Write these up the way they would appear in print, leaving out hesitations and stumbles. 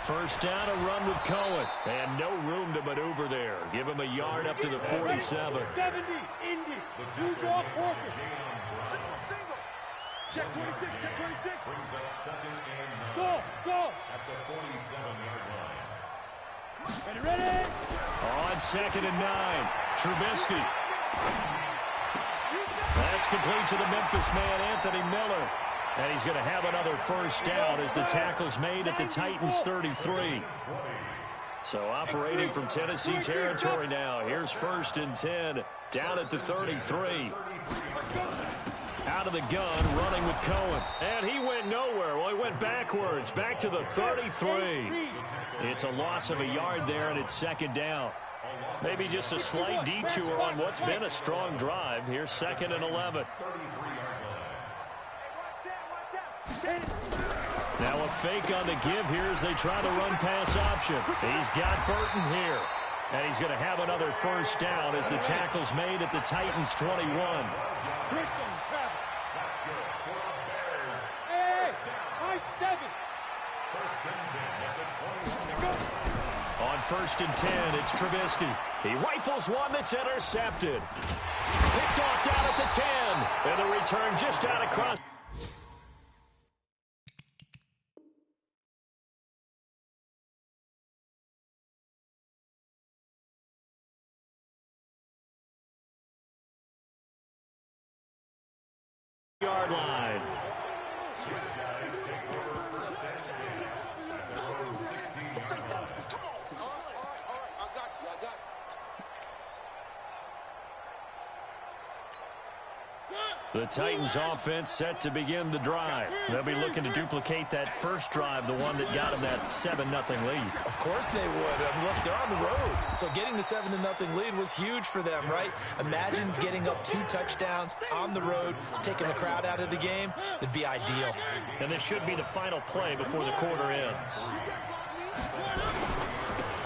First down, a run with Cohen. And no room to maneuver there. Give him a yard up to the 47. 70, Indy. You draw Corker. Single. Check 26, check 26. Brings up second and 9. Go. At the 47-yard line. Ready? On second and 9. Trubisky. That's complete to the Memphis man, Anthony Miller. And he's going to have another first down as the tackle's made at the Titans' 33. So operating from Tennessee territory now. Here's first and 10 down at the 33. Out of the gun, running with Cohen. And he went nowhere. Well, he went backwards, back to the 33. It's a loss of a yard there, and it's second down. Maybe just a slight detour on what's been a strong drive. Here's second and 11. Now a fake on the give here as they try the run-pass option. He's got Burton here. And he's going to have another first down as the tackle's made at the Titans' 21. On first and 10, it's Trubisky. He rifles one that's intercepted. Picked off down at the 10. And the return just out across. Yard line. The Titans offense set to begin the drive. They'll be looking to duplicate that first drive, the one that got them that 7-0 lead. Of course they would. Look, they're on the road. So getting the 7-0 lead was huge for them, right? Imagine getting up 2 touchdowns on the road, taking the crowd out of the game. That'd be ideal. And this should be the final play before the quarter ends.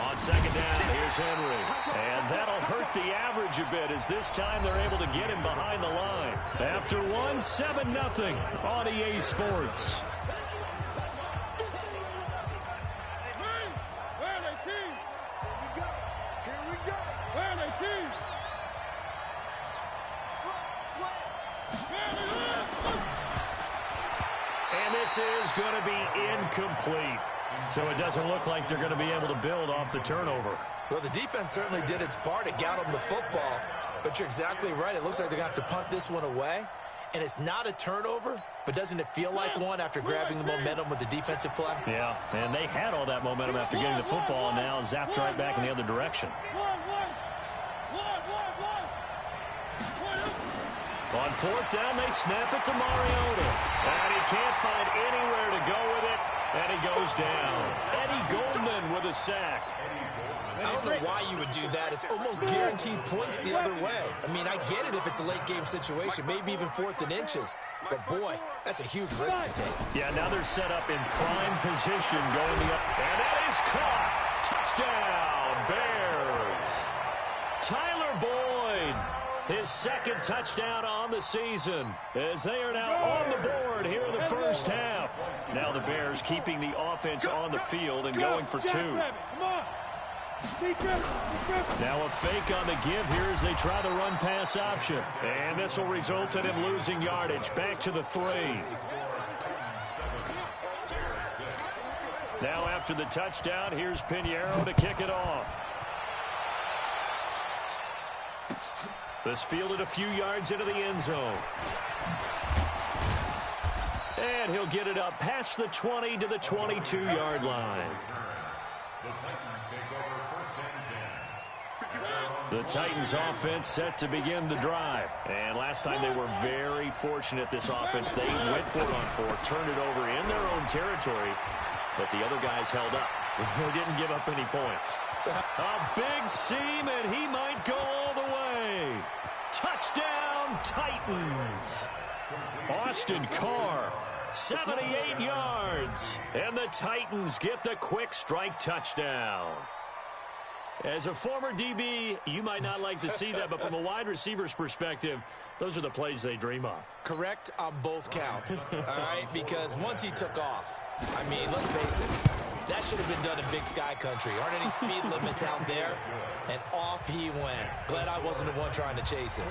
On second down, here's Henry. And that'll hurt the average a bit as this time they're able to get him behind the line. After one, 7-0 on EA Sports. And this is going to be incomplete. So it doesn't look like they're going to be able to build off the turnover. Well, the defense certainly did its part to get them the football. But you're exactly right. It looks like they're going to have to punt this one away. And it's not a turnover, but doesn't it feel like one after grabbing the momentum with the defensive play? Yeah, and they had all that momentum after getting the football, and now zapped right back in the other direction. On fourth down, they snap it to Mariota. And he can't find anywhere to go with it. And he goes down. Eddie Goldman with a sack. I don't know why you would do that. It's almost guaranteed points the other way. I mean, I get it if it's a late-game situation, maybe even 4th and inches. But, boy, that's a huge risk to take. Yeah, now they're set up in prime position going the up. And that is caught. Touchdown, Bears. Tyler Boyd. His second touchdown on the season as they are now on the board here in the first half. Now the Bears keeping the offense on the field and going for 2. Now a fake on the give here as they try the run-pass option. And this will result in him losing yardage back to the 3. Now after the touchdown, here's Pinheiro to kick it off. This fielded a few yards into the end zone. And he'll get it up past the 20 to the 22-yard line. The Titans offense set to begin the drive. And last time they were very fortunate, this offense. They went for it on 4, turned it over in their own territory, but the other guys held up. They didn't give up any points. A big seam, and he might go all the way. Touchdown, Titans. Austin Carr, 78 yards. And the Titans get the quick strike touchdown. As a former DB, you might not like to see that, but from a wide receiver's perspective, Those are the plays they dream of. Correct on both counts, all right? Because once he took off, I mean, let's face it, that should have been done in Big Sky Country. Aren't any speed limits out there? And off he went. Glad I wasn't the one trying to chase it.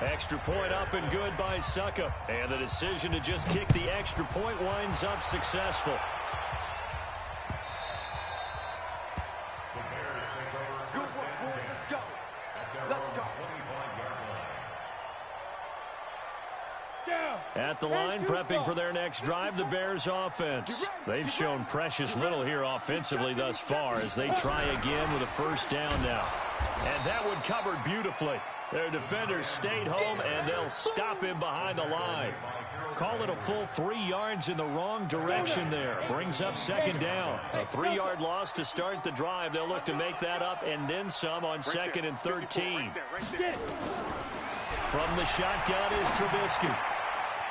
Extra point up and good by Suckup. And the decision to just kick the extra point winds up successful. Good work, boys. Let's go. Let's go. At the line, prepping for their next drive, the Bears offense. They've shown precious little here offensively thus far as they try again with a first down now. And that one covered beautifully. Their defenders stayed home, and they'll stop him behind the line. Call it a full 3 yards in the wrong direction there. Brings up second down. A 3-yard loss to start the drive. They'll look to make that up and then some on second and 13. From the shotgun is Trubisky.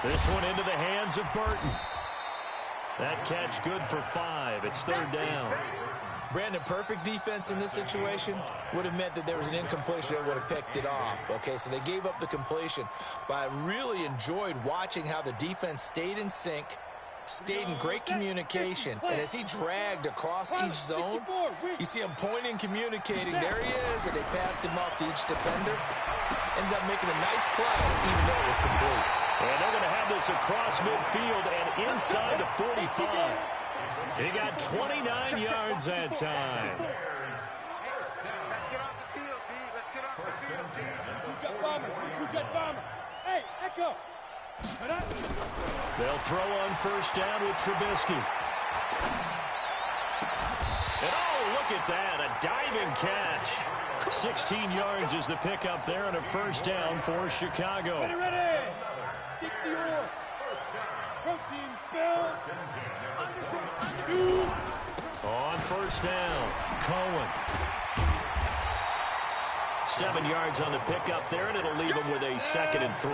This one into the hands of Burton. That catch good for 5. It's third down. Brandon, perfect defense in this situation would have meant that there was an incompletion that would have picked it off. Okay, so they gave up the completion. But I really enjoyed watching how the defense stayed in sync, stayed in great communication. And as he dragged across each zone, you see him pointing, communicating. There he is, and they passed him off to each defender. Ended up making a nice play, even though it was complete. And they're going to have this across midfield and inside the 45. He got 29 yards that time. Let's get off the field, D. Let's get off the field, D. Two-jet bomber. Two-jet bomber. Hey, Echo. They'll throw on first down with Trubisky. And oh, look at that, a diving catch. 16 yards is the pickup there and a first down for Chicago. Ready. 60 or. Protein spell. On first down, Cohen. 7 yards on the pickup there, and it'll leave him with a second and 3.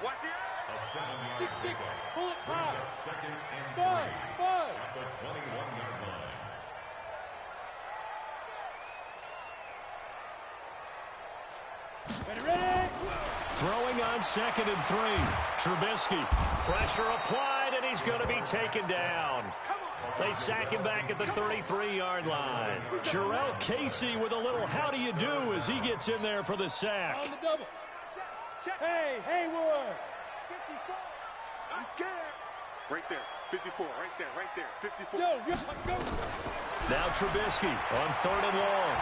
Watch the 6-6. Pull it high. Second and 5. at the 21-yard line. Ready. Throwing on second and 3. Trubisky. Pressure applied, and he's going to be taken down. They sack him back at the 33-yard line. Jarrell Casey with a little how do you do as he gets in there for the sack. On the double. Hey, Haywood. 54. I'm scared. Right there. 54. Right there. 54. Go. Now Trubisky on third and long.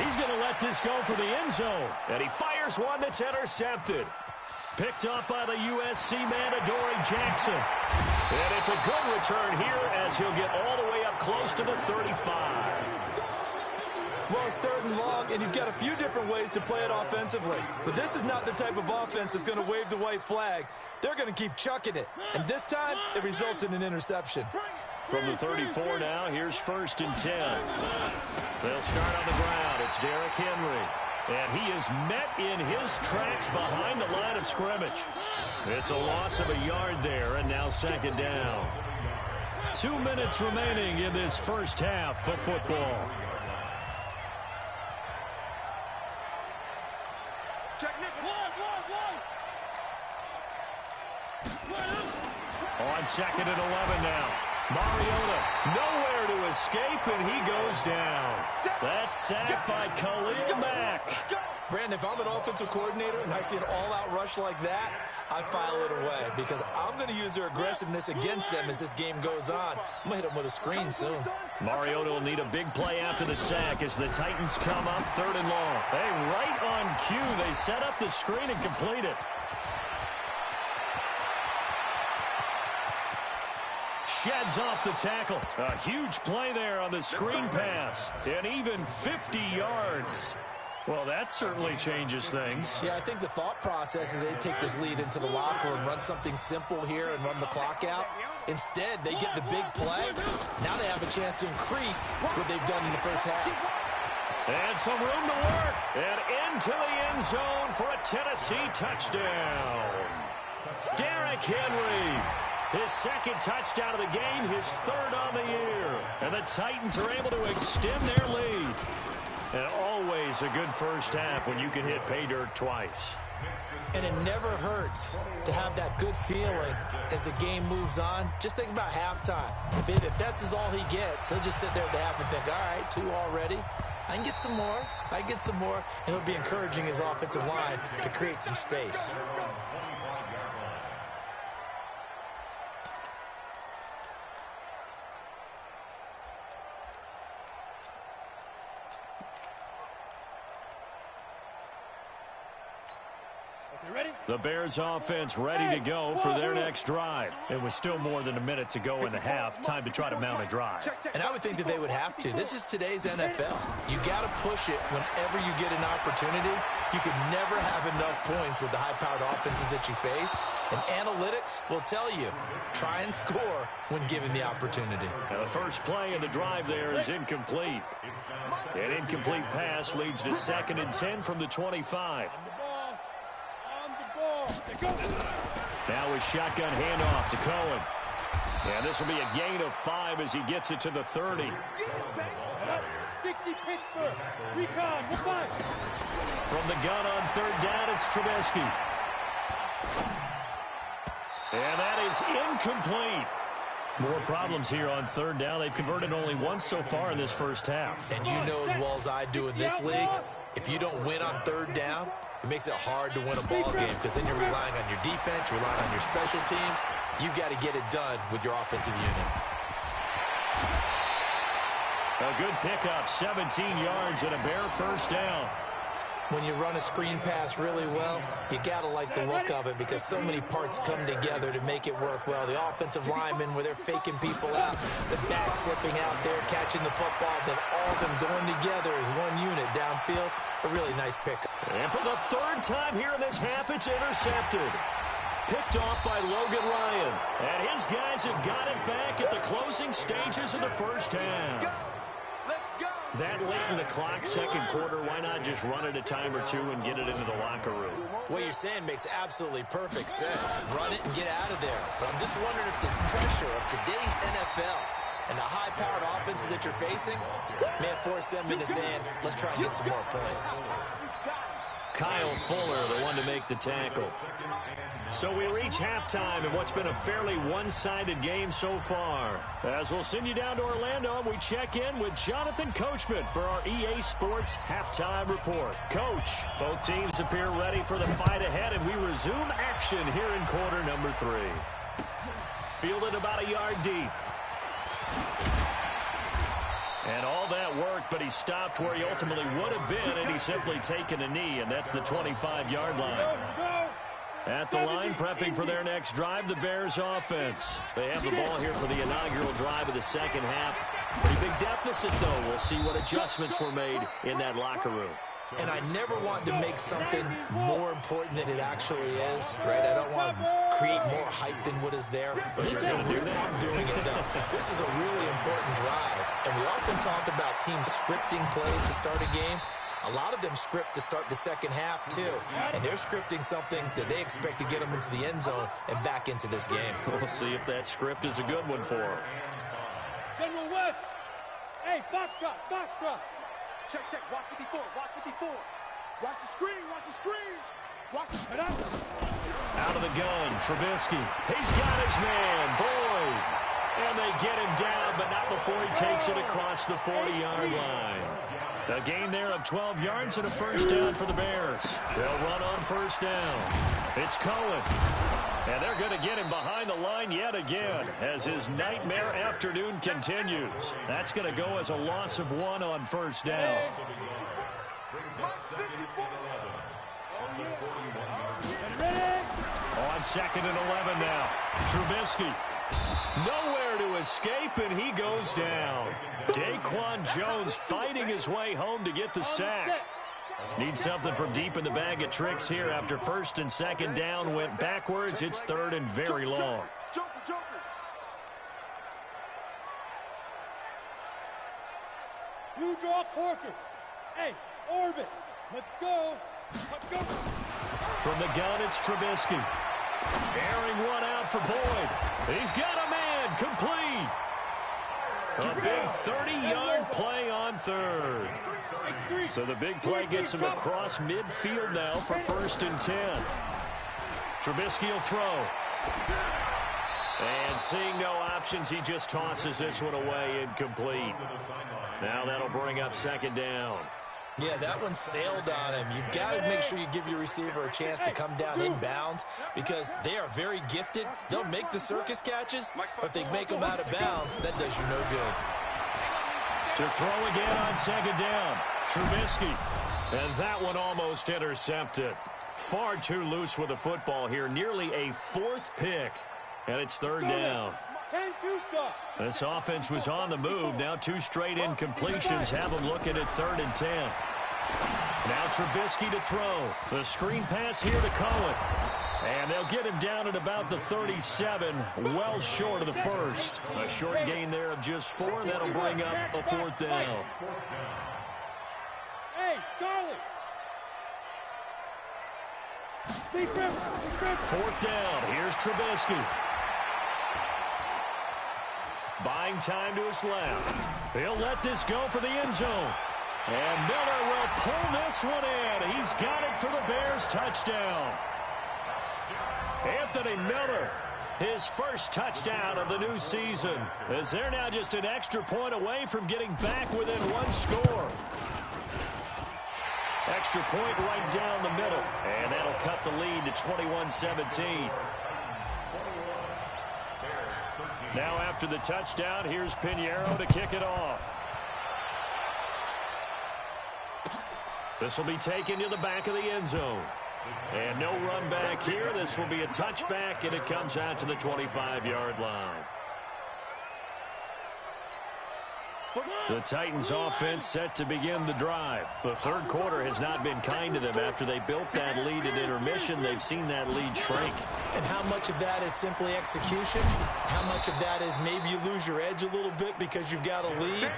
He's going to let this go for the end zone. And he fires one that's intercepted. Picked up by the USC man, Adoree Jackson. And it's a good return here as he'll get all the way up close to the 35. Well, it's third and long, and you've got a few different ways to play it offensively. But this is not the type of offense that's going to wave the white flag. They're going to keep chucking it. And this time, it results in an interception. From the 34 now, here's first and 10. They'll start on the ground. It's Derrick Henry. And he is met in his tracks behind the line of scrimmage. It's a loss of a yard there, and now second down. 2 minutes remaining in this first half of football. On second and 11 now. Mariota nowhere to escape, and he goes down. That's sacked by Khalil Mack. Brandon, if I'm an offensive coordinator and I see an all-out rush like that, I file it away because I'm going to use their aggressiveness against them as this game goes on. I'm going to hit them with a screen soon. Mariota will need a big play after the sack as the Titans come up third and long. Hey, right on cue, they set up the screen and complete it. Sheds off the tackle. A huge play there on the screen pass. And even 50 yards. Well, that certainly changes things. Yeah, I think the thought process is they take this lead into the locker room, run something simple here and run the clock out. Instead, they get the big play. Now they have a chance to increase what they've done in the first half. And some room to work. And into the end zone for a Tennessee touchdown. Derrick Henry. His second touchdown of the game, his third on the year. And the Titans are able to extend their lead. And always a good first half when you can hit pay dirt twice. And it never hurts to have that good feeling as the game moves on. Just think about halftime. If that's all he gets, he'll just sit there at the half and think, all right, 2 already. I can get some more. I can get some more. And he'll be encouraging his offensive line to create some space. The Bears offense ready to go for their next drive. It was still more than a minute to go in the half. Time to try to mount a drive. And I would think that they would have to. This is today's NFL. You got to push it whenever you get an opportunity. You can never have enough points with the high-powered offenses that you face. And analytics will tell you, try and score when given the opportunity. Now the first play of the drive there is incomplete. An incomplete pass leads to 2nd and 10 from the 25. Now a shotgun handoff to Cohen. And this will be a gain of 5 as he gets it to the 30. 60 Pittsburgh. Recon. Goodbye. From the gun on 3rd down, it's Trubisky. And that is incomplete. More problems here on 3rd down. They've converted only once so far in this first half. And you know as well as I do in this league, if you don't win on 3rd down, it makes it hard to win a ball game because then you're relying on your defense, you're relying on your special teams. You've got to get it done with your offensive unit. A good pickup, 17 yards and a Bear first down. When you run a screen pass really well, you got to like the look of it because so many parts come together to make it work well. The offensive linemen, where they're faking people out, the back slipping out there, catching the football, then all of them going together as one unit downfield. A really nice pickup. And for the 3rd time here in this half, it's intercepted. Picked off by Logan Ryan. And his guys have got it back at the closing stages of the first half. That late in the clock, 2nd quarter, why not just run it a time or 2 and get it into the locker room? What you're saying makes absolutely perfect sense. Run it and get out of there. But I'm just wondering if the pressure of today's NFL and the high-powered offenses that you're facing may have forced them into saying, let's try and get some more points. Kyle Fuller, the one to make the tackle. So we reach halftime in what's been a fairly one-sided game so far. As we'll send you down to Orlando, and we check in with Jonathan Coachman for our EA Sports Halftime Report. Coach, both teams appear ready for the fight ahead, and we resume action here in quarter number 3. Fielded about a yard deep. And all that work, but he stopped where he ultimately would have been, and he's simply taken a knee, and that's the 25-yard line. At the line, prepping for their next drive, the Bears offense. They have the ball here for the inaugural drive of the second half. Pretty big deficit, though. We'll see what adjustments were made in that locker room. And I never want to make something more important than it actually is, right? I don't want to create more hype than what is there. But this is I'm doing it, though. This is a really important drive. And we often talk about teams scripting plays to start a game. A lot of them script to start the second half, too. And they're scripting something that they expect to get them into the end zone and back into this game. We'll see if that script is a good one for them. General West. Hey, box drop, box drop. Check, check. Watch 54, watch 54. Watch the screen, watch the screen. Watch the out of the gun, Trubisky. He's got his man, Boyd. And they get him down, but not before he takes it across the 40-yard line. A gain there of 12 yards and a first down for the Bears. They'll run on first down. It's Cohen. And they're going to get him behind the line yet again as his nightmare afternoon continues. That's going to go as a loss of 1 on first down. On 2nd and 11 now. Trubisky. Nowhere to escape, and he goes down. Daquan Jones fighting his way home to get the sack. Needs something from deep in the bag of tricks here after 1st and 2nd down went backwards. It's 3rd and very long. You draw Corkers. Hey, orbit. Let's go. Let's go. From the gun, it's Trubisky. Airing one out for Boyd. He's got a man, complete. A big 30-yard play on third. So the big play gets him across midfield now for 1st and 10. Trubisky will throw. And seeing no options, he just tosses this one away incomplete. Now that'll bring up 2nd down. Yeah, that one sailed on him. You've got to make sure you give your receiver a chance to come down inbounds because they are very gifted. They'll make the circus catches, but if they make them out of bounds, that does you no good. To throw again on 2nd down. Trubisky. And that one almost intercepted. Far too loose with the football here. Nearly a 4th pick. And it's 3rd down. This offense was on the move. Now 2 straight incompletions have them looking at 3rd and 10. Now Trubisky to throw. The screen pass here to Cohen. And they'll get him down at about the 37, well short of the 1st. A short gain there of just 4. That'll bring up a 4th down. Hey, Charlie. 4th down. Here's Trubisky. Buying time to his left. He'll let this go for the end zone. And Miller will pull this one in. He's got it for the Bears touchdown. Anthony Miller, his first touchdown of the new season, as they're now just an extra point away from getting back within 1 score. Extra point right down the middle. And that'll cut the lead to 21-17. Now after the touchdown, here's Pinheiro to kick it off. This will be taken to the back of the end zone. And no run back here. This will be a touchback, and it comes out to the 25-yard line. The Titans offense set to begin the drive. The 3rd quarter has not been kind to them. After they built that lead at intermission, they've seen that lead shrink. And how much of that is simply execution? How much of that is maybe you lose your edge a little bit because you've got a lead?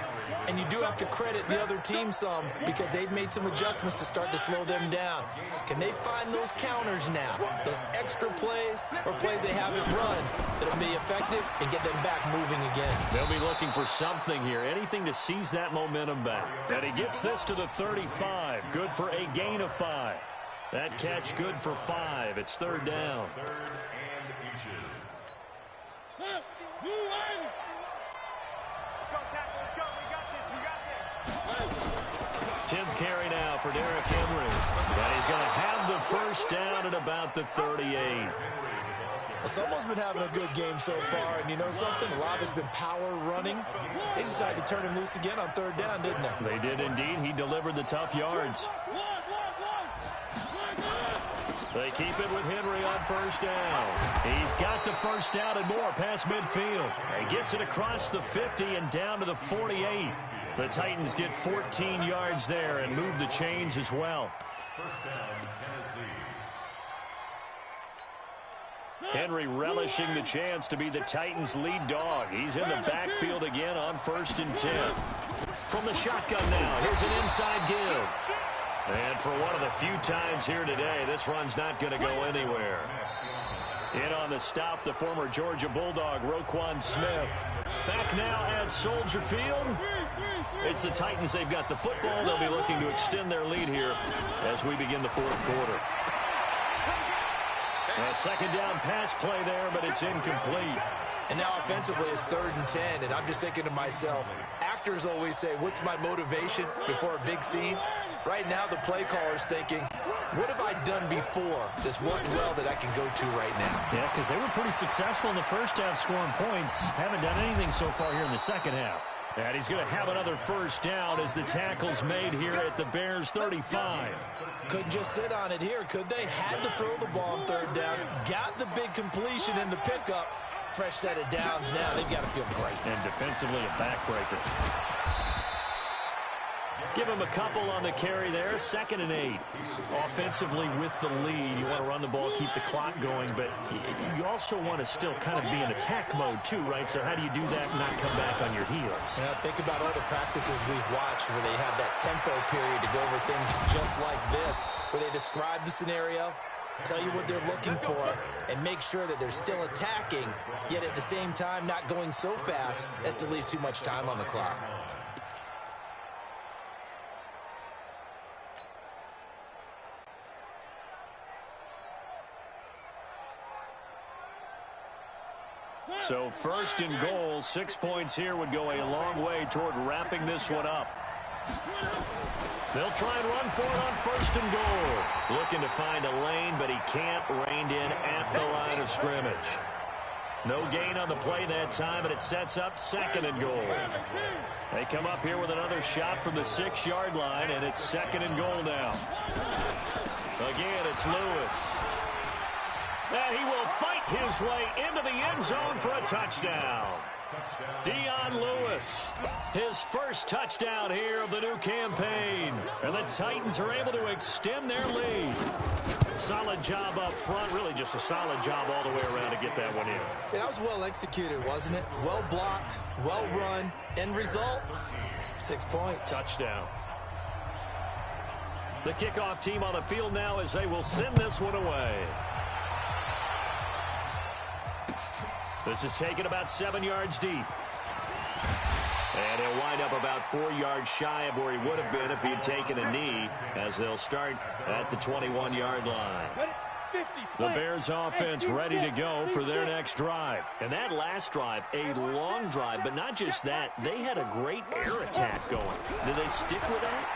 And you do have to credit the other team some because they've made some adjustments to start to slow them down. Can they find those counters now? Those extra plays or plays they haven't run that'll be effective and get them back moving again? They'll be looking for something here. Anything to seize that momentum back. And he gets this to the 35. Good for a gain of 5. That catch good for 5. It's 3rd down. 10th carry now for Derrick Henry. And he's going to have the 1st down at about the 38. Someone's been having a good game so far, and you know something? A lot of it's been power running. They decided to turn him loose again on 3rd down, didn't they? They did indeed. He delivered the tough yards. They keep it with Henry on 1st down. He's got the 1st down and more past midfield. He gets it across the 50 and down to the 48. The Titans get 14 yards there and move the chains as well. 1st down, Tennessee. Henry relishing the chance to be the Titans' lead dog. He's in the backfield again on 1st and 10. From the shotgun now, here's an inside give. And for one of the few times here today, this run's not going to go anywhere. In on the stop, the former Georgia Bulldog, Roquan Smith. Back now at Soldier Field. It's the Titans. They've got the football. They'll be looking to extend their lead here as we begin the 4th quarter. A 2nd down pass play there, but it's incomplete. And now offensively it's 3rd and 10, and I'm just thinking to myself, actors always say, what's my motivation before a big scene? Right now the play caller's thinking, what have I done before this worked well that I can go to right now? Yeah, because they were pretty successful in the 1st half scoring points. Haven't done anything so far here in the 2nd half. And he's going to have another 1st down as the tackle's made here at the Bears' 35. Couldn't just sit on it here, could they? Had to throw the ball on 3rd down. Got the big completion in the pickup. Fresh set of downs now. They've got to feel great. And defensively a backbreaker. Give him a couple on the carry there. 2nd and 8. Offensively with the lead. You want to run the ball, keep the clock going, but you also want to still kind of be in attack mode too, right? So how do you do that and not come back on your heels? Now think about all the practices we've watched where they have that tempo period to go over things just like this, where they describe the scenario, Tell you what they're looking for and make sure that they're still attacking, yet at the same time not going so fast as to leave too much time on the clock. So first and goal, 6 points here would go a long way toward wrapping this one up. They'll try and run for it on first and goal. Looking to find a lane, but he can't. Reined in at the line of scrimmage. No gain on the play that time, and it sets up second and goal. They come up here with another shot from the 6-yard line, and it's second and goal now. Again, it's Lewis. And he will fight his way into the end zone for a touchdown. Dion Lewis, his first touchdown here of the new campaign. And the Titans are able to extend their lead. Solid job up front, really just a solid job all the way around to get that one in. That was well executed, wasn't it? Well blocked, well run. End result, 6 points. Touchdown. The kickoff team on the field now as they will send this one away. This is taken about 7 yards deep. And he'll wind up about 4 yards shy of where he would have been if he had taken a knee, as they'll start at the 21-yard line. The Bears offense ready to go for their next drive. And that last drive, a long drive, but not just that, they had a great air attack going. Did they stick with that?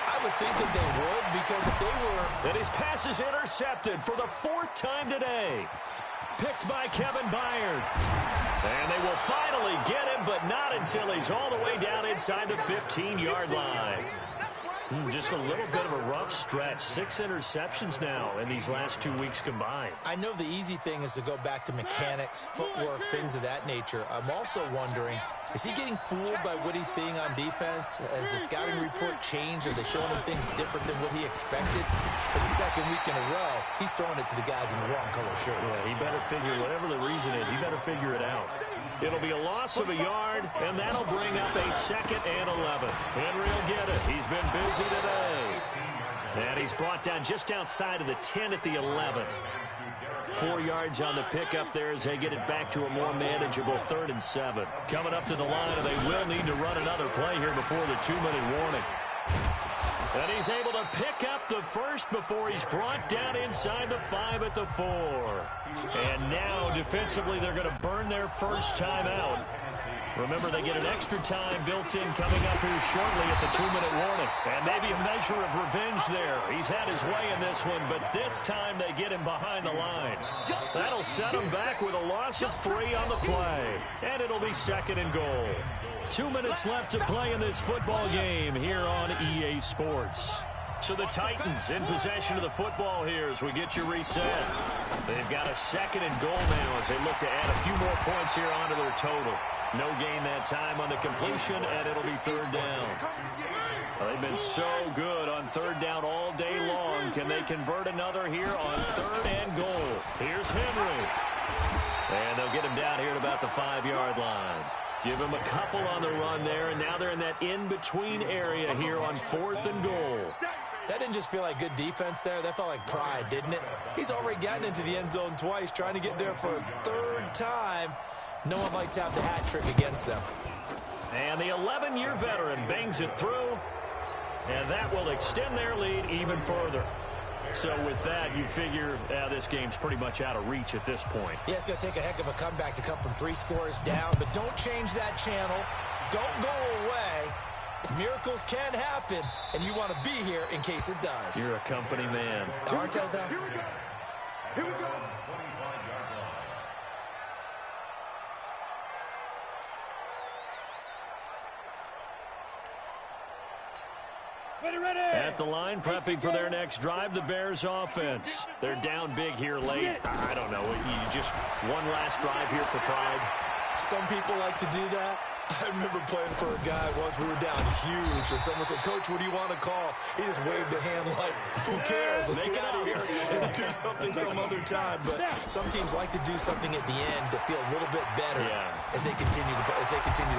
I would think that they would, because if they were... And his pass is intercepted for the 4th time today. Picked by Kevin Byard. And they will finally get him, but not until he's all the way down inside the 15-yard line. Just a little bit of a rough stretch. 6 interceptions now in these last 2 weeks combined. I know the easy thing is to go back to mechanics, footwork, things of that nature. I'm also wondering, is he getting fooled by what he's seeing on defense? Has the scouting report changed? Are they showing him things different than what he expected? For the 2nd week in a row, he's throwing it to the guys in the wrong color shirts. Yeah, he better figure, whatever the reason is, he better figure it out. It'll be a loss of a yard, and that'll bring up a 2nd and 11. Henry will get it. He's been busy today. And he's brought down just outside of the 10 at the 11. 4 yards on the pickup there as they get it back to a more manageable 3rd and 7. Coming up to the line, and they will need to run another play here before the 2-minute warning. And he's able to pick up the first before he's brought down inside the 5 at the 4. And now, defensively, they're going to burn their first time out. Remember, they get an extra time built in coming up here shortly at the 2-minute warning. And maybe a measure of revenge there. He's had his way in this one, but this time they get him behind the line. That'll set him back with a loss of 3 on the play. And it'll be 2nd and goal. 2 minutes left to play in this football game here on EA Sports. So the Titans in possession of the football here as we get you reset. They've got a 2nd and goal now as they look to add a few more points here onto their total. No gain that time on the completion, and it'll be 3rd down. They've been so good on 3rd down all day long. Can they convert another here on 3rd and goal? Here's Henry. And they'll get him down here at about the 5-yard line. Give him a couple on the run there, and now they're in that in-between area here on 4th and goal. That didn't just feel like good defense there. That felt like pride, didn't it? He's already gotten into the end zone twice, trying to get there for a 3rd time. No one likes to have the hat trick against them. And the 11-year veteran bangs it through, and that will extend their lead even further. So with that, you figure this game's pretty much out of reach at this point. Yeah, it's going to take a heck of a comeback to come from 3 scores down, but don't change that channel. Don't go away. Miracles can happen, and you want to be here in case it does. You're a company man. Aren't I, though? Here we go. Here we go. Ready. At the line, prepping for their next drive, the Bears offense. They're down big here late. I don't know. Just one last drive here for pride. Some people like to do that. I remember playing for a guy once. We were down huge, and someone said, "Coach, what do you want to call?" He just waved a hand like, "Who cares? Let's get out of here and do something some other time." But some teams like to do something at the end to feel a little bit better as they continue to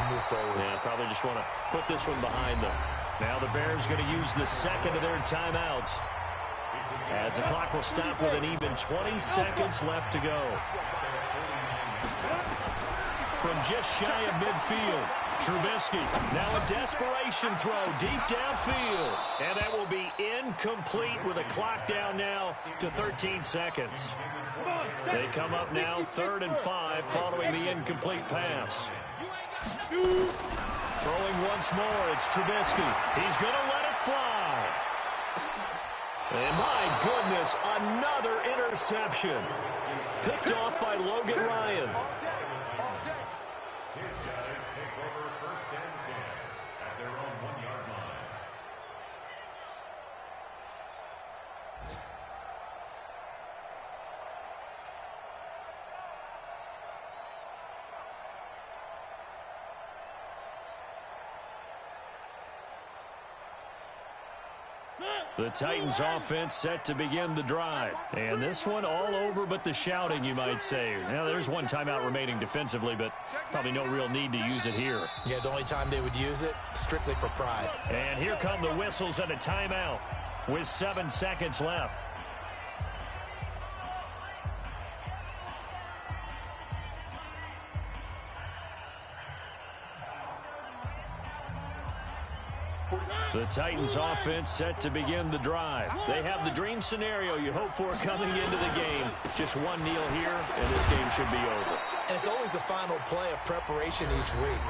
move forward. Yeah, probably just want to put this one behind them. Now the Bears going to use the 2nd of their timeouts. as the clock will stop with an even 20 seconds left to go. From just shy of midfield, Trubisky, now a desperation throw deep downfield. And that will be incomplete with a clock down now to 13 seconds. They come up now 3rd and 5 following the incomplete pass. Throwing once more, it's Trubisky. He's going to let it fly. And my goodness, another interception. Picked off by Logan Ryan. His guys take over 1st and 10 at their own 1-yard line. The Titans offense set to begin the drive. And this one all over but the shouting, you might say. Now, there's one timeout remaining defensively, but probably no real need to use it here. Yeah, the only time they would use it, strictly for pride. And here come the whistles and a timeout with 7 seconds left. The Titans offense set to begin the drive. They have the dream scenario you hope for coming into the game. Just one kneel here, and this game should be over. And it's always the final play of preparation each week.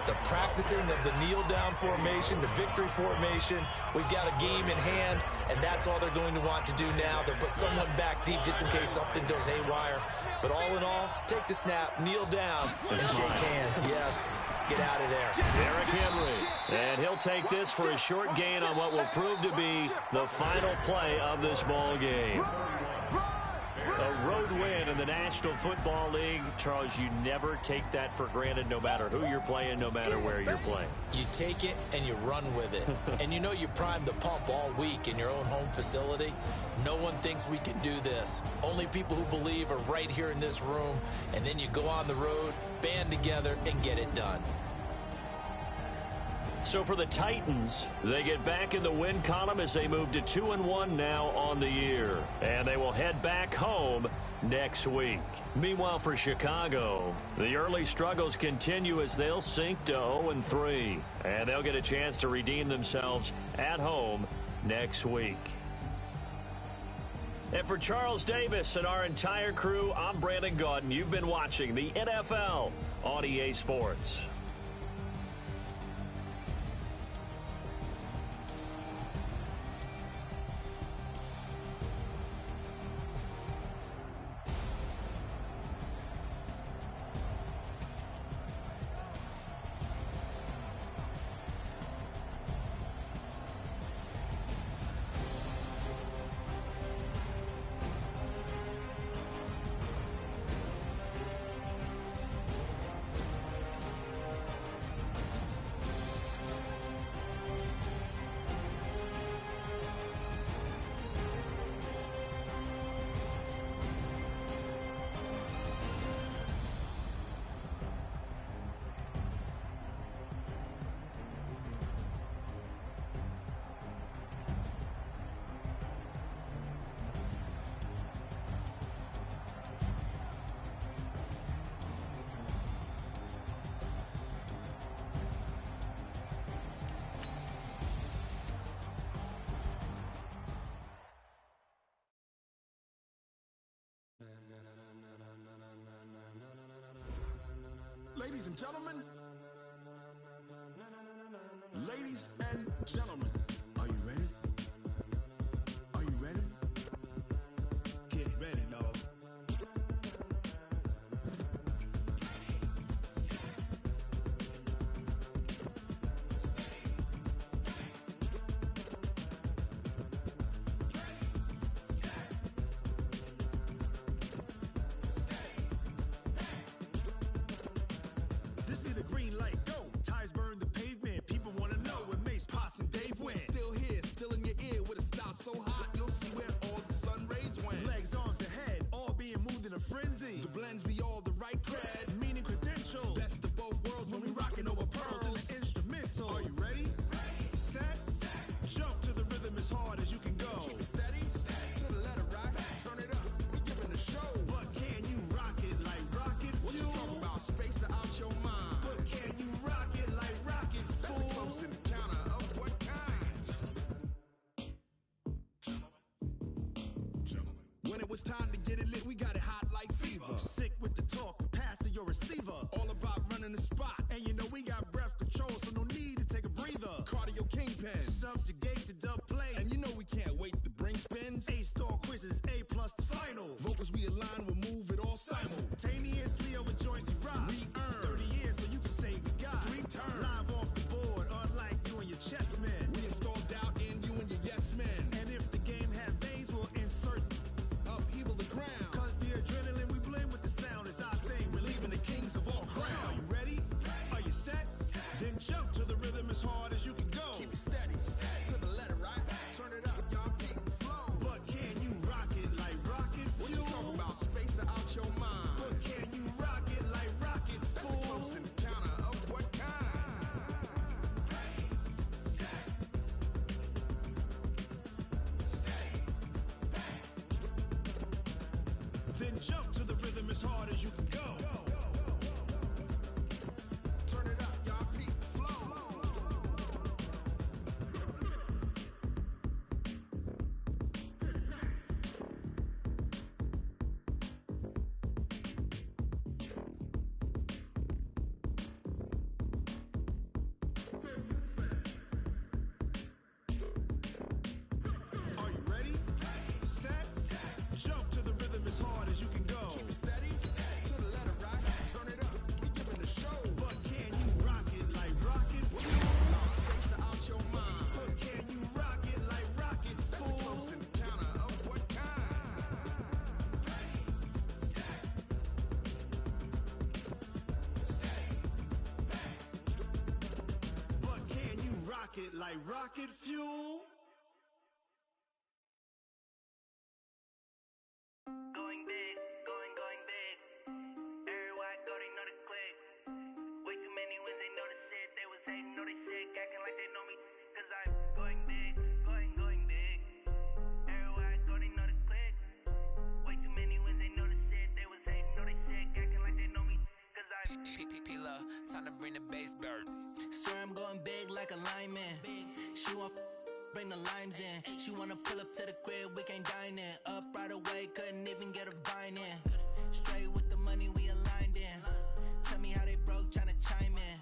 The practicing of the kneel-down formation, the victory formation. We've got a game in hand, and that's all they're going to want to do now. They'll put someone back deep just in case something goes haywire. But all in all, take the snap, kneel down, and shake hands. Yes, get out of there. Derrick Henry, and he'll take this for a short gain on what will prove to be the final play of this ball game. A road win in the National Football League. Charles, you never take that for granted no matter who you're playing, no matter where you're playing. You take it and you run with it. And you know you primed the pump all week in your own home facility. No one thinks we can do this. Only people who believe are right here in this room. And then you go on the road, band together, and get it done. So for the Titans, they get back in the win column as they move to 2-1 now on the year. And they will head back home next week. Meanwhile, for Chicago, the early struggles continue as they'll sink to 0-3. And they'll get a chance to redeem themselves at home next week. And for Charles Davis and our entire crew, I'm Brandon Gaudin. You've been watching the NFL on EA Sports. Ladies and gentlemen, ladies and gentlemen, are you ready? Are you ready? Get ready, dog. This be the green light, go. Tires burn the pavement. People want to know when Mace, Poss, and Dave win. it's time to get it lit. We got it hot like fever. Sick with the talk, pass to your receiver. All about running the spot. And you know we got breath control, so no need to take a breather. Cardio kingpin. Subjugate the dub play. And you know we can't wait to bring spins. A-star quizzes, A+ the final. Vocals we align, we'll move it all Simultaneously over joints we rock. We earn 30 years so you can say we got 3 turns. live off the board, unlike you and your chess men. We install doubt in you and your yes men. And if the game had veins, we'll insert Upheaval the ground. cause the adrenaline we blend with the sound is our thing. Relieving the kings of all Ground. Are you ready? Are you set? Then jump to the rhythm as hard as you can go. Keep it steady. To the letter, right? Turn it up, y'all beat the flow. But can you rock it like rocket What fuel? you talking about? Space out your mind. But can you rock it like rockets, That's a fool? close encounter of what kind? Then jump to the rhythm as hard as you can go. Turn it up, y'all beat the flow. Are you ready? Set? Jump to the rhythm as hard as you can go. Keep it steady. To the letter, right? Turn it up. We giving the show. But can you rock it like rocket What you fuel? talking about? Space out your mind. But can you rock it like rockets, That's a fool? close encounter of what kind? But can you rock it like rocket fuel? Going big, going big. Everywhere I go, they know the click. Way too many wins, they know the shit. They was hating, know they sick, acting like they know me. Cause I'm going big, going big. Everywhere I go, they know the click. Way too many wins, they know the shit. They was hating, know they sick, acting like they know me. Cause I'm P-P-P-Love, time to bring the bass bird. Swear I'm going big like a lineman. She want bring the limes in. She wanna pull up to the crib, we can't dine in. Up right away, couldn't even get a vine in. Straight with the money, we aligned in. Tell me how they broke, tryna chime in.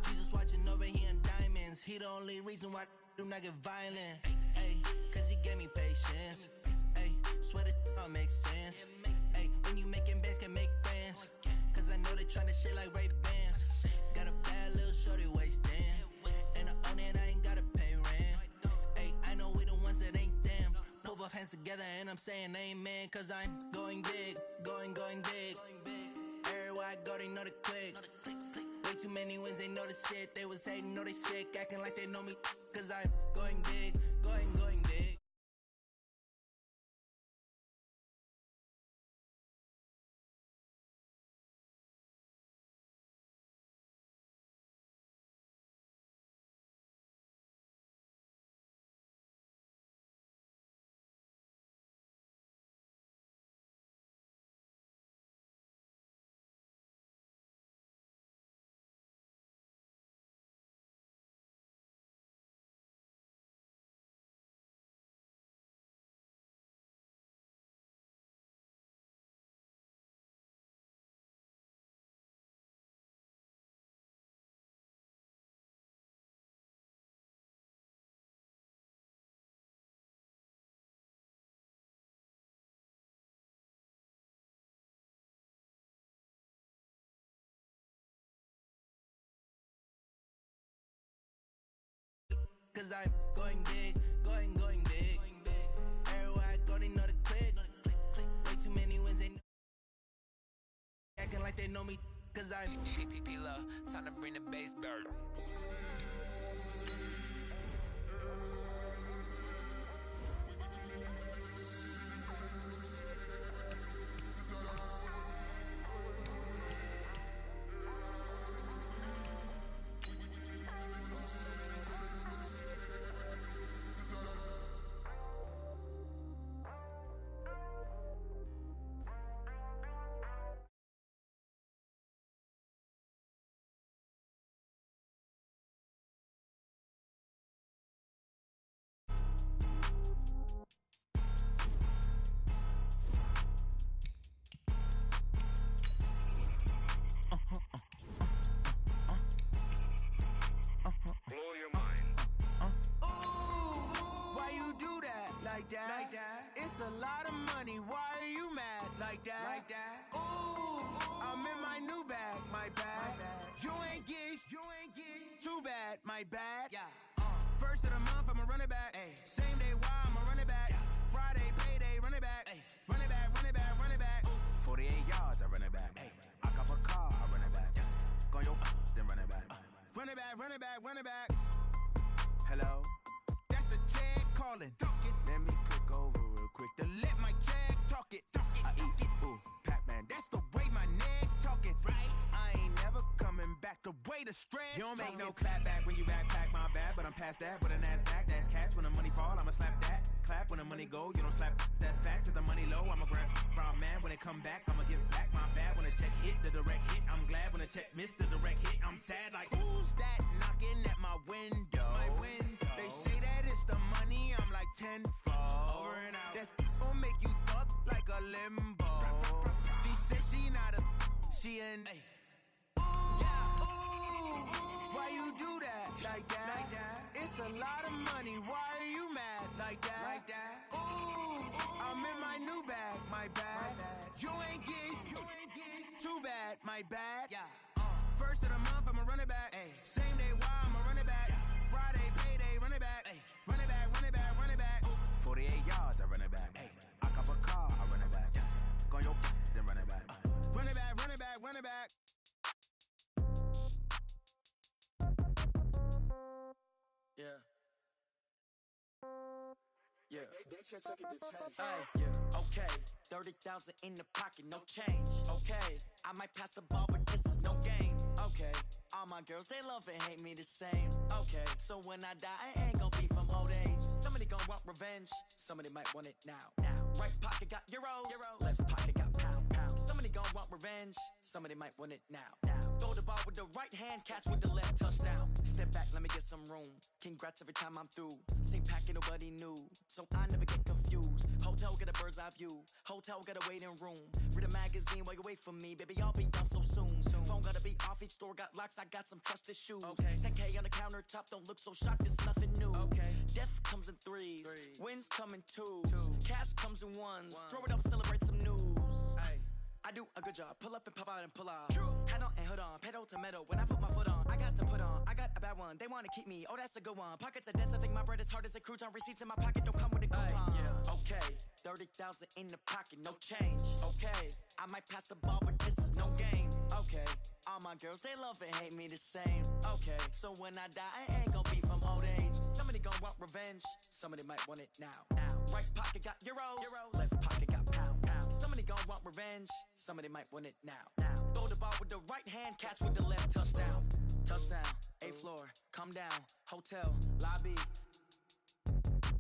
Jesus watching over here in diamonds. He the only reason why do not get violent. Ayy, cause he gave me patience. Ayy, swear that all makes sense. Ayy, when you making bands, can make friends. Cause I know they tryna shit like Ray Bans. Got a bad little shorty wasting. And I own it, I ain't gotta pay rent. Ayy, I know we the ones that ain't them. Pull both hands together and I'm saying amen. Cause I'm going big, going big. Everywhere I go, they know the click. Way too many wins, they know the shit. They was hating, know they sick, acting like they know me. Cause I'm going big, going big. Cause I'm going big, going big. Everywhere I go, they know the click. Way too many wins, they know. Acting like they know me. Cause I'm P-P-P-Love, time to bring the bass bird. that. It's a lot of money, why are you mad like that? Ooh, I'm in my new bag, my bad. You ain't get too bad, my bad. First of the month, I'ma run it back. Same day, why I'ma run it back. Friday, payday, run it back. Run it back, run it back, run it back. 48 yards, I run it back. I cop a car, I run it back. Go yo, then run it back. Run it back, run it back, run it back. Hello? That's the jag calling. Let me click over real quick to let my jag talk it. I eat it, ooh, Pac-Man. That's the way my neck talking. I ain't never coming back the way the stress. You don't make no clap back when you backpack, my bad. But I'm past that with a NASDAQ. That's cash when the money fall, I'ma slap that. Clap when the money go, you don't slap. That's facts. If the money low, I'ma grab brown man. When it come back, I'ma give it back. My bad when the check hit, the direct hit. I'm glad when the check missed the direct hit. I'm sad like, who's that knocking at my window? They say that it's the money, I'm like tenfold. Over and out. That's gon' make you up like a limbo. She said she not a, she an. Why you do that like that? It's a lot of money, why are you mad like that? Ooh, I'm in my new bag, my bad. You ain't get too bad, my bad. First of the month, I'ma run it back. Same day, why I'ma run it back. Friday, payday, run it back. Run it back, run it back, run it back. 48 yards, I run it back. I cop a car, I run it back. Go yo, then run it back. Run it back, run it back, run it back. Yeah. Yeah. Okay, 30,000 in the pocket, no change. Okay, I might pass the ball, but this is no game. Okay, all my girls, they love and hate me the same. Okay, so when I die, I ain't gon' be from old age. Somebody gon' want revenge, somebody might want it now. Right pocket got euros, left pocket got pounds. Somebody gon' want revenge, somebody might want it now. Throw the ball with the right hand, catch with the left, touchdown. Step back, let me get some room. Congrats every time I'm through. Same packet, nobody knew, so I never get confused. Hotel get a bird's eye view, hotel get a waiting room. Read a magazine while you wait for me, baby, I'll be done so soon. Phone gotta be off, each store got locks, I got some trusted shoes. 10K on the countertop, don't look so shocked, it's nothing new. Death comes in threes, wins come in twos, cash comes in ones. Throw it up, celebrate some news. I do a good job, pull up and pop out and pull out. Head on and hood on, pedal to metal. When I put my foot on, I got to put on. I got a bad one, they wanna keep me, oh that's a good one. Pockets are dense, I think my bread is hard as a crouton. Receipts in my pocket don't come with a coupon. Okay, 30,000 in the pocket, no change. Okay, I might pass the ball, but this is no game. Okay, all my girls, they love and hate me the same. Okay, so when I die, I ain't gon' be from old age. Somebody gon' want revenge, somebody might want it now. Right pocket got euros, left pocket got pounds. Somebody gon' want revenge, somebody might want it now. Throw the ball with the right hand, catch with the left, touchdown. Touchdown, 8th floor, come down, hotel, lobby.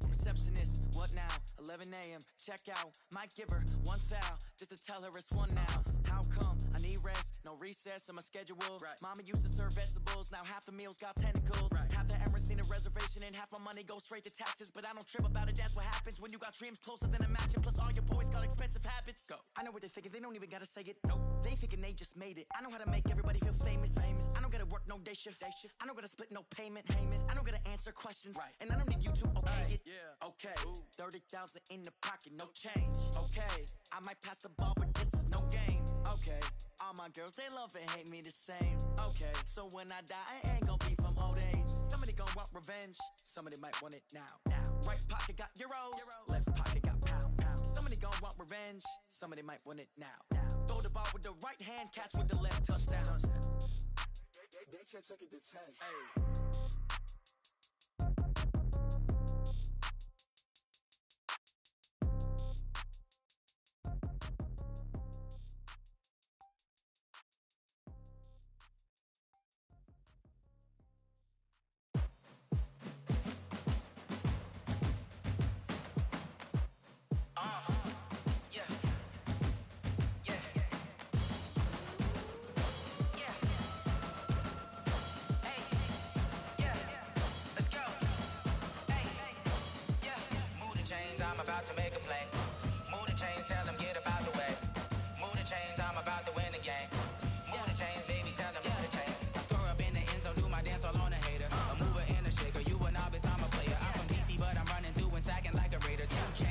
Receptionist, what now? 11 a.m., check out. Might give her one foul, just to tell her it's one now. How come? I need rest, no recess in my schedule. Mama used to serve vegetables, now half the meals got tentacles. Half the Emirates need a reservation and half my money goes straight to taxes. But I don't trip about it, that's what happens when you got dreams closer than a matching. Plus all your boys got expensive habits. Go. I know what they're thinking, they don't even gotta say it. Nope. They thinking they just made it. I know how to make everybody feel famous. I don't gotta work no day shift. I don't gotta split no payment. I don't gotta answer questions. And I don't need you to okay it. Okay, 30,000 in the pocket, no change. Okay, I might pass the ball, but this is no game. Okay, all my girls, they love and hate me the same. Okay, so when I die, I ain't gon' be from old age. Somebody gon' want revenge, somebody might want it now. Right pocket got euros, left pocket got pounds. Somebody gon' want revenge, somebody might want it now. Throw the ball with the right hand, catch with the left, touchdown. They can't take it to 10. I'm about to make a play. Move the chains, tell them get up out the way. Move the chains, I'm about to win the game. Move the chains, baby, tell them move the chains. I score up in the end zone, do my dance all on a hater. A mover and a shaker, you a novice, I'm a player. I'm from DC, but I'm running through and sacking like a Raider. 2 chains.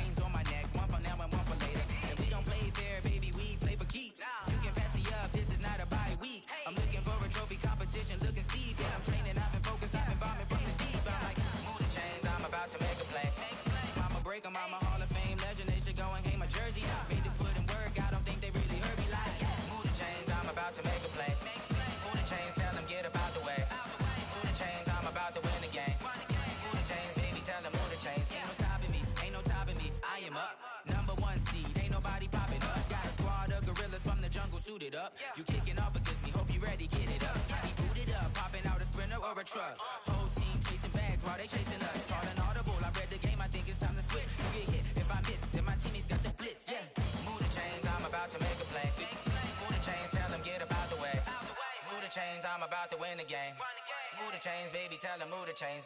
about to make a play. Move the chains, tell them get about the way. Move the chains, I'm about to win the game. Move the chains, baby, tell them move the chains. Ain't no stopping me, ain't no topping me. I am up, #1 seed, ain't nobody popping up. Got a squad of gorillas from the jungle suited up. You kicking off against me, hope you ready, get it up. I be booted up, popping out a sprinter or a truck. Whole team chasing bags while they chasing us. Calling audible, I read the game, I think it's time to switch. You get hit, if I miss, then my teammates got the blitz, yeah. Move the chains, I'm about to make a play. Move the chains, tell them get about the way. Move the chains, I'm about to win the game. Move the chains, baby, tell them move the chains.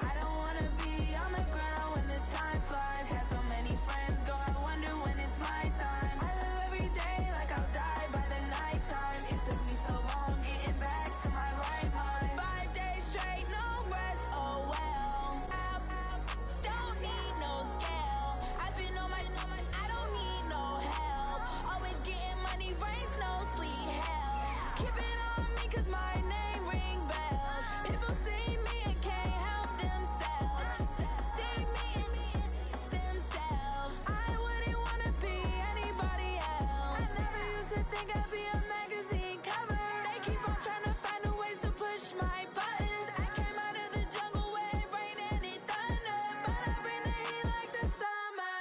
I don't wanna be on the ground when the time flies. Had so many friends go, I wonder when it's my time. I live every day like I'll die by the nighttime. It took me so long getting back to my right mind. 5 days straight, no rest, oh well. Don't need no scale. I've been on my, I don't need no help. Always getting money, rain, snow, sleet, hell. Keep it on me 'cause my name ring bells. People see me and can't help themselves. See me and themselves. I wouldn't wanna be anybody else. I never used to think I'd be a magazine cover. They keep on trying to find new ways to push my buttons. I came out of the jungle where it rained and it thundered, but I bring the heat like the summer.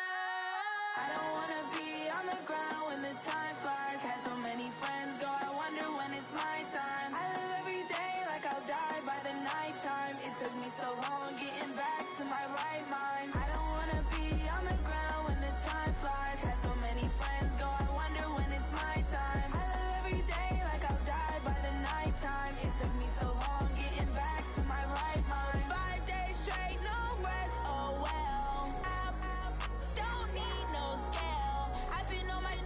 I don't wanna be on the ground when the time flies. Had so many friends go, I wonder when it's my time. I live every day like I'll die by the nighttime. It took me so long getting back to my right mind. I don't wanna be on the ground when the time flies. Had so many friends go, I wonder when it's my time. I live every day like I'll die by the nighttime. It took me so long getting back to my right mind. 5 days straight, no rest, oh well. Don't need no scale. I've been on my,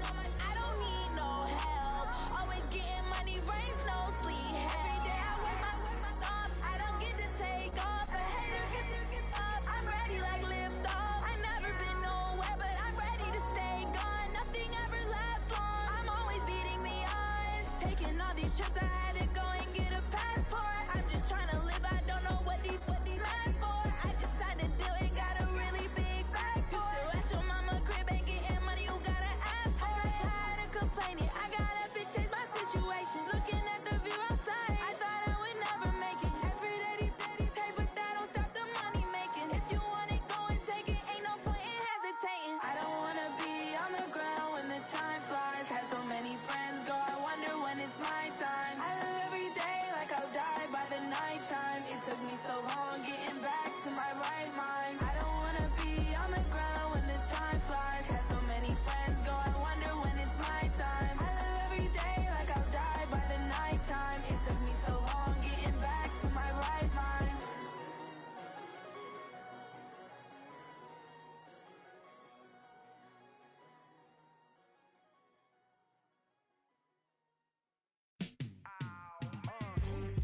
I don't need no help. Always getting money, rain, snow, sleet, hell. Every day I work my thumb, I don't get to take off. A hater gets up, I'm ready like lift off. I never been nowhere, but I'm ready to stay gone. Nothing ever lasts long, I'm always beating the odds. Taking all these trips, I had to go and get a passport. I'm just trying to live, I don't know what these mad for. I just signed a deal and got a really big bag for it. Still at your mama crib, ain't getting money, you gotta ask for it. I got tired of complaining, I gotta bitch change my situation. Looking at the view outside, I thought I would never make it. Every day they take, but that don't stop the money making. If you want it, go and take it, ain't no point in hesitating. I don't wanna be on the ground when the time flies. Had so many friends go, I wonder when it's my time. I live every day like I'll die by the nighttime. It took me so long getting back to my right mind. I don't wanna be on the ground when the time flies. Had so many friends go, I wonder when it's my time. I live every day like I'll die by the nighttime. It took me so long getting back to my right mind.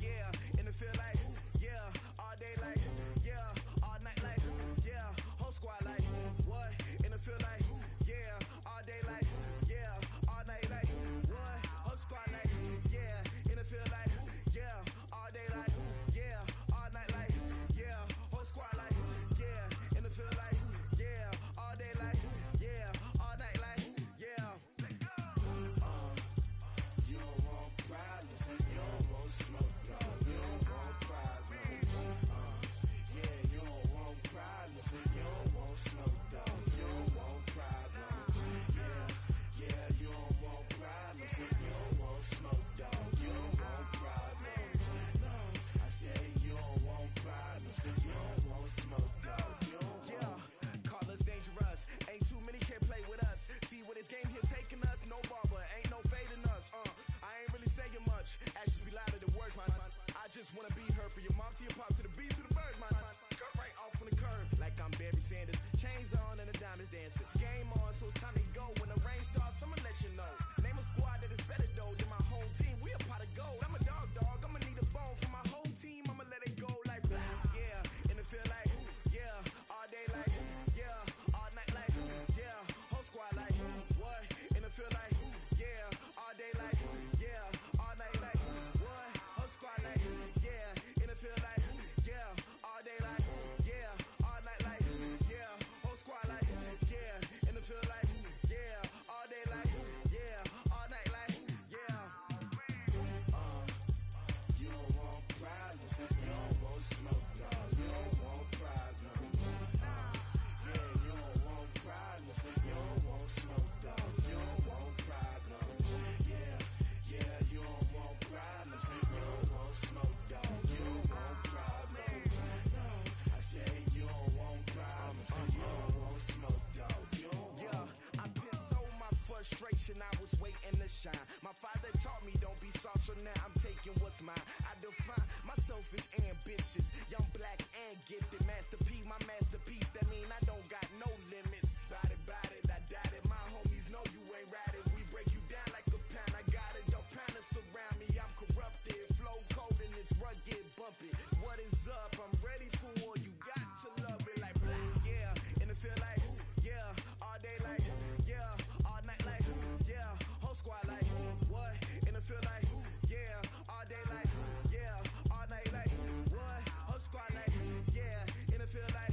Yeah, in the field like, yeah, all day like, yeah, all night like, yeah, whole squad like, what? In the field like, yeah, all day like, yeah, all night like, what? Whole squad like, yeah, in the field like, yeah, all day like, yeah, all night like, yeah, whole squad like, yeah, in the field like, yeah, all day like, yeah, all night like, yeah. You don't want problems, you don't want smoke, no, you don't want problems. Yeah, you don't want problems, you don't want smoke, dog, you don't want problems. Yeah, you don't want problems, you don't want smoke, dog, you don't want problems. No, I said you don't want problems, you don't want smoke, dog, you don't want. Yeah, call us dangerous, ain't too many can play with us. See what this game here taking us, no barber, ain't no fading us. I ain't really saying much, actions be louder than words, man. I just wanna be heard from your mom to your pop to the beat to the birds, man. Cut right off on the curb, like I'm Barry Sanders. Chains on and the diamonds dancing. Game on, so it's time to go. When the rain starts, I'ma let you know. Name a squad that is better though than my home team. We a pot of gold. I'm a dog, I'ma need a bone for my whole team. I'ma let it go like blah. mine. I define myself as ambitious, young, black, and gifted. Master P, my masterpiece. That mean I don't got no limits. Bout it, I doubt it. My homies know you ain't ratted. We break you down like a pound. I got it, don't pound us around me. I'm corrupted, flow cold and it's rugged, bumpy. What is up? I'm ready for war. You got to love it like black, yeah. And it feel like, yeah. All day like, yeah. All night like, yeah. Whole squad like, what? And it feel like, yeah. All day like, yeah. All night like, what? Whole squad like, yeah. And it feel like,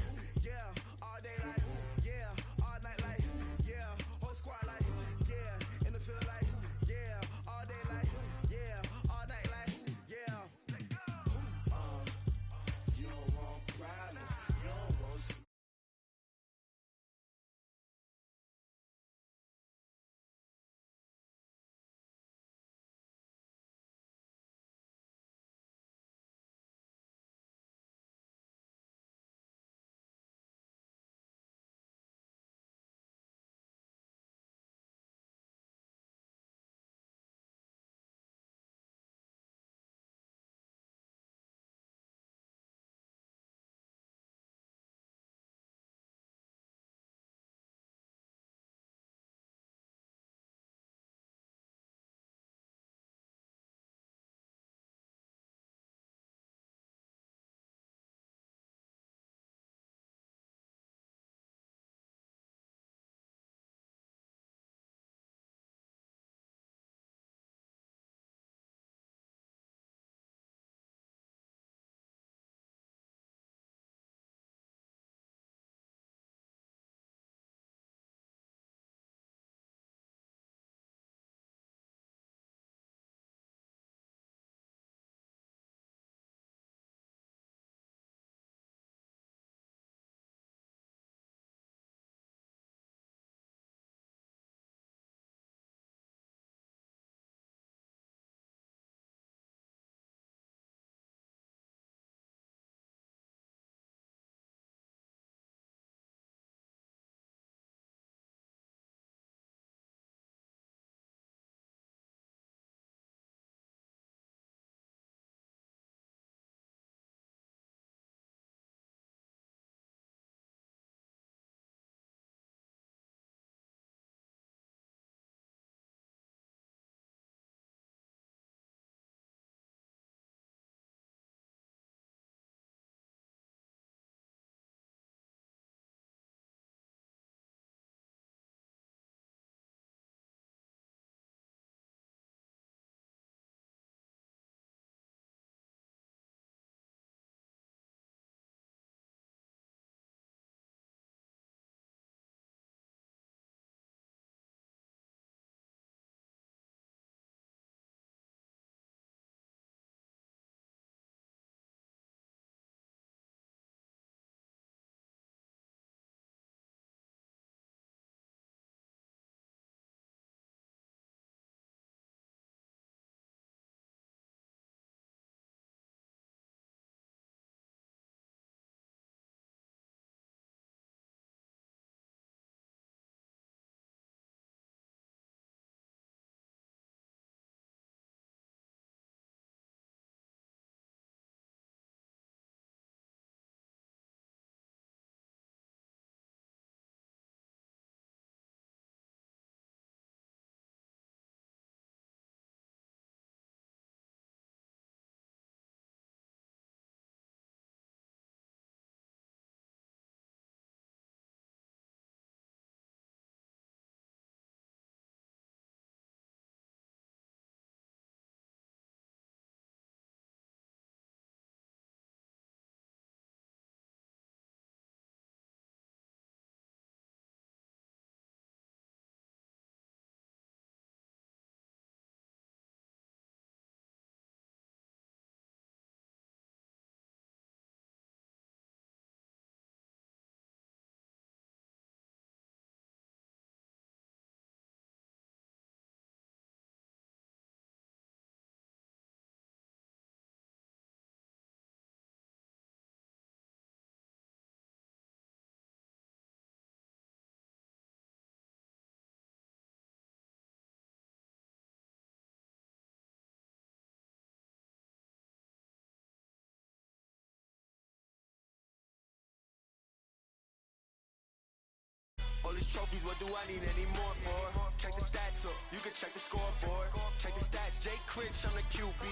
All these trophies, what do I need any more for? Check the stats up, you can check the scoreboard. Check the stats, Jay Critch, I'm the QB.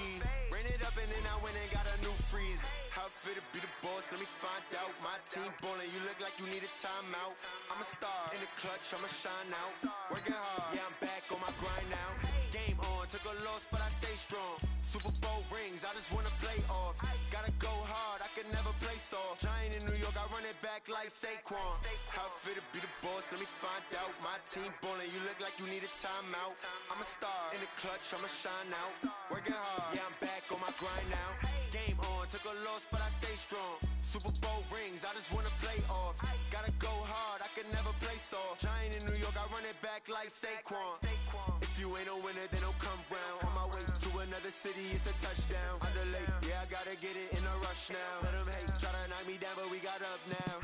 Ran it up and then I went and got a new freeze. How it fit to be the boss, let me find out. My team ballin', you look like you need a timeout. I'm a star, in the clutch, I'ma shine out. Working hard, yeah, I'm back on my grind now. Game on, took a loss, but I stay strong. Super Bowl rings, I just wanna play off. Gotta go hard, I can never play soft. Giant in New York, I run it back like Saquon. How it fit to be the boss, let me find out. My team ballin', you look like you need a timeout. I'm a star, in the clutch, I'ma shine out. Working hard, yeah, I'm back on my grind now. Game on, took a loss, but I stay strong. Super Bowl rings, I just wanna play off. Gotta go hard, I can never play soft. Giant in New York, I run it back like Saquon. If you ain't a winner, then don't come round. On my way to another city, it's a touchdown. Underlay, yeah, I gotta get it in a rush now. Let them hate, try to knock me down, but we got up now.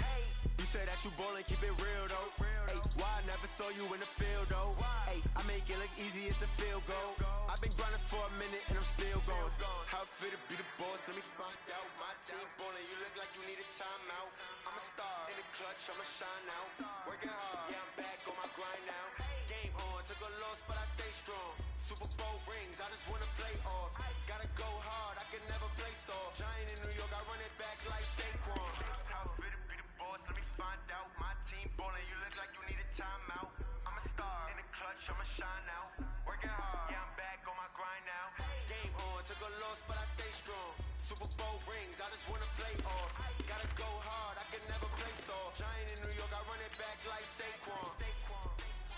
You say that you ballin', keep it real though. Ay, why I never saw you in the field though? Ay, I make it look easy, it's a field goal. I've been grinding for a minute and I'm still going. How it fit to be the boss, let me find out. My team ballin', you look like you need a timeout. I'm a star, in the clutch, I'ma shine out. Working hard, yeah, I'm back on my grind now. Game on, took a loss, but I stay strong. Super Bowl rings, I just wanna play off. Gotta go hard, I can never play soft. Giant in New York, I run it back like Saquon. How it fit to be the boss, let me find out. My team ballin', you look like you need a timeout. I'm a star, in the clutch, I'ma shine out. Working hard, yeah, I'm back on my grind now. Game on, took a loss, but I stay strong. Super Bowl rings, I just wanna play off. Gotta go hard, I can never play soft. Giant in New York, I run it back like Saquon.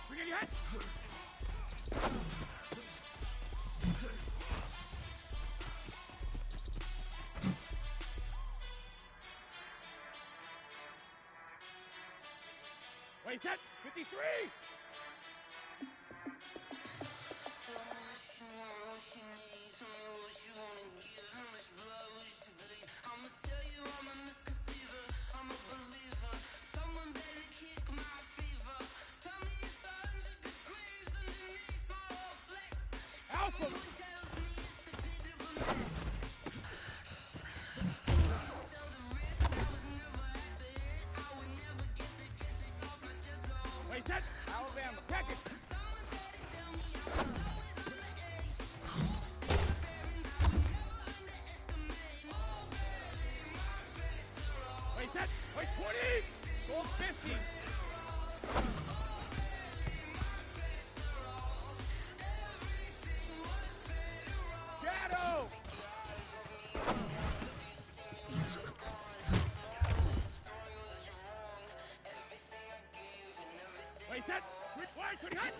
Bring it, your head. Wait, set, 53! Alpha! Wait, set, Alabama, check it! Wait, set, wait, 20! Goal 50! Shadow! Wait, set, switch wide, 20 hot!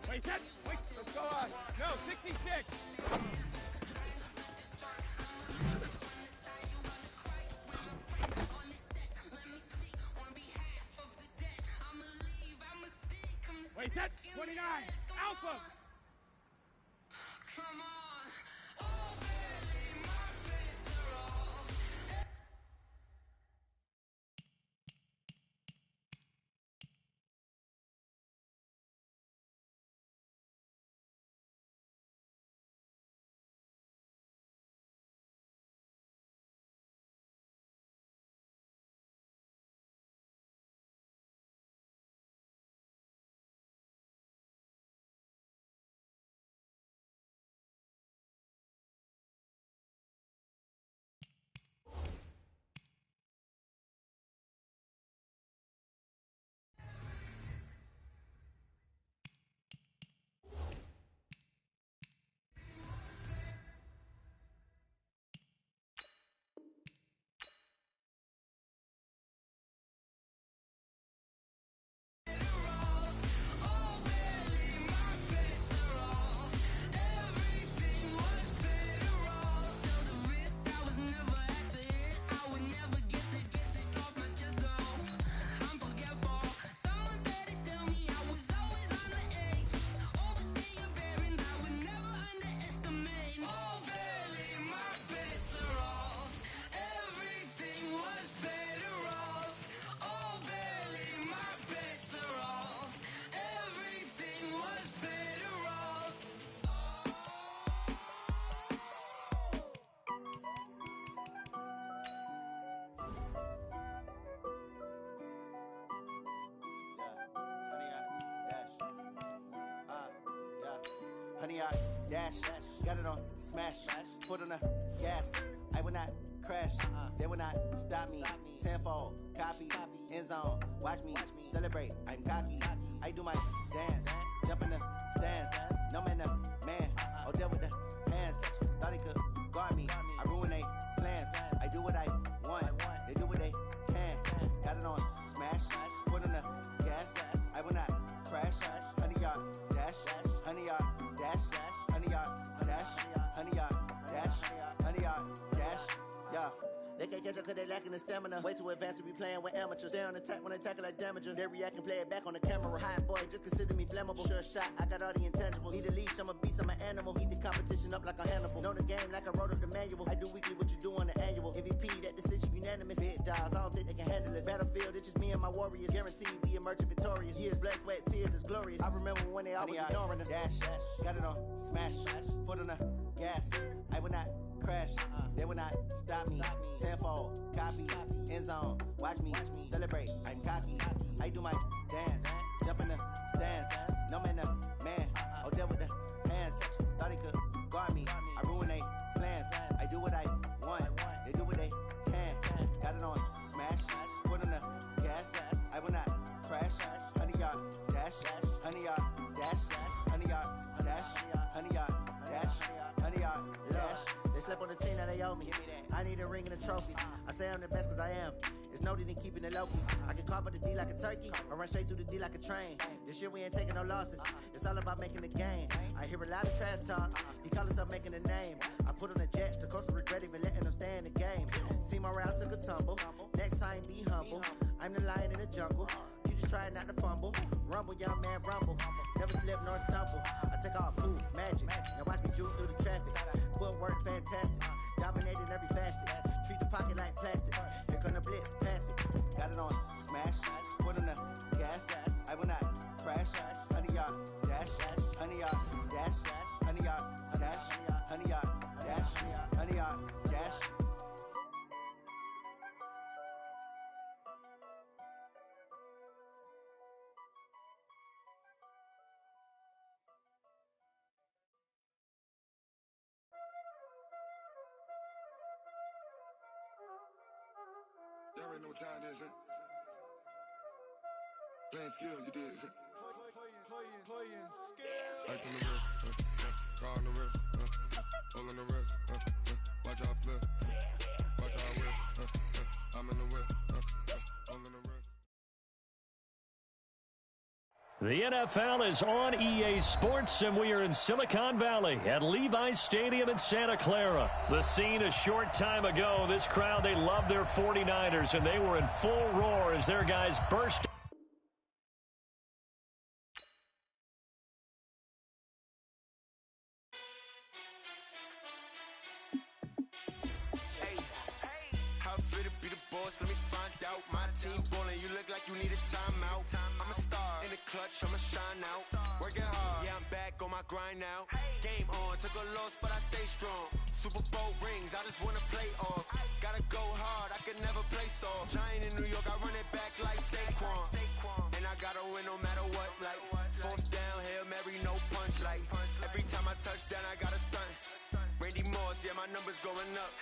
Wait, set, wait, let's go on. No, 66! Wait, set, 29, Alpha! 100-yard dash. Got it on smash. Foot on the gas. I will not crash. They will not stop me. Tenfold, copy, end zone. Watch me celebrate. I'm cocky. I do my dance. Jump in the stands. No man, man. Oh, deal with the hands. Thought he could guard me. I ruin they plans. I do what I want. They do what they can. Got it on smash. Foot on the gas. I will not crash. 100-yard dash. 100-yard dash. 100-yard dash. 100-yard dash. 100-yard dash. Yeah. They can't catch up cause they lacking the stamina. Way too advanced to be playing with amateurs. Stay on attack when they tackle like damager. They react and play it back on the camera. Hot boy, just consider me flammable. Sure shot, I got all the intangibles. Need a leash, I'm a beast, I'm an animal. Eat the competition up like a Hannibal. Know the game like I wrote up the manual. I do weekly what you do on the annual. MVP, that decision unanimous. Big dials, I don't think they can handle it. Battlefield, it's just me and my warriors. Guaranteed we emerging victorious. Years, blood, sweat, tears, is glorious. I remember when they always ignoring us. Dash, got it on smash. Foot on the gas. I will not crash. They will not stop me. Tenfold, copy, end zone. Watch me celebrate. I'm cocky. I do my dance. Jump in the stands. No man, man. Oh, deal with the hands. Thought he could guard me. I ruin they plans. I do what I want. They do what they can. Got it on smash. Foot on the gas. I will not crash. 100-yard dash. 100-yard dash. 100-yard dash. 100-yard dash. 100-yard dash. They slept on the team that they owe me. I need a ring and a trophy. I say I'm the best cause I am. It's noted in keeping it low-key. I can carve up the D like a turkey or run straight through the D like a train. This year we ain't taking no losses. It's all about making the game. I hear a lot of trash talk. He call himself making a name. I put on the Jets. The coach will regret even letting them stay in the game. Team morale took a tumble. Next time be humble. I'm the lion in the jungle. You just try not to fumble. Rumble, young man, rumble. Never slip nor stumble. I take off poof, magic. Now watch me juke through the traffic. Footwork fantastic. Dominating every facet. Treat the pocket like plastic. Here come the blitz, pass it. Got it on smash. Foot on the gas. I will not crash. 100-yard dash. 100-yard dash. 100-yard dash. 100-yard dash. 100-yard dash. Y'all already know what time it is, huh? Playing skills, you did. Playing skills. Ice on the wrist, car on the wrist, hole on the wrist, watch out flip, watch out whip, I'm in the whip, hole in the wrist. The NFL is on EA Sports, and we are in Silicon Valley at Levi's Stadium in Santa Clara. The scene a short time ago, this crowd, they love their 49ers, and they were in full roar as their guys burst. Hey, how fit to be the boss? Let me find out. My team ballin', you look like you need a timeout. I'm a star in the clutch, I'ma shine out. Working hard, yeah, I'm back on my grind now. Game on, took a loss, but I stay strong. Super Bowl rings, I just wanna play off. Gotta go hard, I can never play soft. Giant in New York, I run it back like Saquon. And I gotta win no matter what, like fourth down, Hail Mary, no punch. Like every time I touch down, I gotta stunt. Randy Moss, yeah, my numbers going up.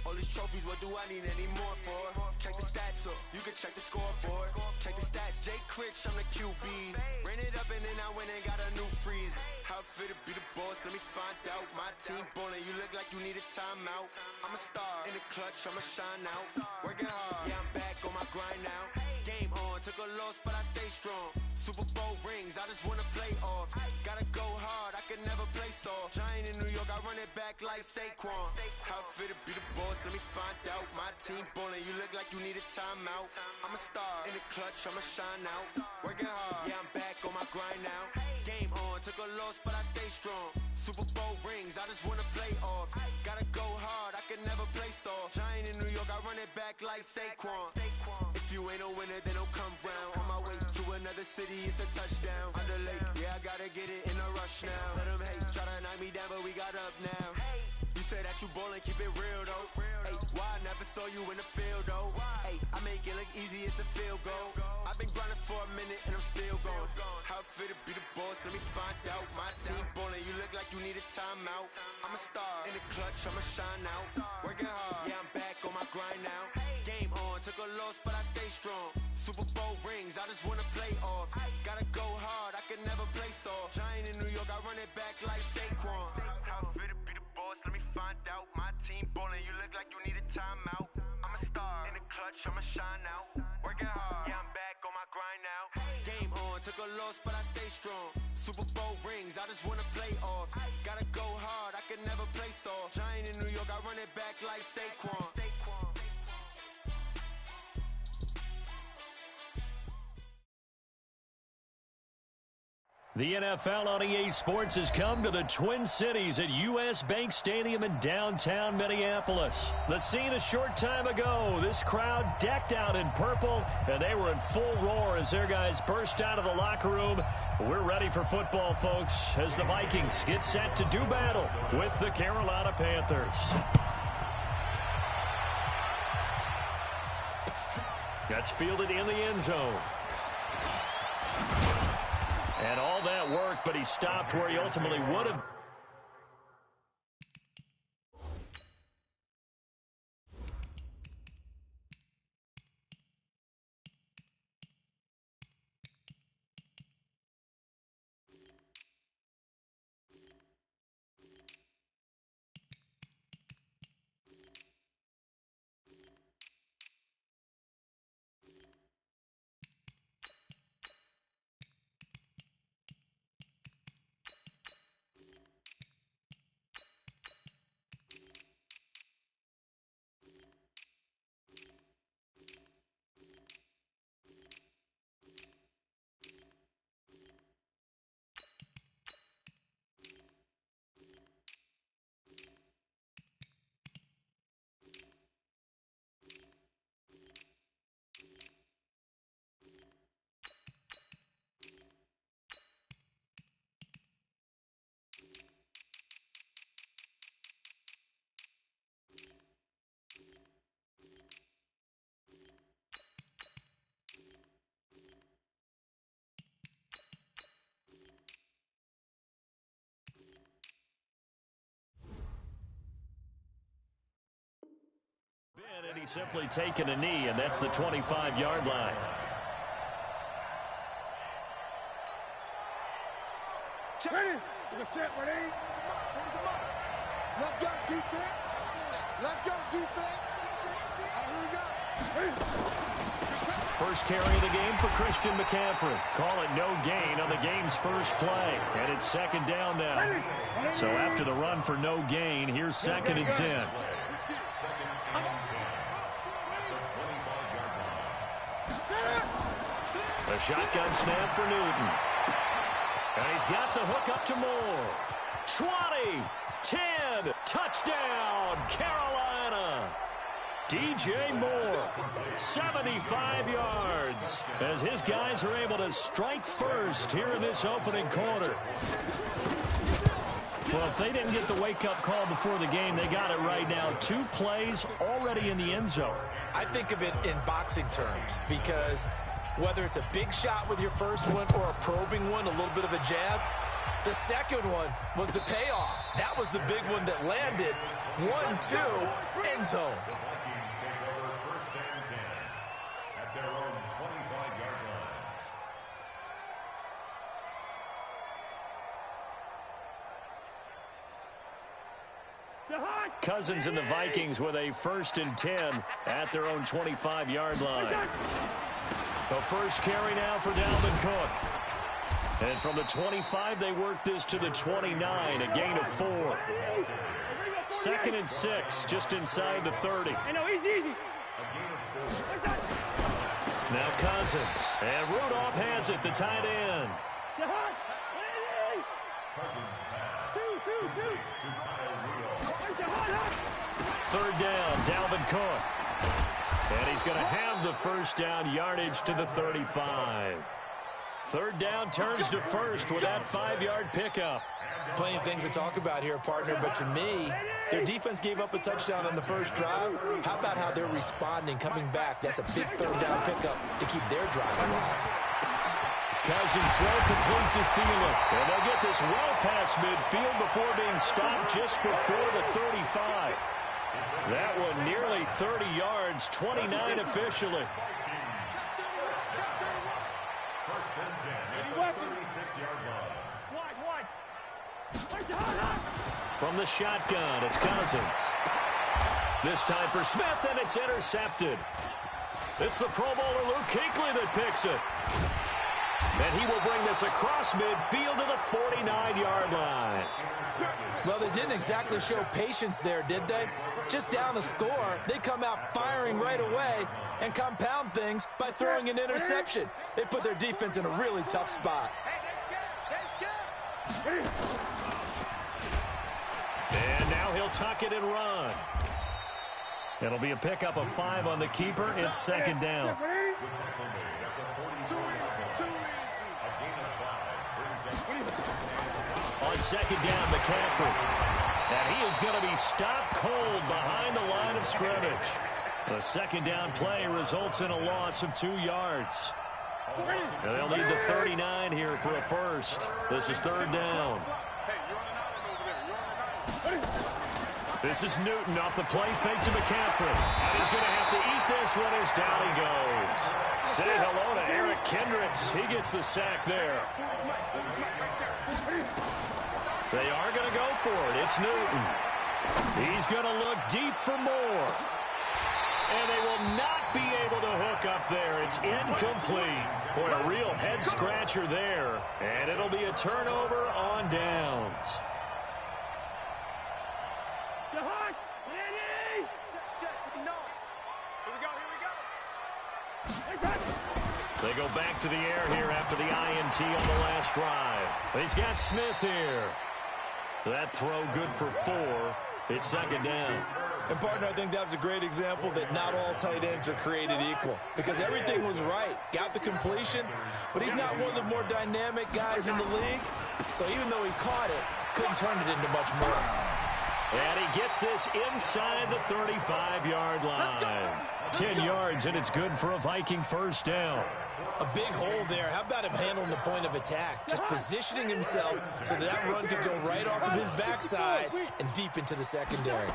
All these trophies, what do I need any more for? Check the stats up, you can check the scoreboard. Check the stats, Jay Critch, I'm the QB. Ran it up and then I went and got a new freeze. How fit to be the boss, let me find out. My team ballin', you look like you need a timeout. I'm a star in the clutch, I'ma shine out. Working hard, yeah, I'm back on my grind now. Game on, took a loss, but I stay strong. Super Bowl rings, I just wanna play off. Gotta go hard, I can never play soft. Giant in New York, I run it back like Saquon. How fit to be the boss, let me find out. My team ballin', you look like you need a timeout. I'm a star in the clutch, I'ma shine out. Working hard, yeah, I'm back on my grind now. Game on, took a loss, but I stay strong. Super Bowl rings, I just wanna play off. Gotta go hard, I can never play soft. Giant in New York, I run it back like Saquon. If you ain't a winner, then don't come round. On my way to another city, it's a touchdown. Underlay, yeah, I gotta get it in a rush now. Let them hate, try to knock me down, but we got up now. You say that you ballin', keep it real though. Ay, why I never saw you in the field though? Ay, I make it look easy, it's a field goal. I've been grinding for a minute and I'm still going. How it feel to be the boss, let me find out. My team ballin', you look like you need a timeout. I'm a star in the clutch, I'ma shine out. Working hard, yeah, I'm back on my grind now. Game on, took a loss, but I stay strong. Super Bowl rings, I just wanna play off. Gotta go hard, I can never play soft. Giant in New York, I run it back like Saquon. How it feel to be the boss, let me find out. My team ballin', you look like you need a timeout. I'm a star in the clutch, I'ma shine out. Working hard, yeah, I'm back on my grind now. Game on, took a loss, but I stay strong. Super Bowl rings, I just wanna play off. Gotta go hard, I can never play soft. Giant in New York, I run it back like Saquon. The NFL on EA Sports has come to the Twin Cities at U.S. Bank Stadium in downtown Minneapolis. The scene a short time ago, this crowd decked out in purple, and they were in full roar as their guys burst out of the locker room. We're ready for football, folks, as the Vikings get set to do battle with the Carolina Panthers. That's fielded in the end zone. And all that work, but he stopped where he ultimately would have. And he's simply taken a knee, and that's the 25-yard line. Ready? Let's go, defense. Let's go, defense. Here we go. First carry of the game for Christian McCaffrey. Call it no gain on the game's first play. And it's second down now. So after the run for no gain, here's 2nd and 10. A shotgun snap for Newton. And he's got the hook up to Moore. 20, 10, touchdown, Carolina. DJ Moore, 75 yards, as his guys are able to strike first here in this opening quarter. Well, if they didn't get the wake-up call before the game, they got it right now. 2 plays already in the end zone. I think of it in boxing terms, because whether it's a big shot with your first one or a probing one, a little bit of a jab, the second one was the payoff. That was the big one that landed. 1-2, end zone. Cousins and the Vikings with a 1st and 10 at their own 25-yard line. The first carry now for Dalvin Cook. And from the 25, they work this to the 29, a gain of 4. 2nd and 6, just inside the 30. Now Cousins, and Rudolph has it, the tight end. Third down, Dalvin Cook. And he's going to have the first down, yardage to the 35. Third down turns to first with that 5-yard pickup. Plenty of things to talk about here, partner, but to me, their defense gave up a touchdown on the first drive. How about how they're responding, coming back? That's a big third down pickup to keep their drive alive. Cousins throw complete to Thielen. And they'll get this well past midfield before being stopped just before the 35. That one nearly 30 yards, 29 officially. First and 10 at the 36-yard line. Wide. From the shotgun, it's Cousins. This time for Smith, and it's intercepted. It's the Pro Bowler Luke Kuechly that picks it. And he will bring this across midfield to the 49-yard line. Well, they didn't exactly show patience there, did they? Just down a score, they come out firing right away and compound things by throwing an interception. They put their defense in a really tough spot. And now he'll tuck it and run. It'll be a pickup of 5 on the keeper. It's second down. On second down, McCaffrey. And he is going to be stopped cold behind the line of scrimmage. The second down play results in a loss of 2 yards. And they'll need the 39 here for a first. This is third down. This is Newton off the play fake to McCaffrey. And he's going to have to eat this one as down he goes. Say hello to Eric Kendricks. He gets the sack there. They are going to go for it. It's Newton. He's going to look deep for more. And they will not be able to hook up there. It's incomplete. Boy, a real head-scratcher there. And it'll be a turnover on downs. They go back to the air here after the INT on the last drive. He's got Smith here. That throw good for 4. It's second down. And, partner, I think that was a great example that not all tight ends are created equal because everything was right. Got the completion, but he's not one of the more dynamic guys in the league. So even though he caught it, couldn't turn it into much more. And he gets this inside the 35-yard line. 10 yards, and it's good for a Viking first down. A big hole there. How about him handling the point of attack? Just positioning himself so that run could go right off of his backside and deep into the secondary.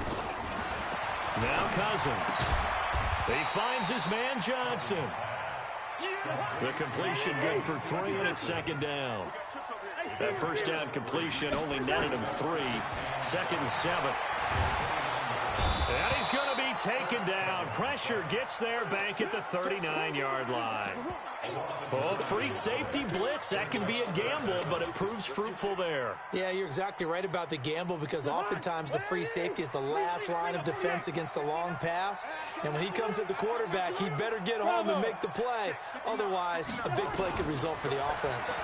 Now Cousins. He finds his man Johnson. The completion good for 3, and it's second down. That first down completion only netted him 3. Second and 7. And he's going to be taken down. Pressure gets there back at the 39-yard line. Well, free safety blitz, that can be a gamble, but it proves fruitful there. Yeah, you're exactly right about the gamble because oftentimes the free safety is the last line of defense against a long pass. And when he comes at the quarterback, he better get home and make the play. Otherwise, a big play could result for the offense.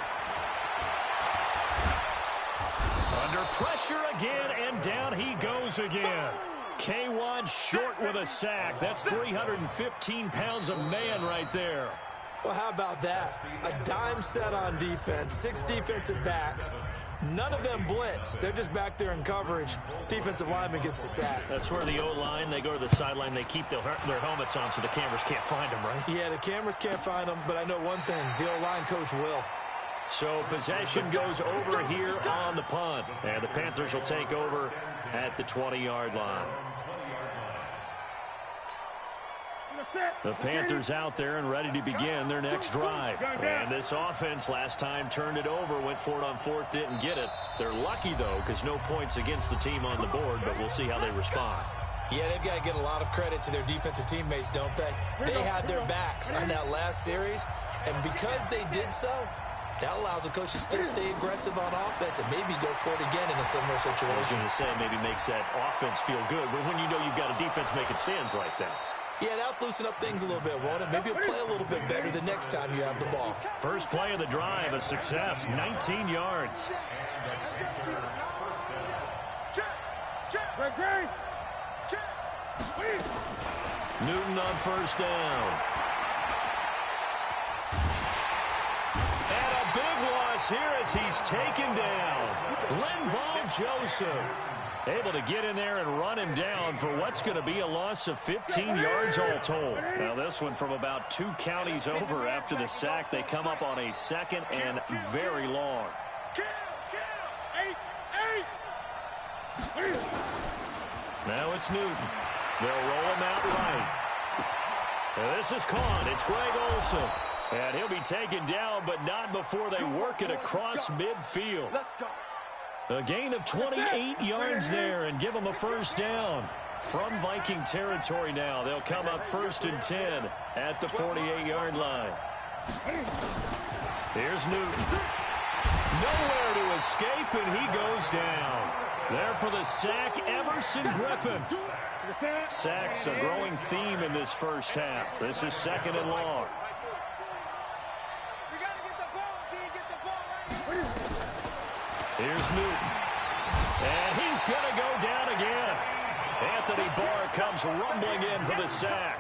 Under pressure again, and down he goes again. K1 short with a sack. That's 315 pounds of man right there. Well, how about that? A dime set on defense, 6 defensive backs. None of them blitz. They're just back there in coverage. Defensive lineman gets the sack. That's where the O-line, they go to the sideline, they keep their helmets on so the cameras can't find them, right? Yeah, the cameras can't find them, but I know one thing. The O-line coach will. So possession goes over here on the punt. And the Panthers will take over at the 20-yard line. The Panthers out there and ready to begin their next drive. And this offense last time turned it over, went for it on 4th, didn't get it. They're lucky, though, because no points against the team on the board, but we'll see how they respond. Yeah, they've got to get a lot of credit to their defensive teammates, don't they? They had their backs on that last series, and because they did so, that allows the coach to still stay aggressive on offense and maybe go for it again in a similar situation. I was going to say, maybe makes that offense feel good, but when you know you've got a defense making stands like that. Yeah, that'll loosen up things a little bit, won't it? Maybe you'll play a little bit better the next time you have the ball. First play of the drive, a success, 19 yards. Newton on first down. And a loss here as he's taken down. Linval Joseph able to get in there and run him down for what's going to be a loss of 15 yards all told. Now this one from about 2 counties over after the sack. They come up on a second and very long. Now it's Newton. They'll roll him out right. Now this is caught. It's Greg Olsen. And he'll be taken down, but not before they work it across midfield. A gain of 28 yards there and give them a first down. From Viking territory now, they'll come up 1st and 10 at the 48-yard line. Here's Newton. Nowhere to escape, and he goes down. There for the sack, Everson Griffin. Sacks a growing theme in this first half. This is 2nd and long. Here's Newton. And he's going to go down again. Anthony Barr comes rumbling in for the sack.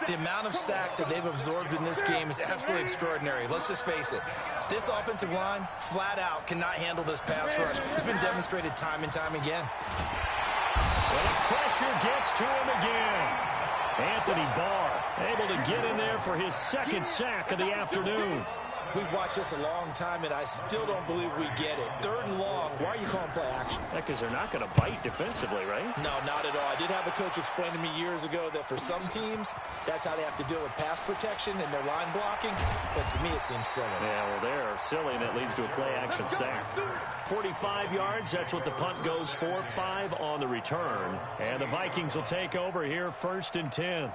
The amount of sacks that they've absorbed in this game is absolutely extraordinary. Let's just face it. This offensive line, flat out, cannot handle this pass rush. It's been demonstrated time and time again. Well, the pressure gets to him again. Anthony Barr able to get in there for his 2nd sack of the afternoon. We've watched this a long time, and I still don't believe we get it. 3rd and long. Why are you calling play action? Because they're not going to bite defensively, right? No, not at all. I did have a coach explain to me years ago that for some teams, that's how they have to deal with pass protection and their line blocking. But to me, it seems silly. Yeah, well, they're silly, and it leads to a play action sack. 45 yards, that's what the punt goes for. 5 on the return. And the Vikings will take over here 1st and 10.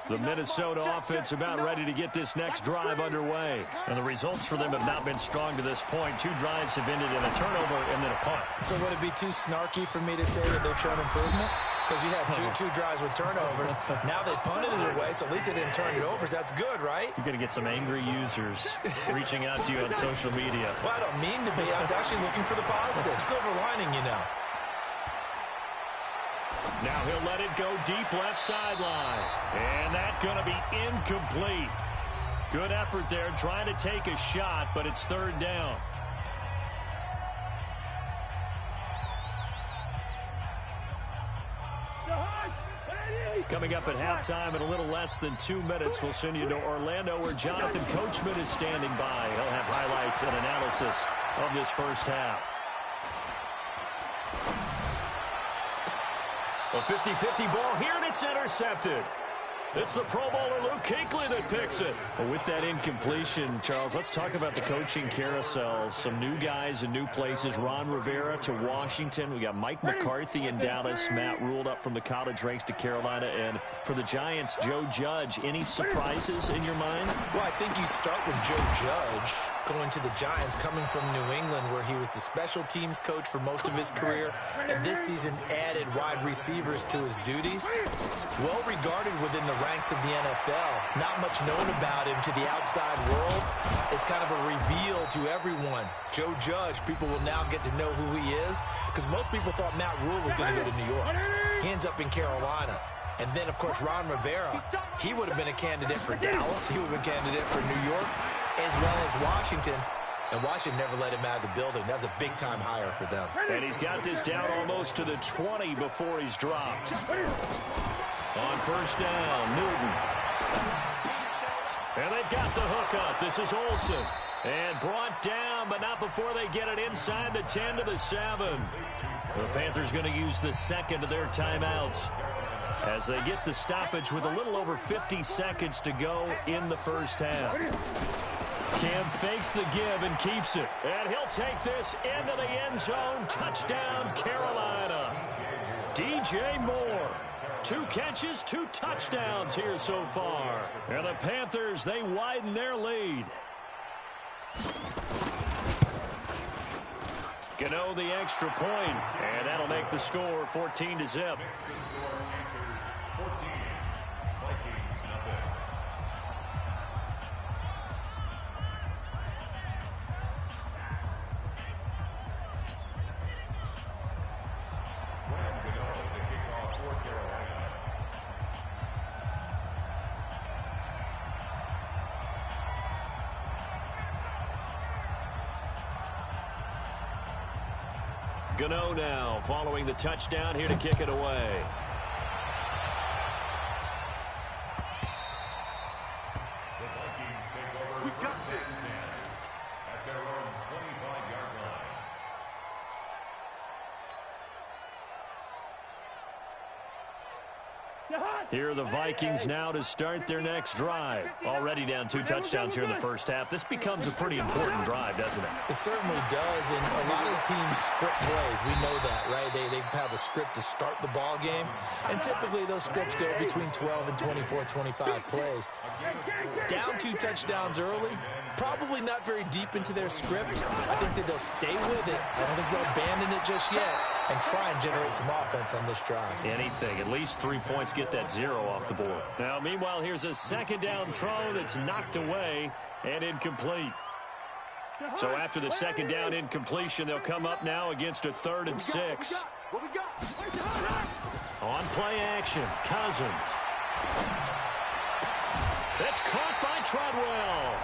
The Minnesota offense about ready to get this next drive underway. And the results for them have not been strong to this point. 2 drives have ended in a turnover and then a punt. So would it be too snarky for me to say that they've shown improvement? Because you had two drives with turnovers. Now they punted it away, so at least they didn't turn it over. So that's good, right? You're going to get some angry users reaching out to you on social media. Well, I don't mean to be. I was actually looking for the positive. Silver lining, you know. Now he'll let it go deep left sideline. And that's going to be incomplete. Good effort there trying to take a shot, but it's 3rd down. Coming up at halftime in a little less than 2 minutes, we'll send you to Orlando where Jonathan Coachman is standing by. He'll have highlights and analysis of this first half. A 50-50 ball here, and it's intercepted. It's the Pro Bowler Luke Kuechly that picks it. Well, with that incompletion, Charles, let's talk about the coaching carousel. Some new guys in new places. Ron Rivera to Washington. We got Mike McCarthy in Dallas. Matt Ruled up from the college ranks to Carolina. And for the Giants, Joe Judge. Any surprises in your mind? Well, I think you start with Joe Judge going to the Giants, coming from New England, where he was the special teams coach for most of his career, and this season added wide receivers to his duties. Well regarded within the ranks of the NFL. Not much known about him to the outside world. It's kind of a reveal to everyone. Joe Judge, people will now get to know who he is, because most people thought Matt Rule was going to go to New York. He ends up in Carolina. And then, of course, Ron Rivera, he would have been a candidate for Dallas. He would have been a candidate for New York, as well as Washington. And Washington never let him out of the building. That was a big-time hire for them. And he's got this down almost to the 20 before he's dropped. On first down, Newton. And they've got the hook up. This is Olsen. And brought down, but not before they get it inside the 10 to the 7. The Panthers going to use the second of their timeouts as they get the stoppage with a little over 50 seconds to go in the first half. Cam fakes the give and keeps it. And he'll take this into the end zone. Touchdown, Carolina. DJ Moore. 2 catches, 2 touchdowns here so far. And the Panthers, they widen their lead. Gano the extra point, and that'll make the score 14-0. 14. Vikings nothing. Graham Gano to kick off for Carolina. Gano now following the touchdown here to kick it away. The Vikings take over first and 10 at their own 25-yard line. Here are the Vikings now to start their next drive. Already down 2 touchdowns here in the first half. This becomes a pretty important drive, doesn't it? It certainly does, and a lot of the teams script plays. We know that, right? They have a script to start the ball game, and typically those scripts go between 12 and 24, 25 plays. Down 2 touchdowns early, probably not very deep into their script. I think that they'll stay with it. I don't think they'll abandon it just yet and try and generate some offense on this drive. Anything. At least 3 points, get that 0 off the board. Now, meanwhile, here's a second down throw that's knocked away and incomplete. So after the second down incompletion, they'll come up now against a 3rd and 6. On play action, Cousins. That's caught by Treadwell.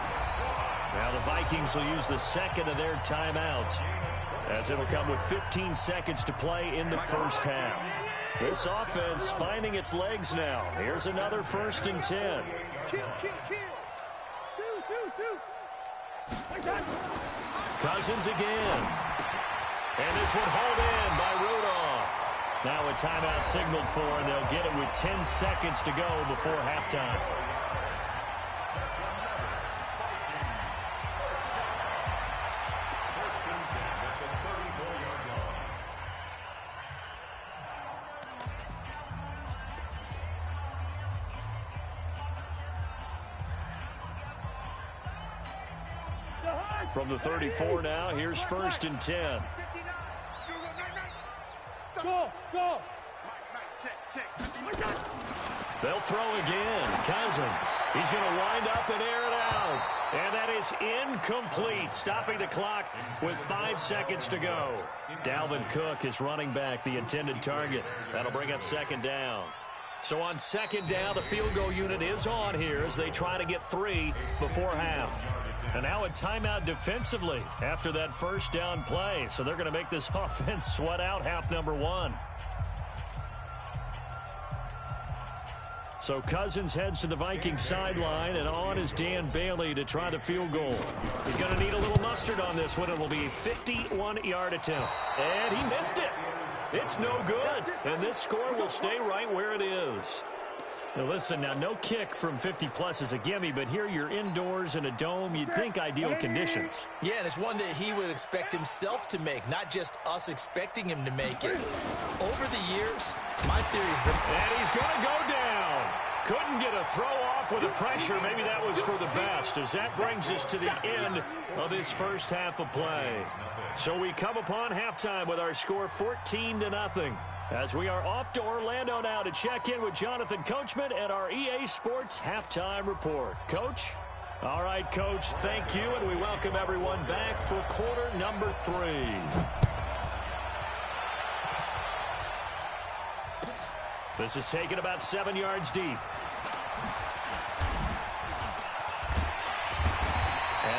Now the Vikings will use the second of their timeouts, as it'll come with 15 seconds to play in the first half. This offense finding its legs now. Here's another 1st and 10. Cousins again. And this one hauled in by Rudolph. Now a timeout signaled for, and they'll get it with 10 seconds to go before halftime. From the 34 now, here's 1st and 10. Go, go. They'll throw again. Cousins. He's going to wind up and air it out. And that is incomplete, stopping the clock with 5 seconds to go. Dalvin Cook is running back, the intended target. That'll bring up 2nd down. So on 2nd down, the field goal unit is on here as they try to get 3 before half. And now a timeout defensively after that 1st down play. So they're going to make this offense sweat out half number 1. So Cousins heads to the Vikings sideline, and on is Dan Bailey to try the field goal. He's going to need a little mustard on this one. It will be a 51-yard attempt. And he missed it. It's no good. And this score will stay right where it is. Now listen, now no kick from 50-plus is a gimme, but here you're indoors in a dome. You'd think ideal conditions. Yeah, and it's one that he would expect himself to make, not just us expecting him to make it. Over the years, my theory is that... And he's going to go down. Couldn't get a throw off with the pressure. Maybe that was for the best, as that brings us to the end of this first half of play. So we come upon halftime with our score 14-0. As we are off to Orlando now to check in with Jonathan Coachman and our EA Sports Halftime Report. Coach? All right, Coach, thank you, and we welcome everyone back for quarter number 3. This is taken about 7 yards deep. And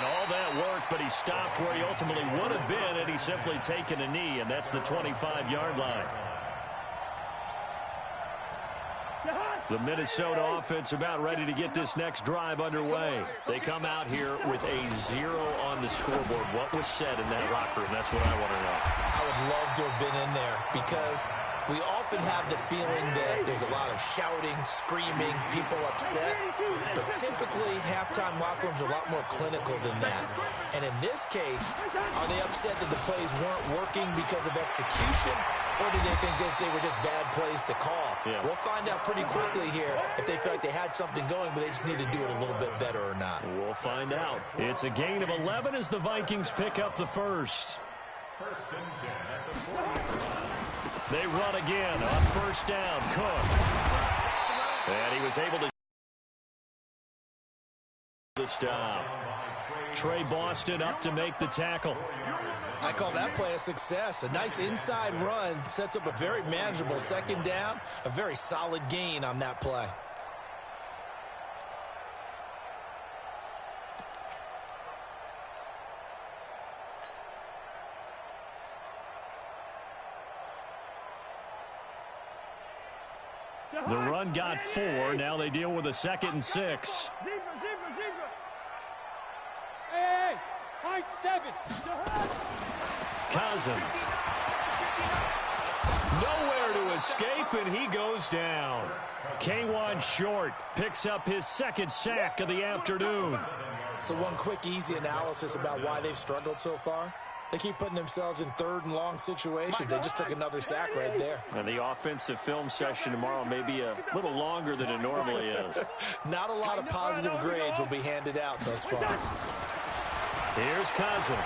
all that work, but he stopped where he ultimately would have been had he simply taken a knee, and that's the 25-yard line. The Minnesota offense about ready to get this next drive underway. They come out here with a 0 on the scoreboard. What was said in that locker room? That's what I want to know. I would love to have been in there because we often have the feeling that there's a lot of shouting, screaming, people upset. But typically, halftime locker rooms are a lot more clinical than that. And in this case, are they upset that the plays weren't working because of execution? Or do they think they were just bad plays to call? Yeah. We'll find out pretty quickly here if they feel like they had something going, but they just need to do it a little bit better or not. We'll find out. It's a gain of 11 as the Vikings pick up the first. 1st and 10 at the 40. They run again on 1st down. Cook. And he was able to stop. Trey Boston up to make the tackle. I call that play a success. A nice inside run sets up a very manageable 2nd down. A very solid gain on that play. The run got 4. Now they deal with a 2nd and 6. Zebra. Hey, high 7. Cousins. Nowhere to escape, and he goes down. K1 Short picks up his 2nd sack of the afternoon. So one quick, easy analysis about why they've struggled so far. They keep putting themselves in 3rd and long situations. They just took another sack right there. And the offensive film session tomorrow may be a little longer than it normally is. Not a lot of positive grades will be handed out thus far. Here's Cousins.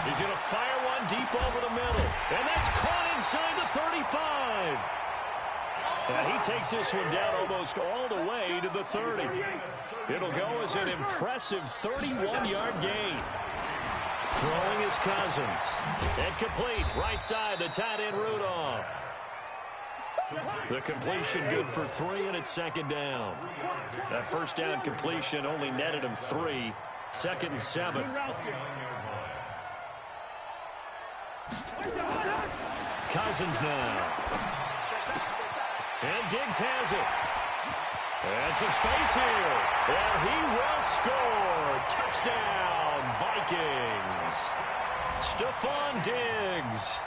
He's going to fire one deep over the middle. And that's caught inside the 35. And he takes this one down almost all the way to the 30. It'll go as an impressive 31-yard gain. Throwing is Cousins. And complete. Right side, the tight end Rudolph. The completion good for 3, and it's 2nd down. That 1st down completion only netted him 3. 2nd and 7. Cousins now. And Diggs has it. And some space here. And he will score. Touchdown, Vikings. Stephon Diggs,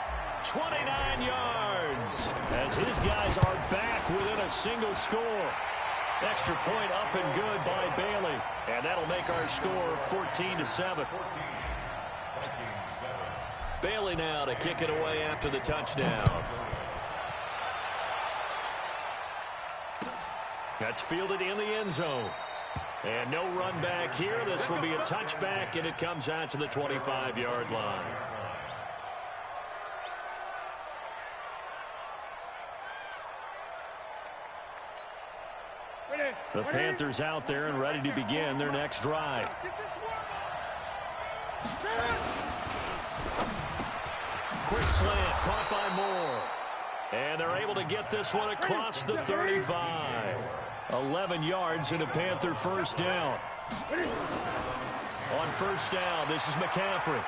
29 yards. As his guys are back within a single score. Extra point up and good by Bailey. And that'll make our score 14-7. Bailey now to kick it away after the touchdown. That's fielded in the end zone. And no run back here. This will be a touchback, and it comes out to the 25-yard line. The Panthers out there and ready to begin their next drive. Quick slant, caught by Moore. And they're able to get this one across the 35. 11 yards and a Panther 1st down. On 1st down, this is McCaffrey.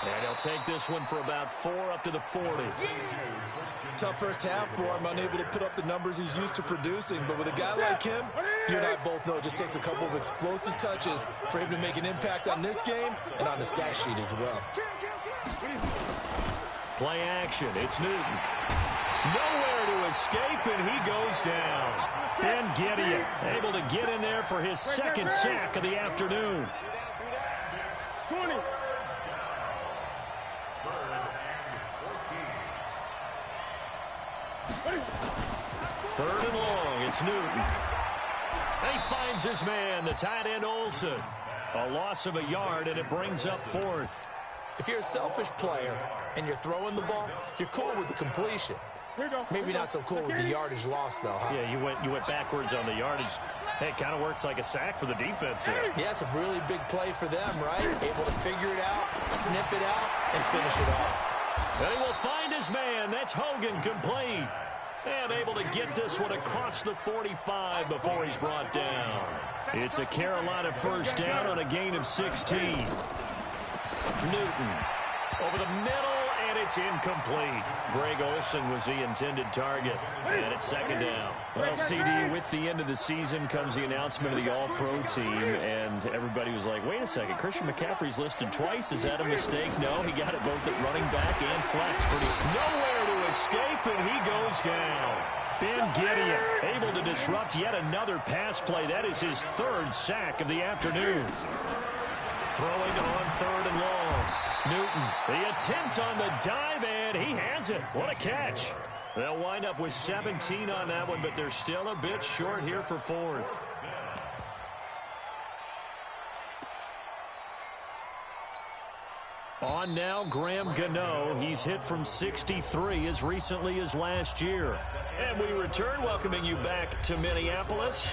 And he'll take this one for about 4 up to the 40. Tough 1st half for him, unable to put up the numbers he's used to producing. But with a guy like him, you and I both know it just takes a couple of explosive touches for him to make an impact on this game and on the stat sheet as well. Play action, it's Newton. Nowhere to escape, and he goes down. Ben Gideon able to get in there for his 2nd sack of the afternoon. 20. Third and long, it's Newton. He finds his man, the tight end Olsen. A loss of a yard, and it brings up 4th. If you're a selfish player and you're throwing the ball, you're cool with the completion. Maybe not so cool with the yardage loss, though, huh? Yeah, you went backwards on the yardage. Hey, it kind of works like a sack for the defense here. Yeah, it's a really big play for them, right? Able to figure it out, sniff it out, and finish it off. And he will find his man. That's Hogan, complete. And able to get this one across the 45 before he's brought down. It's a Carolina 1st down on a gain of 16. Newton over the middle, and it's incomplete. Greg Olsen was the intended target, and it's 2nd down. Well, CD, with the end of the season comes the announcement of the All-Pro team, and everybody was like, wait a second, Christian McCaffrey's listed twice. Is that a mistake? No, he got it both at running back and flex. Nowhere to escape, and he goes down. Ben Gideon able to disrupt yet another pass play. That is his 3rd sack of the afternoon. Throwing on 3rd and long. Newton, the attempt on the dive, and he has it. What a catch. They'll wind up with 17 on that one, but they're still a bit short here for 4th. On now, Graham Gano. He's hit from 63 as recently as last year. And we return, welcoming you back to Minneapolis.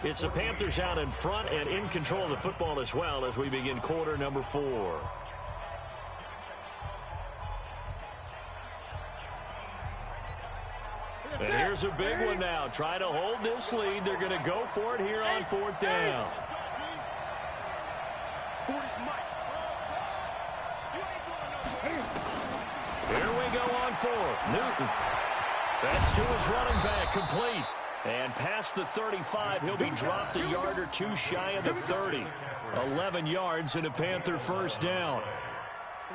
It's the Panthers out in front and in control of the football as well as we begin quarter number 4. And here's a big one now. Try to hold this lead. They're going to go for it here on 4th down. Here we go on 4th. Newton. That's to his running back, complete. And past the 35, he'll be dropped a yard or two shy of the 30. 11 yards and a Panther first down.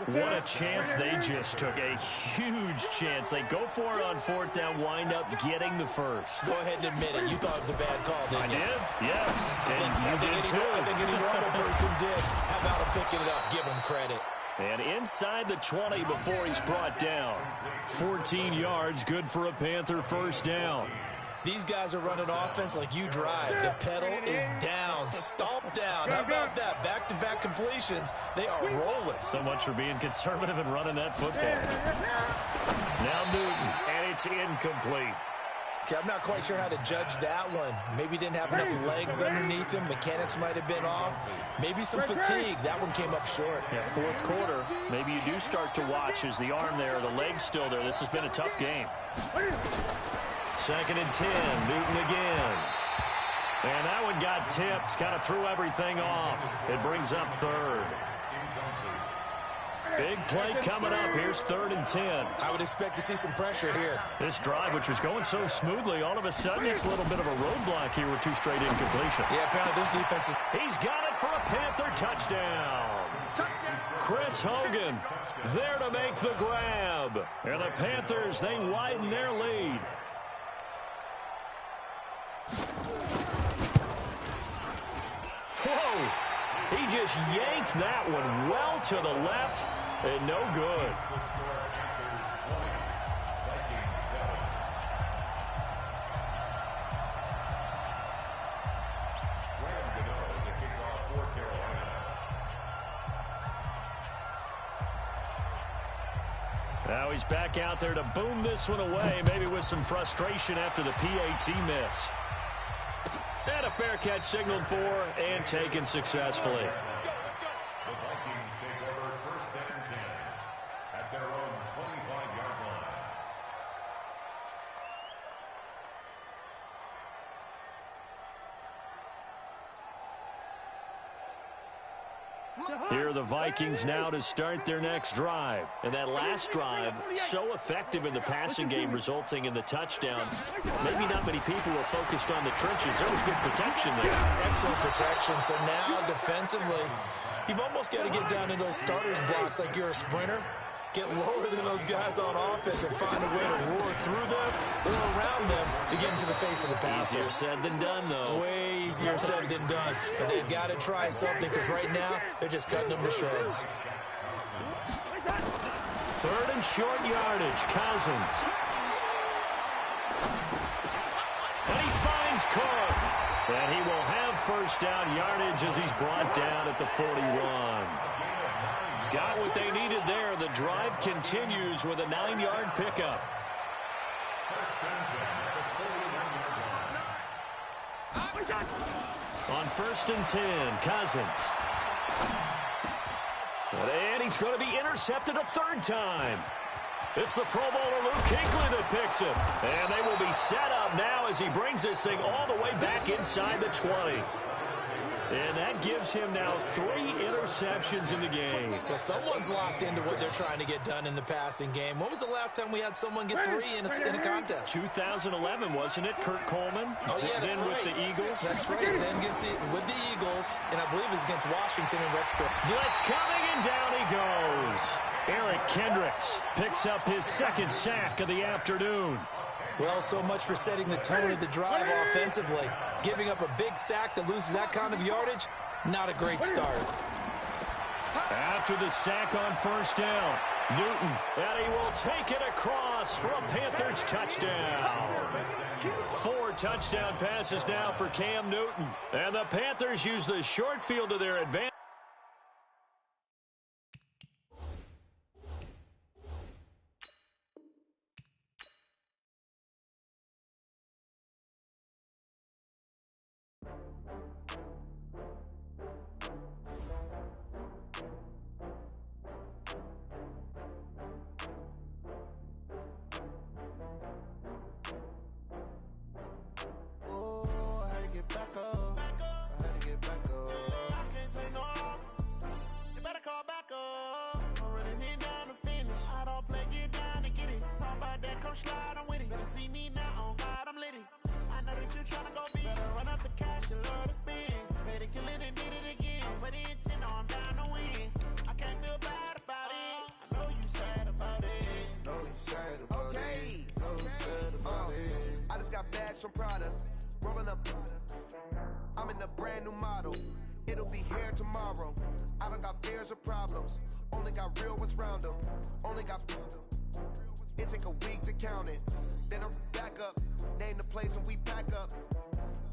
What a chance they just took. A huge chance. They go for it on fourth down, wind up getting the first. Go ahead and admit it. You thought it was a bad call, didn't you? I did, yes. And you did, too. I think any normal person did. How about him picking it up? Give him credit. And inside the 20 before he's brought down. 14 yards, good for a Panther first down. These guys are running offense like you drive. The pedal is down, stomped down. How about that? Back-to-back completions. They are rolling. So much for being conservative and running that football. Now Newton, and it's incomplete. Okay, I'm not quite sure how to judge that one. Maybe didn't have enough legs underneath him. Mechanics might have been off. Maybe some fatigue. That one came up short. Yeah, fourth quarter, maybe you do start to watch. Is the arm there, the leg's still there? This has been a tough game. 2nd and 10, Newton again. And that one got tipped, kind of threw everything off. It brings up third. Big play coming up. Here's 3rd and 10. I would expect to see some pressure here. This drive, which was going so smoothly, all of a sudden it's a little bit of a roadblock here with 2 straight incompletions. Yeah, apparently this defense is... He's got it for a Panther touchdown. Chris Hogan there to make the grab. And the Panthers, they widen their lead. Whoa! He just yanked that one well to the left and no good. Now he's back out there to boom this one away, maybe with some frustration after the PAT miss. And a fair catch signaled for and taken successfully. The Vikings take over 1st and 10 at their own 25-yard line. Here are the Vikings now to start their next drive. And that last drive, so effective in the passing game, resulting in the touchdown. Maybe not many people were focused on the trenches. There was good protection there. Excellent protection. So now, defensively, you've almost got to get down into those starters blocks like you're a sprinter. Get lower than those guys on offense and find a way to roar through them or around them to get into the face of the passer. Easier said than done, though. Way easier said than done. But they've got to try something because right now they're just cutting them to shreds. 3rd and short yardage. Cousins. And he finds Cook. And he will have first down yardage as he's brought down at the 41. Got what they needed there. The drive continues with a 9-yard pickup. On 1st and 10, Cousins. And he's going to be intercepted a 3rd time. It's the Pro Bowler Luke Kuechly that picks him. And they will be set up now as he brings this thing all the way back inside the 20. And that gives him now 3 interceptions in the game. Well, someone's locked into what they're trying to get done in the passing game. When was the last time we had someone get 3 in a contest? 2011, wasn't it? Kurt Coleman? Oh, yeah, that's then right. with the Eagles? That's right. Then with the Eagles, and I believe it's against Washington and Rexburg. Blitz coming, and down he goes. Eric Kendricks picks up his 2nd sack of the afternoon. Well, so much for setting the tone of the drive offensively. Giving up a big sack that loses that kind of yardage, not a great start. After the sack on 1st down, Newton, and he will take it across for a Panthers touchdown. 4 touchdown passes now for Cam Newton. And the Panthers use the short field to their advantage. Slide on with it. Better see you tryna go be. Better run up the cash and love to spend. Better kill it and did it again. But the intent, no, I'm down to win. I can't feel bad about it. I know you sad about it. Know you sad about it. Know you sad about it. I just got bags from Prada. Rolling up. I'm in a brand new model. It'll be here tomorrow. I don't got fears or problems. Only got real ones round them. Only got. It take a week to count it. Then I'm back up. Name the place and we pack up.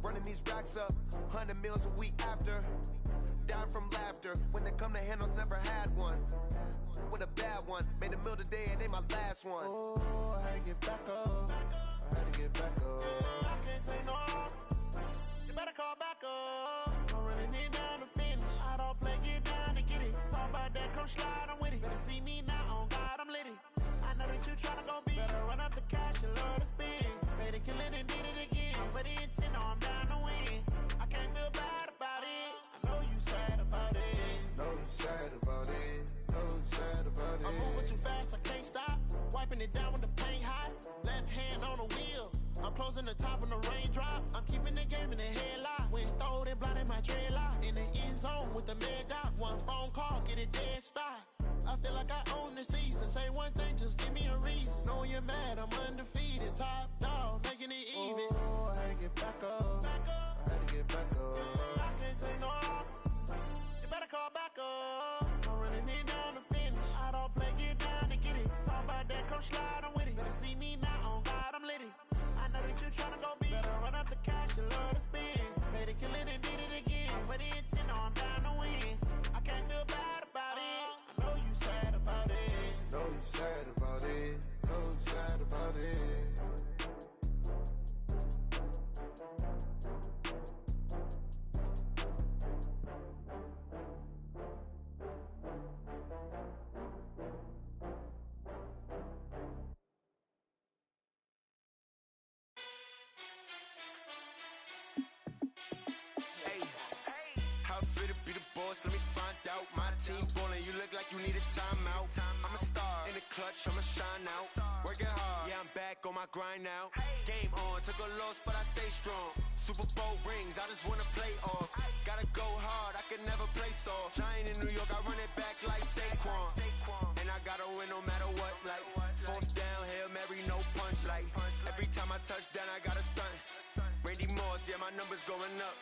Running these racks up. 100 meals a week after. Down from laughter. When they come to handles, never had one. With a bad one. Made a meal today and they my last one. Oh, I had to get back up. I had to get back up. I can't take no off. You better call back up. I'm running it down to finish. I don't play, get down to get it. Talk about that, come slide, I'm with it. Better see me now, on God, I'm litty. I know that you tryna go be. Better run up the cash and love to spend. Better kill it and did it again. But the intent, no, I'm down to win. I can't feel bad about it. I know you sad about it. Know you sad about it. Know you sad about it. I'm moving too fast, I can't stop. Wiping it down when the paint hot. Left hand on the wheel. I'm closing the top when the raindrop. I'm keeping the game in the headlock. When throwed and blinded my dreadlock. In the end zone with the mad dot. One phone call, get it dead stop. I feel like I own the season. Say one thing, just give me a reason. Knowing you're mad, I'm undefeated. Top dog, making it even. Oh, I had to get back up. I had to get back up. I can't take no off. You better call back up. I'm running it down to finish. I don't play, get down to get it. Talk about that, come slide, I'm with it. Better see me now, on God, I'm litty. I know that you tryna go be. Better run up the cash and love to spend. Better kill it and did it again. But the intent, no, I'm down to win. I can't feel bad about it. I know you sad about it. Know you sad about it. Know you sad about it. How fit to be the boss? Let me find out. My team ballin', you look like you need a timeout. I'm a star in the clutch, I'ma shine out. Working hard, yeah, I'm back on my grind now. Game on, took a loss, but I stay strong. Super Bowl rings, I just wanna play off. Gotta go hard, I can never play soft. Giant in New York, I run it back like Saquon. And I gotta win no matter what, like fourth down, Hail Mary, no punch. Like every time I touch down, I gotta stunt. Randy Moss, yeah, my numbers going up.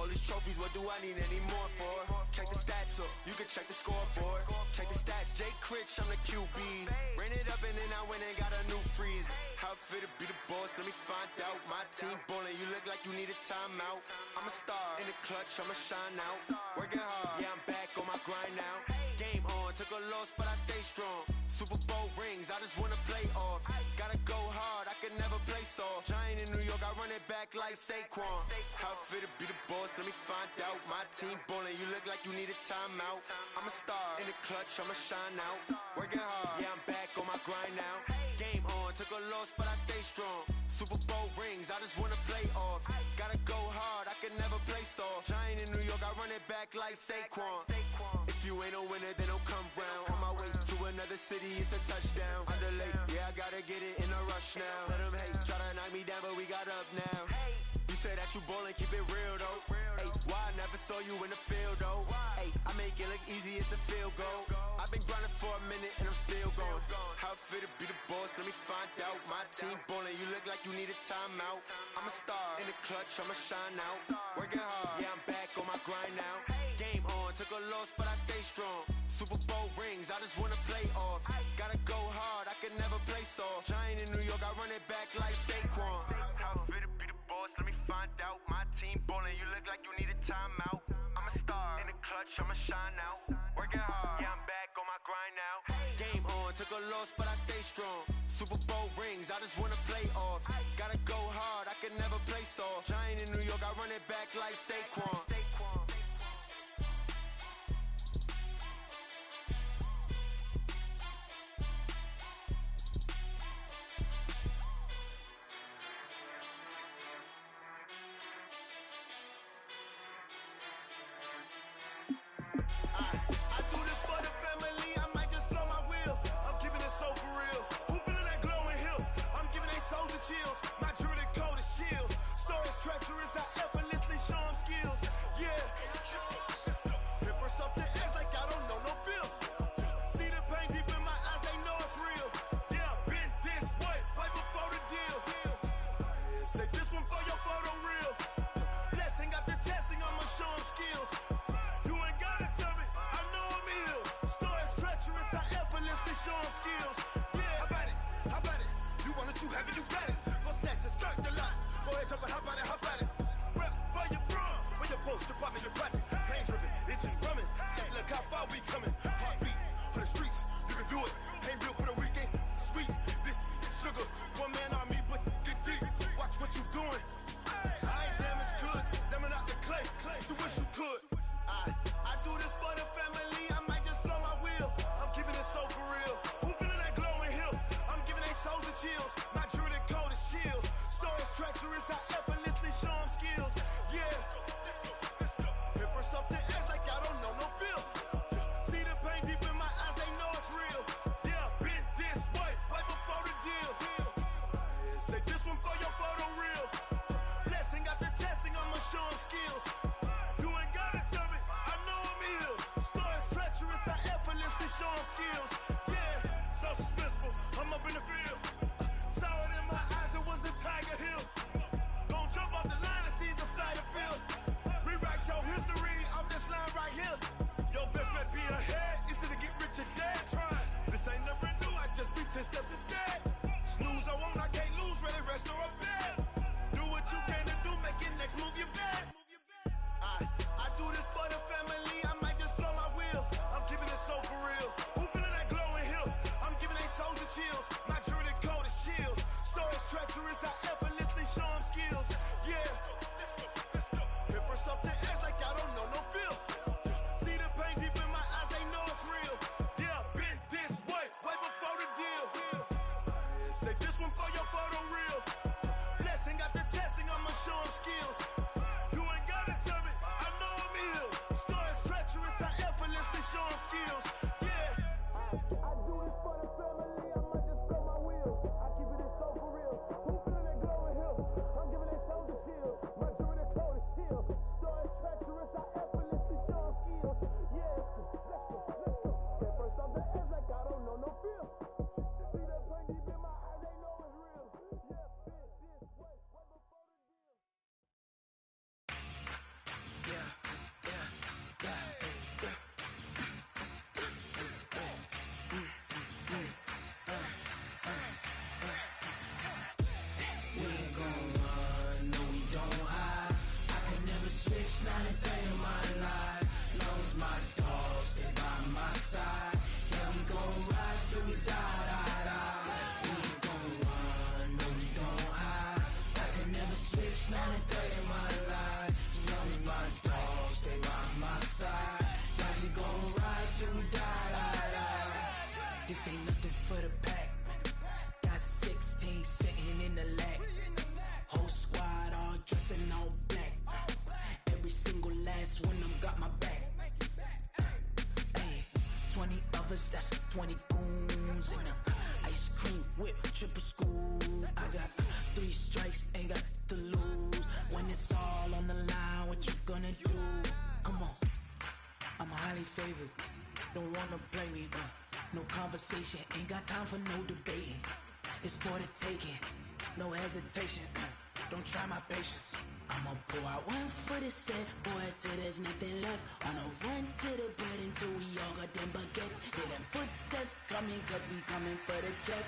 All these trophies, what do I need any more for? Check the stats up, you can check the scoreboard. Check the stats, Jay Critch, I'm the QB. Ran it up and then I went and got a new freeze. How fit to be the boss, let me find out. My team ballin', you look like you need a timeout. I'm a star in the clutch, I'ma shine out. Working hard, yeah, I'm back on my grind now. Game on, took a loss, but I stay strong. Super Bowl rings, I just wanna play off. Gotta go hard, I can never play soft. Giant in New York, I run it back like Saquon. How fit to be the boss, let me find out. My team ballin', you look like you need a timeout. I'm a star in the clutch, I'ma shine out. Working hard, yeah, I'm back on my grind now. Game on, took a loss, but I stay strong. Super Bowl rings, I just wanna play off. Gotta go hard, I can never play soft. Giant in New York, I run it back like Saquon. If you ain't a winner, then don't come round. On my way to another city, it's a touchdown. Underlay, yeah, I gotta get it in a rush now. Let them hate, try to knock me down, but we got up now. You said that you ballin', keep it real though. Hey, why I never saw you in the field though? Hey, I make it look easy, it's a field goal. I've been grinding for a minute and I'm still going. How fit to be the boss, let me find out. My team ballin', you look like you need a timeout. I'm a star in the clutch, I'ma shine out. Working hard, yeah, I'm back on my grind now. Game on, took a loss, but I stay strong. Super Bowl rings, I just wanna play off. Gotta go hard, I can never play soft. Giant in New York, I run it back like Saquon. How fit to be the boss, let me find out. My team ballin', you look like you need a timeout. I'm a star in the clutch, I'ma shine out. Working hard, yeah, I'm back on my grind now. Game on, took a loss, but I stay strong. Super Bowl rings, I just wanna play off. Gotta go hard, I can never play soft. Giant in New York, I run it back like Saquon. I do this for the family, I might just blow my wheel. I'm keeping it so for real. Who feeling that glowing hill? I'm giving they soldier chills. My jewelry coat is chill. Storage treacherous, I effortlessly show them skills. Yeah. Hit first off the edge like I don't know no feel. See the pain deep in my eyes, they know it's real. Yeah, been this way, right before the deal. Say this one for your photo real. Blessing after testing, I'ma show them skills. You ain't gotta tell me, I know I'm ill. Story's treacherous, I effortlessly show them skills. Yeah, how about it? How about it? You want it, you have it, you got it. Go snatch it, skirt the lot. Go ahead, jump it, how about it? How about it? Rep where you from? Where your post, department, your projects. Pain driven, itching, drumming. Hey, look how far we coming. Heartbeat on the streets, you can do it. Ain't real for the weekend. Sweet, this sugar, one man army, but get deep. Watch what you doing. I ain't damaged goods, damn out the clay. You wish you could. I do this for the family. I might just blow my wheel. I'm keeping it so for real. Who feeling that glowing hill? I'm giving they souls the chills. My jewelry cold is chill. Story's treacherous, I effortlessly show them skills. Yeah. Hit first off the edge like I don't know no feel. See the pain deep in my eyes, they know it's real. Yeah, been this way, right before the deal. Say this one for your photo real. Blessing after testing, I'ma show them skills. You ain't gotta tell me, I know I'm ill. Story's treacherous, I effortlessly show them skills. Yeah, so suspenseful, I'm up in the field. Saw it in my eyes, it was the Tiger Hill. Gon' jump off the line and see the flight of field. Rewrite your history off this line right here. Your best bet be ahead, easy to get rich or dead. Trying, this ain't never new, I just be 10 steps instead. Snooze I won't, I can't lose, ready, rest or a bed. Do what you can to do, make it next move your best. I do this for the family, I might just blow my wheel. I'm keeping it so for real. Who feeling that glowing hill? I'm giving they souls the chills. My jewelry cold is chill. Story's treacherous, I effortlessly show them skills. Yeah. Hit first off the edge like I don't know no feel. See the pain deep in my eyes, they know it's real. Yeah, been this way, right before the deal. Say this one for your photo real. Blessing after testing, I'ma show them skills. You ain't gotta tell me, I know I'm ill. Story's treacherous, I effortlessly show them skills. Yeah. I do this for the family, I might just blow my wheel. I keep it so for real. Who feeling that glowing hill? I'm giving they souls the chills. My jewelry cold is chill. Story's treacherous, I effortlessly show them skills. Yeah, let's go. Get first off the edge like I don't know no feel. See that pain deep in my eyes, they know it's real. Yeah, been this way, right before the deal. We ain't gon' run, no we don't hide. I can never switch, not a day in my life. Long as my dogs stay by my side. Yeah, we gon' ride till we die, die, die. We ain't gon' run, no we don't hide. I can never switch, not a day in my life. As long as my dogs stay by my side. Yeah, we gon' ride till we die, die, die. This ain't nothing for the pack. Got 16 sitting in the lag. Whole squad all dressing all black. Every single last one of them got my back. Hey, 20 of us, that's 20 goons. And ice cream whip, triple scoop. I got 3 strikes, ain't got to lose. When it's all on the line, what you gonna do? Come on, I'm highly favored. Don't wanna play me, no conversation, ain't got time for no debating. It's for the taking, no hesitation. Don't try my patience. I'ma pour out one for the set, boy, till there's nothing left. On a run to the bed until we all got them baguettes. Hear them footsteps coming, cause we coming for the check.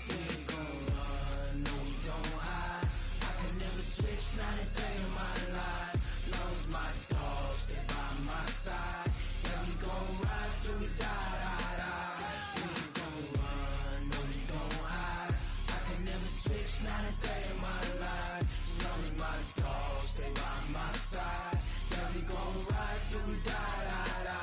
We ain't gon' run, no we don't hide. I can never switch, not a day in my life. Long as my dogs stay by my side. Yeah, we gon' ride till we die, die, die. We ain't gon' run, no we don't hide. I can never switch, not a day in my life. As long as my dogs stay by my side. Yeah, we gon' ride till we die, die, die.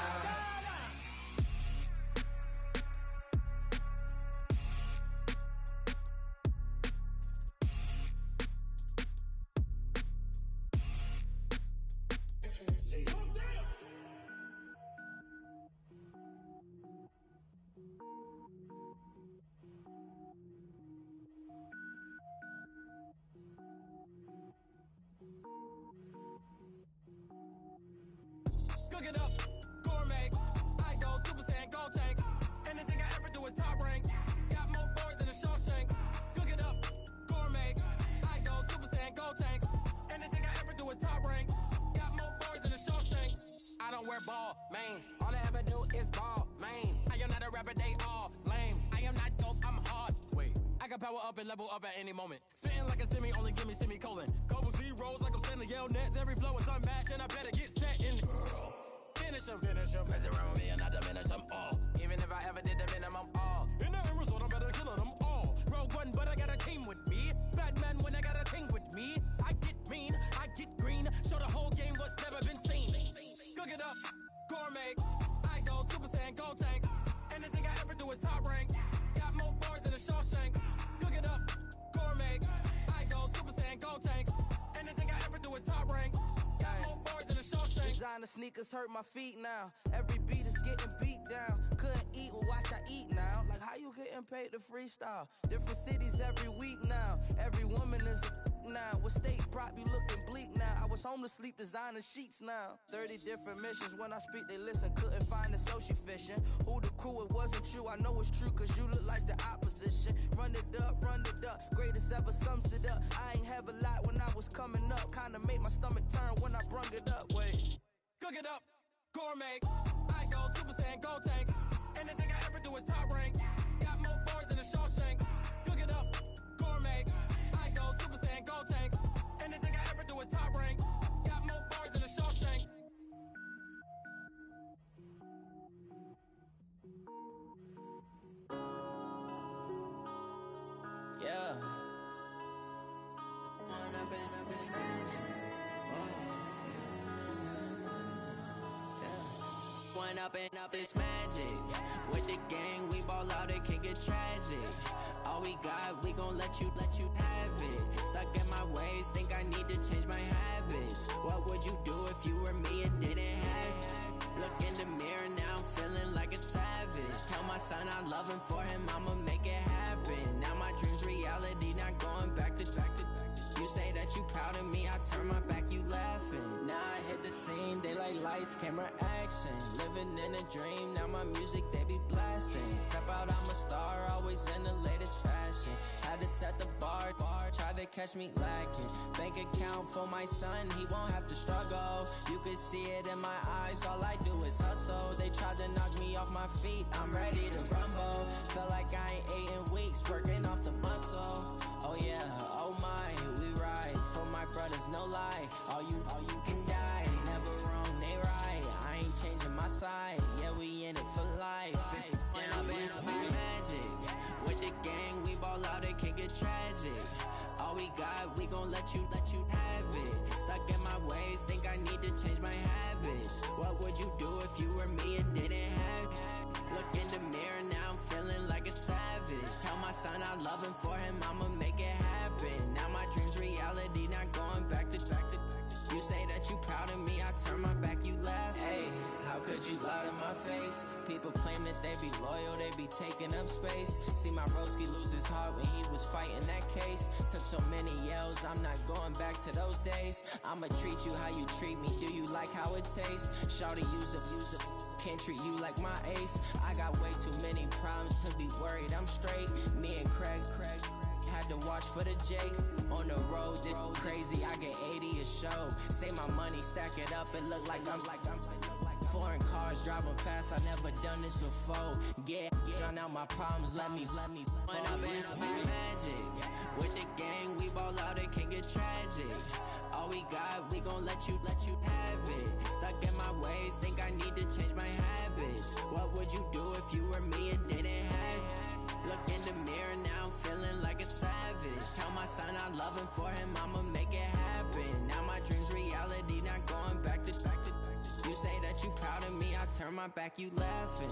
power up and level up at any moment. Spitting like a semi, only give me semicolon. Couple zeros like I'm sending yell nets. Every flow is unmatched, and I better get set in. Finish them. Mess around with me and I diminish them all. Even if I ever did the minimum, all. In the end result, I'm better killing them all. Rogue one, but I got a team with me. Batman when I got a team with me. I get mean, I get green. Show the whole game what's never been seen. Cook it up, gourmet. I go Super Saiyan, Gold Tank. Anything I ever do is top rank. Got more bars than a Shawshank. Cook it up, gourmet. I go Super Saiyan, Gold Tank. Anything I ever do is top rank. Got more bars than a Shawshank. Designer sneakers hurt my feet now. Every beat is getting beat down. Couldn't eat, well watch I eat now. Like how you getting paid to freestyle? Different cities every week now. Every woman is a now. With state prop, you looking bleak now. I was home to sleep, designer sheets now. 30 different missions. When I speak, they listen. Couldn't find it, so she fishing. Who the crew, it wasn't you. I know it's true, cause you look like the opposition. Run it up. Greatest ever sums it up. I ain't have a lot when I was coming up. Kinda made my stomach turn when I brung it up. Wait. Cook it up, gourmet. I go Super Saiyan, Gold Tank. Anything I ever do is top rank. Got more bars than a Shawshank. Cook it up, gourmet. I go Super Saiyan, Gold Tank. Anything I ever do is top rank. Got more bars than a Shawshank. Yeah. One up and up is magic. With the gang, we ball out, it can get tragic. All we got, we gon' let you have it. Stuck in my ways, think I need to change my habits. What would you do if you were me and didn't have it? Look in the mirror, now I'm feeling like a savage. Tell my son I love him, for him I'ma make it happen. Now my dream's reality, not going back to. You say that you proud of me, I turn my back, you laughing. Now I hit the scene, they like lights, camera, action. Living in a dream, now my music, they be blasting. Step out, I'm a star, always in the latest fashion. Had to set the bar, try to catch me lacking. Bank account for my son, he won't have to struggle. You can see it in my eyes, all I do is hustle. They tried to knock me off my feet, I'm ready to rumble. Feel like I ain't ate in weeks, working off the muscle. Oh yeah, oh my, we ride for my brothers, no lie. All you can die, never wrong, they right. I ain't changing my side, yeah, we in it for life. If up is magic. With the gang, we ball out, it can get tragic. All we got, we gon' let you have it. Stuck in my ways, think I need to change my habits. What would you do if you were me and didn't have it? Look in the mirror, now I'm feeling like a savage. Tell my son I love him, for him I'ma make it happen. Now my dream's reality, not going back to. You say that you proud of me, I turn my back, you laugh. Hey, how could you lie to my face? People claim that they be loyal, they be taking up space. See my broski lose his heart when he was fighting that case. Took so many yells, I'm not going back to those days. I'ma treat you how you treat me, do you like how it tastes? Shawty, use up, can't treat you like my ace. I got way too many problems to be worried, I'm straight. Me and Craig had to watch for the Jakes. On the road, this crazy, I get 80 a show. Say my money, stack it up, it look like I'm foreign cars, driving fast, I never done this before. Get drown out my problems, let me One up and up is magic. With the gang, we ball out, it can get tragic. All we got, we gon' let you have it. Stuck in my ways, think I need to change my habits. What would you do if you were me and didn't have it? Look in the mirror, now I'm feeling like a savage. Tell my son I love him, for him I'ma make it happen. Now my dream's reality, not going back to. You say that you proud of me, I turn my back, you laughing.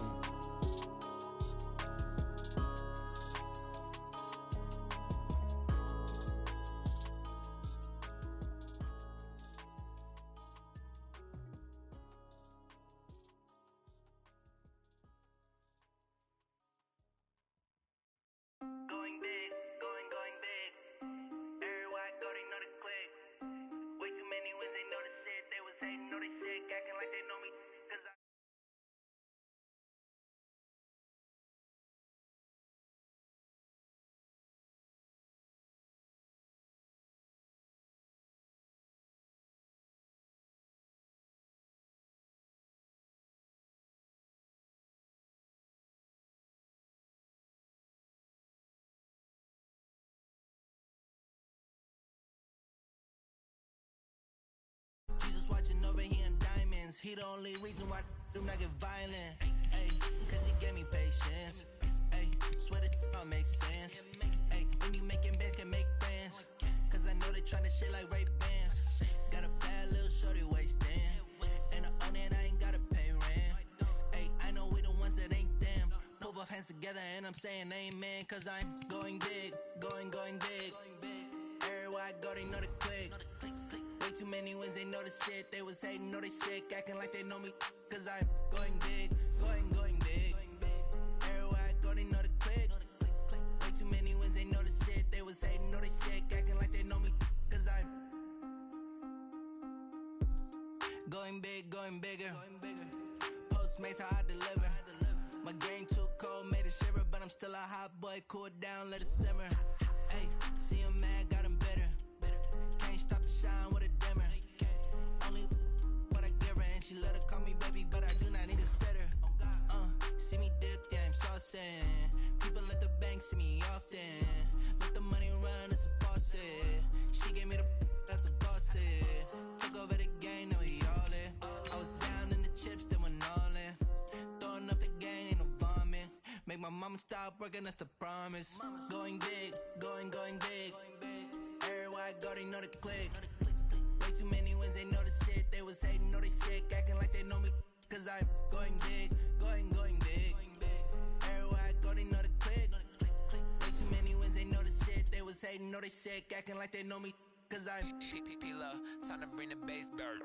friends. He the only reason why do not get violent. Ay, cause he gave me patience. Ay, swear that don't make sense. Ay, when you making bands, can make friends. Cause I know they tryna shit like Ray-Bans. Got a bad little shorty wasting. And I own it, I ain't gotta pay rent. Ay, I know we the ones that ain't them. Put both hands together and I'm saying amen. Cause I'm going big, going big. Everywhere I go, they know the click. Way too many wins, they know the shit. They was hating, know they sick, acting like they know me. Cause I'm going big, going big. Everywhere I go, they know the click. Way too many wins, they know the shit. They was hating, know they sick, acting like they know me. Cause I'm going big, going bigger. Postmates, how I deliver. My game too cold, made it shiver. But I'm still a hot boy, cool down, let it simmer. Hey, see him mad, got him bitter. Can't stop the shine with a dimmer. Only what I give her, and she let her call me baby, but I do not need a sitter. See me dip, yeah, I'm saucing. People at the bank see me often. Let the money run, it's a faucet. She gave me the that's a faucet. Took over the game, now we all in. I was down in the chips, then went all in. Throwing up the gang, ain't no vomit. Make my mama stop working, that's the promise. Going big, going big. Everywhere I go, they know the click. Way too many wins, they know the shit. They was hating, know they sick, acting like they know me. Cause I'm going big, going big. Everywhere I go, they know the click. Way too many wins, they know the shit. They was hating, know they sick, acting like they know me. Cause I'm P-P-P-Love, time to bring the bass bird.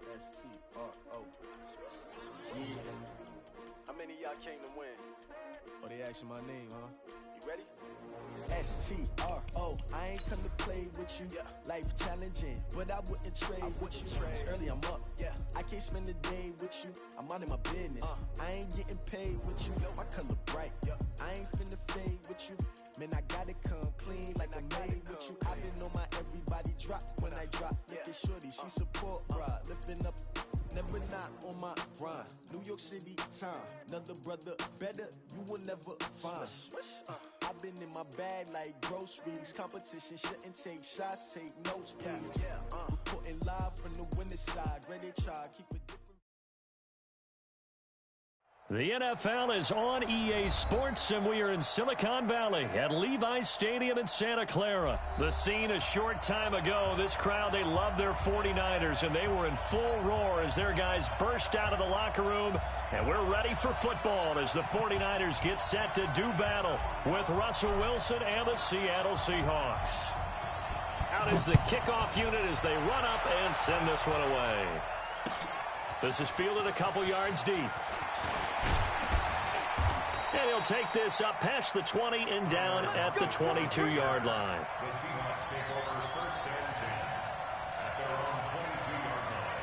S-T-R-O. Yeah. How many of y'all came to win? Oh, they asking my name, huh? You ready? S-T-R-O. I ain't come to play with you. Life challenging, but I wouldn't trade with you. It's early, I'm up. I can't spend the day with you. I'm out of my business. I ain't getting paid with you. My color bright. I ain't finna fade with you. Man, I gotta come clean like I made with you. I didn't know my everybody drop when I drop. Look at shorty, she support ride. Lifting up, never not on my grind. New York City time, another brother better, you will never find. I've been in my bag like groceries. Competition shouldn't take shots, take notes, please. Reporting live from the winning side. Ready to try, keep it different. The NFL is on EA Sports, and we are in Silicon Valley at Levi's Stadium in Santa Clara. The scene a short time ago, this crowd, they love their 49ers, and they were in full roar as their guys burst out of the locker room, and we're ready for football as the 49ers get set to do battle with Russell Wilson and the Seattle Seahawks. Out is the kickoff unit as they run up and send this one away. This is fielded a couple yards deep. And he'll take this up past the 20 and down at the 22-yard line. The Seahawks take over first and 10 at their own 22-yard line.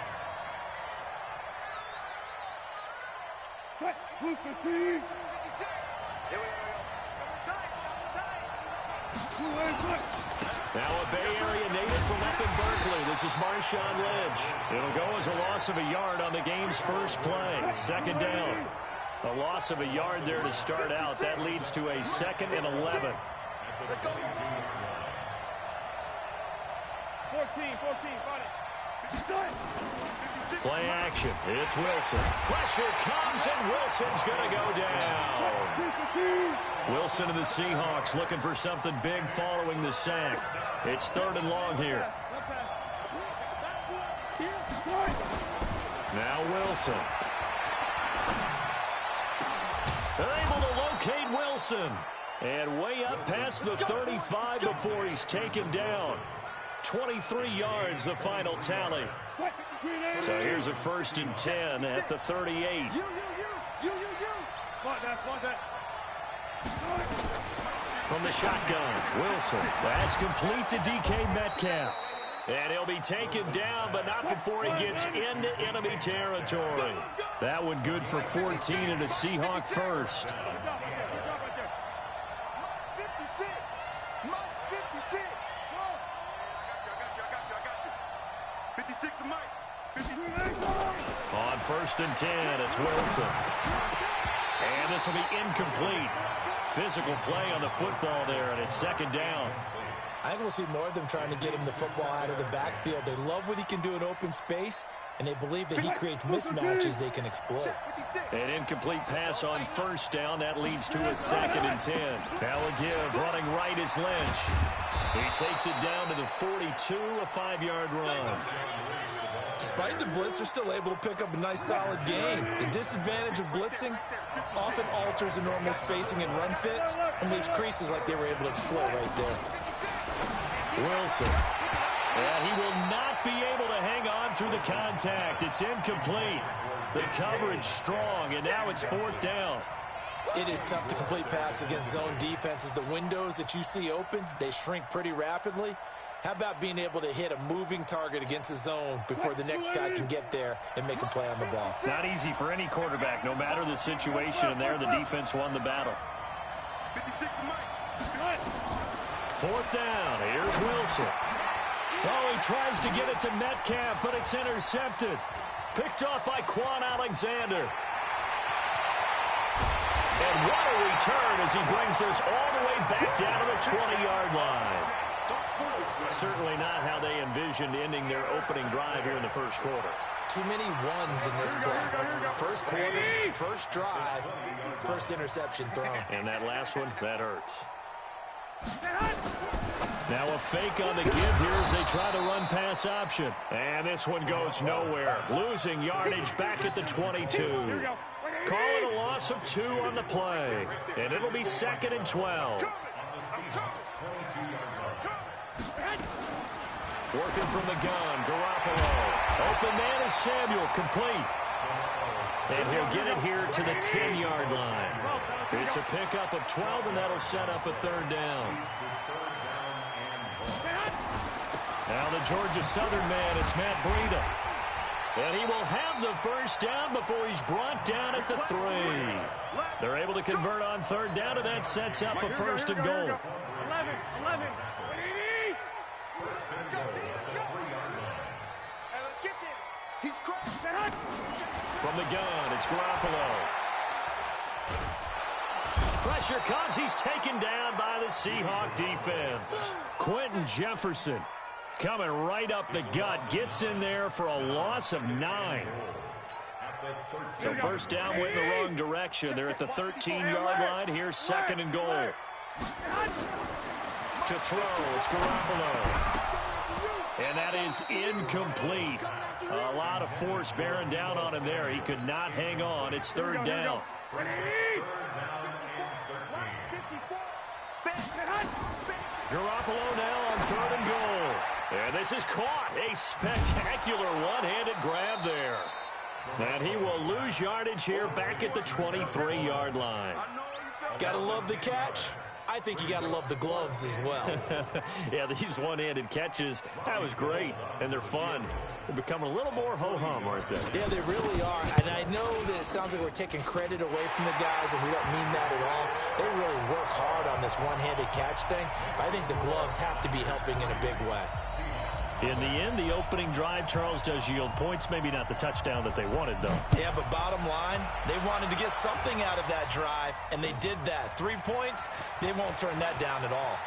Cut! Move the feet! Here we go. Now a Bay Area native from up in Berkeley. This is Marshawn Lynch. It'll go as a loss of a yard on the game's first play. Second down. A loss of a yard there to start out. That leads to a 2nd and 11. Let's go. 14, got it. Play action. It's Wilson. Pressure comes, and Wilson's going to go down. Wilson and the Seahawks looking for something big following the sack. It's 3rd and long here. Now Wilson. They're able to locate Wilson. And way up past the 35 before he's taken down. 23 yards, the final tally. So here's a 1st and 10 at the 38. from the shotgun. Wilson. That's complete to DK Metcalf. And he'll be taken down, but not before he gets into enemy territory. That one good for 14 and a Seahawk first. 56. Mike's 56. I got you. 56 to Mike. 56. On 1st and 10, it's Wilson. And this will be incomplete. Physical play on the football there, and it's 2nd down. I think we'll see more of them trying to get him the football out of the backfield. They love what he can do in open space, and they believe that he creates mismatches they can exploit. An incomplete pass on 1st down. That leads to a 2nd and 10. Now a give. Running right is Lynch. He takes it down to the 42, a 5-yard run. Despite the blitz, they're still able to pick up a nice, solid gain. The disadvantage of blitzing often alters the normal spacing and run fits and leaves creases like they were able to exploit right there. Wilson. And he will not be able to hang on through the contact. It's incomplete. The coverage strong, and now it's 4th down. It is tough to complete passes against zone defenses. The windows that you see open, they shrink pretty rapidly. How about being able to hit a moving target against a zone before the next guy can get there and make a play on the ball? Not easy for any quarterback, no matter the situation, and there the defense won the battle. 4th down. Here's Wilson. Oh, he tries to get it to Metcalf, but it's intercepted. Picked off by Quan Alexander. And what a return as he brings this all the way back down to the 20-yard line. Certainly not how they envisioned ending their opening drive here in the 1st quarter. Too many ones in this play. 1st quarter, 1st drive, 1st interception thrown. And that last one, that hurts. Now a fake on the give here as they try to run pass option. And this one goes nowhere. Losing yardage back at the 22. Call it a loss of 2 on the play. And it'll be 2nd and 12. Working from the gun, Garoppolo. Open man is Samuel, complete. And he'll get it here to the 10-yard line. It's a pickup of 12, and that'll set up a 3rd down. Now the Georgia Southern man, it's Matt Breida. And he will have the 1st down before he's brought down at the 3. They're able to convert on 3rd down, and that sets up a 1st and goal. 11. Let's go. Hey, let's get there. He's cracked. From the gun, it's Garoppolo. Pressure comes. He's taken down by the Seahawk defense. Quentin Jefferson coming right up the gut. Gets in there for a loss of 9. So 1st down went in the wrong direction. They're at the 13-yard line. Here's 2nd and goal. To throw, it's Garoppolo. And that is incomplete. A lot of force bearing down on him there. He could not hang on. It's 3rd down. Garoppolo now on 3rd and goal. And this is caught. A spectacular one-handed grab there. And he will lose yardage here back at the 23-yard line. Gotta love the catch. I think you got to love the gloves as well. Yeah, these one-handed catches, that was great, and they're fun. They're becoming a little more ho-hum, aren't they? Yeah, they really are, and I know that it sounds like we're taking credit away from the guys, and we don't mean that at all. They really work hard on this one-handed catch thing. I think the gloves have to be helping in a big way. In the end, the opening drive, Charles, does yield points. Maybe not the touchdown that they wanted, though. Yeah, but bottom line, they wanted to get something out of that drive, and they did that. 3 points, they won't turn that down at all.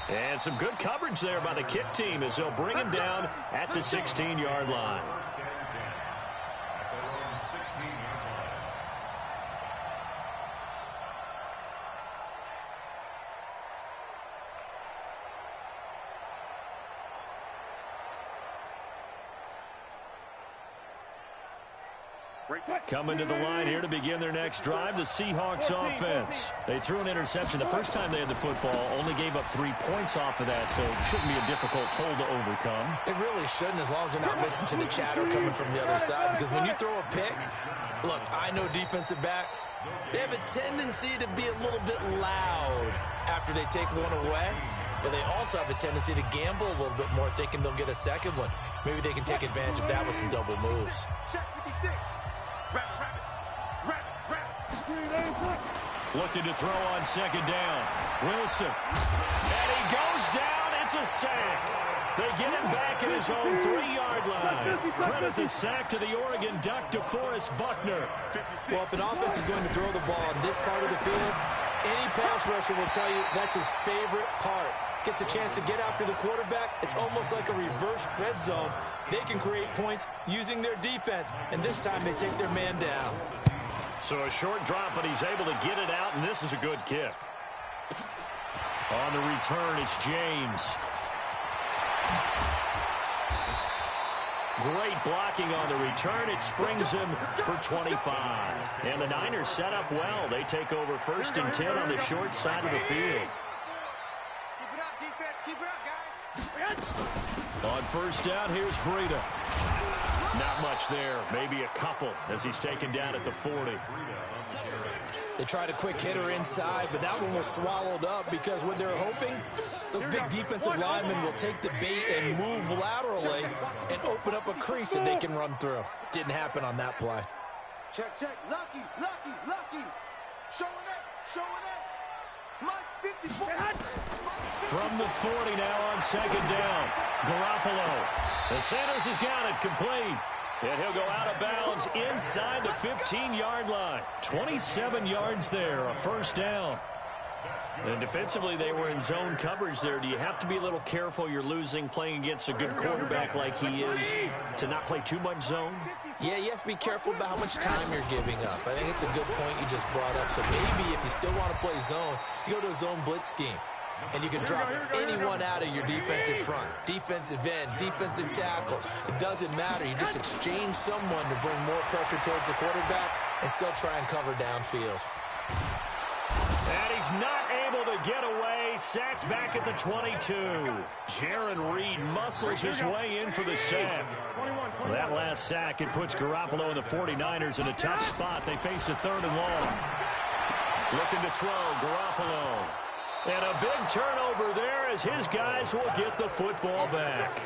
And some good coverage there by the kick team as they'll bring him down at the 16-yard line. Coming to the line here to begin their next drive, the Seahawks offense. They threw an interception the first time they had the football, only gave up 3 points off of that, so it shouldn't be a difficult hole to overcome. It really shouldn't, as long as they're not listening to the chatter coming from the other side, because when you throw a pick, Look, I know defensive backs, they have a tendency to be a little bit loud after they take one away, but they also have a tendency to gamble a little bit more, thinking they'll get a second one. Maybe they can take advantage of that with some double moves. Looking to throw on second down. Wilson. And he goes down. It's a sack. They get him back at his own 3-yard line. Credit the sack to the Oregon Duck, DeForest Buckner. Well, if an offense is going to throw the ball on this part of the field, any pass rusher will tell you that's his favorite part. Gets a chance to get after the quarterback. It's almost like a reverse red zone. They can create points using their defense, and this time they take their man down. So a short drop, but he's able to get it out, and this is a good kick. On the return, it's James. Great blocking on the return. It springs him for 25. And the Niners set up well. They take over 1st and 10 on the short side of the field. Keep it up, defense. Keep it up, guys. On 1st down, here's Breida. Not much there. Maybe a couple as he's taken down at the 40. They tried a quick hitter inside, but that one was swallowed up because what they're hoping, those big defensive linemen will take the bait and move laterally and open up a crease that they can run through. Didn't happen on that play. Check, check. Lucky. Showing it. Mike's 54. From the 40 now on 2nd down. Garoppolo. The Sanders has got it complete. And he'll go out of bounds inside the 15-yard line. 27 yards there, a 1st down. And defensively, they were in zone coverage there. Do you have to be a little careful you're losing playing against a good quarterback like he is to not play too much zone? Yeah, you have to be careful about how much time you're giving up. I think it's a good point you just brought up. So maybe if you still want to play zone, you go to a zone blitz scheme. And you can drop anyone out of your defensive front. Defensive end, defensive tackle. It doesn't matter. You just exchange someone to bring more pressure towards the quarterback and still try and cover downfield. And he's not able to get away. Sacked back at the 22. Jaron Reed muscles his way in for the sack. That last sack, it puts Garoppolo and the 49ers in a tough spot. They face a 3rd and long. Looking to throw, Garoppolo. And a big turnover there as his guys will get the football back.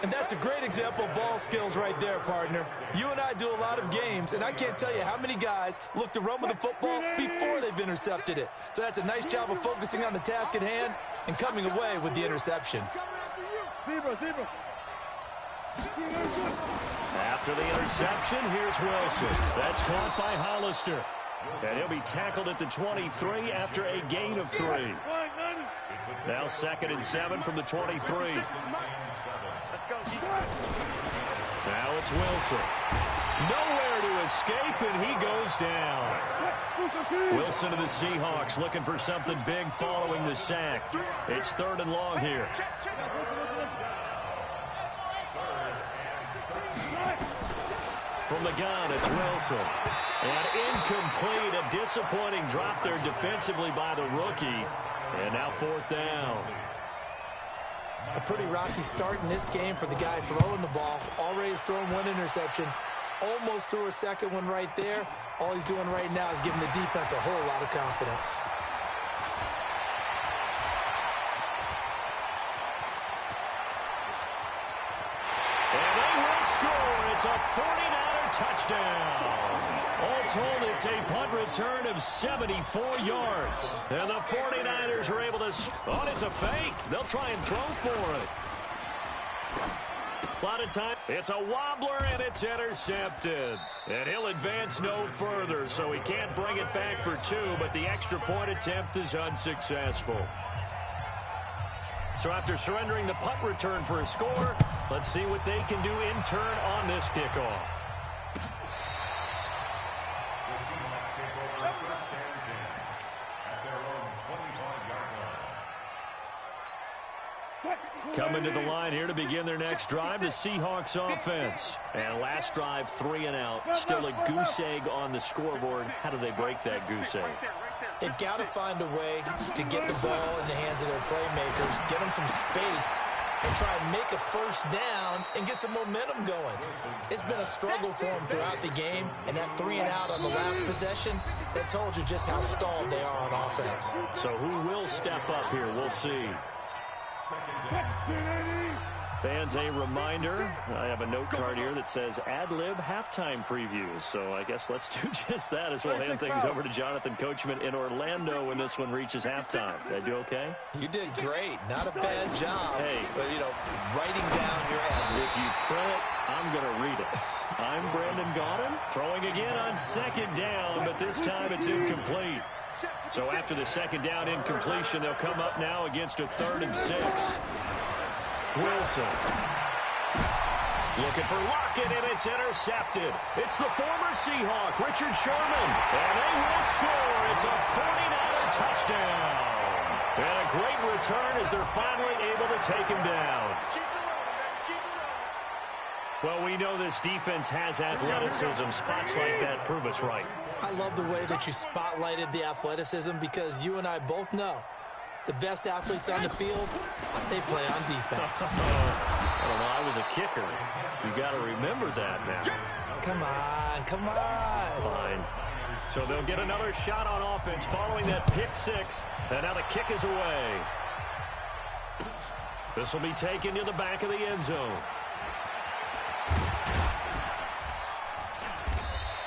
And that's a great example of ball skills right there, partner. You and I do a lot of games, and I can't tell you how many guys look to run with the football before they've intercepted it. So that's a nice job of focusing on the task at hand and coming away with the interception. After the interception, here's Wilson. That's caught by Hollister. And he'll be tackled at the 23 after a gain of 3. Now 2nd and 7 from the 23. Now it's Wilson. Nowhere to escape, and he goes down. Wilson of the Seahawks looking for something big following the sack. It's 3rd and long here. From the gun, it's Wilson. And incomplete, a disappointing drop there defensively by the rookie. And now 4th down. A pretty rocky start in this game for the guy throwing the ball. Already has thrown 1 interception. Almost threw a 2nd one right there. All he's doing right now is giving the defense a whole lot of confidence. And they will score. It's a 49er touchdown. All told, it's a punt return of 74 yards. And the 49ers are able to... Oh, it's a fake. They'll try and throw for it. A lot of time. It's a wobbler, and it's intercepted. And he'll advance no further, so he can't bring it back for 2, but the extra point attempt is unsuccessful. So after surrendering the punt return for a score, let's see what they can do in turn on this kickoff. Coming to the line here to begin their next drive, the Seahawks offense. And last drive, 3 and out. Still a goose egg on the scoreboard. How do they break that goose egg? They've got to find a way to get the ball in the hands of their playmakers, get them some space, and try and make a first down and get some momentum going. It's been a struggle for them throughout the game, and that 3-and-out on the last possession, that told you just how stalled they are on offense. So who will step up here? We'll see. Fans, a reminder, I have a note card here that says ad-lib halftime previews. So I guess let's do just that as we'll hand things over to Jonathan Coachman in Orlando when this one reaches halftime. Did I do okay? You did great. Not a bad job. Hey. But, writing down your ad-lib. If you print it, I'm going to read it. I'm Brandon Gaudin, throwing again on second down, but this time it's incomplete. So after the second down incompletion, they'll come up now against a 3rd and 6. Wilson looking for Lockett, and it's intercepted. It's the former Seahawk, Richard Sherman, and they will score. It's a 49er touchdown. And a great return as they're finally able to take him down. Well, we know this defense has athleticism. Spots like that prove us right. I love the way that you spotlighted the athleticism because you and I both know the best athletes on the field, they play on defense. I don't know. I was a kicker. You got to remember that now. Come on. Fine. So they'll get another shot on offense following that pick 6. And now the kick is away. This will be taken to the back of the end zone.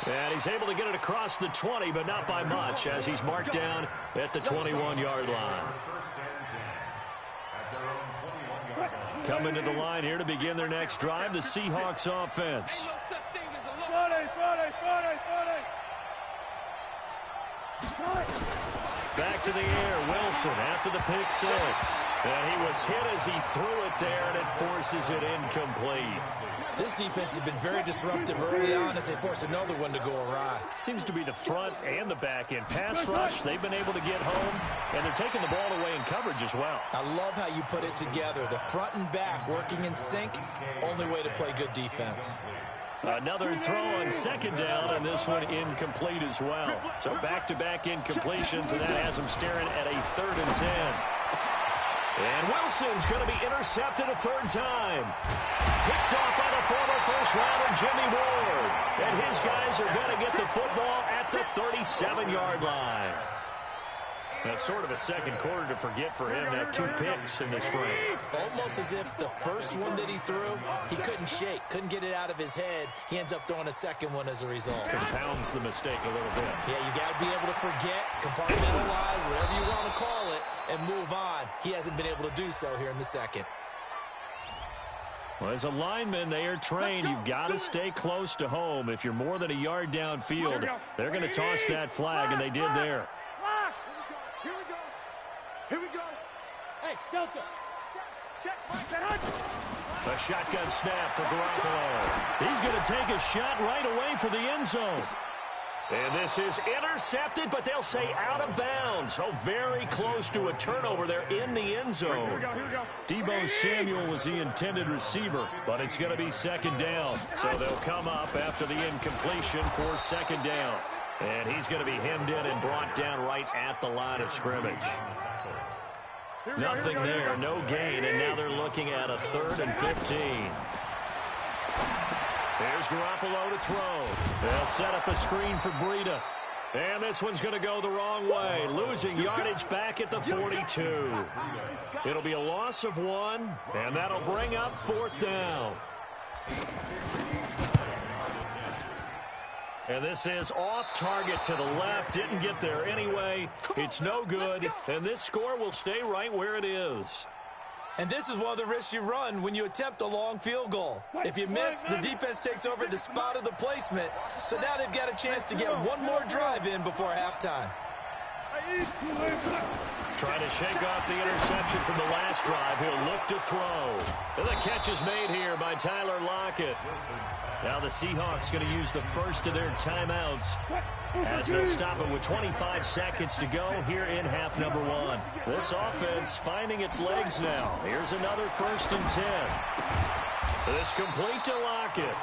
And he's able to get it across the 20, but not by much, as he's marked down at the 21-yard line. Coming to the line here to begin their next drive, the Seahawks offense. Back to the air, Wilson after the pick 6. And he was hit as he threw it there, and it forces it incomplete. This defense has been very disruptive early on as they force another one to go awry. Seems to be the front and the back end. Pass rush, they've been able to get home, and they're taking the ball away in coverage as well. I love how you put it together. The front and back working in sync, only way to play good defense. Another throw on second down, and this one incomplete as well. So back-to-back incompletions, and that has them staring at a 3rd and 10. And Wilson's going to be intercepted a 3rd time. Picked off by the former first-rounder Jimmy Ward. And his guys are going to get the football at the 37-yard line. That's sort of a second quarter to forget for him. Now 2 picks in this frame. Almost as if the first one that he threw, he couldn't shake, couldn't get it out of his head. He ends up throwing a second one as a result. Compounds the mistake a little bit. Yeah, you got to be able to forget, compartmentalize, whatever you want to call it, and move on. He hasn't been able to do so here in the second. Well, as a lineman, they are trained. You've got to stay close to home. If you're more than a yard downfield, they're going to toss that flag, and they did there. Here we go. Hey, Delta. Check. A shotgun snap for Garoppolo. He's going to take a shot right away for the end zone. And this is intercepted, but they'll say out of bounds. So very close to a turnover there in the end zone. Here we go. Deebo Samuel was the intended receiver, but it's going to be second down. So they'll come up after the incompletion for second down. And he's going to be hemmed in and brought down right at the line of scrimmage. Nothing there, no gain, and now they're looking at a 3rd and 15. There's Garoppolo to throw. They'll set up a screen for Breida. And this one's going to go the wrong way, losing yardage back at the 42. It'll be a loss of 1, and that'll bring up 4th down. And this is off target to the left. Didn't get there anyway. It's no good. And this score will stay right where it is. And this is one of the risks you run when you attempt a long field goal. If you miss, the defense takes over the spot of the placement. So now they've got a chance to get one more drive in before halftime. Trying to shake off the interception from the last drive. He'll look to throw. And the catch is made here by Tyler Lockett. Now the Seahawks going to use the first of their timeouts as they'll stop it with 25 seconds to go here in half number 1. This offense finding its legs now. Here's another 1st and 10. This complete to Lockett.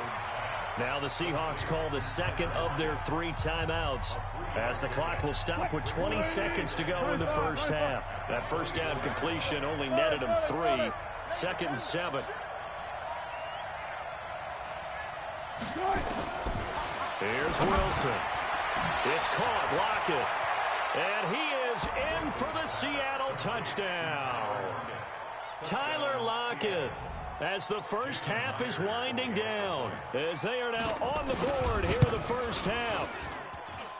Now the Seahawks call the second of their 3 timeouts as the clock will stop with 20 seconds to go in the first half. That first down completion only netted them 3. 2nd and 7. Here's Wilson. It's caught. Lockett. And he is in for the Seattle touchdown. Tyler Lockett, as the first half is winding down, as they are now on the board here in the first half.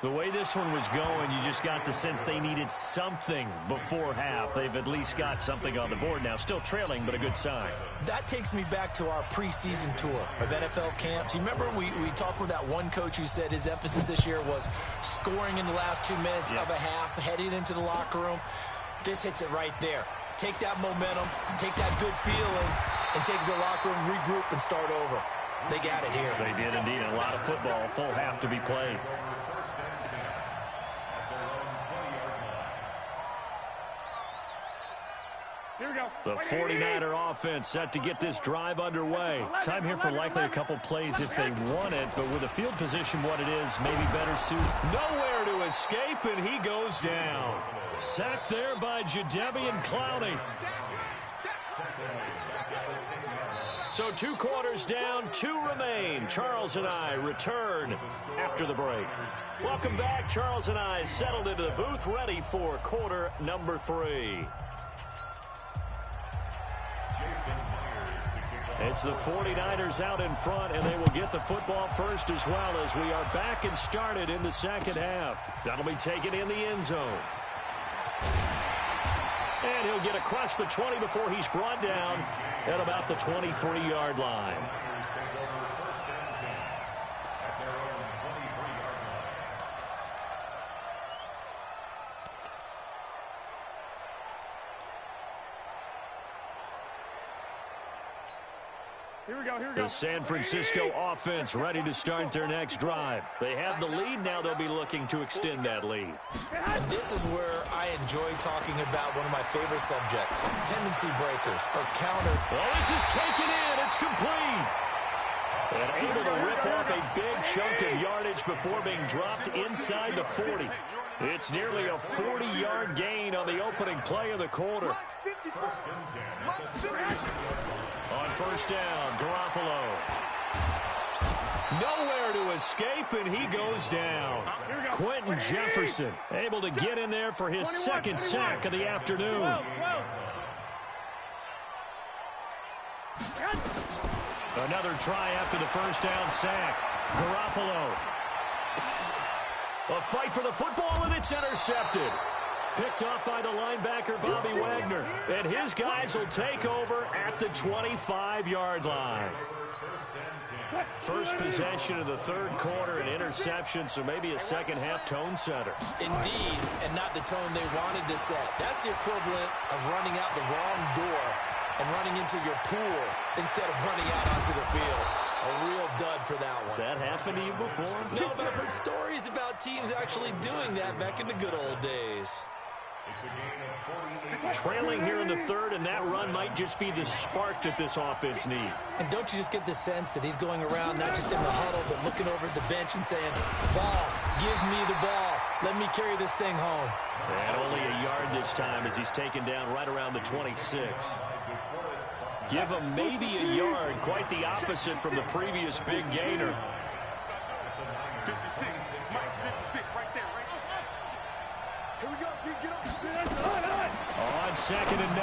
The way this one was going, you just got the sense they needed something before half. They've at least got something on the board now. Still trailing, but a good sign. That takes me back to our preseason tour of NFL camps. You remember we talked with that one coach who said his emphasis this year was scoring in the last 2 minutes of a half, heading into the locker room. This hits it right there. Take that momentum, take that good feeling, and take it to the locker room, regroup, and start over. They got it here. They did indeed. A lot of football, full half to be played. The 49er offense set to get this drive underway. Time here for likely a couple plays if they want it, but with the field position what it is, maybe better suited. Nowhere to escape, and he goes down. Sacked there by Jadeveon Clowney. So 2 quarters down, 2 remain. Charles and I return after the break. Welcome back. Charles and I settled into the booth, ready for quarter number 3. It's the 49ers out in front, and they will get the football first as well as we are back and started in the second half. That'll be taken in the end zone. And he'll get across the 20 before he's brought down at about the 23-yard line. The San Francisco offense ready to start their next drive. They have the lead. Now they'll be looking to extend that lead. And this is where I enjoy talking about one of my favorite subjects, tendency breakers or counter. Well, this is taken in. It's complete. And able to rip off a big chunk of yardage before being dropped inside the 40. It's nearly a 40-yard gain on the opening play of the quarter. On first down, Garoppolo. Nowhere to escape, and he goes down. Quentin Jefferson able to get in there for his second sack of the afternoon. Another try after the first down sack. Garoppolo. A fight for the football, and it's intercepted. Picked off by the linebacker, Bobby Wagner. And his guys will take over at the 25-yard line. First possession of the third quarter, an interception, so maybe a second-half tone setter. Indeed, and not the tone they wanted to set. That's the equivalent of running out the wrong door and running into your pool instead of running out onto the field. A real dud for that one. Has that happened to you before? No, but I've heard stories about teams actually doing that back in the good old days. Trailing here in the third, and that run might just be the spark that this offense needs. And don't you just get the sense that he's going around not just in the huddle, but looking over at the bench and saying, ball, give me the ball. Let me carry this thing home. And only a yard this time as he's taken down right around the 26. Give him maybe a yard, quite the opposite from the previous big gainer. 56, Mike 56, right there, right? Here we go, G, get up. On 2nd and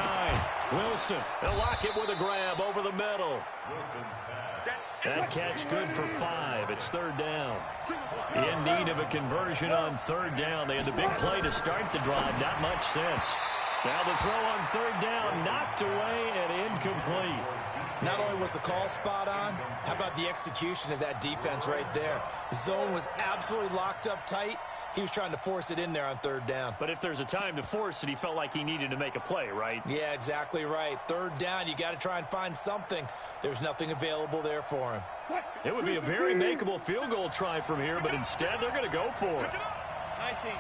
9, Wilson. They'll lock it with a grab over the middle. That catch good for 5. It's third down. In need of a conversion on third down. They had the big play to start the drive. Not much sense. Now the throw on third down, knocked away and incomplete. Not only was the call spot on, how about the execution of that defense right there? The zone was absolutely locked up tight. He was trying to force it in there on third down. But if there's a time to force it, he felt like he needed to make a play, right? Yeah, exactly right. Third down, you got to try and find something. There's nothing available there for him. It would be a very makeable field goal try from here, but instead they're going to go for it. 19.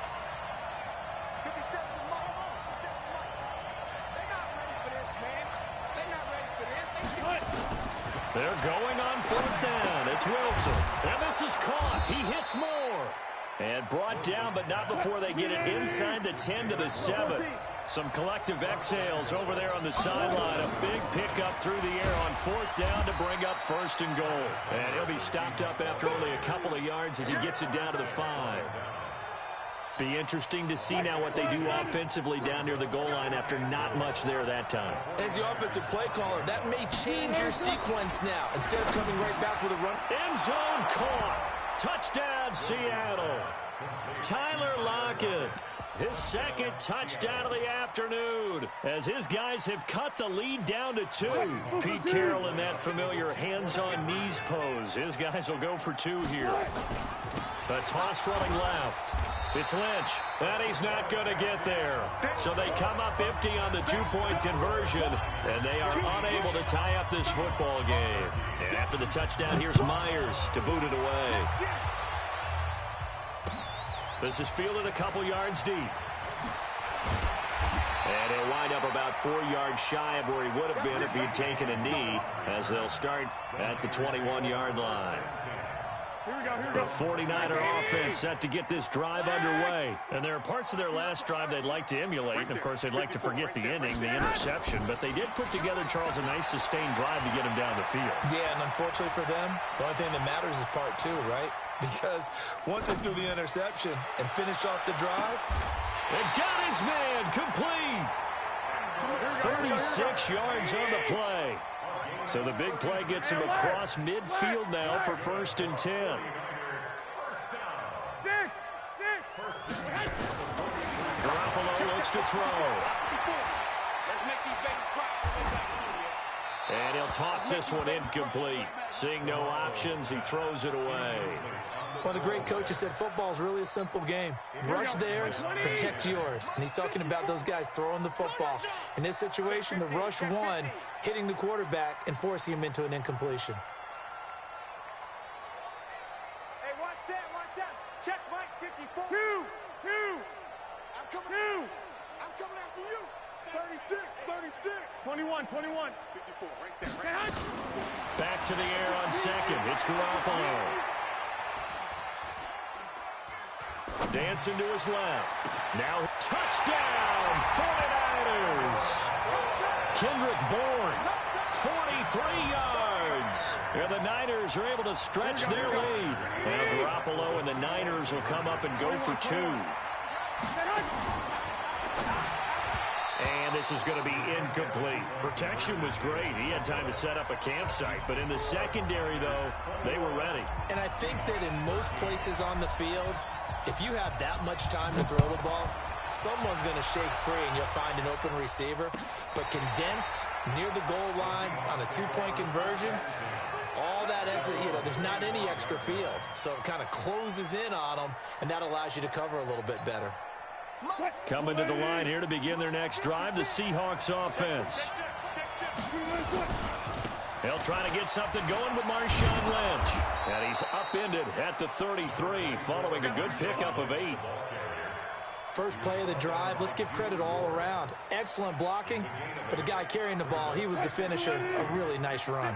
They're going on fourth down. It's Wilson. And this is caught. He hits Moore. And brought down, but not before they get it inside the 10 to the 7. Some collective exhales over there on the sideline. A big pickup through the air on 4th down to bring up 1st and goal. And he'll be stopped up after only a couple of yards as he gets it down to the 5. Be interesting to see now what they do offensively down near the goal line after not much there that time. As the offensive play caller, that may change your sequence now. Instead of coming right back with a run. End zone caught. Touchdown, Seattle. Tyler Lockett, his 2nd touchdown of the afternoon, as his guys have cut the lead down to 2. Pete Carroll in that familiar hands-on knees pose. His guys will go for 2 here. A toss running left. It's Lynch, and he's not going to get there. So they come up empty on the 2-point conversion, and they are unable to tie up this football game. And after the touchdown, here's Myers to boot it away. This is fielded a couple yards deep. And he'll wind up about 4 yards shy of where he would have been if he had taken a knee, as they'll start at the 21-yard line. The 49er offense set to get this drive underway. And there are parts of their last drive they'd like to emulate. And, of course, they'd like to forget the ending, the interception. But they did put together, Charles, a nice sustained drive to get him down the field. Yeah, and unfortunately for them, the only thing that matters is part 2, right? Because once they threw the interception and finished off the drive. And got his man complete. 36 yards on the play. So the big play gets him across midfield now for 1st and 10. Garoppolo looks to throw. And he'll toss this one incomplete. Seeing no options, he throws it away. One of the great coaches said football is really a simple game. Rush theirs, protect yours. And he's talking about those guys throwing the football. In this situation, the rush won, hitting the quarterback and forcing him into an incompletion. Hey, watch that. Check Mike 54. 2. I'm coming after you. 36. 21. 54, right there. Back to the air on 2nd. It's Garoppolo. Dancing to his left. Now touchdown, 49ers. Kendrick Bourne, 43 yards. And the Niners are able to stretch their lead. Now Garoppolo and the Niners will come up and go for 2. And this is going to be incomplete. Protection was great. He had time to set up a campsite. But in the secondary, though, they were ready. And I think that in most places on the field, if you have that much time to throw the ball, someone's going to shake free and you'll find an open receiver. But condensed near the goal line on a 2-point conversion, all that extra, there's not any extra field. So it kind of closes in on them, and that allows you to cover a little bit better. Coming to the line here to begin their next drive, the Seahawks offense. They'll try to get something going with Marshawn Lynch. And he's upended at the 33 following a good pickup of 8. First play of the drive, let's give credit all around. Excellent blocking, but the guy carrying the ball, he was the finisher. A really nice run.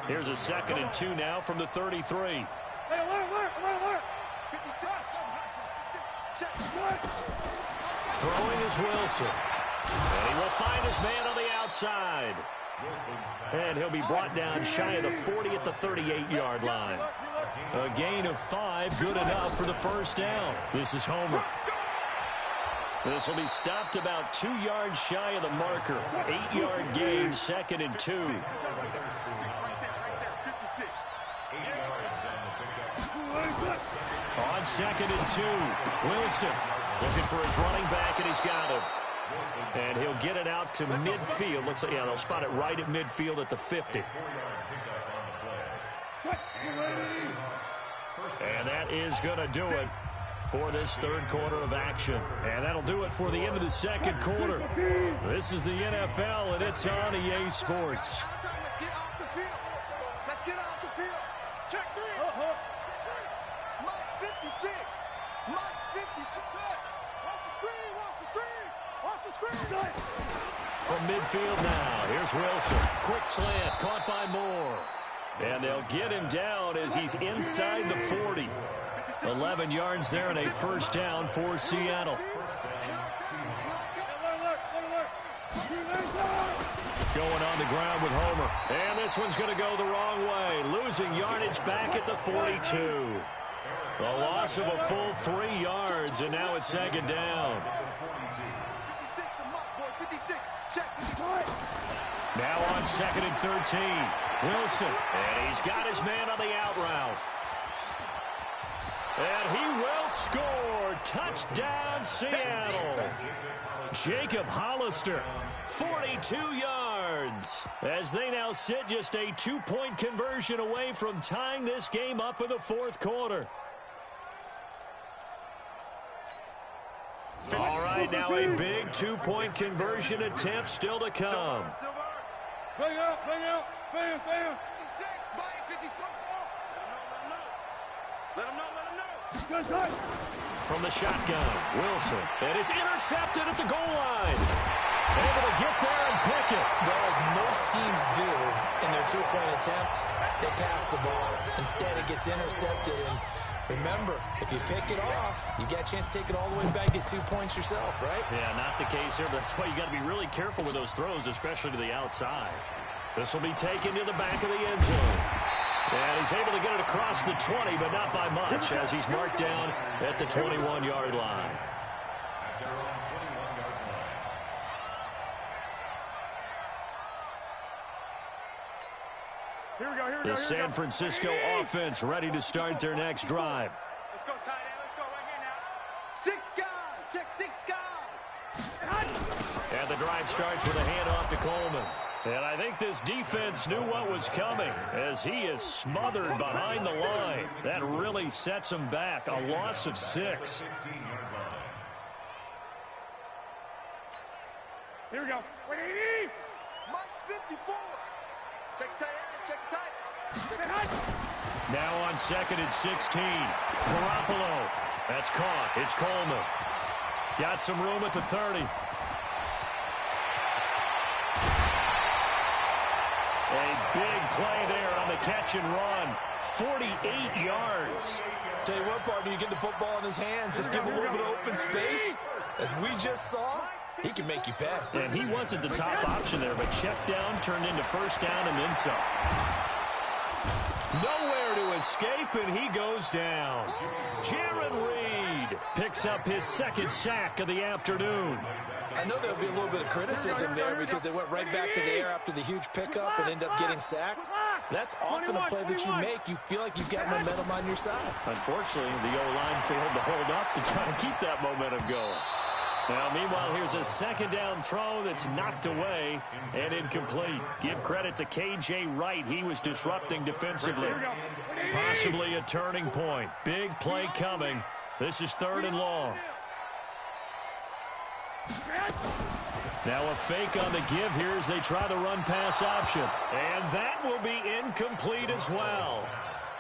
Here's a 2nd and 2 now from the 33. Throwing is Wilson. And he will find his man on the outside. And he'll be brought down shy of the 40 at the 38-yard line. A gain of 5, good enough for the 1st down. This is Homer. This will be stopped about 2 yards shy of the marker. 8-yard gain, 2nd and 2. On 2nd and 2, Wilson looking for his running back, and he's got him. And he'll get it out to midfield. Looks like, yeah, they'll spot it right at midfield at the 50. And that is going to do it for this 3rd quarter of action. And that'll do it for the end of the 2nd quarter. This is the NFL, and it's on EA Sports. Let's get off the field. Check 3. Mike 56. Mike's 56. Watch the screen. From midfield now, here's Wilson. Quick slant, caught by Moore. And they'll get him down as he's inside the 40. 11 yards there and a first down for Seattle. Going on the ground with Homer. And this one's going to go the wrong way. Losing yardage back at the 42. A loss of a full 3 yards, and now it's second down. Now on 2nd and 13. Wilson, and he's got his man on the out route. And he will score. Touchdown, Seattle. Jacob Hollister, 42 yards. As they now sit just a 2-point conversion away from tying this game up in the fourth quarter. All right, now a big 2-point conversion attempt still to come. Bring out, bam, bam. 56, 56, let him know. From the shotgun, Wilson, and it's intercepted at the goal line. Able to get there and pick it. Well, as most teams do in their 2-point attempt, they pass the ball. Instead, it gets intercepted. And remember, if you pick it off, you get a chance to take it all the way back, get 2 points yourself, right? Yeah, not the case here. That's why you got to be really careful with those throws, especially to the outside. This will be taken to the back of the end zone. And he's able to get it across the 20, but not by much, as he's marked down at the 21-yard line. Here we go. The San Francisco offense ready to start their next drive. Let's go, tight end. Let's go right here now. 6 guys. Check 6 guys. And the drive starts with a handoff to Coleman. And I think this defense knew what was coming as he is smothered behind the line. That really sets him back. A loss of 6. Here we go. Mike 54. Check tight. Now on 2nd and 16. Garoppolo. That's caught. It's Coleman. Got some room at the 30. A big play there on the catch and run. 48 yards. Tell you what, partner, you get the football in his hands, just give him a little bit of open space. As we just saw, he can make you pay. And he wasn't the top option there, but check down turned into first down and then some. Nowhere to escape, and he goes down. Jaron Reed picks up his 2nd sack of the afternoon. I know there'll be a little bit of criticism there because they went right back to the air after the huge pickup and ended up getting sacked. That's often a play that you make. You feel like you've got momentum on your side. Unfortunately, the O-line failed to hold up to try to keep that momentum going. Now, meanwhile, here's a 2nd down throw that's knocked away and incomplete. Give credit to K.J. Wright. He was disrupting defensively. Possibly a turning point. Big play coming. This is 3rd and long. Now a fake on the give here as they try the run-pass option. And that will be incomplete as well.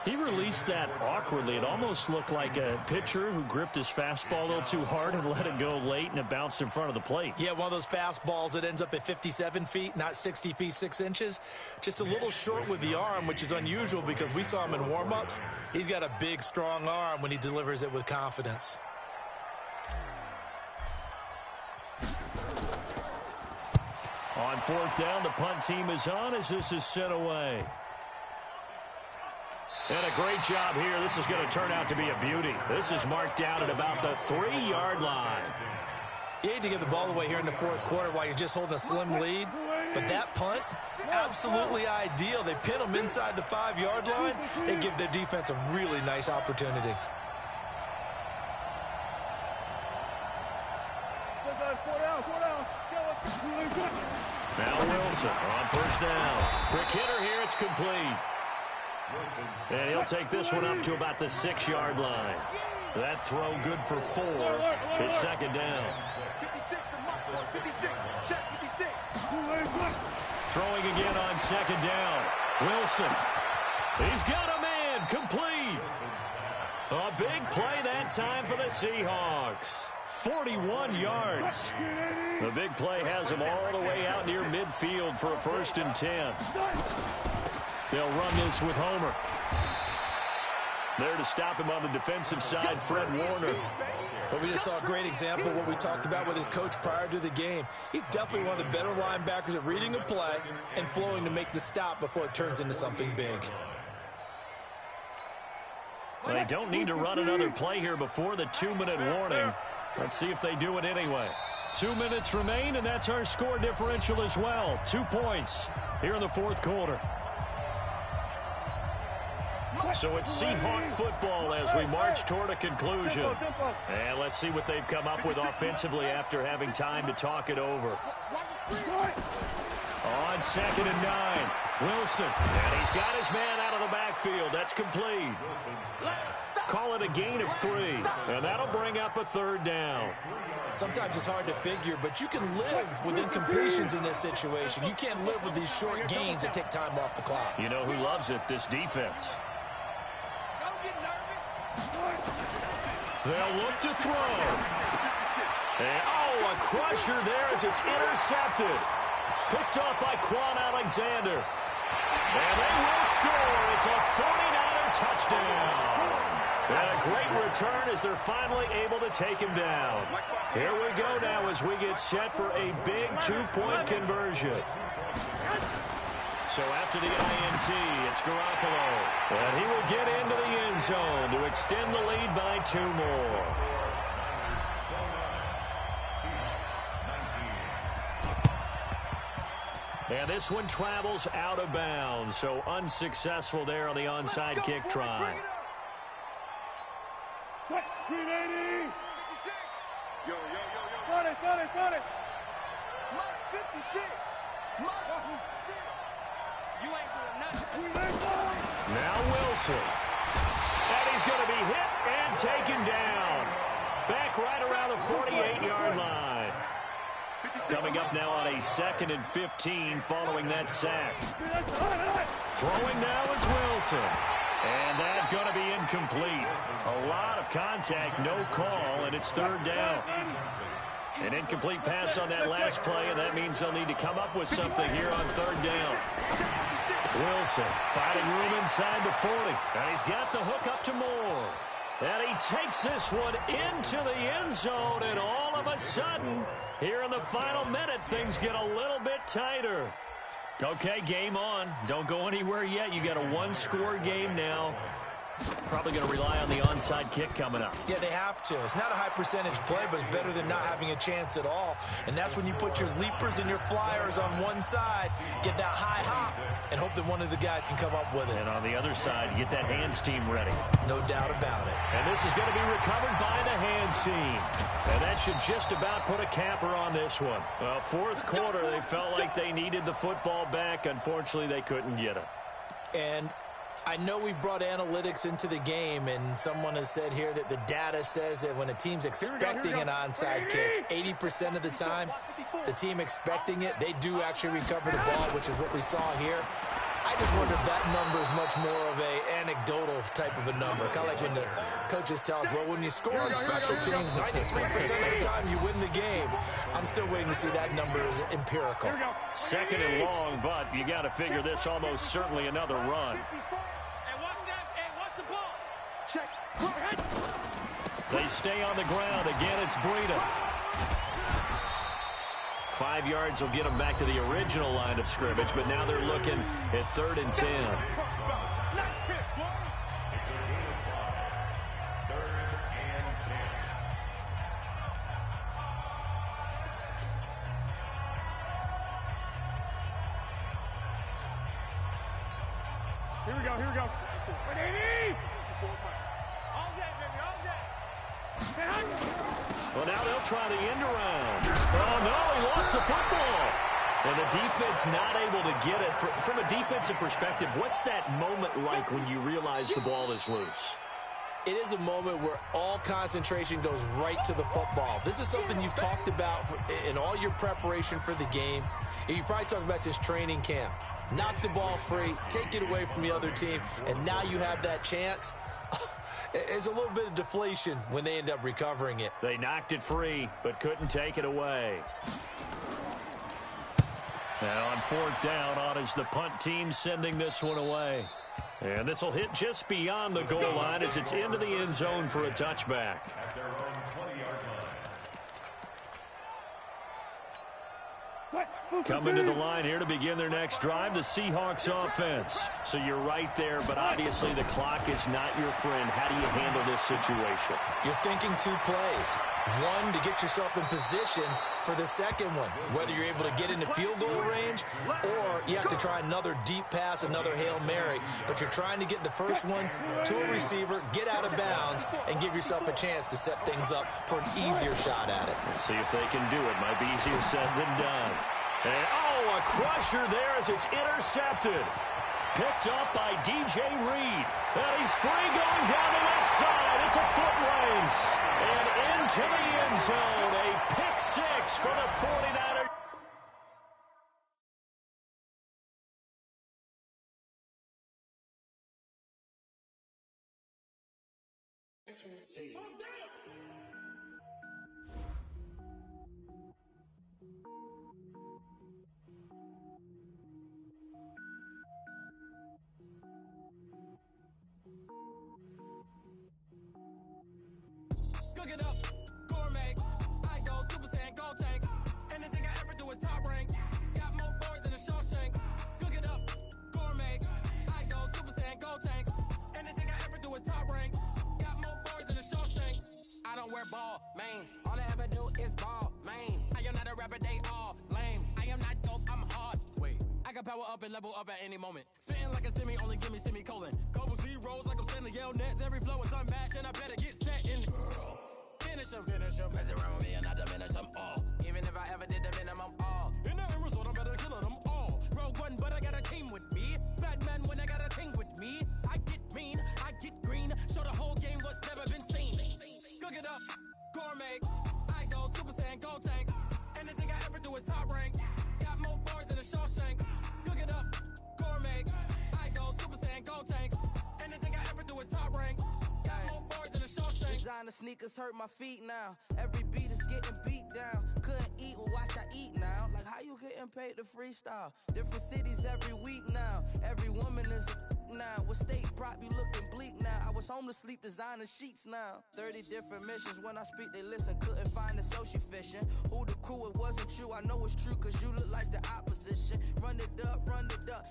He released that awkwardly. It almost looked like a pitcher who gripped his fastball a little too hard and let it go late, and it bounced in front of the plate. Yeah, one of those fastballs that ends up at 57 feet, not 60 feet, 6 inches. Just a little short with the arm, which is unusual because we saw him in warm-ups. He's got a big, strong arm when he delivers it with confidence. On 4th down, the punt team is on as this is sent away. And a great job here. This is going to turn out to be a beauty. This is marked down at about the 3-yard line. You hate to get the ball away here in the fourth quarter while you're just holding a slim lead. But that punt, absolutely ideal. They pin them inside the 5-yard line. They give their defense a really nice opportunity. Now Wilson on 1st down. Quick hitter here. It's complete. And he'll take this one up to about the 6-yard line. That throw good for 4. It's 2nd down. Throwing again on 2nd down. Wilson. He's got a man. Complete. A big play that time for the Seahawks. 41 yards. The big play has him all the way out near midfield for a 1st and 10. They'll run this with Homer. There to stop him on the defensive side, Fred Warner. But we just saw a great example of what we talked about with his coach prior to the game. He's definitely one of the better linebackers at reading a play and flowing to make the stop before it turns into something big. Well, they don't need to run another play here before the 2-minute warning. Let's see if they do it anyway. 2 minutes remain, and that's our score differential as well. 2 points here in the fourth quarter. So it's Seahawk football as we march toward a conclusion. And let's see what they've come up with offensively after having time to talk it over. On 2nd and 9, Wilson. And he's got his man out of the backfield. That's complete. Call it a gain of 3. And that'll bring up a 3rd down. Sometimes it's hard to figure, but you can live with incompletions in this situation. You can't live with these short gains that take time off the clock. You know who loves it? This defense. They'll look to throw. And, a crusher there as it's intercepted. Picked up by Quan Alexander. And they will score. It's a 49er touchdown. And a great return as they're finally able to take him down. Here we go now as we get set for a big 2-point conversion. So after the INT, it's Garoppolo. And he will get into the end zone to extend the lead by 2 more. And this one travels out of bounds, so unsuccessful there on the onside kick try. Got it. Mark 56. Mark 56. You ain't doing nothing. Now Wilson. And he's going to be hit and taken down. Back right around the 48-yard line. Coming up now on a 2nd and 15 following that sack. Throwing now is Wilson. And that's going to be incomplete. A lot of contact, no call, and it's 3rd down. An incomplete pass on that last play, and that means they'll need to come up with something here on 3rd down. Wilson finding room inside the 40. And he's got the hook up to Moore. And he takes this one into the end zone, and all of a sudden, here in the final minute, things get a little bit tighter. Okay, game on. Don't go anywhere yet. You got a 1-score game now. Probably going to rely on the onside kick coming up. Yeah, they have to. It's not a high percentage play, but it's better than not having a chance at all. And that's when you put your leapers and your flyers on one side, get that high hop, and hope that one of the guys can come up with it. And on the other side, you get that hands team ready. No doubt about it. And this is going to be recovered by the hands team. And that should just about put a capper on this one. Well, fourth quarter, they felt like they needed the football back. Unfortunately, they couldn't get it. And I know we brought analytics into the game, and someone has said here that the data says that when a team's expecting an onside kick, 80% of the time, the team expecting it, they do actually recover the ball, which is what we saw here. I just wonder if that number is much more of a anecdotal type of a number. Kind of like when the coaches tell us, well, when you score on special teams, 93% of the time you win the game. I'm still waiting to see that number is empirical. 2nd and long, but you got to figure this almost certainly another run. They stay on the ground. Again, it's Breida. 5 yards will get them back to the original line of scrimmage, but now they're looking at 3rd and 10. Here we go. Well, now they'll try the end around. Oh, no, he lost the football. And the defense not able to get it. From a defensive perspective, what's that moment like when you realize the ball is loose? It is a moment where all concentration goes right to the football. This is something you've talked about in all your preparation for the game. And you probably talked about this training camp. Knock the ball free, take it away from the other team, and now you have that chance. There's a little bit of deflation when they end up recovering it. They knocked it free, but couldn't take it away. Now on 4th down, on is the punt team sending this one away. And this will hit just beyond the goal line as it's into the end zone for a touchback. At their own 20-yard line. Coming to the line here to begin their next drive, the Seahawks offense. So you're right there, but obviously the clock is not your friend. How do you handle this situation? You're thinking 2 plays. One, to get yourself in position for the second one, whether you're able to get into field goal range or you have to try another deep pass, another Hail Mary. But you're trying to get the first one to a receiver, get out of bounds, and give yourself a chance to set things up for an easier shot at it. Let's see if they can do it. Might be easier said than done. And, oh, a crusher there as it's intercepted. Picked up by DJ Reed. And he's free going down the left side. It's a foot race. And into the end zone. A pick 6 for the 49ers. Cook it up, gourmet. I go Super Saiyan, gold tank. Anything I ever do is top rank. Got more boys than a Shawshank. Cook it up, gourmet. I go Super Saiyan, gold tank. Anything I ever do is top rank. Got more boys than a Shawshank. I don't wear ball mains. All I ever do is ball main. I am not a rapper, they all lame. I am not dope, I'm hard. Wait, I can power up and level up at any moment. Spitting like a semi, only give me semicolon. Couple zeros like I'm sending yell nets. Every flow is unmatched and I better get set in. Finish them. Mess around with me and I diminish them all. Even if I ever did the minimum all. In the end result, I'm better killing them all. Rogue One, but I got a team with me. Batman when I got a team with me. I get mean, I get green. Show the whole game what's never been seen. Cook it up, gourmet. I go Super Saiyan, gold tank. Anything I ever do is top rank. Got more boys than a Shawshank. Cook it up, gourmet. I go Super Saiyan, gold tank. Anything I ever do is top rank. Designer sneakers hurt my feet now. Every beat is getting beat down. Couldn't eat, well watch I eat now. Like how you getting paid to freestyle? Different cities every week now. Every woman is a now. With state prop you looking bleak now. I was home to sleep designer sheets now. 30 different missions. When I speak they listen. Couldn't find it so she fishing. Who the crew, it wasn't you. I know it's true cause you look like the opposition. Run it up.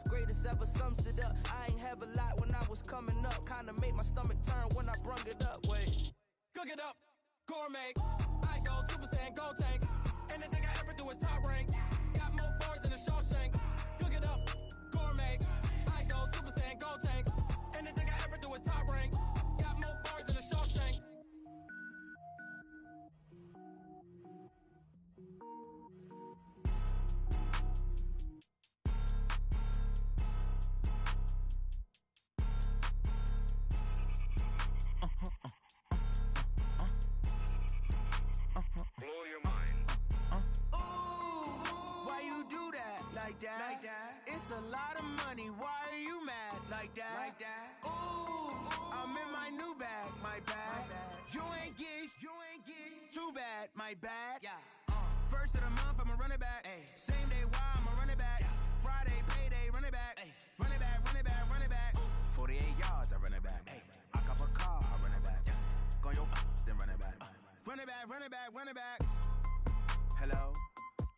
Greatest ever sums it up. I ain't have a lot when I was coming up. Kinda made my stomach turn when I brung it up. Wait. Cook it up, gourmet. I go Super Saiyan, gold tank. Anything I ever do is top rank. Got more boys than a Shawshank. Cook it up, gourmet. I go Super Saiyan, gold tank. Anything I ever do is top rank. Got more boys than a Shawshank. Like that. It's a lot of money. Why are you mad? Like that. Ooh, I'm in my new bag. My bad. You ain't get too bad. My bad. Yeah. First of the month, I'ma run it back. Ay. Same day, why I'ma run it back. Friday, payday, run it back. Ay. Run it back. 48 yards, I run it back. Ay. I cop a car, I run it back. Go your then run it back. Run it back. Hello.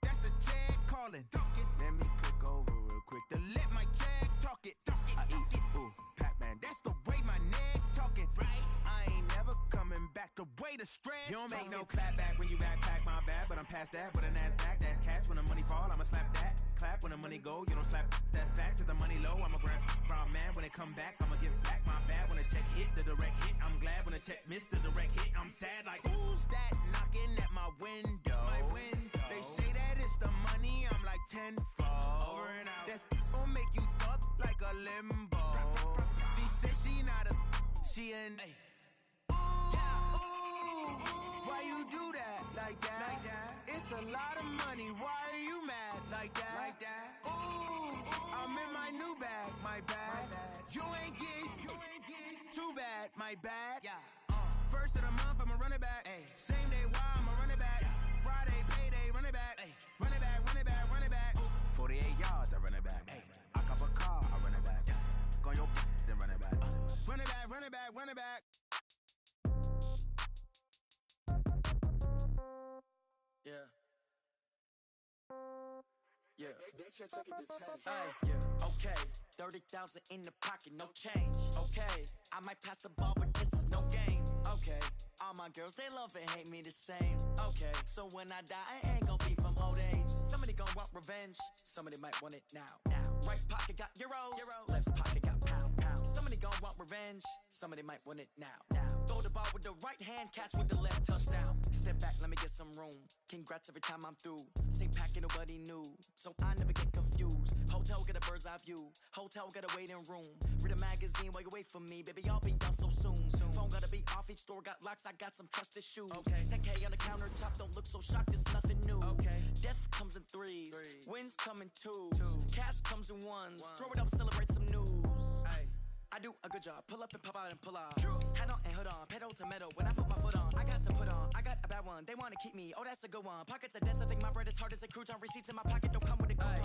That's the check calling. Let me click over real quick to let my check talk it. I eat, ooh, Pac-Man. That's the way my neck talking. Right? I ain't never coming back the way the stress. You don't make no clap back when you backpack, my bad. But I'm past that with a NASDAQ. That's cash when the money fall. I'ma slap that. Clap when the money go. You don't slap. That's facts. If the money low, I'ma grab brown man. When it come back, I'ma give back my bad. When the check hit, the direct hit. I'm glad when the check missed the direct hit. I'm sad like who's that knocking at my window? They say that it's the money. I'm like tenfold. Over and out. That's gon' make you up like a limbo. She said she not a. She an. Why you do that like that? It's a lot of money. Why are you mad like that? Ooh, I'm in my new bag. My bad. You ain't get too bad. My bad. Yeah. First of the month, I'ma run it back. Ay. Same day, why I'ma run it back. Friday, payday, run it back. Ay. Run it back. 48 yards, I run it back. Ay. I cop a car, I run it back. Go your then run it run it back, run it back. Yeah. Yeah. Hey, yeah. Okay. 30,000 in the pocket, no change. Okay. I might pass the ball, but this is no game. Okay. All my girls, they love and hate me the same. Okay. So when I die, I ain't gon' be from old age. Somebody gon' want revenge. Somebody might want it now. Right pocket got euros. Left pocket got pound. Somebody gon' want revenge. Somebody might want it now. Throw the ball with the right hand, catch with the left, touchdown. Step back, let me get some room. Congrats every time I'm through. Same packet, nobody knew, so I never get confused. Hotel get a bird's eye view. Hotel got a waiting room. Read a magazine while you wait for me, baby. I'll be done so soon. Phone gotta be off. Each store got locks. I got some trusted shoes. 10K on the countertop. Don't look so shocked. It's nothing new. Death comes in threes. Wins come in twos. Cash comes in ones. Throw it up, celebrate some news. I do a good job. Pull up and pop out and pull out. Head on and hood on. Pedal to metal. When I put my foot on, I got to put on. I got a bad one. They want to keep me. Oh, that's a good one. Pockets are dense. I think my bread is hard as a crouton. Receipts in my pocket don't come with a coupon.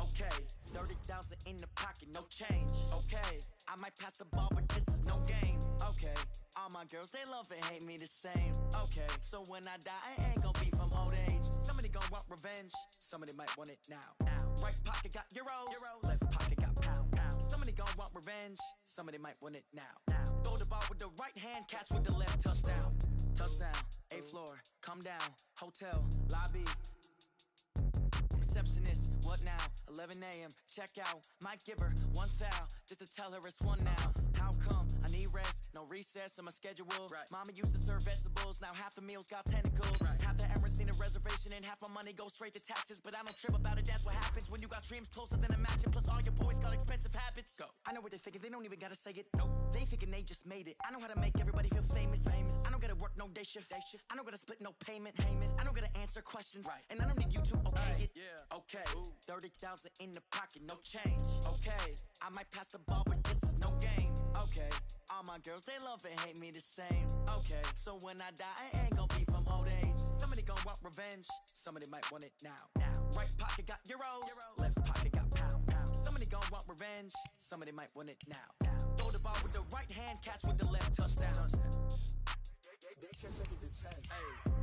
Okay. 30,000 in the pocket. No change. Okay. I might pass the ball, but this is no game. Okay. All my girls, they love and hate me the same. Okay. So when I die, I ain't gon' be from old age. Somebody gon' want revenge. Somebody might want it now. Right pocket got euros. Left pocket got pound. Somebody gon' want revenge. Somebody might want it now. Throw the ball with the right hand, catch with the left, touchdown. Touchdown, 8th floor, come down, hotel, lobby. Receptionist, what now? 11 a.m., check out. Might give her one foul, just to tell her it's one now. How come? I need rest, no recess in my schedule. Mama used to serve vegetables, now half the meals got tentacles. Half the errands need a reservation and half my money goes straight to taxes. But I don't trip about it, that's what happens when you got dreams closer than a mansion. Plus all your boys got expensive habits. Go. I know what they're thinking, they don't even gotta say it. Nope. They thinking they just made it. I know how to make everybody feel famous. I don't gotta work no day shift. I don't gotta split no payment. I don't gotta answer questions. And I don't need you to okay it. Okay, 30,000 in the pocket, no change. Okay, I might pass the ball, but this is no game. Okay, all my girls, they love and hate me the same. Okay, so when I die, I ain't gon' be from old age. Somebody gon' want revenge. Somebody might want it now. Right pocket got euros. Left pocket got pound. Somebody gon' want revenge. Somebody might want it now. Throw the ball with the right hand, catch with the left, touchdown. Hey.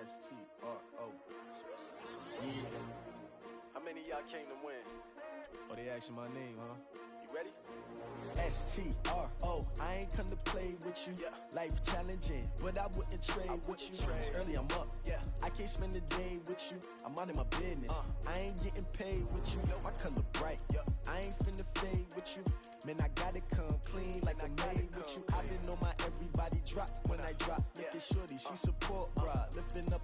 S-T-R-O. Yeah. How many of y'all came to win? Oh, they asking my name, huh? You ready? S-T-R-O. I ain't come to play with you. Life challenging, but I wouldn't trade with you. It's early, I'm up. I can't spend the day with you. I'm minding my business. I ain't getting paid with you. My color bright. I ain't finna fade with you. Man, I gotta come clean like I'm made with you. I been on my everybody drop when I drop. Look at shorty, she support, bruh. Lifting up,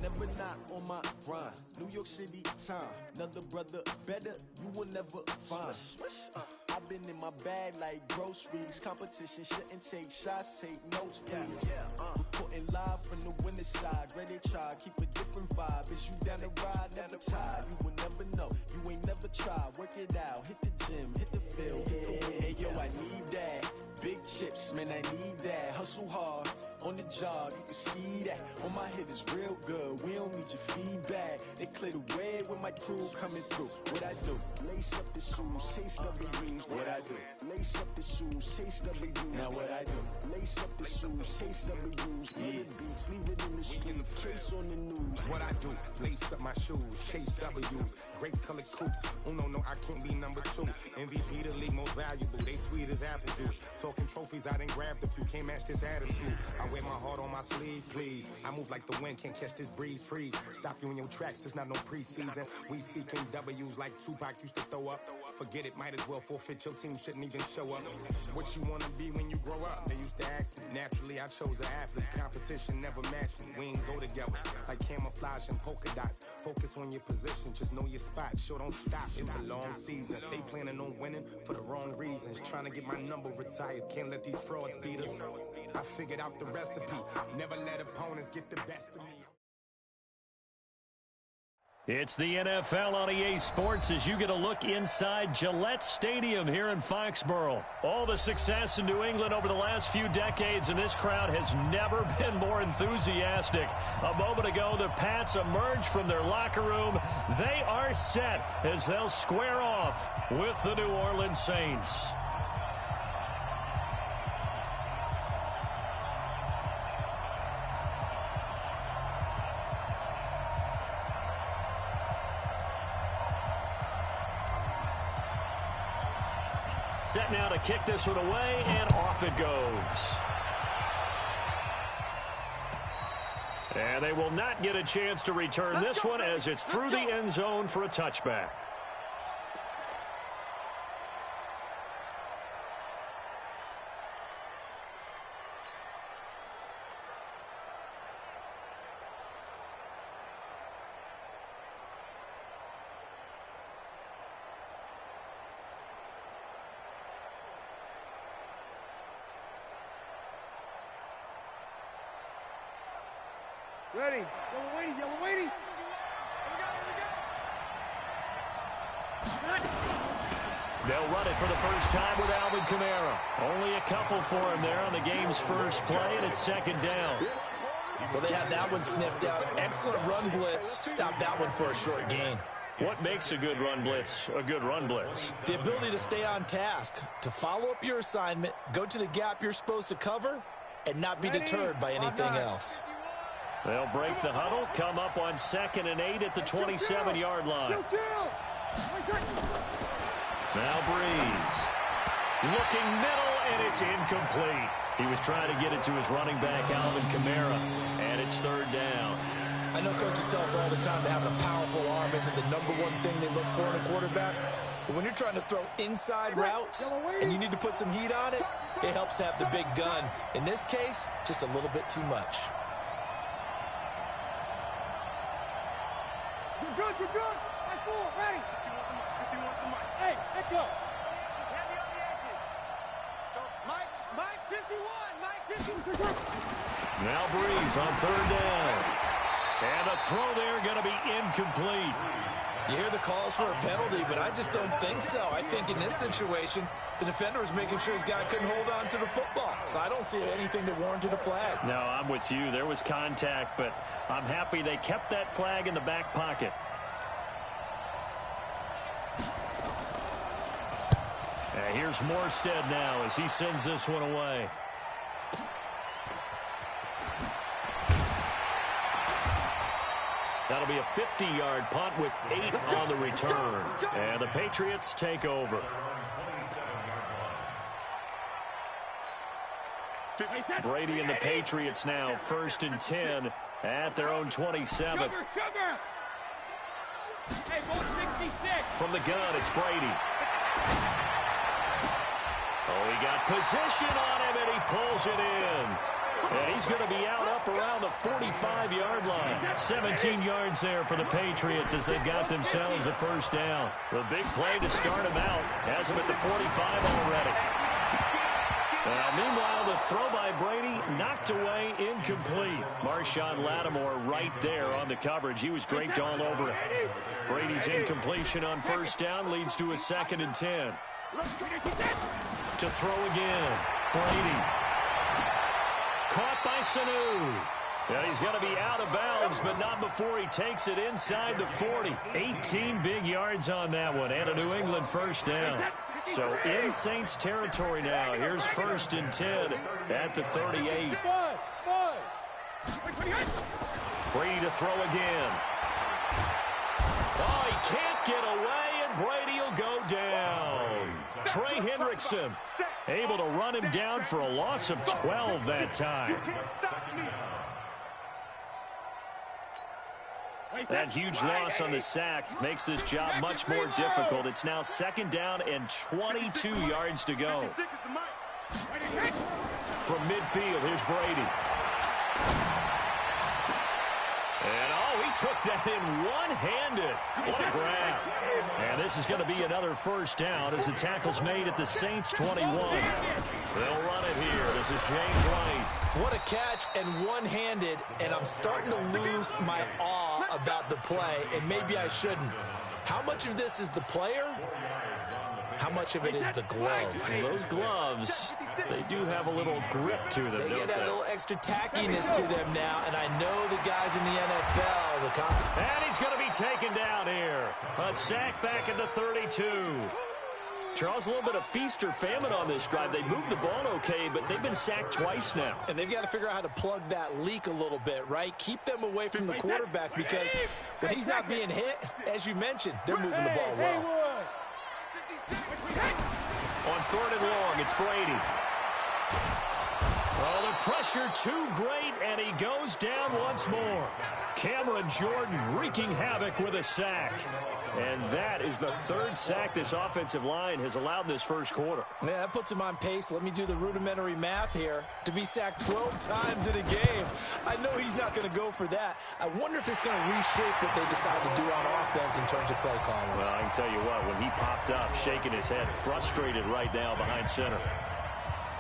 never not on my grind. New York City time, another brother better, you will never find. I've been in my bag like groceries. Competition shouldn't take shots, take notes, please. Reporting live from the winter side. Ready to try, keep a different vibe. Is you down the ride, never tired. You will never know, you ain't never tried. Work it out, hit the gym, hit the field, hit the wind. Hey yo, I need that. Big chips, man, I need that. Hustle hard, on the job, you can see that. On my hit is real good, we don't need your feedback. They clear the way when my crew coming through. What I do? Lace up the shoes, chase W's. What I do? Lace up the shoes, chase W's. Now what I do? Lace up the shoes, chase W's. Yeah. Beats, leave it in the street, case on the news. What I do? Lace up my shoes, chase W's. Great colored coops. Oh no, I can't be number 2. MVP the league most valuable. They sweet as apple juice. Talking trophies, I done grabbed a few. Can't match this attitude. I wear my heart on my sleeve, please. I move like the wind, can't catch this breeze, freeze. Stop you in your tracks, it's not no preseason. We seeking W's like Tupac used to throw up. Forget it, might as well forfeit. Your team shouldn't even show up. What you wanna be when you grow up? They used to ask me. Naturally, I chose an athlete. Competition never matched me. We ain't go together like camouflage and polka dots. Focus on your position, just know your spot. Sure, don't stop. It's a long season. They planning on winning for the wrong reasons. Trying to get my number retired. Can't let these frauds beat us. I figured out the recipe. Never let opponents get the best of me. It's the NFL on EA Sports as you get a look inside Gillette Stadium here in Foxborough. All the success in New England over the last few decades, and this crowd has never been more enthusiastic. A moment ago, the Pats emerged from their locker room. They are set as they'll square off with the New Orleans Saints. Set now to kick this one away, and off it goes. And they will not get a chance to return this one as it's through the end zone for a touchback. Ready. Yellow waiting, yellow waiting. They'll run it for the first time with Alvin Kamara. Only a couple for him there on the game's first play, and it's second down. Well, they had that one sniffed out. Excellent run blitz. Stop that one for a short gain. What makes a good run blitz a good run blitz? The ability to stay on task, to follow up your assignment, go to the gap you're supposed to cover, and not be deterred by anything else. They'll break the huddle, come up on 2nd and 8 at the 27-yard line. Now Breeze. Looking middle, and it's incomplete. He was trying to get it to his running back, Alvin Kamara, and it's third down. I know coaches tell us all the time that having a powerful arm isn't the number one thing they look for in a quarterback. But when you're trying to throw inside routes and you need to put some heat on it, it helps to have the big gun. In this case, just a little bit too much. Good, you're good. High four, ready. 51 the mic. Hey, let go. Just heavy on the edges. Go, Mike 51, Mike 51. Now Breeze on third down. And the throw there going to be incomplete. You hear the calls for a penalty, but I just don't think so. I think in this situation, the defender was making sure his guy couldn't hold on to the football. So I don't see anything that warranted a flag. No, I'm with you. There was contact, but I'm happy they kept that flag in the back pocket. And here's Morstead now as he sends this one away. That'll be a 50-yard punt with 8 on the return. And the Patriots take over. Brady and the Patriots now 1st and 10 at their own 27. Hey, 66. From the gun, it's Brady. Oh, he got position on him, and he pulls it in. And he's going to be out up around the 45-yard line. 17 yards there for the Patriots as they've got themselves a first down. The big play to start him out has him at the 45 already. Now, meanwhile, the throw by Brady knocked away, incomplete. Marshawn Lattimore right there on the coverage. He was draped all over it. Brady's incompletion on first down leads to a 2nd and 10. To throw again, Brady. Caught by Sanu. Yeah, he's going to be out of bounds, but not before he takes it inside the 40. 18 big yards on that one, and a New England first down. So in Saints territory now. Here's 1st and 10 at the 38. Brady to throw again. Oh, he can't get away, and Brady will go down. Trey Hendrickson able to run him down for a loss of 12 that time. That huge loss on the sack makes this job much more difficult. It's now 2nd down and 22 yards to go. From midfield, here's Brady. And he took that in one-handed. What a grab. And this is going to be another first down as the tackle's made at the Saints 21. They'll run it here. This is James White. What a catch, and one-handed, and I'm starting to lose my awe about the play, and maybe I shouldn't. How much of this is the player? How much of it is the glove? Well, those gloves, they do have a little grip to them, They don't get that little extra tackiness to them now, and I know the guys in the NFL, And he's going to be taken down here. A sack back at the 32. Charles, a little bit of feast or famine on this drive. They moved the ball okay, but they've been sacked twice now. And they've got to figure out how to plug that leak a little bit, right? Keep them away from the quarterback, because when he's not being hit, as you mentioned, they're moving the ball well. On 3rd and long, it's Brady. Oh, the pressure too great, and he goes down once more. Cameron Jordan wreaking havoc with a sack. And that is the 3rd sack this offensive line has allowed in this first quarter. Yeah, that puts him on pace. Let me do the rudimentary math here. To be sacked 12 times in a game, I know he's not going to go for that. I wonder if it's going to reshape what they decide to do on offense in terms of play calling. Well, I can tell you what, when he popped up, shaking his head, frustrated right now behind center.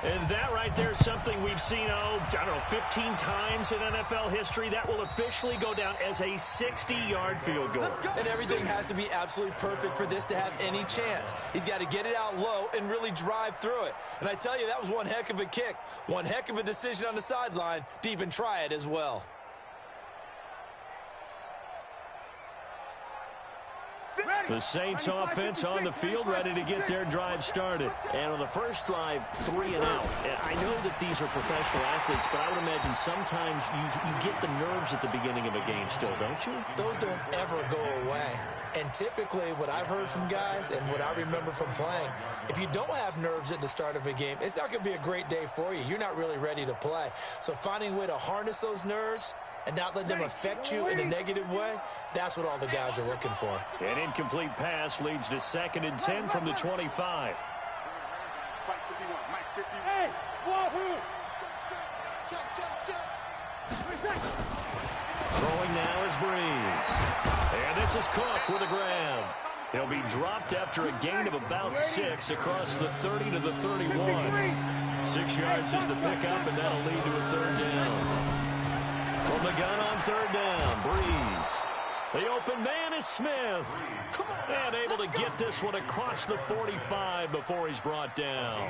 And that right there is something we've seen, 15 times in NFL history. That will officially go down as a 60-yard field goal. And everything has to be absolutely perfect for this to have any chance. He's got to get it out low and really drive through it. And I tell you, that was one heck of a kick. One heck of a decision on the sideline to even try it as well. The Saints offense on the field, ready to get their drive started. And on the first drive, 3 and out. And I know that these are professional athletes, but I would imagine sometimes you get the nerves at the beginning of a game still, don't you? Those don't ever go away. And typically what I've heard from guys and what I remember from playing, if you don't have nerves at the start of a game, it's not going to be a great day for you. You're not really ready to play. So finding a way to harness those nerves and not let them affect you in a negative way, that's what all the guys are looking for. An incomplete pass leads to 2nd and 10 from the 25. Hey, Wahoo! Throwing now is Breeze. And this is Cook with a grab. He'll be dropped after a gain of about 6 across the 30 to the 31. 6 yards is the pickup, and that'll lead to a 3rd down. From the gun on 3rd down, Breeze. The open man is Smith. And able to get this one across the 45 before he's brought down.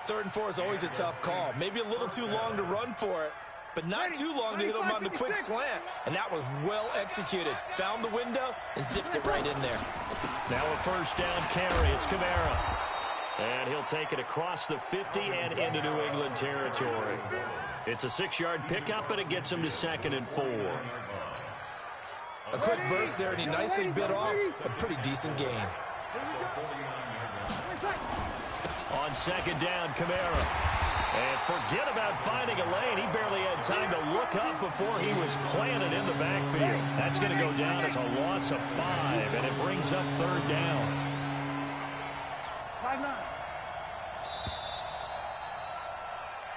3rd and 4 is always a tough call. Maybe a little too long to run for it, but not too long to hit him on the quick slant. And that was well executed. Found the window and zipped it right in there. Now a 1st down carry. It's Kamara. And he'll take it across the 50 and into New England territory. It's a 6-yard pickup, and it gets him to 2nd and 4. A quick burst there, and he nicely bit off a pretty decent gain. On 2nd down, Kamara. And forget about finding a lane. He barely had time to look up before he was planted in the backfield. That's going to go down as a loss of 5, and it brings up 3rd down.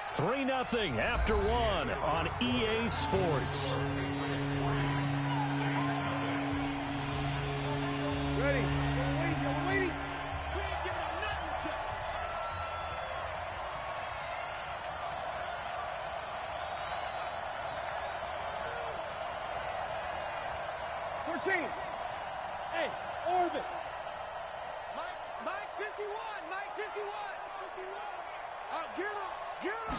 3-0 after 1 on EA Sports. Ready. We're waiting. We ain't giving up nothing. 14. Hey, Orbit. Mike 51. Mike 51. Out, get him. Get him.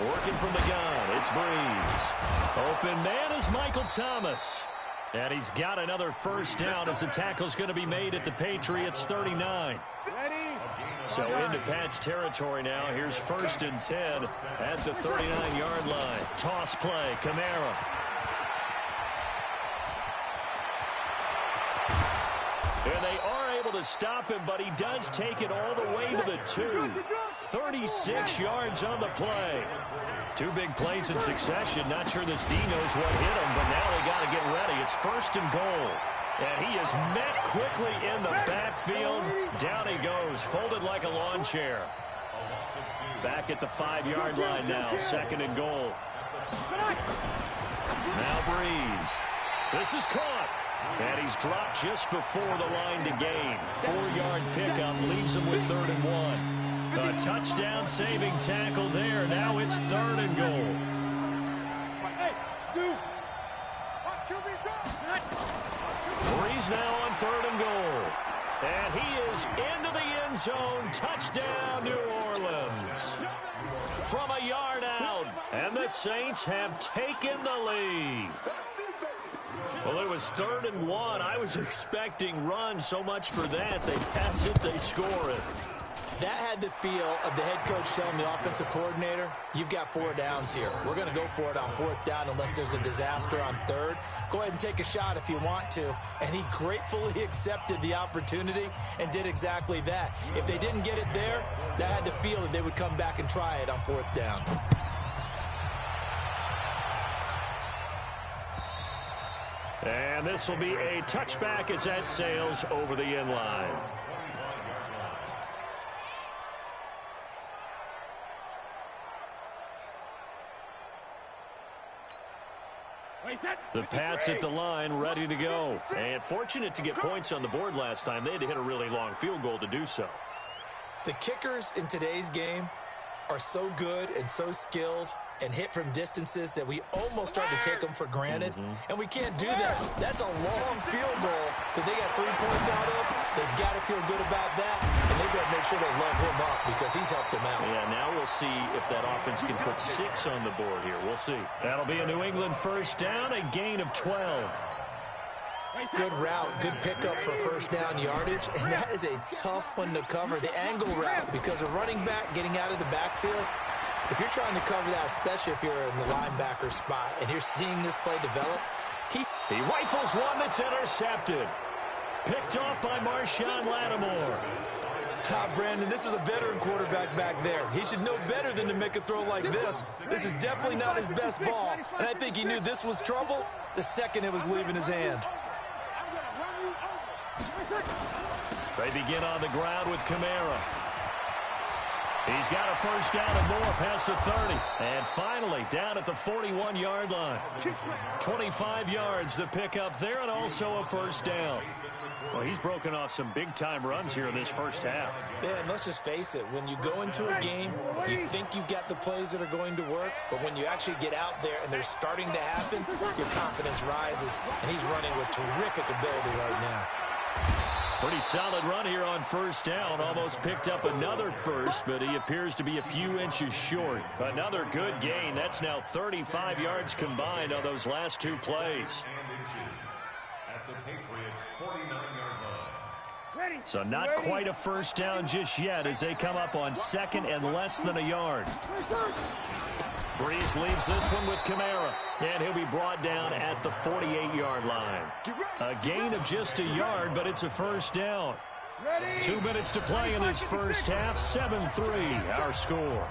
Working from the gun, it's Breeze. Open man is Michael Thomas. And he's got another 1st down as the tackle's going to be made at the Patriots 39. Ready. So into Pat's territory now. Here's 1st and 10 at the 39-yard line. Toss play, Kamara. And they are able to stop him, but he does take it all the way to the 2. 36 yards on the play. 2 big plays in succession. Not sure this D knows what hit him, but now they got to get ready. It's 1st and goal. And he is met quickly in the backfield. Down he goes, folded like a lawn chair. Back at the 5-yard line now, 2nd and goal. Now Breeze. This is caught. And he's dropped just before the line to gain. 4-yard pickup leaves him with 3rd and 1. A touchdown-saving tackle there. Now it's 3rd and goal. Hey, Stu. Breeze now on 3rd and goal. And he is into the end zone. Touchdown, New Orleans. From a yard out. And the Saints have taken the lead. Well, it was 3rd and 1. I was expecting run. So much for that. They pass it, they score it. That had the feel of the head coach telling the offensive coordinator, you've got 4 downs here. We're going to go for it on 4th down unless there's a disaster on 3rd. Go ahead and take a shot if you want to. And he gratefully accepted the opportunity and did exactly that. If they didn't get it there, that had the feel that they would come back and try it on 4th down. And this will be a touchback as that sails over the end line. The Pats at the line, ready to go. And fortunate to get points on the board last time. They had to hit a really long field goal to do so. The kickers in today's game are so good and so skilled and hit from distances that we almost start to take them for granted. And we can't do that. That's a long field goal that they got 3 points out of. They've got to feel good about that. And they've got to make sure they love him up because he's helped them out. Yeah, now we'll see if that offense can put 6 on the board here. We'll see. That'll be a New England 1st down, a gain of 12. Good route, good pickup for 1st down yardage, and that is a tough one to cover. The angle route, because a running back getting out of the backfield, if you're trying to cover that, especially if you're in the linebacker spot and you're seeing this play develop, he rifles one that's intercepted. Picked off by Marshawn Lattimore. Brandon, this is a veteran quarterback back there. He should know better than to make a throw like this. This is definitely not his best ball, and I think he knew this was trouble the second it was leaving his hand. They begin on the ground with Kamara. He's got a 1st down and more past the 30. And finally, down at the 41-yard line. 25 yards to pick up there and also a 1st down. Well, he's broken off some big-time runs here in this 1st half. Yeah, and let's just face it. When you go into a game, you think you've got the plays that are going to work, but when you actually get out there and they're starting to happen, your confidence rises, and he's running with terrific ability right now. Pretty solid run here on 1st down. Almost picked up another 1st, but he appears to be a few inches short. Another good gain. That's now 35 yards combined on those last 2 plays. So not quite a 1st down just yet as they come up on 2nd and less than a yard. Breeze leaves this one with Kamara, and he'll be brought down at the 48-yard line. A gain of just a yard, but it's a 1st down. 2 minutes to play in this 1st half, 7-3 our score.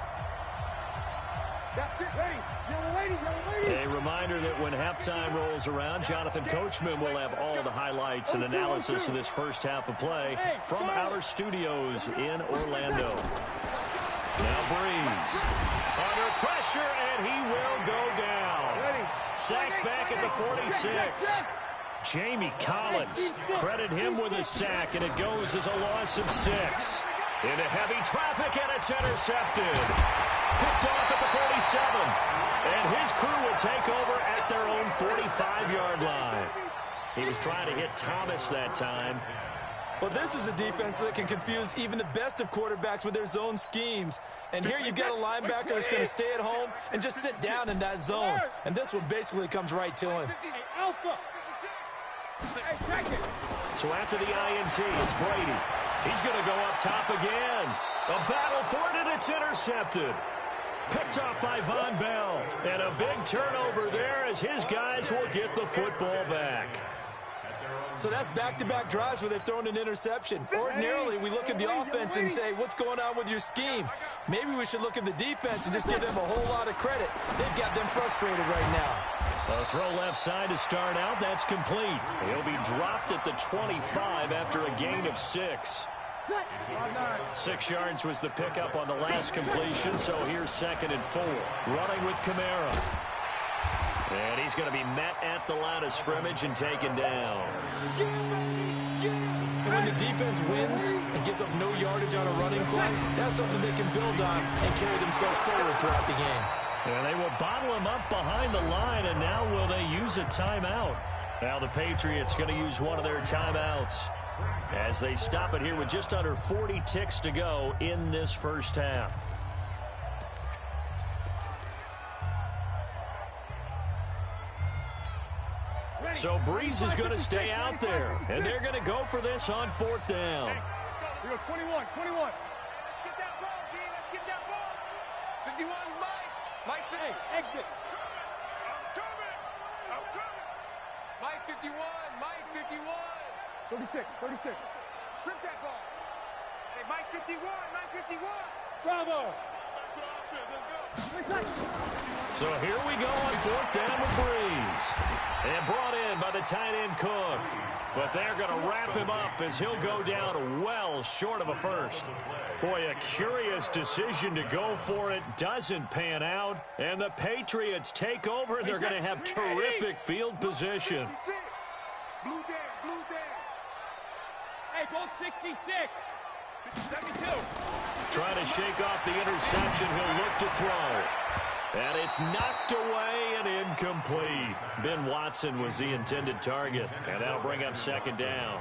A reminder that when halftime rolls around, Jonathan Coachman will have all the highlights and analysis of this 1st half of play from our studios in Orlando. Now Breeze under pressure, and he will go down. Sacked back at the 46. Jamie Collins, credit him with a sack, and it goes as a loss of 6. Into heavy traffic, and it's intercepted. Picked off at the 47. And his crew will take over at their own 45-yard line. He was trying to hit Thomas that time. Well, this is a defense that can confuse even the best of quarterbacks with their zone schemes. And here you've got a linebacker that's going to stay at home and just sit down in that zone. And this one basically comes right to him. So after the INT, it's Brady. He's going to go up top again. A battle for it, and it's intercepted. Picked off by Von Bell. And a big turnover there as his guys will get the football back. So that's back-to-back drives where they've thrown an interception. Ordinarily, we look at the offense and say, what's going on with your scheme? Maybe we should look at the defense and just give them a whole lot of credit. They've got them frustrated right now. A throw left side to start out. That's complete. He'll be dropped at the 25 after a gain of 6. 6 yards was the pickup on the last completion, so here's 2nd and 4. Running with Kamara. And he's going to be met at the line of scrimmage and taken down. when the defense wins and gives up no yardage on a running play, that's something they can build on and carry themselves forward throughout the game. And they will bottle him up behind the line, and now will they use a timeout? Now the Patriots going to use one of their timeouts as they stop it here with just under 40 ticks to go in this first half. So Breeze is going to stay out there, and they're going to go for this on 4th down. We go 21. Get that ball, Dean. Let's get that ball. 51, Mike. Hey, exit. I'm coming. Mike 51. 36. Strip that ball. Hey, Mike 51. Bravo. Let's go. So here we go on 4th down with Breeze. And brought in by the tight end Cook. But they're going to wrap him up as he'll go down well short of a first. Boy, a curious decision to go for it. Doesn't pan out. And the Patriots take over, and they're going to have terrific field position. Blue down. Hey, ball 66. 72. Trying to shake off the interception. He'll look to throw. And it's knocked away and incomplete. Ben Watson was the intended target, and that'll bring up 2nd down.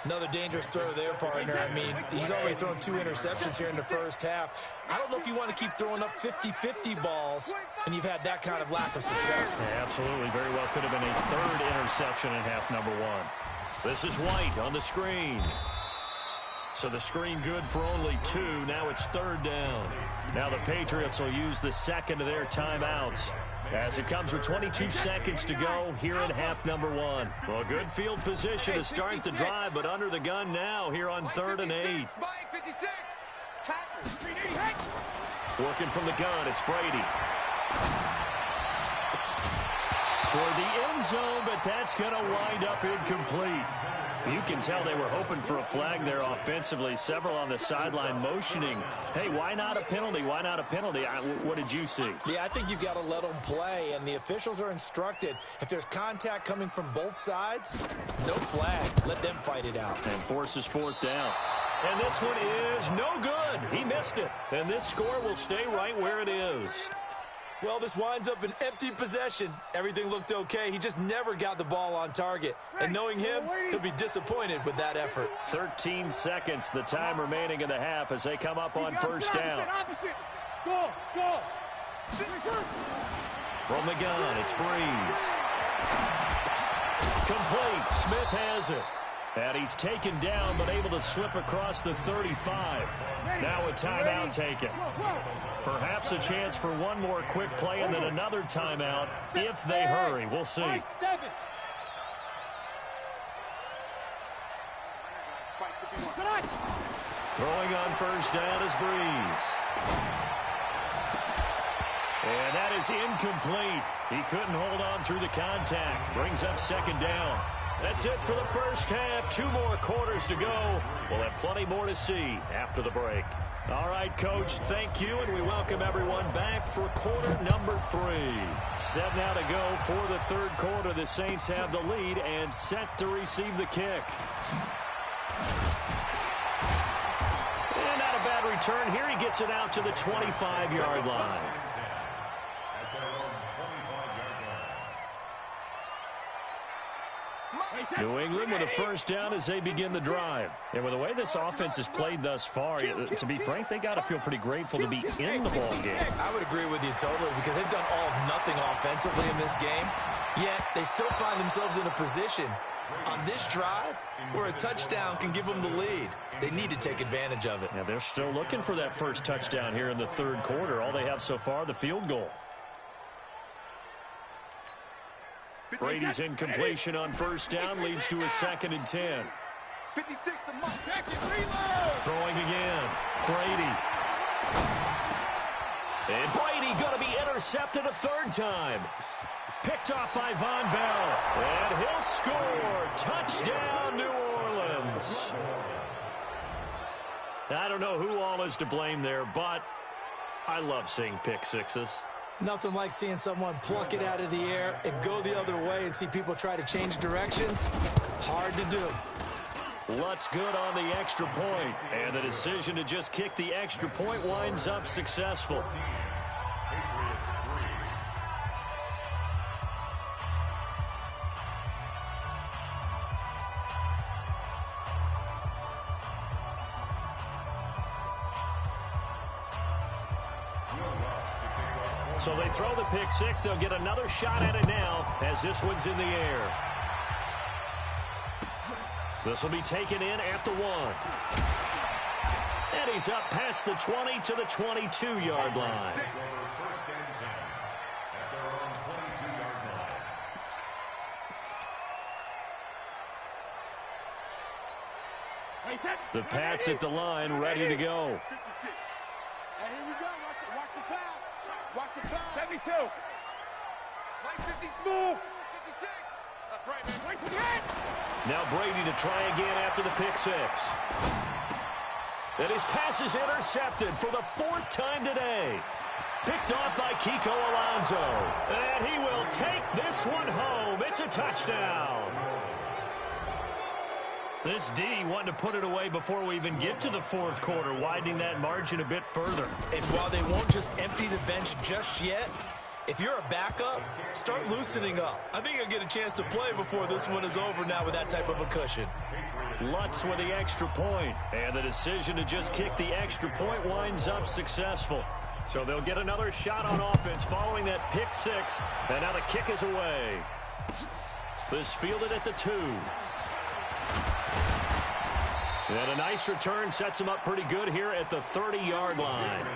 Another dangerous throw there, partner. I mean, he's already thrown 2 interceptions here in the first half. I don't know if you want to keep throwing up 50-50 balls when you've had that kind of lack of success. Yeah, absolutely. Very well could have been a 3rd interception in half number 1. This is White on the screen. So the screen good for only 2. Now it's 3rd down. Now the Patriots will use the 2nd of their timeouts as it comes with 22 seconds to go here in half number 1. Well, good field position to start the drive, but under the gun now here on 3rd and 8. Mike 56. Tackle. Working from the gun, it's Brady. Toward the end zone, but that's going to wind up incomplete. You can tell they were hoping for a flag there offensively. Several on the sideline motioning, hey, why not a penalty? Why not a penalty? What did you see? Yeah, I think you've got to let them play, and the officials are instructed. If there's contact coming from both sides, no flag. Let them fight it out. And forces 4th down. And this one is no good. He missed it. And this score will stay right where it is. Well, this winds up an empty possession. Everything looked okay. He just never got the ball on target. And knowing him, he'll be disappointed with that effort. 13 seconds, the time remaining in the half as they come up on 1st down. Go. From the gun, it's Breeze. Complete. Smith has it. And he's taken down, but able to slip across the 35. Now a timeout taken. Perhaps a chance for one more quick play and then another timeout if they hurry. We'll see. Throwing on 1st down is Breeze. And that is incomplete. He couldn't hold on through the contact. Brings up 2nd down. That's it for the first half. 2 more quarters to go. We'll have plenty more to see after the break. All right, Coach, thank you, and we welcome everyone back for quarter number 3. Set now to go for the 3rd quarter. The Saints have the lead and set to receive the kick. And not a bad return here. He gets it out to the 25-yard line. New England with a 1st down as they begin the drive. And with the way this offense has played thus far, to be frank, they got to feel pretty grateful to be in the ball game. I would agree with you totally because they've done all of nothing offensively in this game, yet they still find themselves in a position on this drive where a touchdown can give them the lead. They need to take advantage of it. Yeah, they're still looking for that first touchdown here in the 3rd quarter. All they have so far, the field goal. Brady's incompletion on 1st down leads to a 2nd and 10. 56 to Mike. Reload. Throwing again. Brady. And Brady going to be intercepted a 3rd time. Picked off by Von Bell. And he'll score. Touchdown, New Orleans. I don't know who all is to blame there, but I love seeing pick sixes. Nothing like seeing someone pluck it out of the air and go the other way and see people try to change directions. Hard to do. Lutz good on the extra point, and the decision to just kick the extra point winds up successful. So they throw the pick six. They'll get another shot at it now as this one's in the air. This will be taken in at the 1. And he's up past the 20 to the 22-yard line. The Pats at the line, ready to go. 56. And here we go. Watch the pass. Watch the pass. 72. Right 50 smooth. 56. That's right, man. Right to the end. Now Brady to try again after the pick six. And his pass is intercepted for the 4th time today. Picked off by Kiko Alonso. And he will take this one home. It's a touchdown. This D wanted to put it away before we even get to the 4th quarter, widening that margin a bit further. And while they won't just empty the bench just yet, if you're a backup, start loosening up. I think you'll get a chance to play before this one is over now with that type of a cushion. Lutz with the extra point, and the decision to just kick the extra point winds up successful. So they'll get another shot on offense following that pick six, and now the kick is away. This fielded at the 2. And a nice return sets him up pretty good here at the 30-yard line.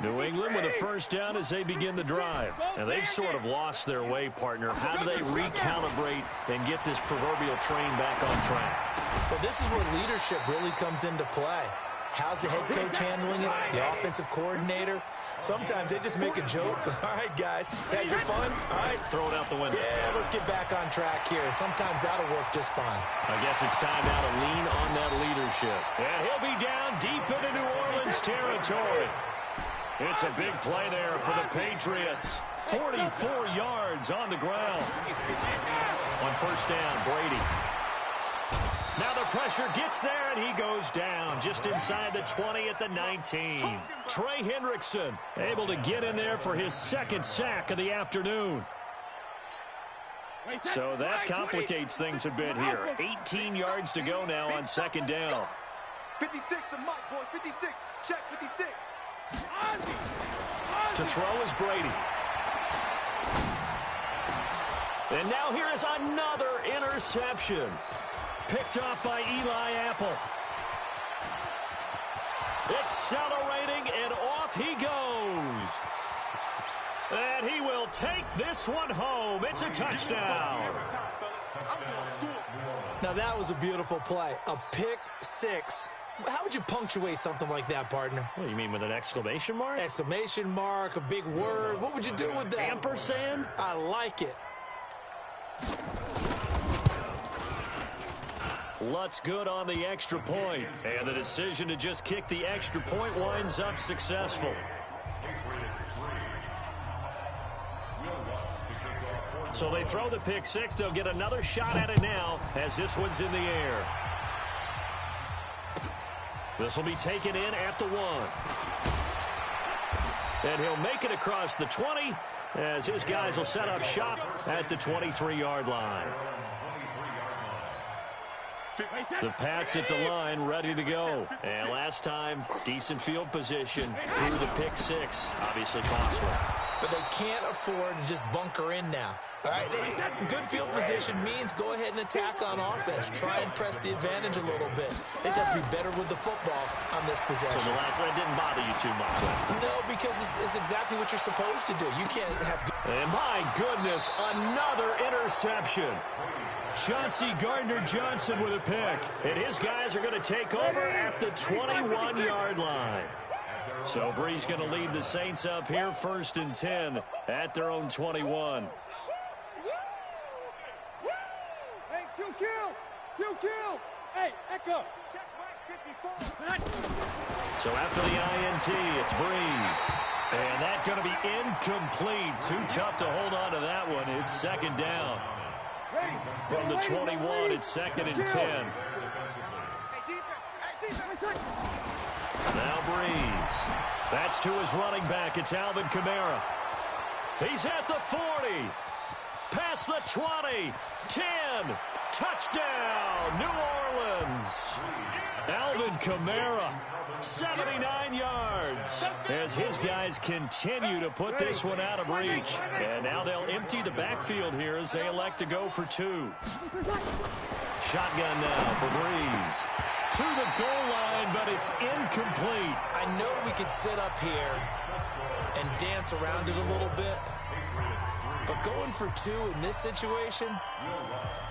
New England with a first down as they begin the drive. And they've sort of lost their way, partner. How do they recalibrate and get this proverbial train back on track? Well, this is where leadership really comes into play. How's the head coach handling it? The offensive coordinator? Sometimes they just make a joke. All right, guys, had your fun? All right, throw it out the window. Yeah, let's get back on track here. And sometimes that'll work just fine. I guess it's time now to lean on that leadership. And he'll be down deep into New Orleans territory. It's a big play there for the Patriots. 44 yards on the ground. On first down, Brady. Now the pressure gets there, and he goes down just inside the 20 at the 19. Trey Hendrickson able to get in there for his 2nd sack of the afternoon. So that complicates things a bit here. 18 yards to go now on 2nd down. 56 to Mike, boys. 56. Check 56. To throw is Brady. And now here is another interception. Picked off by Eli Apple. Accelerating, and off he goes. And he will take this one home. It's a touchdown. Now that was a beautiful play. A pick six. How would you punctuate something like that, partner? What do you mean, with an exclamation mark? Exclamation mark, a big word. What would you do with that? Ampersand? I like it. Lutz good on the extra point, and the decision to just kick the extra point winds up successful. So they throw the pick six. They'll get another shot at it now as this one's in the air. This will be taken in at the 1. And he'll make it across the 20 as his guys will set up shop at the 23-yard line. The Pats at the line, ready to go. And last time, decent field position through the pick six. Obviously costly. But they can't afford to just bunker in now. All right, good field position means go ahead and attack on offense. Try and press the advantage a little bit. They just have to be better with the football on this possession. So the last one didn't bother you too much last time? No, because it's exactly what you're supposed to do. You can't have... And my goodness, another interception. Chauncey Gardner-Johnson with a pick. And his guys are going to take over at the 21-yard line. So Bree's going to lead the Saints up here, 1st and 10 at their own 21. Hey, Q. Hey, Echo. Check Mike 54. So after the INT, it's Breeze. And that's going to be incomplete. Too tough to hold on to that one. It's second down. From the 21, it's second and 10. Now Breeze. That's to his running back. It's Alvin Kamara. He's at the 40. Past the 20. 10. Touchdown, New Orleans. Alvin Kamara, 79 yards. As his guys continue to put this one out of reach. And now they'll empty the backfield here as they elect to go for 2. Shotgun now for Breeze. To the goal line, but it's incomplete. I know we could sit up here and dance around it a little bit, but going for 2 in this situation,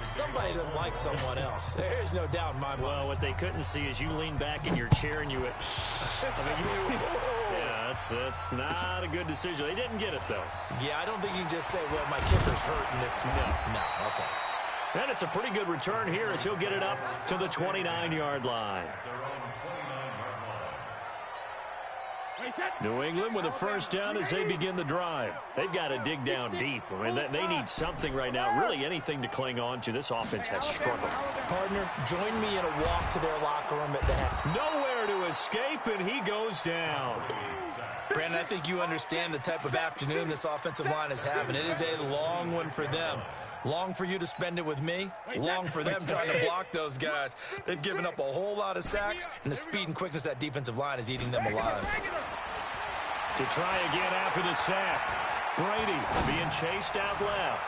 somebody doesn't like someone else. There's no doubt in my mind. Well, what they couldn't see is you lean back in your chair and you went, yeah, that's not a good decision. They didn't get it, though. Yeah, I don't think you can just say, well, my kicker's hurt in this. No, okay. And it's a pretty good return here as he'll get it up to the 29-yard line. New England with a first down as they begin the drive. They've got to dig down deep. I mean, they need something right now, really anything to cling on to. This offense has struggled. Partner, join me in a walk to their locker room at the half. Nowhere to escape, and he goes down. Brandon, I think you understand the type of afternoon this offensive line is having. It is a long one for them. Long for you to spend it with me. Long for them trying to block those guys. They've given up a whole lot of sacks, and the speed and quickness of that defensive line is eating them alive. To try again after the sack. Brady being chased out left.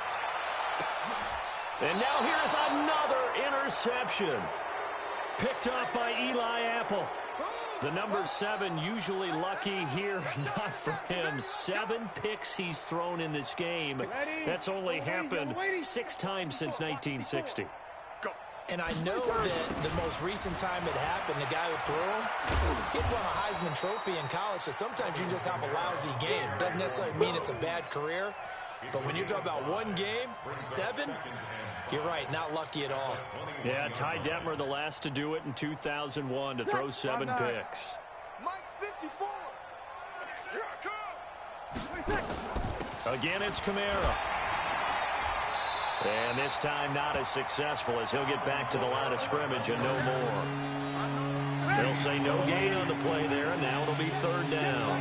And now here's another interception. Picked up by Eli Apple. The number 7 usually lucky here, not for him. 7 picks he's thrown in this game. That's only happened 6 times since 1960. And I know that the most recent time it happened, the guy who threw him, he won a Heisman Trophy in college, so sometimes you just have a lousy game. Doesn't necessarily mean it's a bad career, but when you're talking about one game, 7, you're right, not lucky at all. Yeah, Ty Detmer, the last to do it in 2001, to throw 7 picks. Mike 54. Here I come. Again, it's Kamara. And this time not as successful as he'll get back to the line of scrimmage and no more. They'll say no gain on the play there, and now it'll be 3rd down.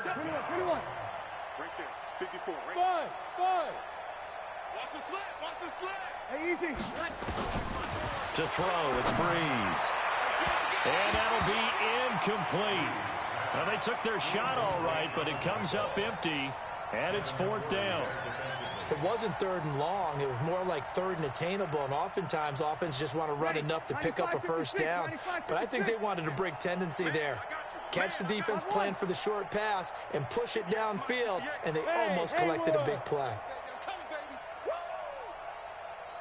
21. Right there. 54. Right. 5. Watch the slant. Watch the slant. Hey, easy. To throw, it's Breeze. And that'll be incomplete. Well, they took their shot all right, but it comes up empty. And it's 4th down. It wasn't 3rd and long. It was more like 3rd and attainable. And oftentimes, offense just want to run enough to pick up a first down. But I think they wanted a break tendency there. Catch the defense plan for the short pass and push it downfield. And they almost collected a big play.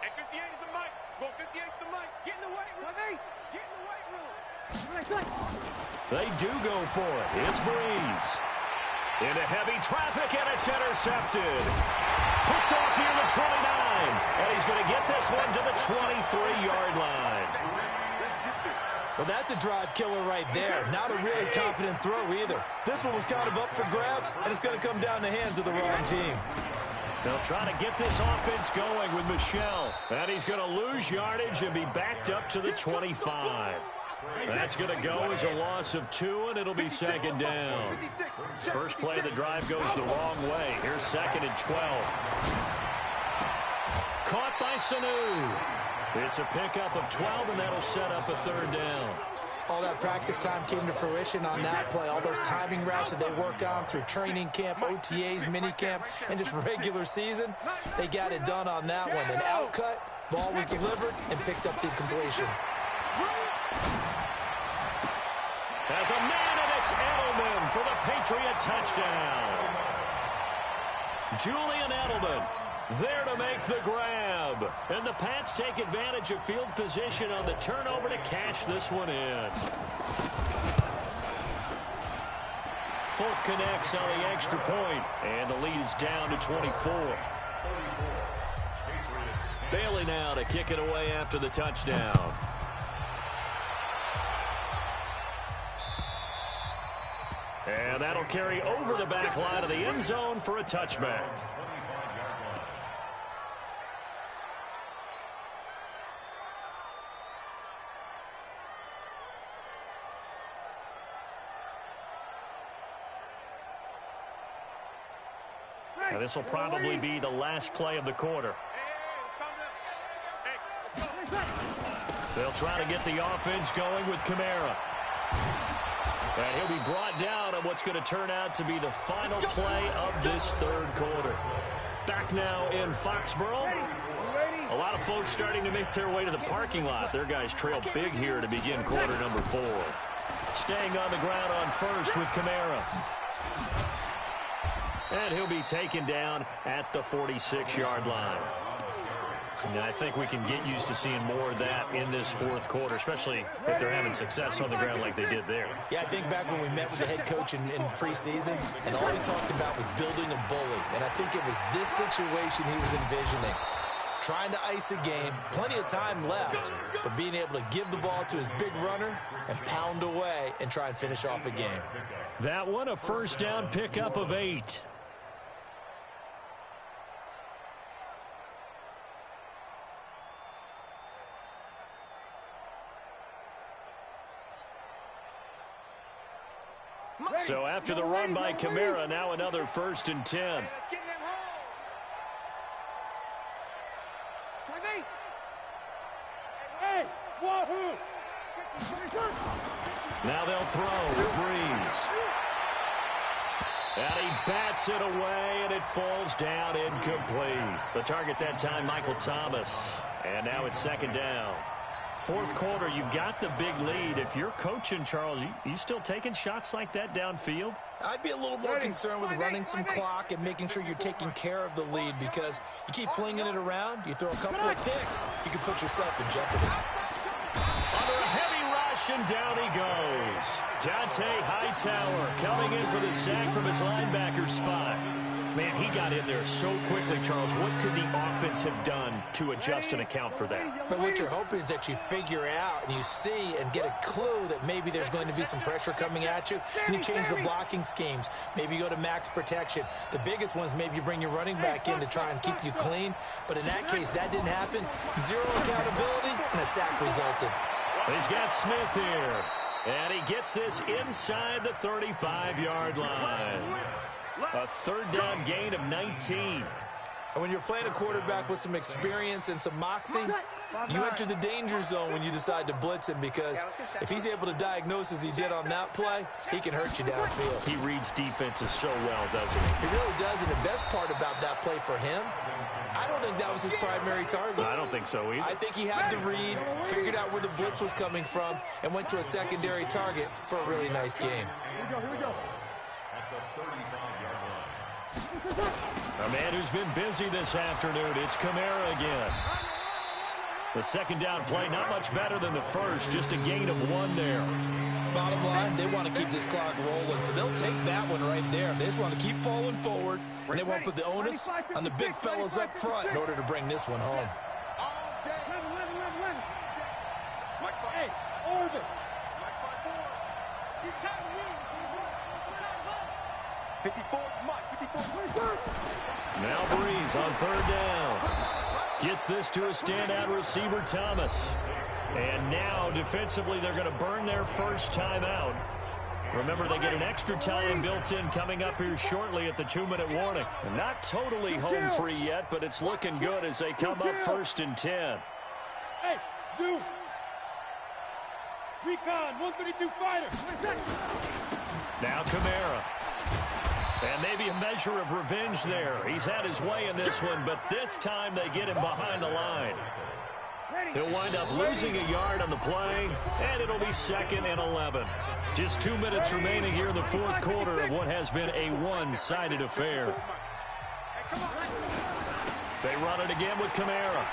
Hey, 58 is the mic. Go 58 is the mic. Get in the weight room. Get in the weight room. They do go for it. It's Breeze. Into heavy traffic, and it's intercepted. Picked off near the 29. And he's going to get this one to the 23-yard line. Well, that's a drive killer right there. Not a really confident throw either. This one was kind of up for grabs, and it's going to come down the hands of the wrong team. They'll try to get this offense going with Michel. And he's going to lose yardage and be backed up to the 25. That's going to go as a loss of 2, and it'll be 2nd down. First play of the drive goes the wrong way. Here's 2nd and 12. Caught by Sanu. It's a pickup of 12, and that'll set up a 3rd down. All that practice time came to fruition on that play. All those timing routes that they work on through training camp, OTAs, minicamp, and just regular season, they got it done on that one. An outcut, ball was delivered, and picked up the completion. As a man, and it's Edelman for the Patriot touchdown. Julian Edelman there to make the grab. And the Pats take advantage of field position on the turnover to cash this one in. Folk connects on the extra point, and the lead is down to 24. Bailey now to kick it away after the touchdown. And that'll carry over the back line of the end zone for a touchback. Now this will probably be the last play of the quarter. They'll try to get the offense going with Kamara. And he'll be brought down on what's going to turn out to be the final play of this third quarter. Back now in Foxborough. A lot of folks starting to make their way to the parking lot. Their guys trail big here to begin quarter number 4. Staying on the ground on first with Kamara. And he'll be taken down at the 46-yard line. And I think we can get used to seeing more of that in this fourth quarter, especially if they're having success on the ground like they did there. Yeah, I think back when we met with the head coach in preseason, and all he talked about was building a bully. And I think it was this situation he was envisioning. Trying to ice a game, plenty of time left, but being able to give the ball to his big runner and pound away and try and finish off a game. That one, a first down pickup of 8. So after the run by Kamara, now another 1st and 10. Now they'll throw with Breeze. And he bats it away, and it falls down incomplete. The target that time, Michael Thomas. And now it's 2nd down. Fourth quarter, you've got the big lead. If you're coaching, Charles, you still taking shots like that downfield? I'd be a little more concerned with running some clock and making sure you're taking care of the lead, because you keep flinging it around, you throw a couple of picks, you can put yourself in jeopardy. Under a heavy rush, and down he goes. Dante Hightower coming in for the sack from his linebacker spot. Man, he got in there so quickly, Charles. What could the offense have done to adjust and account for that? But what you're hoping is that you figure out and you see and get a clue that maybe there's going to be some pressure coming at you, and you change the blocking schemes. Maybe you go to max protection. The biggest one is maybe you bring your running back in to try and keep you clean. But in that case, that didn't happen. Zero accountability, and a sack resulted. He's got Smith here, and he gets this inside the 35-yard line. A 3rd down gain of 19. And when you're playing a quarterback with some experience and some moxie, you enter the danger zone when you decide to blitz him, because if he's able to diagnose as he did on that play, he can hurt you downfield. He reads defenses so well, doesn't he? He really does, and the best part about that play for him, I don't think that was his primary target. I don't think so either. I think he had the read, figured out where the blitz was coming from, and went to a secondary target for a really nice game. Here we go. A man who's been busy this afternoon, it's Kamara again. The 2nd down play, not much better than the first, just a gain of 1 there. Bottom line, they want to keep this clock rolling, so they'll take that one right there. They just want to keep falling forward, and they won't put the onus on the big fellas up front in order to bring this one home. Hey, Orbit. He's tired of you. 54, Mike, 54. Now Breeze on 3rd down. Gets this to a standout receiver, Thomas. And now, defensively, they're going to burn their first timeout. Remember, they get an extra time built in coming up here shortly at the 2-minute warning. And not totally home free yet, but it's looking good as they come up 1st and 10. Hey, Zoo. Recon, 132 fighter. Now Kamara. And maybe a measure of revenge there. He's had his way in this one, but this time they get him behind the line. He'll wind up losing a yard on the play, and it'll be 2nd and 11. Just 2 minutes remaining here in the fourth quarter of what has been a one-sided affair. They run it again with Kamara.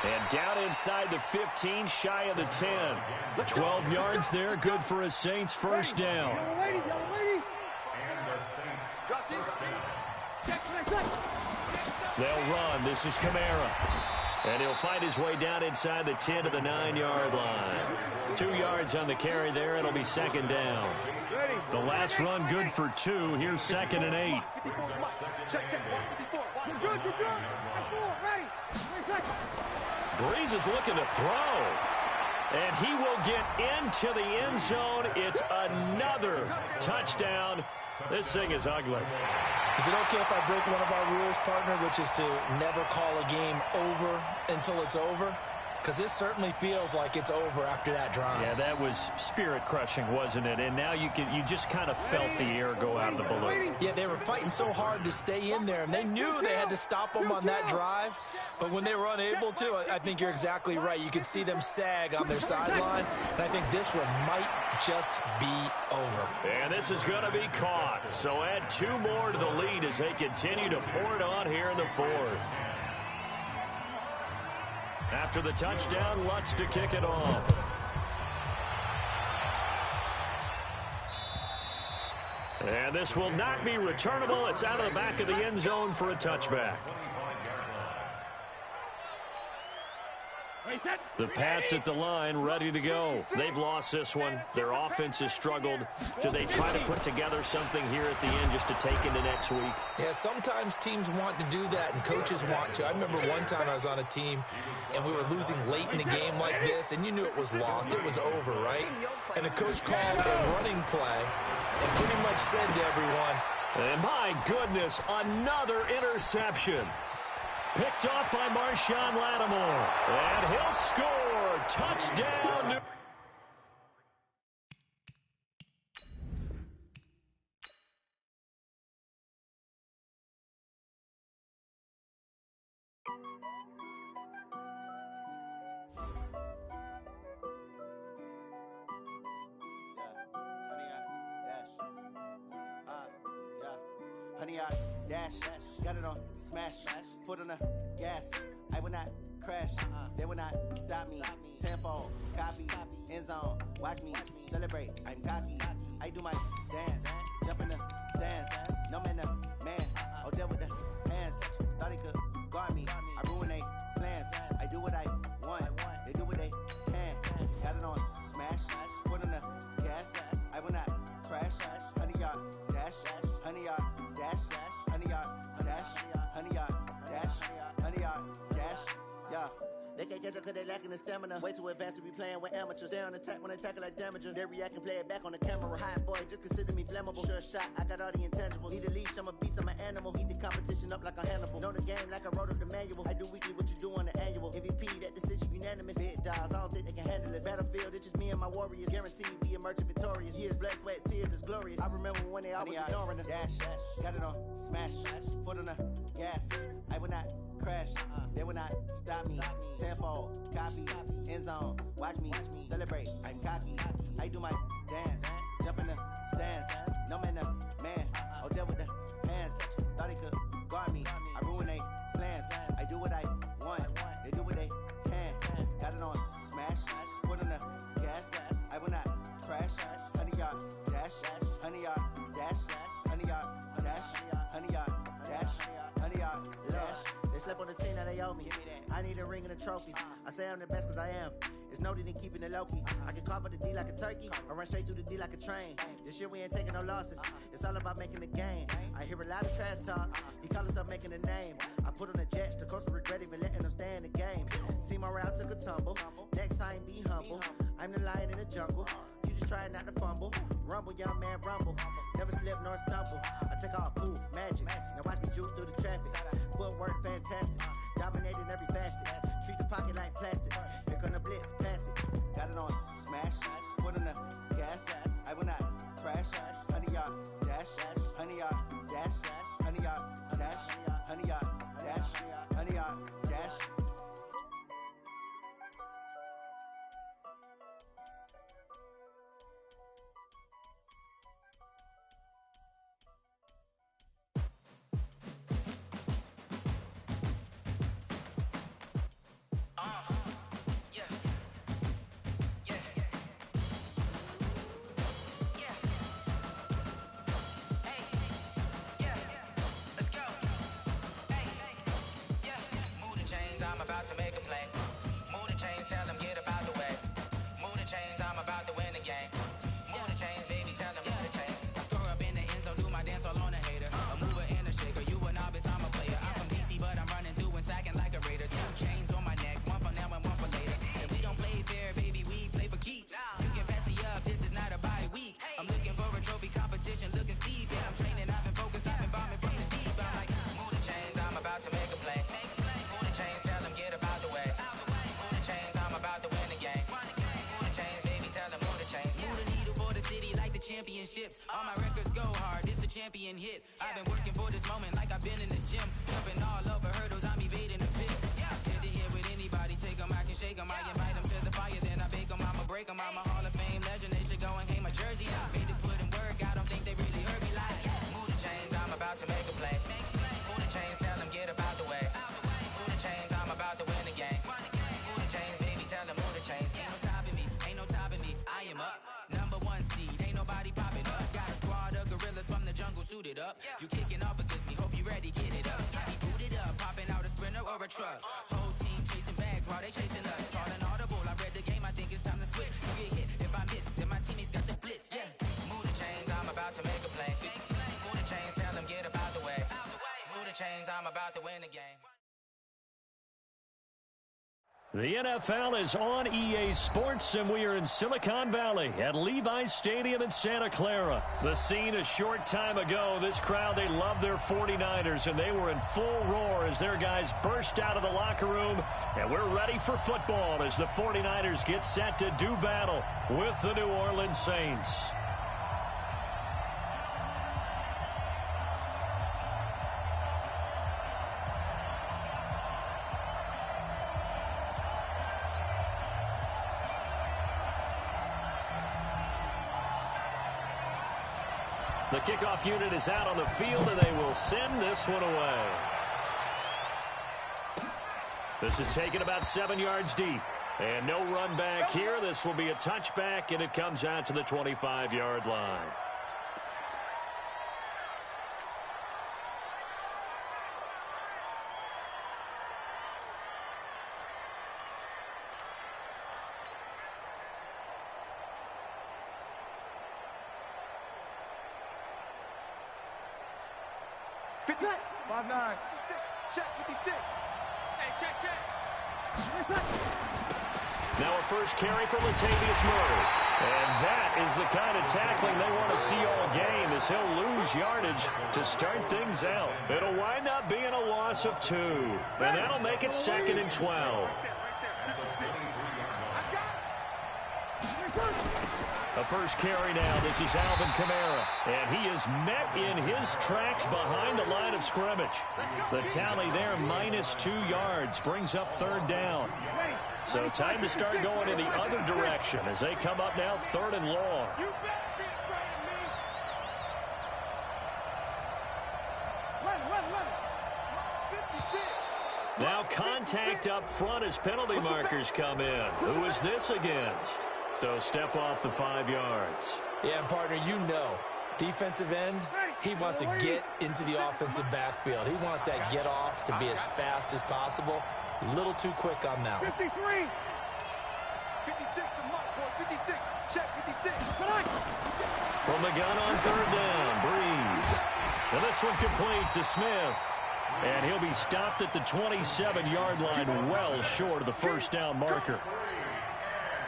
And down inside the 15, shy of the 10. 12 yards there, good for a Saints first down. And the Saints first down. They'll run. This is Kamara. And he'll find his way down inside the 10 to the 9-yard line. 2 yards on the carry there. It'll be second down. The last run good for 2. Here's 2nd and 8. Breeze is looking to throw. And he will get into the end zone. It's another touchdown. This thing is ugly. Is it okay if I break one of our rules, partner, which is to never call a game over until it's over? Because this certainly feels like it's over after that drive. Yeah, that was spirit-crushing, wasn't it? And now you just kind of felt the air go out of the balloon. Yeah, they were fighting so hard to stay in there, and they knew they had to stop them on that drive. But when they were unable to, I think you're exactly right. You could see them sag on their sideline, and I think this one might just be over. And this is going to be caught. So add 2 more to the lead as they continue to pour it on here in the 4th. After the touchdown, Lutz to kick it off. And this will not be returnable. It's out of the back of the end zone for a touchback. The Pats at the line, ready to go. They've lost this one. Their offense has struggled. Do they try to put together something here at the end just to take into next week? Yeah, sometimes teams want to do that, and coaches want to. I remember one time I was on a team, and we were losing late in the game like this, and you knew it was lost. It was over, right? And the coach called a running play and pretty much said to everyone, and my goodness, another interception. Picked off by Marshawn Lattimore. And he'll score. Touchdown. Honey, I dash, got it on smash, foot on the gas. I will not crash, they will not stop me. Tenfold, copy, end zone, watch me celebrate. I'm cocky, I do my dance, jump in the stands. No man, man, oh there with the hands. Thought he could guard me, I ruin they plans. I do what I want, they do what they can. Got it on smash, foot on the gas. I will not crash, honey, y'all dash, honey, y'all dash, honey, y'all dash, honey, y'all dash, honey, y'all dash, yeah. They can't catch up cause they lacking the stamina. Way too advanced to be playing with amateurs. Stay on attack when they tackle like damager. They react and play it back on the camera. Hot boy, just consider me flammable. Sure shot, I got all the intangibles. Need a leash, I'm a beast, I'm an animal. Eat the competition up like a Hannibal. Know the game like I wrote up the manual. I do weekly what you do on the annual. MVP, that decision unanimous. Big dogs, I don't think they can handle it. Battlefield, it's just me and my warriors. Guaranteed we emerge victorious. Years, blood, sweat, tears, it's glorious. I remember when they always ignoring us. Dash, got it on smash, foot on the gas. I will not crash, they will not stop me. Tenfold, copy, end zone, watch me celebrate. I'm cocky, I do my dance, jump in the stands. No man, man, oh there with the hands. Thought he could guard me, I ruin they plans. I do what I want, they do what they can. Got it on smash, foot on the gas. I will not crash, honey, y'all dash, honey, y'all dash, honey, y'all dash, honey, y'all dash, honey, y'all dash. They slept on the team that they owe me. I need a ring and a trophy. I say I'm the best cause I am. It's no need in keeping it low-key. I can carve up the D like a turkey or run straight through the D like a train. This year we ain't taking no losses. It's all about making the game. I hear a lot of trash talk. He call himself making a name. I put on the Jets. The coach will regret even letting them stay in the game. Team morale took a tumble. Next time be humble. I'm the lion in the jungle. You just trying not to fumble. Rumble, young man, rumble. Never slip nor stumble. I take off, poof, magic. Now watch me juke through the traffic. Footwork fantastic. Dominating every facet. Treat the pocket like plastic. Here come the blitz, pass it. Got it on smash. Foot on the gas. I will not crash. Honey, y'all dash. Honey, y'all dash. Honey, y'all dash. Honey, y'all dash. Honey, y'all dash. Yeah. I'm about to make a play. Move the chains, tell them get about the way. Move the chains, I'm about to win the game. Move the chains, baby, tell them move the chains. I score up in the end zone, do my dance all on a hater. A mover and a shaker, you a novice, I'm a player. I'm from DC, but I'm running through and sacking like a raider. 2 chains on my neck, one for now and one for later. And we don't play fair, baby, we play for keeps. You can pass me up, this is not a bye week. I'm looking for a trophy competition, looking steep. And I'm training, I've been focused, I've been bombing from the deep. I'm like, move the chains, I'm about to make a play. Move the chains, tell them get about the way. Move the chains, I'm about to win the game. Move the chains, baby, tell them move the chains. Move the needle for the city like the championships. All my records go hard, this a champion hit. I've been working for this moment like I've been in the gym. Jumping all over hurdles, I'm evading the pit. Head to head with anybody, take them, I can shake them. I invite them to the fire, then I bake them. I'ma break them, I'm a Hall of Fame legend. They should go and hang my jersey. Made to put in work, I don't think they really heard me like. Move the chains, I'm about to make a play. Move the chains, tell them get about the way. Move the chains, I'm about to win the game. Move the chains, baby, tell them move the chains. Ain't no stopping me, ain't no topping me. I am up, #1 seed, ain't nobody popping up. Got a squad of gorillas from the jungle suited up. You kicking off against me, hope you ready, get it up. I be booted up, popping out a sprinter or a truck. Whole team chasing bags while they chasing us. Calling audible, I read the game, I think it's time to switch. You get hit, if I miss, then my teammates got the blitz, yeah. Move the chains, I'm about to make a play. Move the chains, tell them get about the way. Move the chains, I'm about to win the game. The NFL is on EA Sports, and we are in Silicon Valley at Levi's Stadium in Santa Clara. The scene a short time ago, this crowd, they love their 49ers, and they were in full roar as their guys burst out of the locker room. And we're ready for football as the 49ers get set to do battle with the New Orleans Saints. The kickoff unit is out on the field, and they will send this one away. This is taken about 7 yards deep. And no run back here. This will be a touchback, and it comes out to the 25-yard line. Check 56. Hey, check. Now a first carry for Latavius Murray. And that is the kind of tackling they want to see all game, as he'll lose yardage to start things out. It'll wind up being a loss of 2. And that'll make it 2nd and 12. A first carry now. This is Alvin Kamara. And he is met in his tracks behind the line of scrimmage. The tally there, -2 yards, brings up 3rd down. So time to start going in the other direction as they come up now 3rd and long. Now contact up front as penalty markers come in. Who is this against? So step off the 5 yards. Yeah, partner, you know, defensive end, he wants to get into the offensive backfield. He wants that get off to be as fast as possible. A little too quick on that one. 53. 56 to Mark, boy. 56. Check 56. From the gun on 3rd down, Breeze. And this one complete to Smith. And he'll be stopped at the 27-yard line, well short of the 1st down marker.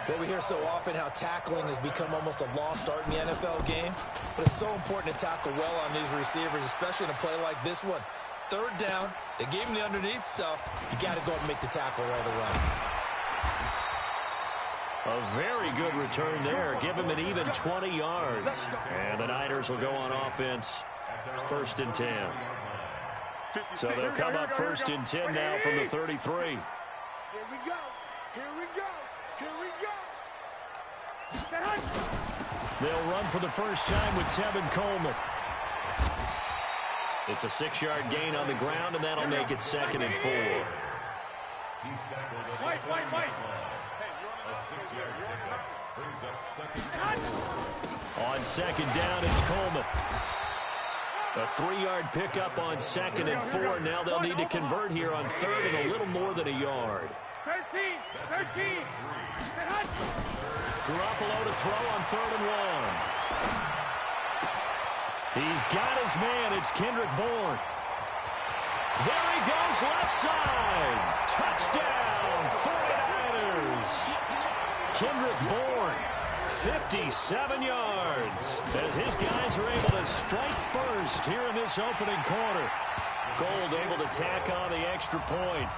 Well, we hear so often how tackling has become almost a lost art in the NFL game. But it's so important to tackle well on these receivers, especially in a play like this one. 3rd down, they gave him the underneath stuff. You got to go and make the tackle right away. A very good return there. Give him an even 20 yards. And the Niners will go on offense, 1st and 10. So they'll come up 1st and 10 now from the 33. Here we go. Here we go. Here we go. They'll run for the first time with Tevin Coleman. It's a 6-yard gain on the ground, and that'll make it 2nd and 4. Wait. A 6-yard pickup brings up 2nd and 4. On 2nd down, it's Coleman. A 3-yard pickup on 2nd and 4. Now they'll need to convert here on 3rd and a little more than a yard. 13. Garoppolo to throw on 3rd and 1. He's got his man. It's Kendrick Bourne. There he goes, left side. Touchdown, 49ers. Kendrick Bourne, 57 yards, as his guys are able to strike first here in this opening quarter. Gold able to tack on the extra point.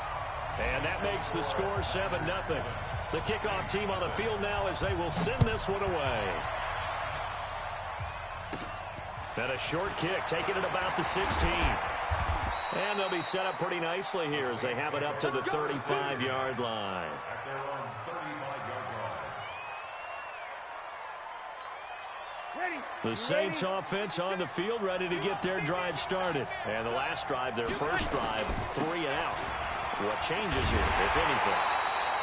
And that makes the score 7-0. The kickoff team on the field now as they will send this one away. And a short kick, taking it about the 16. And they'll be set up pretty nicely here as they have it up to the 35-yard line. The Saints offense on the field, ready to get their drive started. And the last drive, their first drive, 3 and out. What changes here, if anything?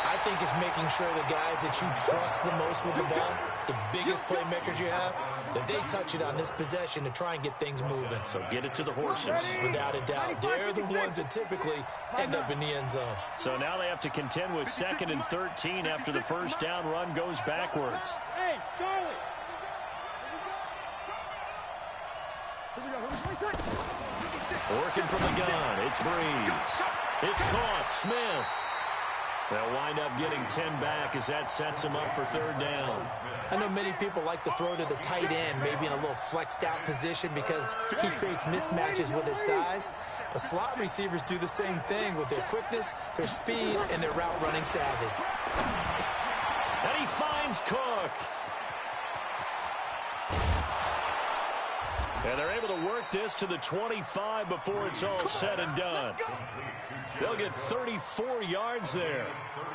I think it's making sure the guys that you trust the most with the ball, the biggest playmakers you have, that they touch it on this possession to try and get things moving. So get it to the horses. Without a doubt. They're the ones that typically end up in the end zone. So now they have to contend with 2nd and 13 after the first down run goes backwards. Hey, Charlie. Working from the gun, it's Breeze. It's caught, Smith. They'll wind up getting 10 back as that sets them up for 3rd down. I know many people like to throw to the tight end, maybe in a little flexed out position because he creates mismatches with his size. But slot receivers do the same thing with their quickness, their speed, and their route running savvy. And he finds Cook. And they're able to work this to the 25 before it's all said and done. They'll get 34 yards there.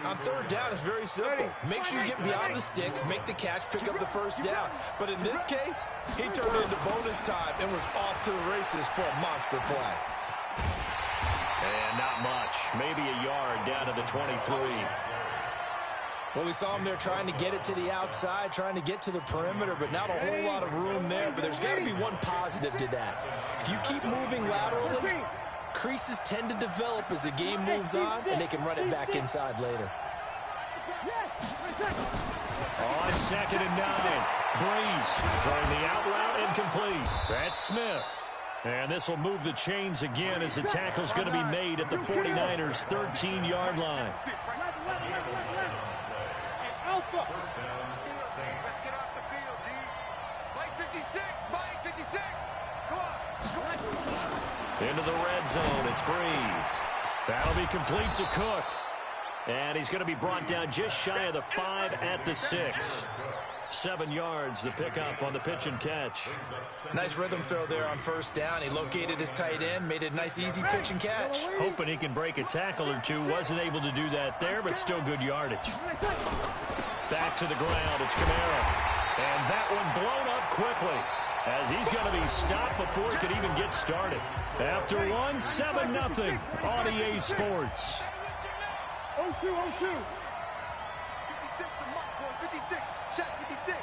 On 3rd down, it's very simple. Make sure you get beyond the sticks, make the catch, pick up the first down. But in this case, he turned into bonus time and was off to the races for a monster play. And not much. Maybe a yard down to the 23. Well, we saw him there trying to get it to the outside, trying to get to the perimeter, but not a whole lot of room there. But there's got to be one positive to that. If you keep moving laterally, creases tend to develop as the game moves on, and they can run it back inside later. On 2nd and 9, Breeze throwing the out route incomplete. That's Smith. And this will move the chains again as the tackle's going to be made at the 49ers' 13-yard line. Alpha. First down, Saints. Let's get off the field, D. Mike 56, Mike 56. Go on. Into the red zone, it's Breeze. That'll be complete to Cook. And he's going to be brought down just shy of the 5 at the 6. 7 yards, the pickup on the pitch and catch. Nice rhythm throw there on 1st down. He located his tight end, made it a nice, easy pitch and catch. Hoping he can break a tackle or two. Wasn't able to do that there, but still good yardage. Back to the ground, it's Kamara. And that one blown up quickly as he's going to be stopped before he could even get started. After one, 7-0 on EA Sports. 0-2, 0-2. 56 to Mark, boy, 56. Check 56.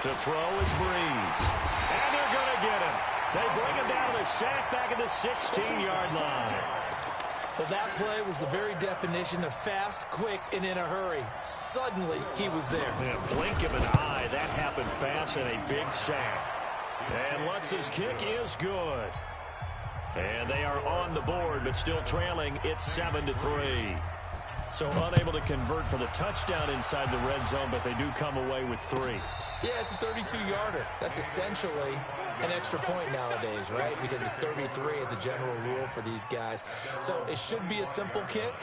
To throw is Breeze. And they're going to get him. They bring him down to the sack back at the 16-yard line. Well, that play was the very definition of fast, quick, and in a hurry. Suddenly, he was there. In a blink of an eye, that happened fast and a big sack. And Lutz's kick is good. And they are on the board, but still trailing. It's 7-3. So unable to convert for the touchdown inside the red zone, but they do come away with 3. Yeah, it's a 32-yarder. That's essentially an extra point nowadays, right? Because it's 33 as a general rule for these guys. So it should be a simple kick.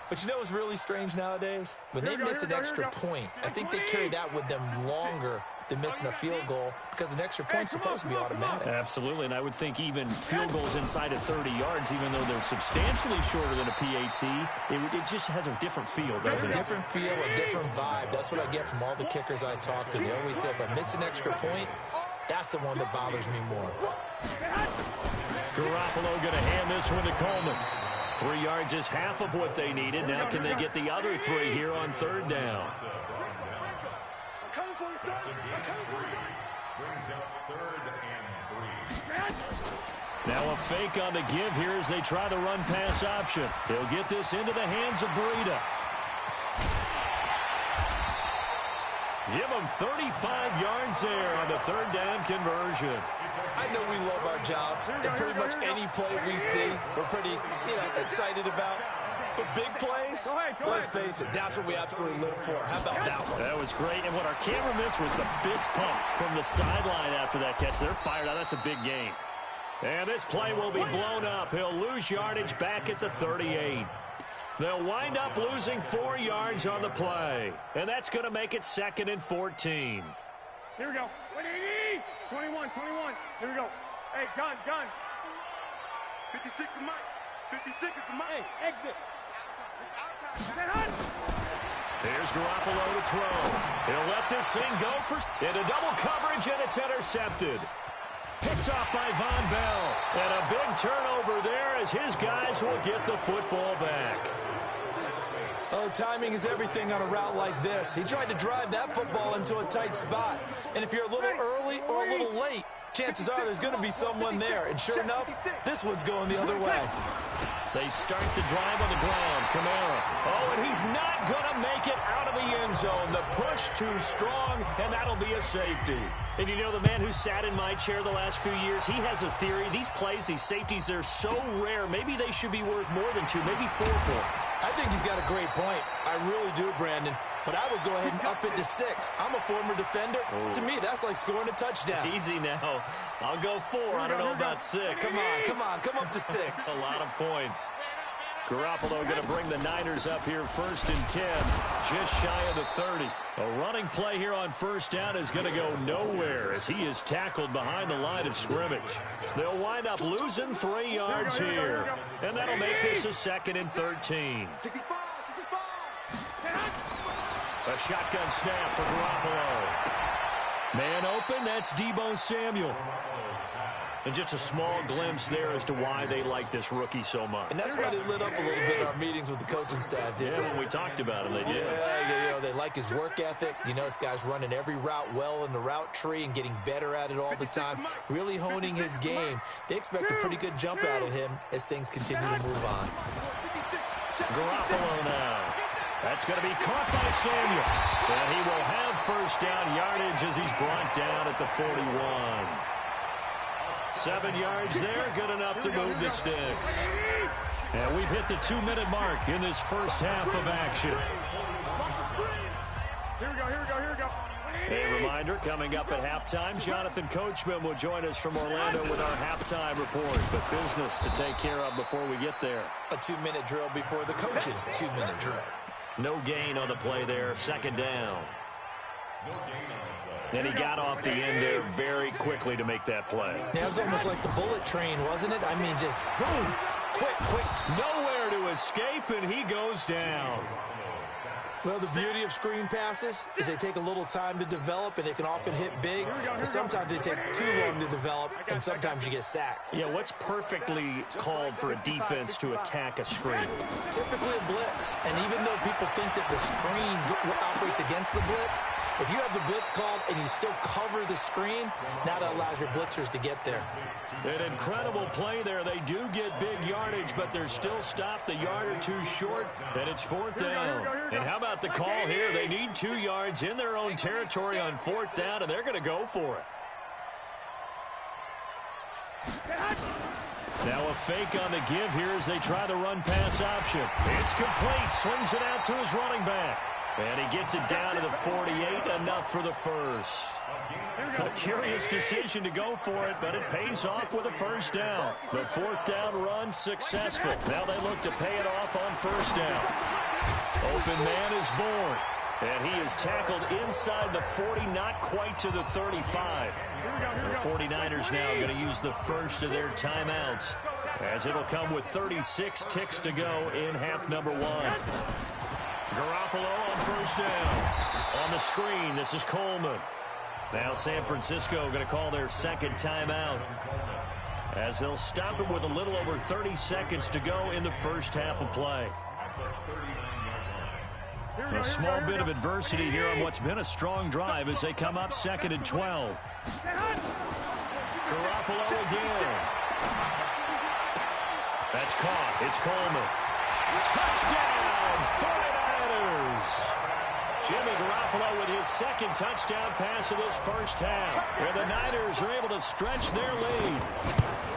But you know what's really strange nowadays? When they miss an extra point, I think they carry that with them longer than missing a field goal because an extra point's supposed to be automatic. Absolutely, and I would think even field goals inside of 30 yards, even though they're substantially shorter than a PAT, it just has a different feel, doesn't it? A different feel, a different vibe. That's what I get from all the kickers I talk to. They always say if I miss an extra point, that's the one that bothers me more. Garoppolo going to hand this one to Coleman. 3 yards is half of what they needed. Now can they get the other 3 here on 3rd down? Brings up 3rd and Now a fake on the give here as they try the run-pass option. He'll get this into the hands of Breida. Give him 35 yards there on the third down conversion. I know we love our jobs, and pretty much any play we see, we're pretty, excited about. But big plays, let's face it, that's what we absolutely live for. How about that one? That was great, and what our camera missed was the fist pump from the sideline after that catch. They're fired out. That's a big game. And this play will be blown up. He'll lose yardage back at the 38. They'll wind up losing 4 yards on the play. And that's going to make it 2nd and 14. Here we go. 21. Here we go. Hey, gun. 56 is mine. 56 is mine. Hey, exit. It's our time. Here's Garoppolo to throw. He'll let this thing go into double coverage, and it's intercepted. Picked off by Von Bell. And a big turnover there as his guys will get the football back. Oh, timing is everything on a route like this. He tried to drive that football into a tight spot. And if you're a little early or a little late, chances are there's going to be someone there. And sure enough, this one's going the other way. They start the drive on the ground. Kamara. Oh, and he's not going to make it out of the end zone. The push too strong, and that'll be a safety. And you know, the man who sat in my chair the last few years, he has a theory. These plays, these safeties, they're so rare. Maybe they should be worth more than 2, maybe 4 points. I think he's got a great point. I really do, Brandon. But I would go ahead and up it to 6. I'm a former defender. Oh. To me, that's like scoring a touchdown. Easy now. I'll go 4. I don't know about 6. Come on. Come up to 6. A lot of points. Garoppolo going to bring the Niners up here 1st and 10, just shy of the 30. A running play here on 1st down is going to go nowhere as he is tackled behind the line of scrimmage. They'll wind up losing 3 yards here, and that'll make this a 2nd and 13. A shotgun snap for Garoppolo. Man open, that's Deebo Samuel. And just a small glimpse there as to why they like this rookie so much. And that's why they lit up a little bit in our meetings with the coaching staff, didn't they? When we talked about him, they did. Yeah, they like his work ethic. This guy's running every route well in the route tree and getting better at it all the time, really honing his game. They expect a pretty good jump out of him as things continue to move on. Garoppolo now. That's going to be caught by Samuel. And he will have 1st down yardage as he's brought down at the 41. 7 yards there, good enough to move the sticks. And we've hit the 2-minute mark in this first half of action. Here we go. A reminder, coming up at halftime, Jonathan Coachman will join us from Orlando with our halftime report. But business to take care of before we get there. A 2-minute drill before the coach's 2-minute drill. No gain on the play there, 2nd down. And he got off the end there very quickly to make that play. Yeah, it was almost like the bullet train, wasn't it? I mean, just zoom, quick. Nowhere to escape, and he goes down. Well, the beauty of screen passes is they take a little time to develop, and they can often hit big. But sometimes they take too long to develop, and sometimes you get sacked. Yeah, what's perfectly called for a defense to attack a screen? Typically a blitz. And even though people think that the screen operates against the blitz, if you have the blitz called and you still cover the screen, now that allows your blitzers to get there. An incredible play there. They do get big yardage, but they're still stopped a yard or 2 short, and it's 4th down. And how about the call here? They need 2 yards in their own territory on 4th down, and they're going to go for it. Now a fake on the give here as they try the run-pass option. It's complete. Swings it out to his running back. And he gets it down to the 48, enough for the first. A curious decision to go for it, but it pays off with a 1st down. The 4th down run successful. Now they look to pay it off on 1st down. Open man is born. And he is tackled inside the 40, not quite to the 35. The 49ers now going to use the first of their timeouts, as it'll come with 36 ticks to go in half number 1. Garoppolo on 1st down. On the screen, this is Coleman. Now San Francisco going to call their 2nd timeout, as they'll stop it with a little over 30 seconds to go in the first half of play. A small bit of adversity here on what's been a strong drive as they come up 2nd and 12. Garoppolo again. That's caught. It's Coleman. Touchdown, 49ers. Jimmy Garoppolo with his second touchdown pass of this first half. And the Niners are able to stretch their lead.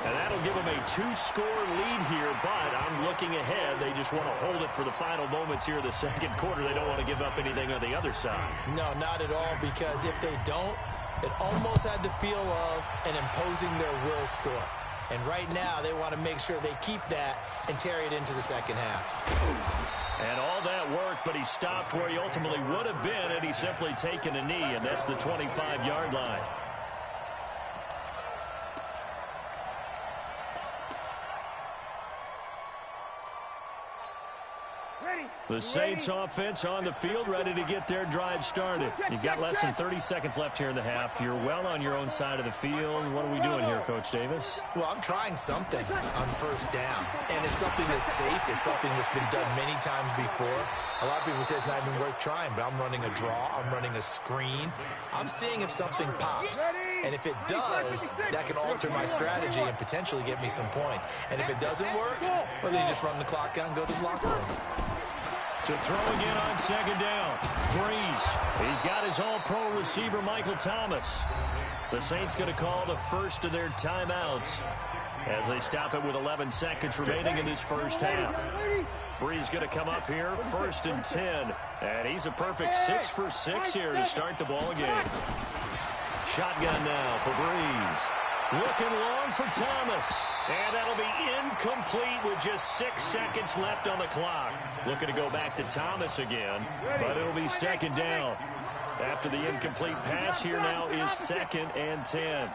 And that'll give them a 2-score lead here, but I'm looking ahead. They just want to hold it for the final moments here in the second quarter. They don't want to give up anything on the other side. No, not at all, because if they don't, it almost had the feel of an imposing their will score. And right now, they want to make sure they keep that and carry it into the second half. And all that work, but he stopped where he ultimately would have been, and he's simply taken a knee, and that's the 25-yard line. The Saints offense on the field, ready to get their drive started. You've got less than 30 seconds left here in the half. You're well on your own side of the field. What are we doing here, Coach Davis? Well, I'm trying something on first down, and it's something that's safe. It's something that's been done many times before. A lot of people say it's not even worth trying, but I'm running a draw. I'm running a screen. I'm seeing if something pops, and if it does, that can alter my strategy and potentially get me some points. And if it doesn't work, well, then you just run the clock out and go to the locker room. To throw again on second down. Breeze. He's got his all-pro receiver, Michael Thomas. The Saints going to call the first of their timeouts as they stop it with 11 seconds remaining in this first half. Breeze going to come up here, 1st and 10. And he's a perfect 6 for 6 here to start the ball game. Shotgun now for Breeze. Looking long for Thomas. And that'll be incomplete with just 6 seconds left on the clock. Looking to go back to Thomas again, but it'll be second down. After the incomplete pass, here now is 2nd and 10.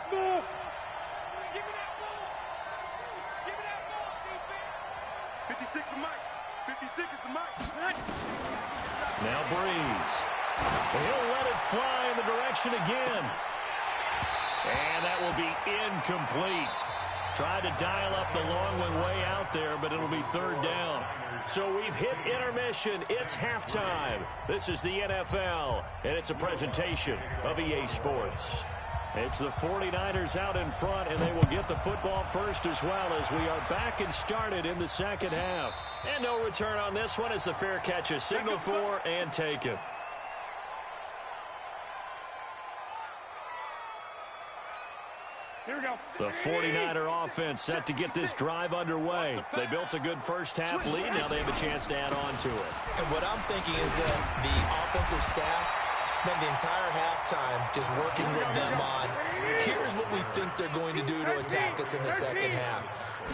Now Breeze. He'll let it fly in the direction again. And that will be incomplete. Tried to dial up the long one way out there, but it'll be 3rd down. So we've hit intermission. It's halftime. This is the NFL, and it's a presentation of EA Sports. It's the 49ers out in front, and they will get the football first as well as we are back and started in the second half. And no return on this one as the fair catch is signaled for and taken. Here we go. The 49er offense set to get this drive underway. They built a good first half lead. Now they have a chance to add on to it. And what I'm thinking is that the offensive staff spend the entire halftime just working with them on, here's what we think they're going to do to attack us in the second half.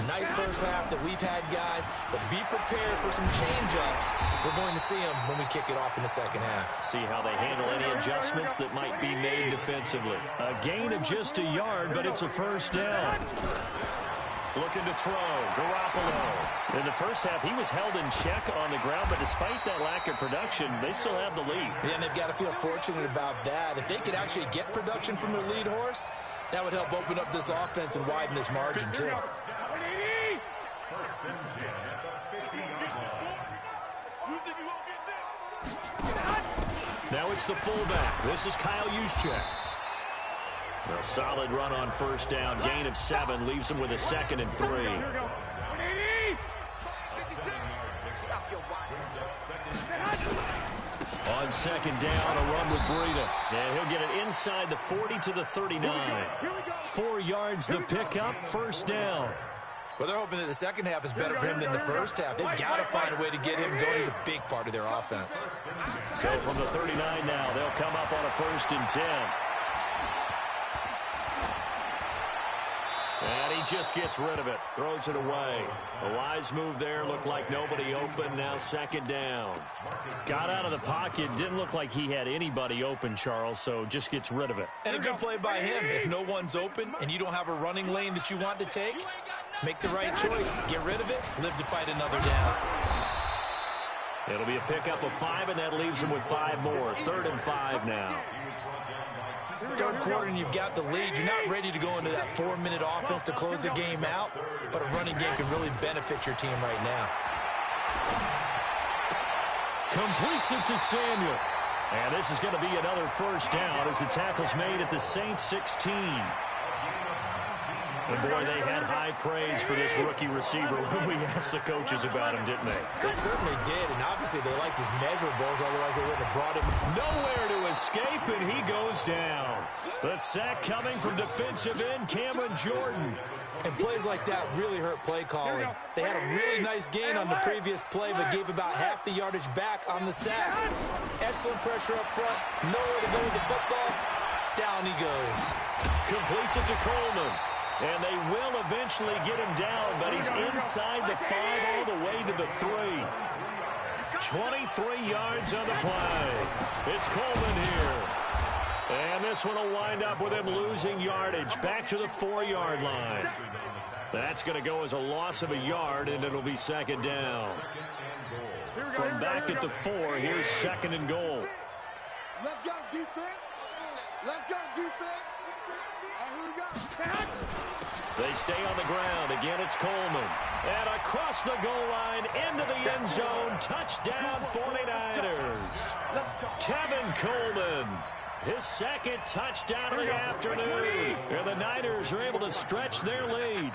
Nice first half that we've had, guys, but be prepared for some change-ups. We're going to see them when we kick it off in the second half. See how they handle any adjustments that might be made defensively. A gain of just a yard, but it's a first down. Looking to throw, Garoppolo. In the first half, he was held in check on the ground, but despite that lack of production, they still have the lead. Yeah, and they've got to feel fortunate about that. If they could actually get production from their lead horse, that would help open up this offense and widen this margin, too. Now it's the fullback. This is Kyle Juszczyk. A solid run on first down. Gain of 7 leaves him with a 2nd and 3. On second down, a run with Breida. And he'll get it inside the 40 to the 39. 4 yards the pickup, first down. Well, they're hoping that the second half is better for him than the first half. They've got to find a way to get him going. He's a big part of their offense. So from the 39 now, they'll come up on a 1st and 10. And he just gets rid of it. Throws it away. A wise move there. Looked like nobody open. Now second down. Got out of the pocket. Didn't look like he had anybody open, Charles, so just gets rid of it. And a good play by him. If no one's open and you don't have a running lane that you want to take, make the right choice. Get rid of it. Live to fight another down. It'll be a pickup of 5, and that leaves him with 5 more. 3rd and 5 now. Third quarter and you've got the lead. You're not ready to go into that 4-minute offense to close the game out, but a running game can really benefit your team right now. Completes it to Samuel. And this is going to be another first down as the tackle's made at the Saints 16. And boy, they had high praise for this rookie receiver when we asked the coaches about him, didn't they? They certainly did, and obviously they liked his measurables, otherwise they wouldn't have brought him. Nowhere to escape, and he goes down. The sack coming from defensive end Cameron Jordan. And plays like that really hurt play calling. They had a really nice gain on the previous play, but gave about half the yardage back on the sack. Excellent pressure up front. Nowhere to go with the football. Down he goes. Completes it to Coleman. And they will eventually get him down, but he's inside the 5 all the way to the 3. 23 yards on the play. It's Coleman here. And this one will wind up with him losing yardage back to the 4-yard line. That's going to go as a loss of a yard, and it'll be second down. From back at the 4, here's second and goal. Let's go, defense. Let's go, defense. Here we go. They stay on the ground. Again, it's Coleman. And across the goal line, into the end zone. Touchdown, 49ers. Tevin Coleman. His second touchdown of the afternoon. And the Niners are able to stretch their lead.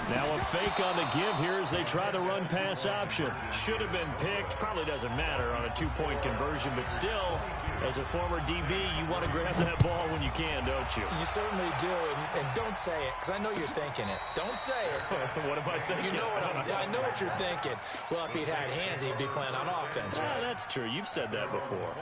Now a fake on the give here as they try the run-pass option. Should have been picked. Probably doesn't matter on a 2-point conversion, but still, as a former DB, you want to grab that ball when you can, don't you? You certainly do, and don't say it, because I know you're thinking it. Don't say it. What am I thinking? You know I know what you're thinking. Well, if he'd had hands, he'd be playing on offense. Right? That's true. You've said that before.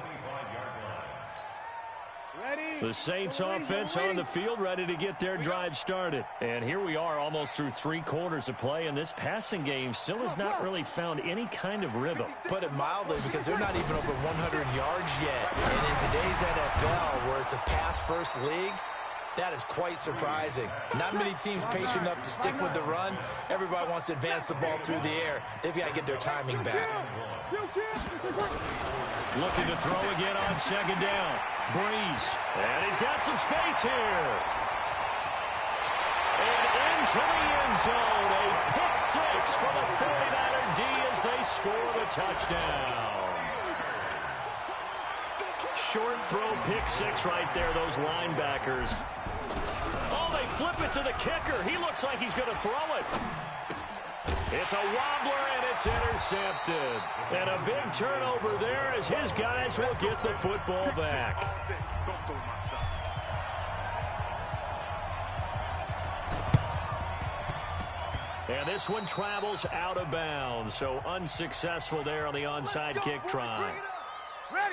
The Saints offense on the field, ready to get their drive started. And here we are almost through 3 quarters of play, and this passing game still has not really found any kind of rhythm. Put it mildly, because they're not even over 100 yards yet. And in today's NFL, where it's a pass-first league, that is quite surprising. Not many teams patient enough to stick with the run. Everybody wants to advance the ball through the air. They've got to get their timing back. Looking to throw again on second down. Breeze. And he's got some space here. And into the end zone. A pick 6 for the 49er D as they score the touchdown. Short throw, pick 6 right there, those linebackers. Oh, they flip it to the kicker. He looks like he's going to throw it. It's a wobbler, and it's intercepted. And a big turnover there as his guys will get the football back. And this one travels out of bounds, so unsuccessful there on the onside kick try.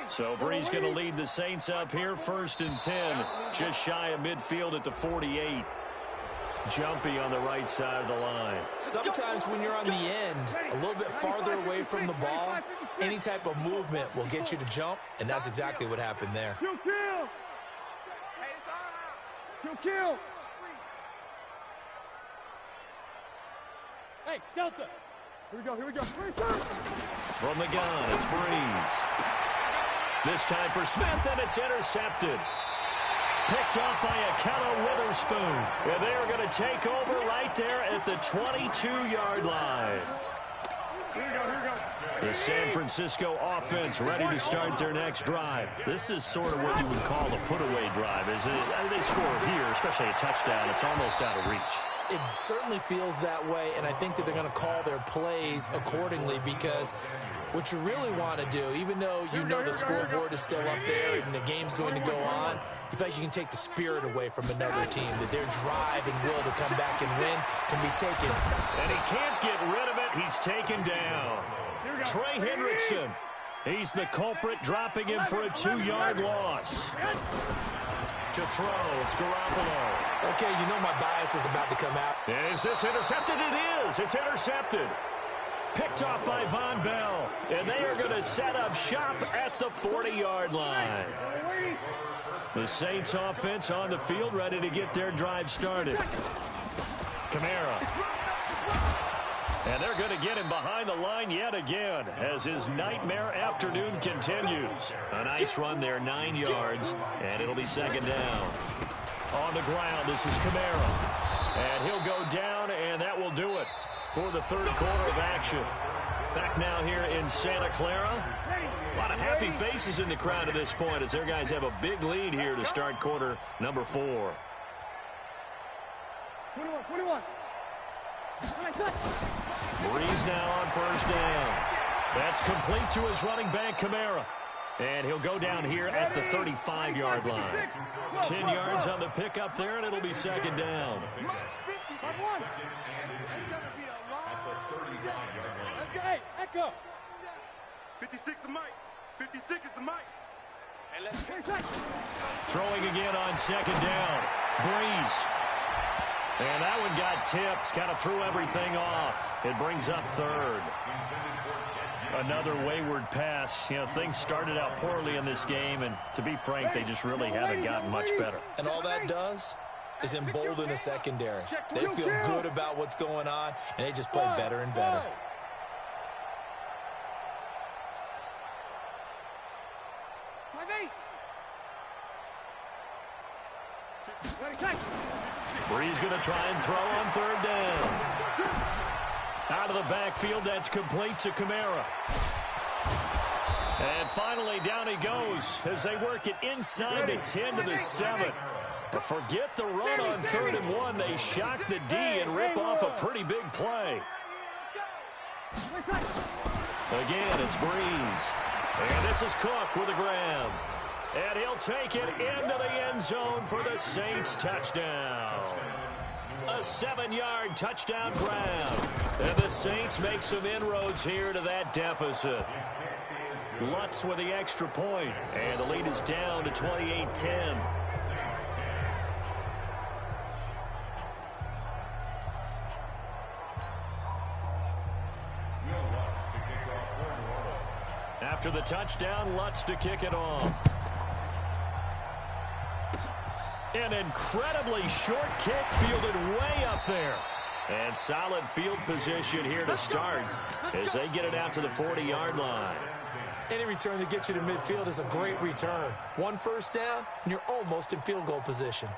So Breeze going to lead the Saints up here, 1st and 10, just shy of midfield at the 48. Jumpy on the right side of the line. Sometimes when you're on the end, a little bit farther away from the ball, any type of movement will get you to jump, and that's exactly what happened there. Kill. Kill. Hey, Delta. Here we go. From the gun, it's Breeze. This time for Smith, and it's intercepted. Picked off by Akello Witherspoon. And they are going to take over right there at the 22-yard line. Here we go. The San Francisco offense ready to start their next drive. This is sort of what you would call a put-away drive, isn't it? They score here, especially a touchdown. It's almost out of reach. It certainly feels that way, and I think that they're going to call their plays accordingly, because what you really want to do, even though you know the scoreboard is still up there and the game's going to go on, you feel like you can take the spirit away from another team, that their drive and will to come back and win can be taken. And he can't get rid of it. He's taken down. Trey Hendrickson. He's the culprit, dropping him for a 2-yard loss. To throw, it's Garoppolo. Okay, you know my bias is about to come out. Is this intercepted? It is. It's intercepted. Picked off by Von Bell. And they are going to set up shop at the 40-yard line. The Saints offense on the field, ready to get their drive started. Kamara. And they're going to get him behind the line yet again as his nightmare afternoon continues. A nice run there, 9 yards, and it'll be second down. On the ground, this is Kamara. And he'll go down, and that will do it for the third quarter of action. Back now here in Santa Clara. A lot of happy faces in the crowd at this point as their guys have a big lead here to start quarter number 4. 21. Breeze now on first down. That's complete to his running back, Kamara. And he'll go down here at the 35-yard line. 10 yards on the pickup there, and it'll be second down. Hey, Echo. 56 is Mike. 56 is the Mike. Hey, let's Throwing again on second down. Breeze. And that one got tipped. Kind of threw everything off. It brings up third. Another wayward pass. You know, things started out poorly in this game, and to be frank, they just really haven't gotten much better. And all that does is embolden the secondary. They feel good about what's going on, and they just play better and better. Breeze going to try and throw on third down. Out of the backfield, that's complete to Kamara. And finally, down he goes as they work it inside the 10 to the 7. But forget the run on 3rd and 1. They shock the D and rip off a pretty big play. Again, it's Breeze. And this is Cook with a grab. And he'll take it into the end zone for the Saints touchdown. A 7-yard touchdown grab. And the Saints make some inroads here to that deficit. Lutz with the extra point. And the lead is down to 28-10. After the touchdown, Lutz to kick it off. An incredibly short kick fielded way up there. And solid field position here to start as they get it out to the 40-yard line. Any return that gets you to midfield is a great return. 1 first down, and you're almost in field goal position.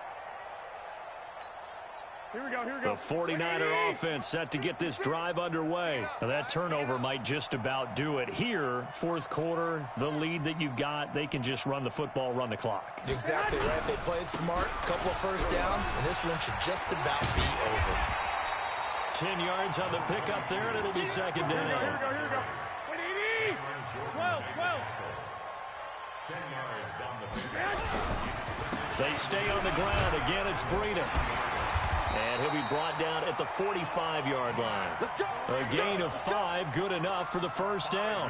Here we go. The 49er offense set to get this drive underway. Now that turnover might just about do it. Here, fourth quarter, the lead that you've got, they can just run the football, run the clock. Exactly right. They played smart, a couple of first downs, and this one should just about be over. 10 yards on the pickup there, and it'll be second down. Here we go. 12. 10 yards on the pickup. They stay on the ground. Again, it's Breida. And he'll be brought down at the 45-yard line. A gain of 5, good enough for the first down.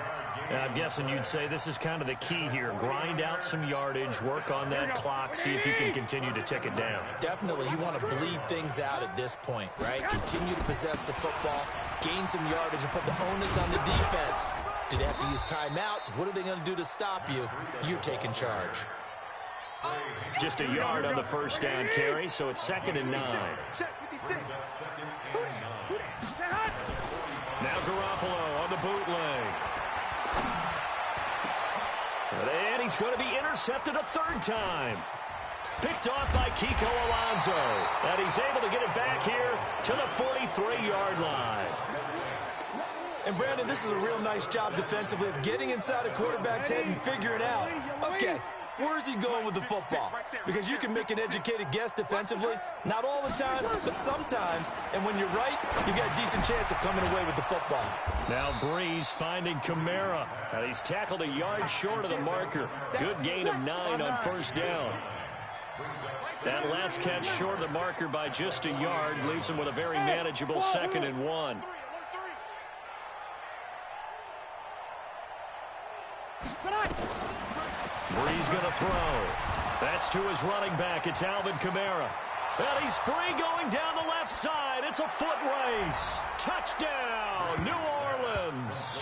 Now, I'm guessing you'd say this is kind of the key here. Grind out some yardage, work on that clock, see if you can continue to tick it down. Definitely. You want to bleed things out at this point, right? Continue to possess the football, gain some yardage, and put the onus on the defense. Do they have to use timeouts? What are they going to do to stop you? You're taking charge. Just a yard on the first down carry, so it's 2nd and 9. Now Garoppolo on the bootleg. And he's going to be intercepted a third time. Picked off by Kiko Alonso. And he's able to get it back here to the 43-yard line. And, Brandon, this is a real nice job defensively of getting inside a quarterback's head and figuring out, okay, where's he going with the football? Because you can make an educated guess defensively. Not all the time, but sometimes. And when you're right, you've got a decent chance of coming away with the football. Now Breeze finding Kamara. And he's tackled a yard short of the marker. Good gain of 9 on first down. That last catch short of the marker by just a yard leaves him with a very manageable 2nd and 1. Breeze going to throw. That's to his running back. It's Alvin Kamara. And he's free going down the left side. It's a foot race. Touchdown, New Orleans.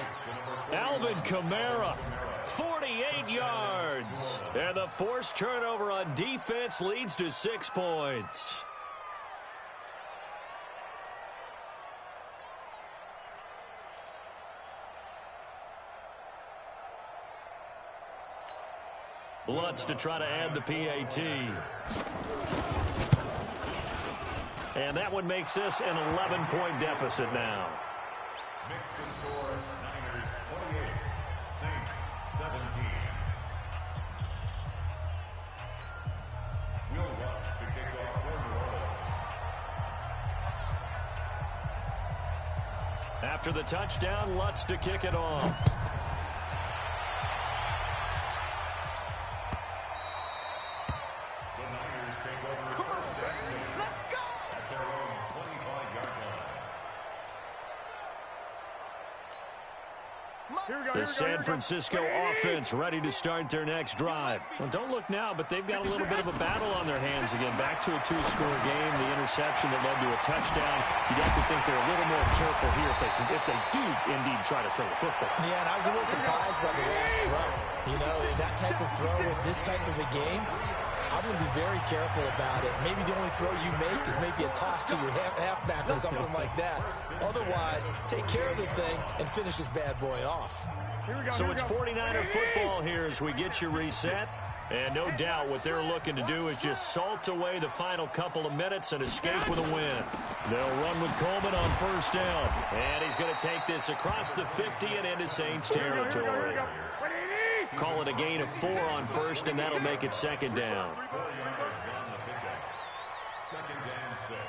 Alvin Kamara, 48 yards. And the forced turnover on defense leads to 6 points. Lutz to try to add the PAT. And that one makes this an 11-point deficit now. Makes the score After the touchdown, Lutz to kick it off. The Niners take over first and 10 at their own 25-yard line. The San Francisco offense ready to start their next drive. Well, don't look now, but they've got a little bit of a battle on their hands again. Back to a 2-score game, the interception that led to a touchdown. You'd have to think they're a little more careful here if they do indeed try to throw the football. Yeah, and I was a little surprised by the last throw. You know, that type of throw in this type of a game, I'm going to be very careful about it. Maybe the only throw you make is maybe a toss to your halfback or something like that. Otherwise, take care of the thing and finish this bad boy off. So it's 49er football here as we get you reset. And no doubt what they're looking to do is just salt away the final couple of minutes and escape with a win. They'll run with Coleman on first down. And he's going to take this across the 50 and into Saints territory. Call it a gain of 4 on first, and that'll make it second down. Second and 6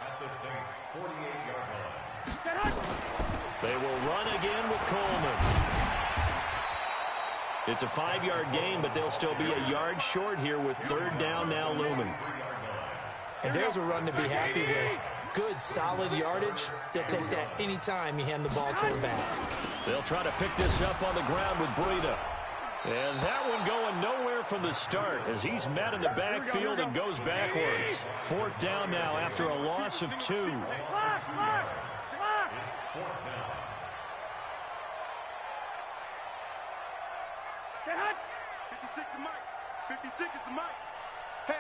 at the Saints' 48-yard line. They will run again with Coleman. It's a 5-yard gain, but they'll still be a yard short here with third down now looming. And there's a run to be happy with. Good, solid yardage. They'll take that any time you hand the ball to him back. They'll try to pick this up on the ground with Breida. And that one going nowhere from the start as he's met in the backfield and goes backwards. Fourth down now after a loss of 2. It's fourth down. 56 is Mike. 56 is the Mike. Hey.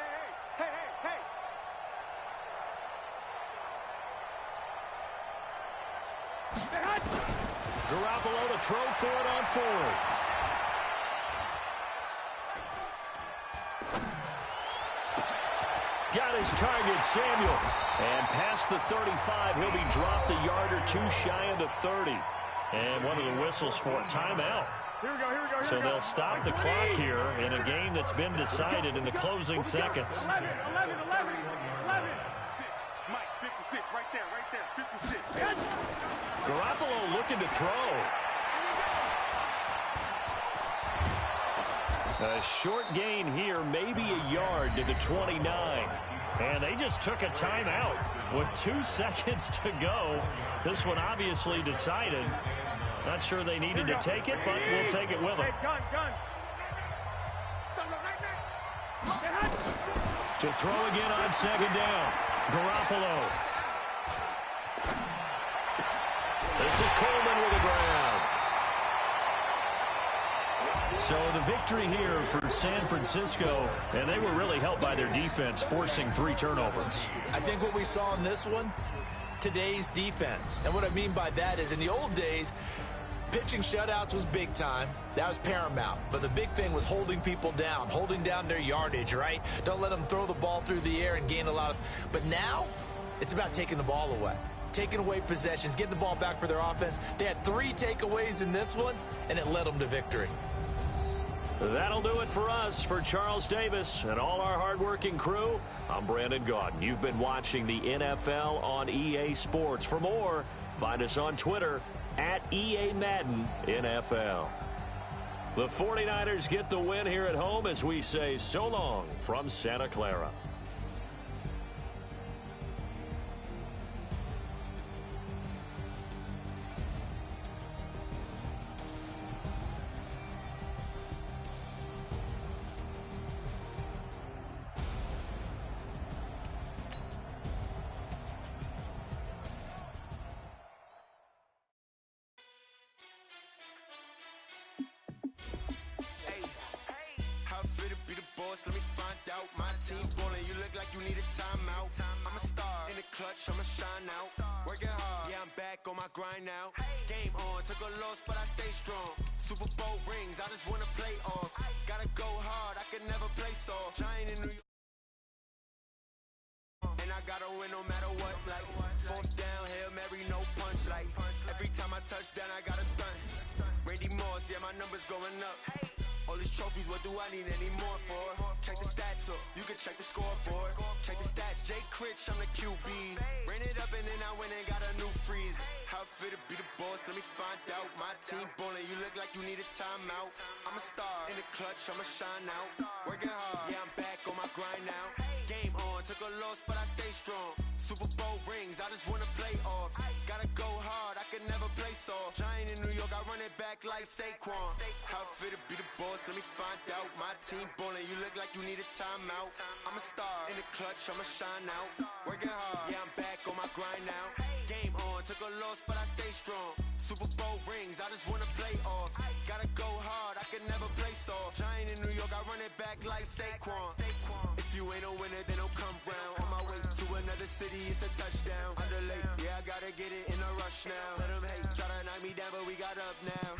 Garoppolo to throw for it on fourth. Got his target, Samuel. And past the 35, he'll be dropped a yard or 2 shy of the 30. And one of the whistles for a timeout. Here we go. So they'll stop the clock here in a game that's been decided in the closing seconds. 11. Mike, 56, right there, 56. Garoppolo looking to throw. A short gain here, maybe a yard to the 29. And they just took a timeout with 2 seconds to go. This one obviously decided. Not sure they needed to take it, but we'll take it with them. Gun. To throw again on second down. Garoppolo. This is Coleman with the ground. So the victory here for San Francisco, and they were really helped by their defense, forcing 3 turnovers. I think what we saw in this one, today's defense. And what I mean by that is in the old days, pitching shutouts was big time. That was paramount. But the big thing was holding people down, holding down their yardage, right? Don't let them throw the ball through the air and gain a lot of... But now, it's about taking the ball away. Taking away possessions, getting the ball back for their offense. They had 3 takeaways in this one, and it led them to victory. That'll do it for us. For Charles Davis and all our hardworking crew, I'm Brandon Gaudin. You've been watching the NFL on EA Sports. For more, find us on Twitter at EA Madden NFL. The 49ers get the win here at home as we say so long from Santa Clara. Let me find out. My team ballin', you look like you need a timeout. I'm a star in the clutch, I'ma shine out. Working hard, yeah, I'm back on my grind now. Game on, took a loss, but I stay strong. Super Bowl rings, I just wanna play off. Gotta go hard, I can never play soft. Giant in New York, and I gotta win no matter what. Like fourth down, Hail Mary, no punch. Like every time I touch down, I gotta stunt. Randy Moss, yeah, my numbers going up. All these trophies, what do I need any more for? Check the stats up, you can check the scoreboard. Check the stats, Jay Critch, I'm the QB. Ran it up and then I went and got a new freeze. How it feel to be the boss, let me find out. My team ballin', you look like you need a timeout. I'm a star, in the clutch, I'ma shine out. Working hard, yeah, I'm back on my grind now. Game on, took a loss, but I stay strong. Super Bowl rings, I just wanna play off. Gotta go hard, I can never play soft. Giant in New York, I run it back like Saquon. How it feel to be the boss, let me find out. My team ballin', you look like you need a timeout. I'm a star, in the clutch, I'ma shine out. Working hard, yeah, I'm back on my grind now. Game on, took a loss, but I stay strong. Super Bowl rings, I just wanna play off. Gotta go hard, I can never play soft. Giant in New York, I run it back like Saquon. If you ain't a winner, then don't come round. On my way to another city, it's a touchdown. Underlay, yeah, I gotta get it in a rush now. Let them hate, try to knock me down, but we got up now.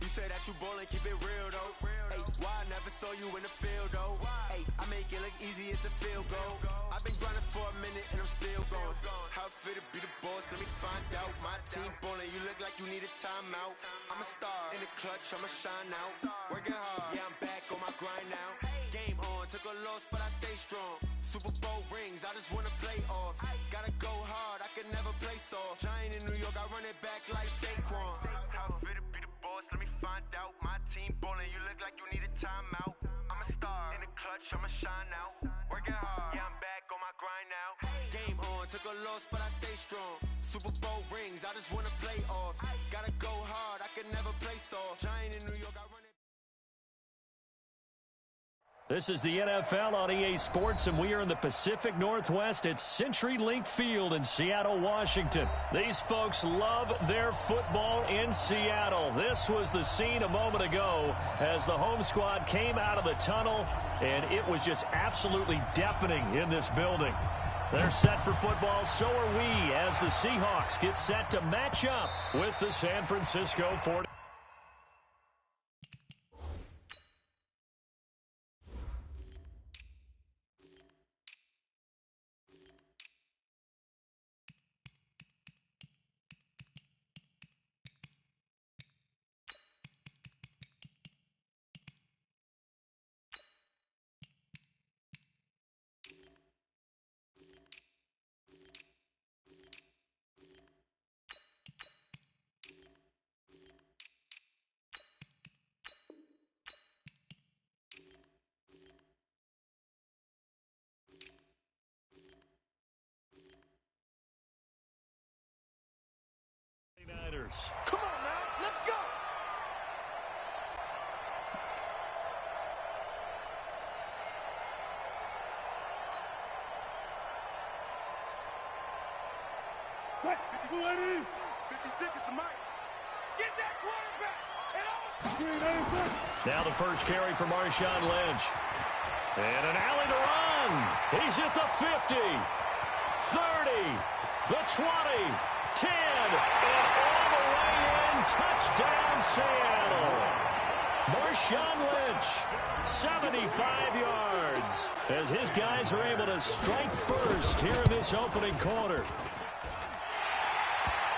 You say that you ballin', keep it real though. Hey, why I never saw you in the field though? Hey, I make it look easy, it's a field goal. I've been grinding for a minute and I'm still going. How it feel to be the boss, let me find out. My team ballin', you look like you need a timeout. I'm a star, in the clutch, I'ma shine out. Working hard, yeah, I'm back on my grind now. Game on, took a loss, but I stay strong. Super Bowl rings, I just wanna play off. Gotta go hard, I can never play soft. Giant in New York, I run it back like Saquon. How it feel to be the boss, let me find out. My team ballin', you look like you need a timeout. I'm a star, in the clutch, I'ma shine out. Working hard, yeah, I'm back on my grind now. Game on, took a loss, but I stay strong. Super Bowl rings, I just wanna play off. Gotta go hard, I can never play soft. Giant in New York, I run it. This is the NFL on EA Sports, and we are in the Pacific Northwest at CenturyLink Field in Seattle, Washington. These folks love their football in Seattle. This was the scene a moment ago as the home squad came out of the tunnel, and it was just absolutely deafening in this building. They're set for football, so are we, as the Seahawks get set to match up with the San Francisco 49ers. Come on now, let's go! What? 52 Eddie! 56 is the mic. Get that quarterback! Now the first carry for Marshawn Lynch. And an alley to run. He's at the 50, 30, the 20, 10, and all the way in. Touchdown, Seattle. Marshawn Lynch, 75 yards, as his guys are able to strike first here in this opening quarter.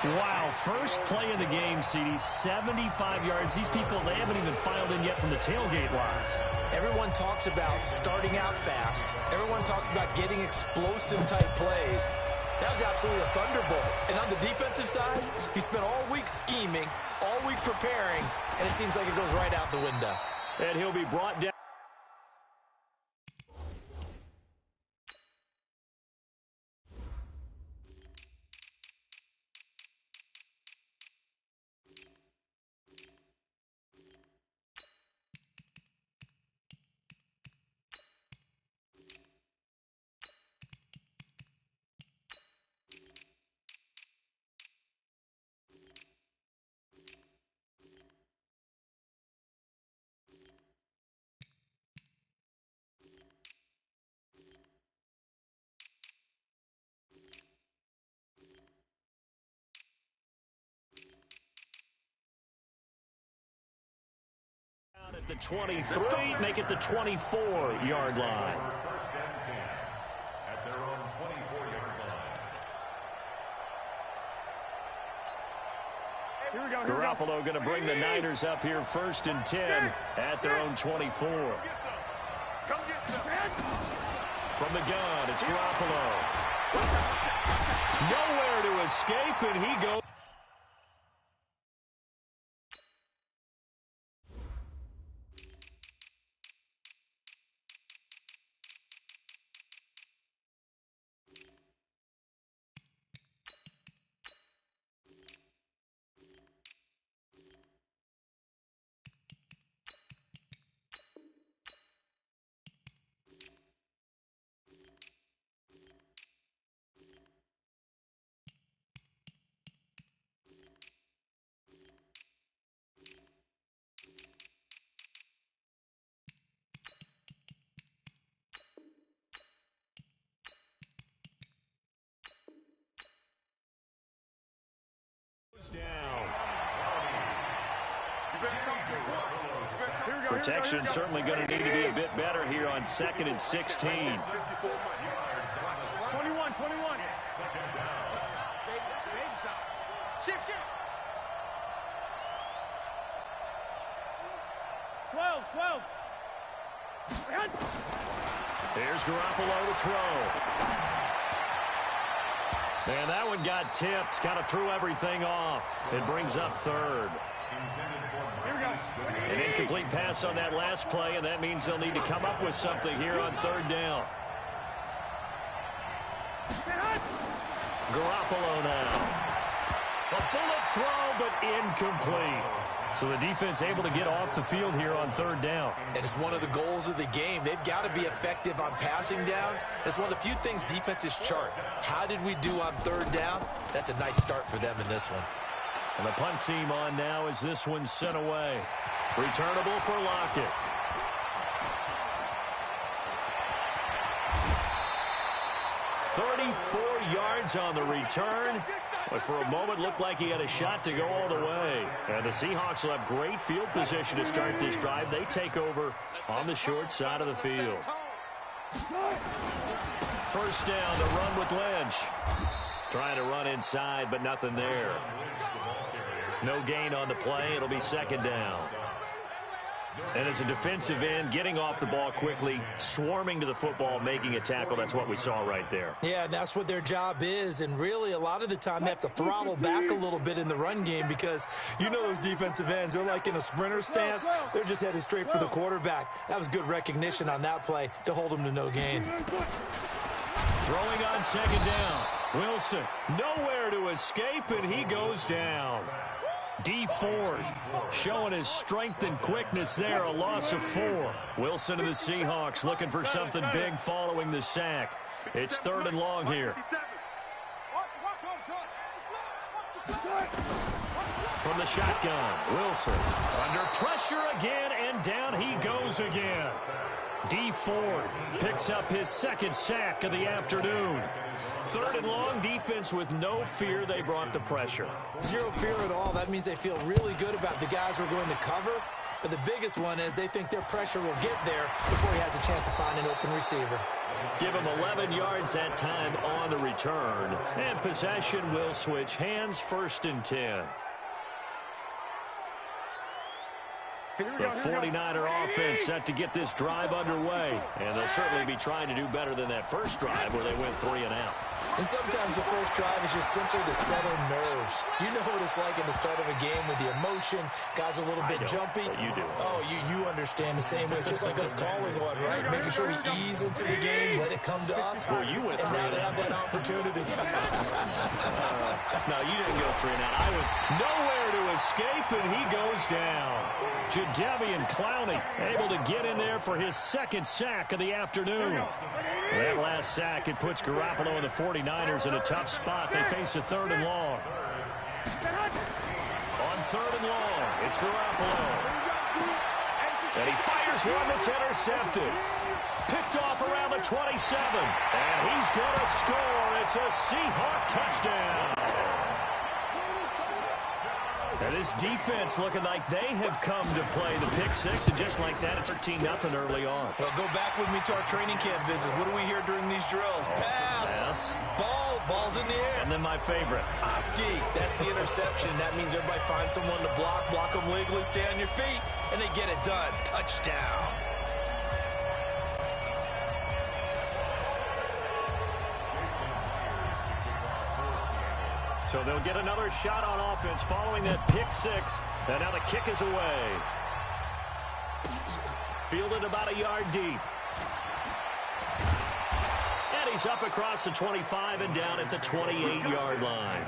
Wow, first play of the game, CD, 75 yards. These people, they haven't even filed in yet from the tailgate lines. Everyone talks about starting out fast. Everyone talks about getting explosive-type plays. That was absolutely a thunderbolt. And on the defensive side, he spent all week scheming, all week preparing, and it seems like it goes right out the window. And he'll be brought down. At the 23, make it the 24-yard line. First and 10 at their own 24-yard line. Garoppolo going to bring the Niners up here 1st and 10 at their own 24. From the gun, it's Garoppolo. Nowhere to escape, and he goes. Protection certainly going to need to be a bit better here on 2nd and 16. 21. 12. Here's Garoppolo to throw. And that one got tipped, kind of threw everything off. It brings up 3rd. An incomplete pass on that last play, and that means they'll need to come up with something here on 3rd down. Garoppolo now. A bullet throw, but incomplete. So the defense able to get off the field here on 3rd down. And it's one of the goals of the game. They've got to be effective on passing downs. It's one of the few things defenses chart. How did we do on 3rd down? That's a nice start for them in this one. And the punt team on now as this one's sent away. Returnable for Lockett. "34 yards on the return. But for a moment, looked like he had a shot to go all the way. And the Seahawks will have great field position to start this drive. They take over on the short side of the field. 1st down to run with Lynch. Trying to run inside, but nothing there. No gain on the play. It'll be 2nd down. And as a defensive end, getting off the ball quickly, swarming to the football, making a tackle, that's what we saw right there. Yeah, and that's what their job is. And really, a lot of the time, they have to throttle back a little bit in the run game because you know those defensive ends, they're like in a sprinter stance. They're just headed straight for the quarterback. That was good recognition on that play to hold them to no gain. Throwing on 2nd down. Wilson, nowhere to escape, and he goes down. D. Ford showing his strength and quickness there, a loss of 4. Wilson and the Seahawks looking for something big following the sack. It's 3rd and long here. From the shotgun, Wilson under pressure again, and down he goes again. D. Ford picks up his 2nd sack of the afternoon. 3rd and long, defense with no fear. They brought the pressure. Zero fear at all. That means they feel really good about the guys who are going to cover. But the biggest one is they think their pressure will get there before he has a chance to find an open receiver. Give him 11 yards that time on the return. And possession will switch hands, 1st and 10. The 49er offense set to get this drive underway. And they'll certainly be trying to do better than that first drive where they went 3 and out. And sometimes the first drive is just simply to settle nerves. You know what it's like at the start of a game with the emotion. Guys a little bit jumpy. But you do. Oh, you understand the same way. It's just like us calling one, right? Making sure we ease into the game, let it come to us. Well, you went 3 and now and they out. have that opportunity. No, you didn't go 3 and out. I went nowhere to escape, and he goes down. Jadeveon Clowney able to get in there for his 2nd sack of the afternoon. That last sack, it puts Garoppolo and the 49ers in a tough spot. They face a 3rd and long. On 3rd and long, it's Garoppolo. And he fires one that's intercepted. Picked off around the 27. And he's going to score. It's a Seahawk touchdown. And this defense looking like they have come to play the pick 6, and just like that, it's 13-0 early on. Well, go back with me to our training camp visit. What do we hear during these drills? Pass. Pass. Ball Ball's in the air. And then my favorite. Oski, that's the interception. That means everybody finds someone to block them legally, stay on your feet, and they get it done. Touchdown. So they'll get another shot on offense following that pick six. And now the kick is away. Fielded about a yard deep. And he's up across the 25 and down at the 28-yard line.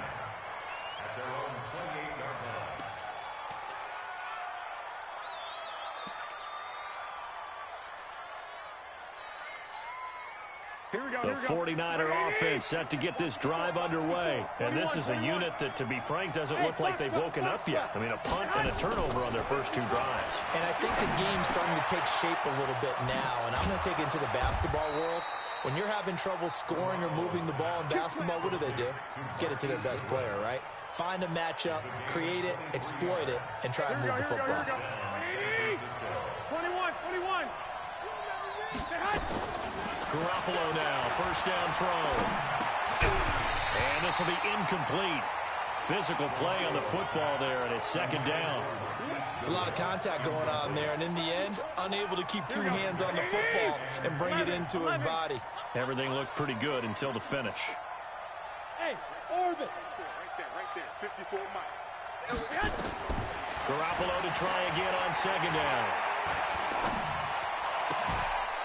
The 49er offense set to get this drive underway. And this is a unit that, to be frank, doesn't look like they've woken up yet. I mean, a punt and a turnover on their first two drives. And I think the game's starting to take shape a little bit now. And I'm going to take it into the basketball world. When you're having trouble scoring or moving the ball in basketball, what do? Get it to their best player, right? Find a matchup, create it, exploit it, and try and move the football. 21. Garoppolo now, first down throw. And this will be incomplete. Physical play on the football there, and it's second down. It's a lot of contact going on there, and in the end, unable to keep two hands on the football and bring it into his body. Everything looked pretty good until the finish. Hey, orbit. Right there. 54 Mike. Garoppolo to try again on second down.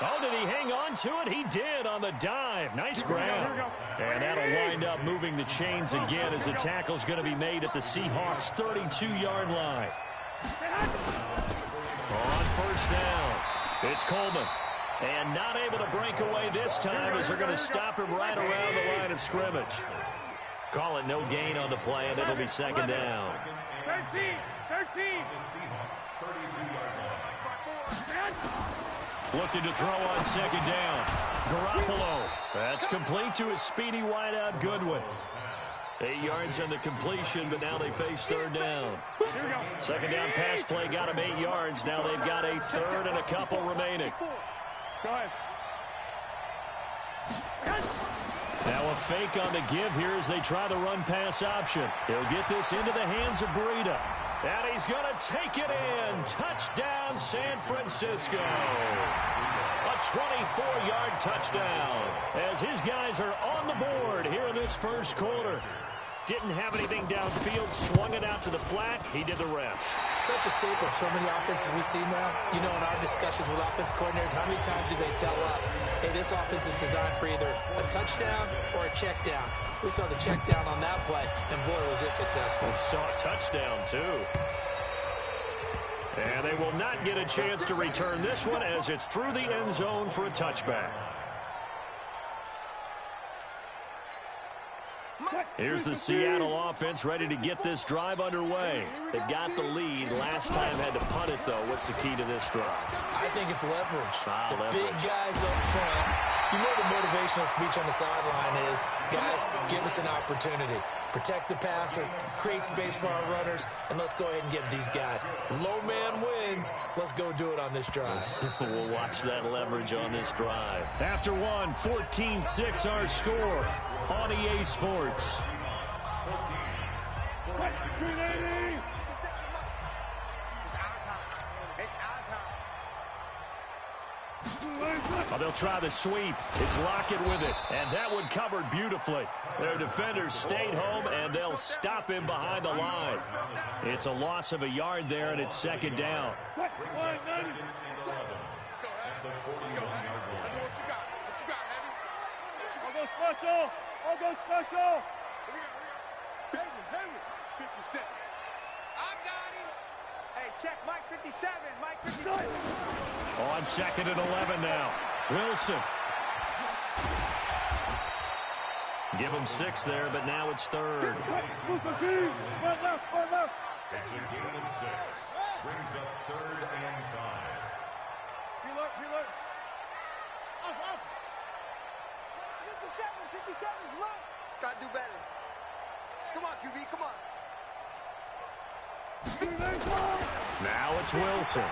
Oh, did he hang on to it? He did on the dive. Nice grab. And that'll wind up moving the chains again as the tackle's going to be made at the Seahawks' 32-yard line. On first down, it's Coleman. And not able to break away this time as they're going to stop him right around the line of scrimmage. Call it no gain on the play, and it'll be second down. 13. Looking to throw on second down. Garoppolo. That's complete to his speedy wideout Goodwin. 8 yards on the completion, but now they face third down. Second down pass play got him 8 yards. Now they've got a third and a couple remaining. Go ahead. Now a fake on the give here as they try the run-pass option. He'll get this into the hands of Breida. And he's going to take it in. Touchdown, San Francisco. A 24-yard touchdown as his guys are on the board here in this first quarter. Didn't have anything downfield, swung it out to the flat. He did the rest. Such a staple of so many offenses we see now. You know, in our discussions with offense coordinators, how many times do they tell us, hey, this offense is designed for either a touchdown or a check down. We saw the check down on that play, and boy, was it successful. We saw a touchdown, too. And they will not get a chance to return this one as it's through the end zone for a touchback. Here's the Seattle offense ready to get this drive underway. They've got the lead. Last time had to punt it, though. What's the key to this drive? I think it's leverage. Leverage. Big guys up front. You know the motivational speech on the sideline is, guys, give us an opportunity. Protect the passer, create space for our runners, and let's go ahead and get these guys. Low man wins. Let's go do it on this drive. We'll watch that leverage on this drive. After one, 14-6 our score on EA Sports. Oh, they'll try the sweep. It's Lockett with it, and that one covered beautifully. Their defenders stayed home, and they'll stop him behind the line. It's a loss of a yard there, and it's second down. Let's go, Heavy. Let's go, Heavy. What you got, Heavy? I'll go special. Heavy. 57. I got him. Hey, check Mike 57. Mike 57. On second and 11 now. Wilson. Give him 6 there, but now it's third. Left. It's a gain of 6. Brings up third and 5. Reload. Off. 57's right. Gotta do better. Come on, QB, come on. Now it's Wilson.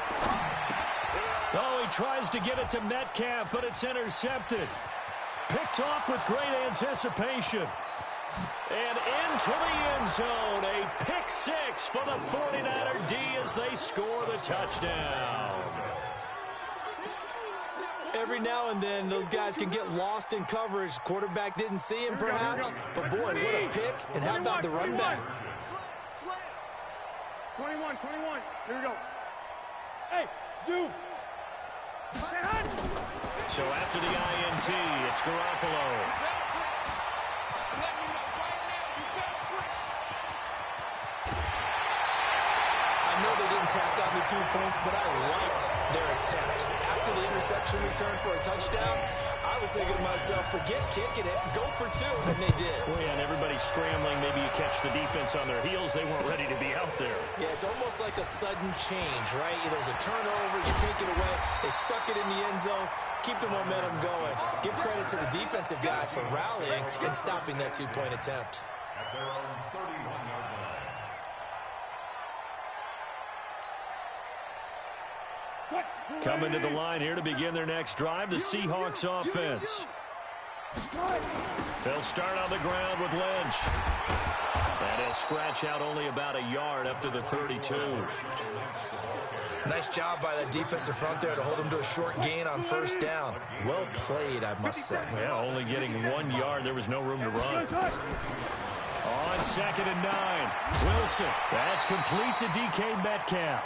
Oh, he tries to get it to Metcalf, but it's intercepted. Picked off with great anticipation. And into the end zone. A pick six for the 49er D as they score the touchdown. Every now and then, those guys can get lost in coverage. Quarterback didn't see him, perhaps. But, boy, what a pick. And how about the run back? 21. Here we go. Hey, zoom. So after the INT, it's Garoppolo. I know they didn't tack on the 2 points, but I liked their attempt. After the interception return for a touchdown, I was thinking to myself, forget kicking it, go for two, and they did. Well, yeah, and everybody's scrambling. Maybe you catch the defense on their heels. They weren't ready to be out there. Yeah, it's almost like a sudden change, right? There's a turnover, you take it away. They stuck it in the end zone. Keep the momentum going. Give credit to the defensive guys for rallying and stopping that 2-point attempt. At their own 31-yard line. Coming to the line here to begin their next drive, the Seahawks offense. They'll start on the ground with Lynch. And he'll scratch out only about a yard up to the 32. Nice job by the defensive front there to hold him to a short gain on first down. Well played, I must say. Yeah, only getting 1 yard. There was no room to run. On 2nd and 9, Wilson. That's complete to DK Metcalf.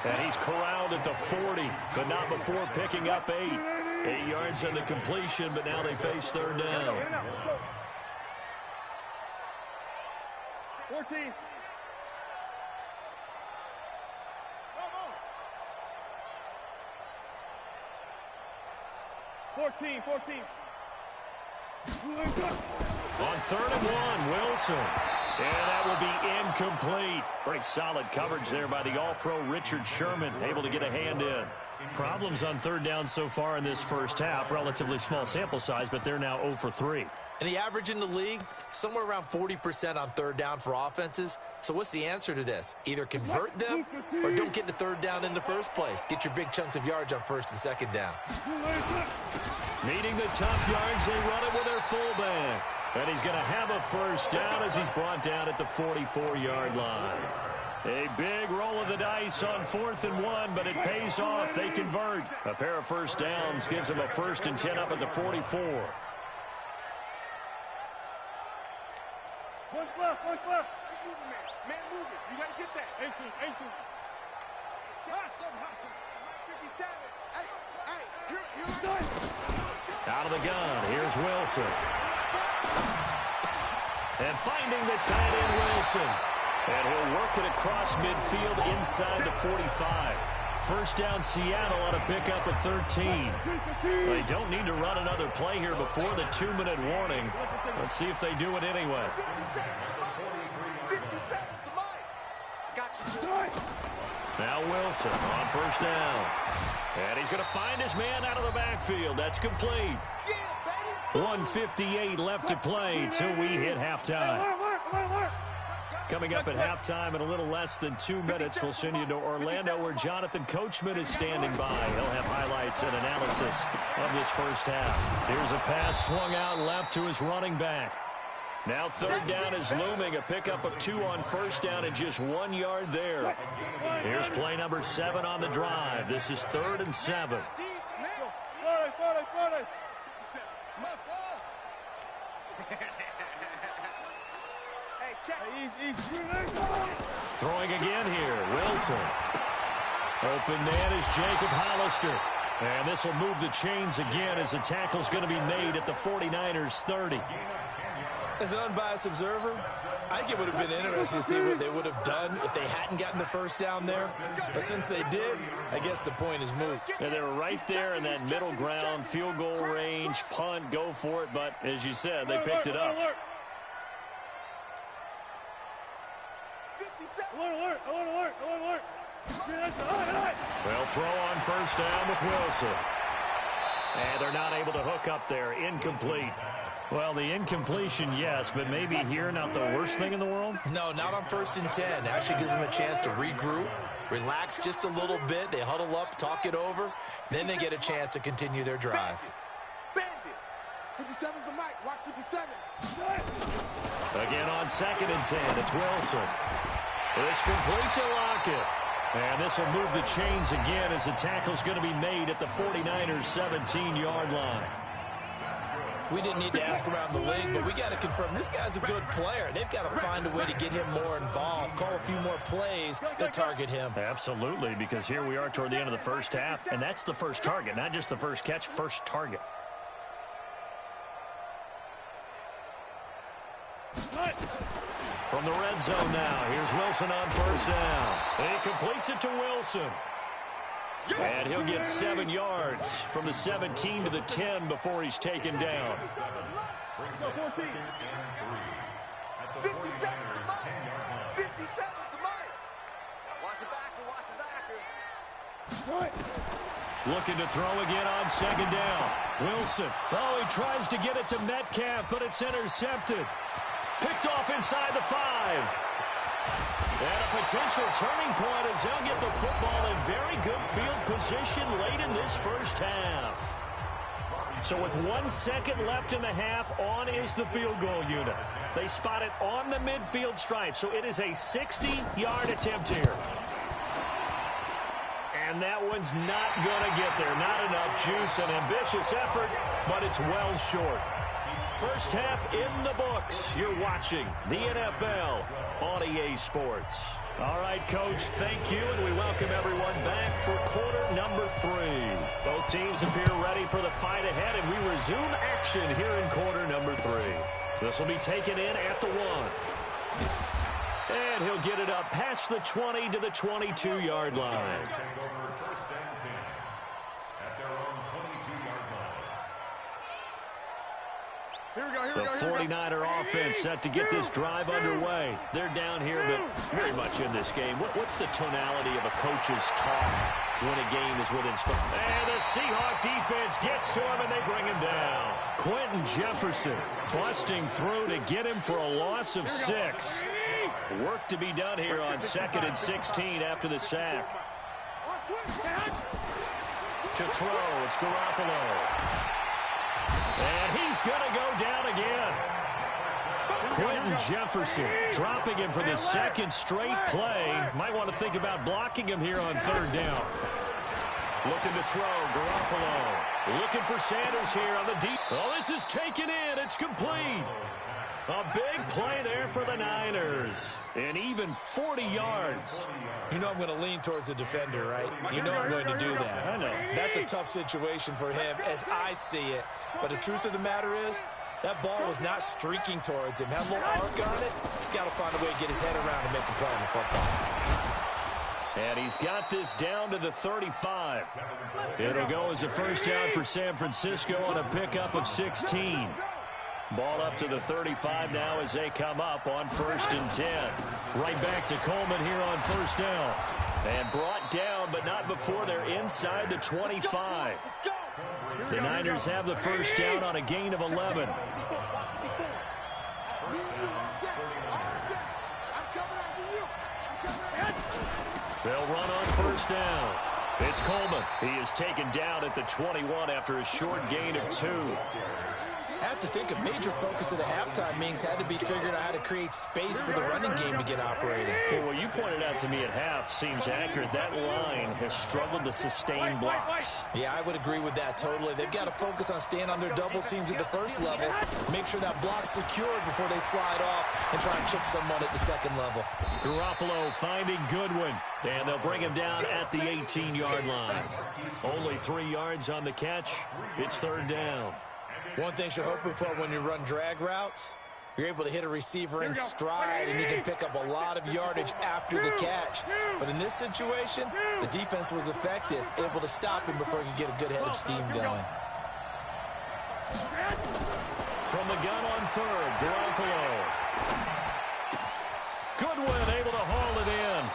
And he's corralled at the 40, but not before picking up 8. 8 yards on the completion, but now they face third down. 14. 14. On 3rd and 1, Wilson. And that will be incomplete. Pretty solid coverage there by the All-Pro Richard Sherman, able to get a hand in. Problems on third down so far in this first half. Relatively small sample size, but they're now 0 for 3. And the average in the league, somewhere around 40% on third down for offenses. So what's the answer to this? Either convert them or don't get to third down in the first place. Get your big chunks of yards on first and second down. Needing the tough yards, they run it with their fullback. And he's going to have a first down as he's brought down at the 44-yard line. A big roll of the dice on 4th and 1, but it pays off. They convert. A pair of first downs gives them a 1st and 10 up at the 44. One left. Man moving. You got to get that. 18. Hustle. 57. Hey, here. Out of the gun, here's Wilson. And finding the tight end, Wilson. And he'll work it across midfield inside the 45. First down, Seattle on a pickup at 13. They don't need to run another play here before the 2-minute warning. Let's see if they do it anyway. Now Wilson on first down. And he's going to find his man out of the backfield. That's complete. 1:58 left to play till we hit halftime. Coming up at halftime in a little less than 2 minutes, we'll send you to Orlando where Jonathan Coachman is standing by. He'll have highlights and analysis of this first half. Here's a pass swung out left to his running back. Now third down is looming. A pickup of 2 on first down and just 1 yard there. Here's play number 7 on the drive. This is 3rd and 7. Throwing again here, Wilson. Open man is Jacob Hollister. And this will move the chains again as the tackle's going to be made at the 49ers 30. As an unbiased observer, I think it would have been interesting to see what they would have done if they hadn't gotten the first down there. But since they did, I guess the point is moot. Yeah, they were right there in that middle ground, field goal range, punt, go for it. But as you said, they picked it up. Alert. They'll throw on first down with Wilson. And they're not able to hook up there. Incomplete. Well, the incompletion, yes, but maybe here not the worst thing in the world? No, not on 1st and 10. Actually gives them a chance to regroup, relax just a little bit. They huddle up, talk it over. Then they get a chance to continue their drive. 57's the mic. Watch 57. Again on 2nd and 10. It's Wilson. It's complete to Lockett. And this will move the chains again as the tackle's going to be made at the 49ers' 17-yard line. We didn't need to ask around the league, but we got to confirm this guy's a good player. They've got to find a way to get him more involved, call a few more plays that target him. Absolutely, because here we are toward the end of the first half, and that's the first target, not just the first catch, first target. From the red zone now, here's Wilson on first down. He completes it to Wilson. And he'll get 7 yards from the 17 to the 10 before he's taken down. 57 the mic. Watch the backer, watch the backer. Looking to throw again on 2nd down. Wilson. Oh, he tries to get it to Metcalf, but it's intercepted. Picked off inside the 5. And a potential turning point as they'll get the football in very good field position late in this first half. So with 1 second left in the half, on is the field goal unit. They spot it on the midfield stripe, so it is a 60-yard attempt here. And that one's not going to get there. Not enough juice, an ambitious effort, but it's well short. First half in the books. You're watching the NFL on EA Sports. All right, Coach, thank you, and we welcome everyone back for quarter number 3. Both teams appear ready for the fight ahead, and we resume action here in quarter number 3. This will be taken in at the 1. And he'll get it up past the 20 to the 22-yard line. The 49er offense set to get this drive underway. They're down here, but very much in this game. What's the tonality of a coach's talk when a game is within strike? And the Seahawk defense gets to him, and they bring him down. Quentin Jefferson busting through to get him for a loss of 6. Work to be done here on 2nd and 16 after the sack. To throw, it's Garoppolo. And he's going to go down again. Quentin Jefferson dropping him for the 2nd straight play. Might want to think about blocking him here on 3rd down. Looking to throw, Garoppolo. Looking for Sanders here on the deep. Oh, this is taken in. It's complete. A big play there for the Niners. And even 40 yards. You know I'm going to lean towards the defender, right? You know I'm going to do that. I know. That's a tough situation for him as I see it. But the truth of the matter is, that ball was not streaking towards him. Had a little arc on it. He's got to find a way to get his head around and make a play on the football. And he's got this down to the 35. It'll go as a first down for San Francisco on a pickup of 16. Ball up to the 35 now as they come up on 1st and 10. Right back to Coleman here on 1st down. And brought down, but not before they're inside the 25. The Niners have the first down on a gain of 11. They'll run on 1st down. It's Coleman. He is taken down at the 21 after a short gain of 2. I have to think a major focus of the halftime meetings had to be figuring out how to create space for the running game to get operating. Well, what you pointed out to me at half seems accurate. That line has struggled to sustain blocks. Yeah, I would agree with that totally. They've got to focus on staying on their double teams at the first level, make sure that block's secured before they slide off and try and chip someone at the 2nd level. Garoppolo finding Goodwin, and they'll bring him down at the 18-yard line. Only 3 yards on the catch. It's 3rd down. One thing you're hoping for when you run drag routes, you're able to hit a receiver in stride, and he can pick up a lot of yardage after the catch. But in this situation, the defense was effective, able to stop him before he could get a good head of steam going. From the gun on 3rd, Garoppolo. Goodwin able to haul it in.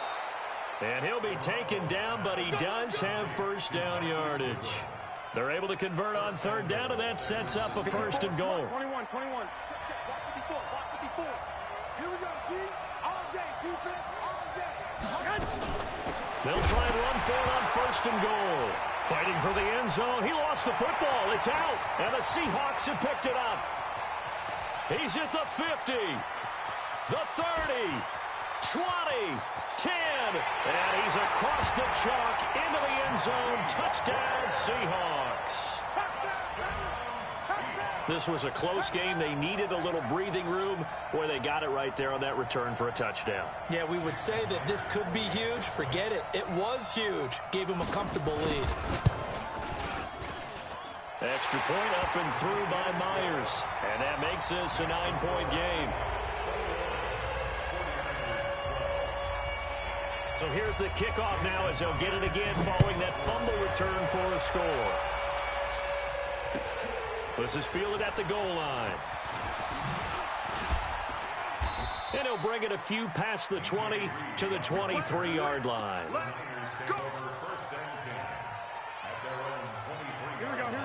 And he'll be taken down, but he does have first down yardage. They're able to convert on 3rd down, and that sets up a 1st and goal. 21. Block 54. Here we go, D. All day. Defense all day. They'll try and run for it on 1st and goal. Fighting for the end zone. He lost the football. It's out. And the Seahawks have picked it up. He's at the 50, the 30, 20, 10. And he's across the chalk into the end zone. Touchdown, Seahawks. This was a close game. They needed a little breathing room where they got it right there on that return for a touchdown. Yeah, we would say that this could be huge. Forget it. It was huge. Gave him a comfortable lead. Extra point up and through by Myers. And that makes this a 9-point game. So here's the kickoff now as they'll get it again following that fumble return for a score. This is fielded at the goal line. And he'll bring it a few past the 20 to the 23-yard line.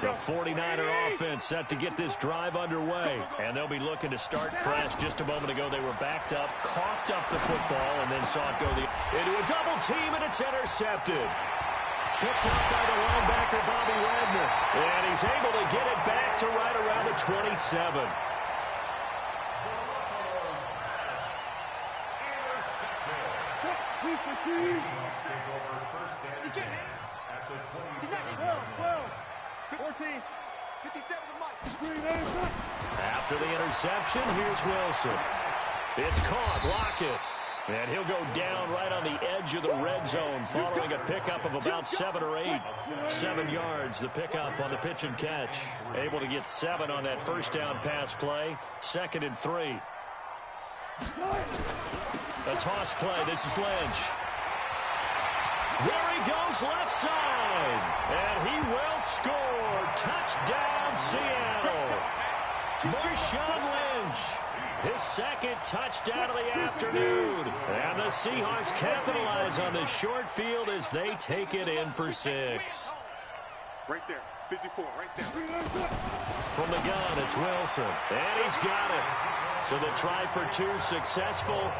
The 49er offense set to get this drive underway. And they'll be looking to start fresh. Just a moment ago, they were backed up, coughed up the football, and then saw it go into a double team, and it's intercepted. Picked up by the linebacker, Bobby Wagner. And he's able to get it back to right around the 27. After the interception, here's Wilson. It's caught. Lockett. And he'll go down right on the edge of the red zone following a pickup of about 7 or 8. 7 yards, the pickup on the pitch and catch. Able to get 7 on that first down pass play. 2nd and 3. A toss play. This is Lynch. There he goes left side. And he will score. Touchdown, Seattle. Marshawn Lynch. His 2nd touchdown of the afternoon. And the Seahawks capitalize on the short field as they take it in for 6. Right there. 54, right there. From the gun, it's Wilson. And he's got it. So the try for 2 successful.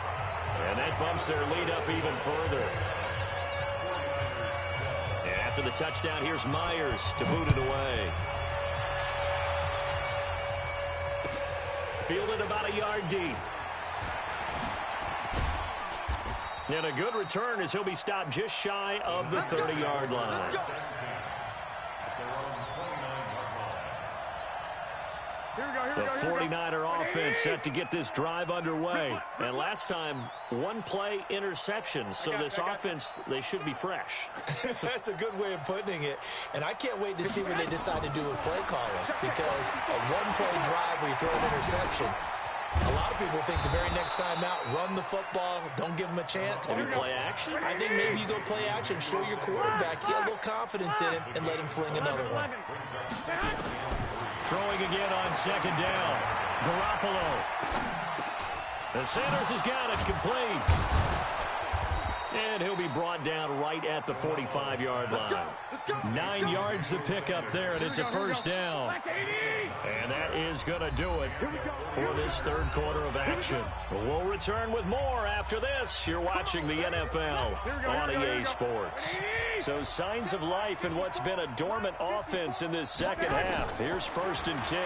And that bumps their lead up even further. And after the touchdown, here's Myers to boot it away. Fielded about a yard deep. And a good return as he'll be stopped just shy of the 30-yard line. The 49er offense set to get this drive underway. And last time, 1-play interception. So this offense, they should be fresh. That's a good way of putting it. And I can't wait to see what they decide to do with play calling. Because a 1-play drive where you throw an interception, a lot of people think the very next time out, run the football, don't give them a chance. Maybe play action? I think maybe you go play action, show your quarterback, get a little confidence in him, and let him fling another one. Throwing again on 2nd down. Garoppolo. The Sanders has got it complete. And he'll be brought down right at the 45-yard line. 9 yards to pick up there, and it's a first down. And that is going to do it for this 3rd quarter of action. We'll return with more after this. You're watching the NFL on EA Sports. So signs of life in what's been a dormant offense in this second half. Here's 1st and 10.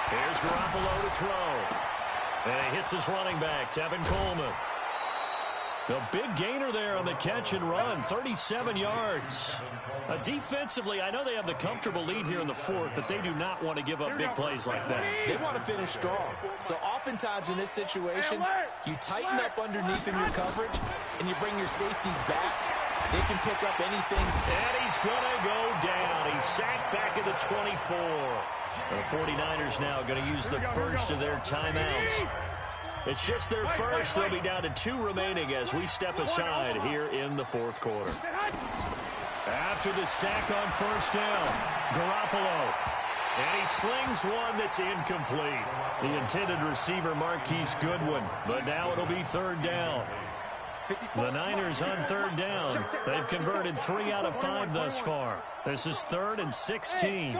Here's Garoppolo to throw. And he hits his running back, Tevin Coleman. A big gainer there on the catch and run, 37 yards. Defensively, I know they have the comfortable lead here in the 4th, but they do not want to give up big plays like that. They want to finish strong. So oftentimes in this situation, you tighten up underneath in your coverage, and you bring your safeties back. They can pick up anything. And he's going to go down. He's sacked back at the 24. The 49ers now going to use the first of their timeouts. It's just their first. They'll be down to 2 remaining as we step aside here in the 4th quarter. After the sack on 1st down, Garoppolo. And he slings one that's incomplete. The intended receiver, Marquise Goodwin. But now it'll be 3rd down. The Niners on 3rd down. They've converted 3 out of 5 thus far. This is 3rd and 16.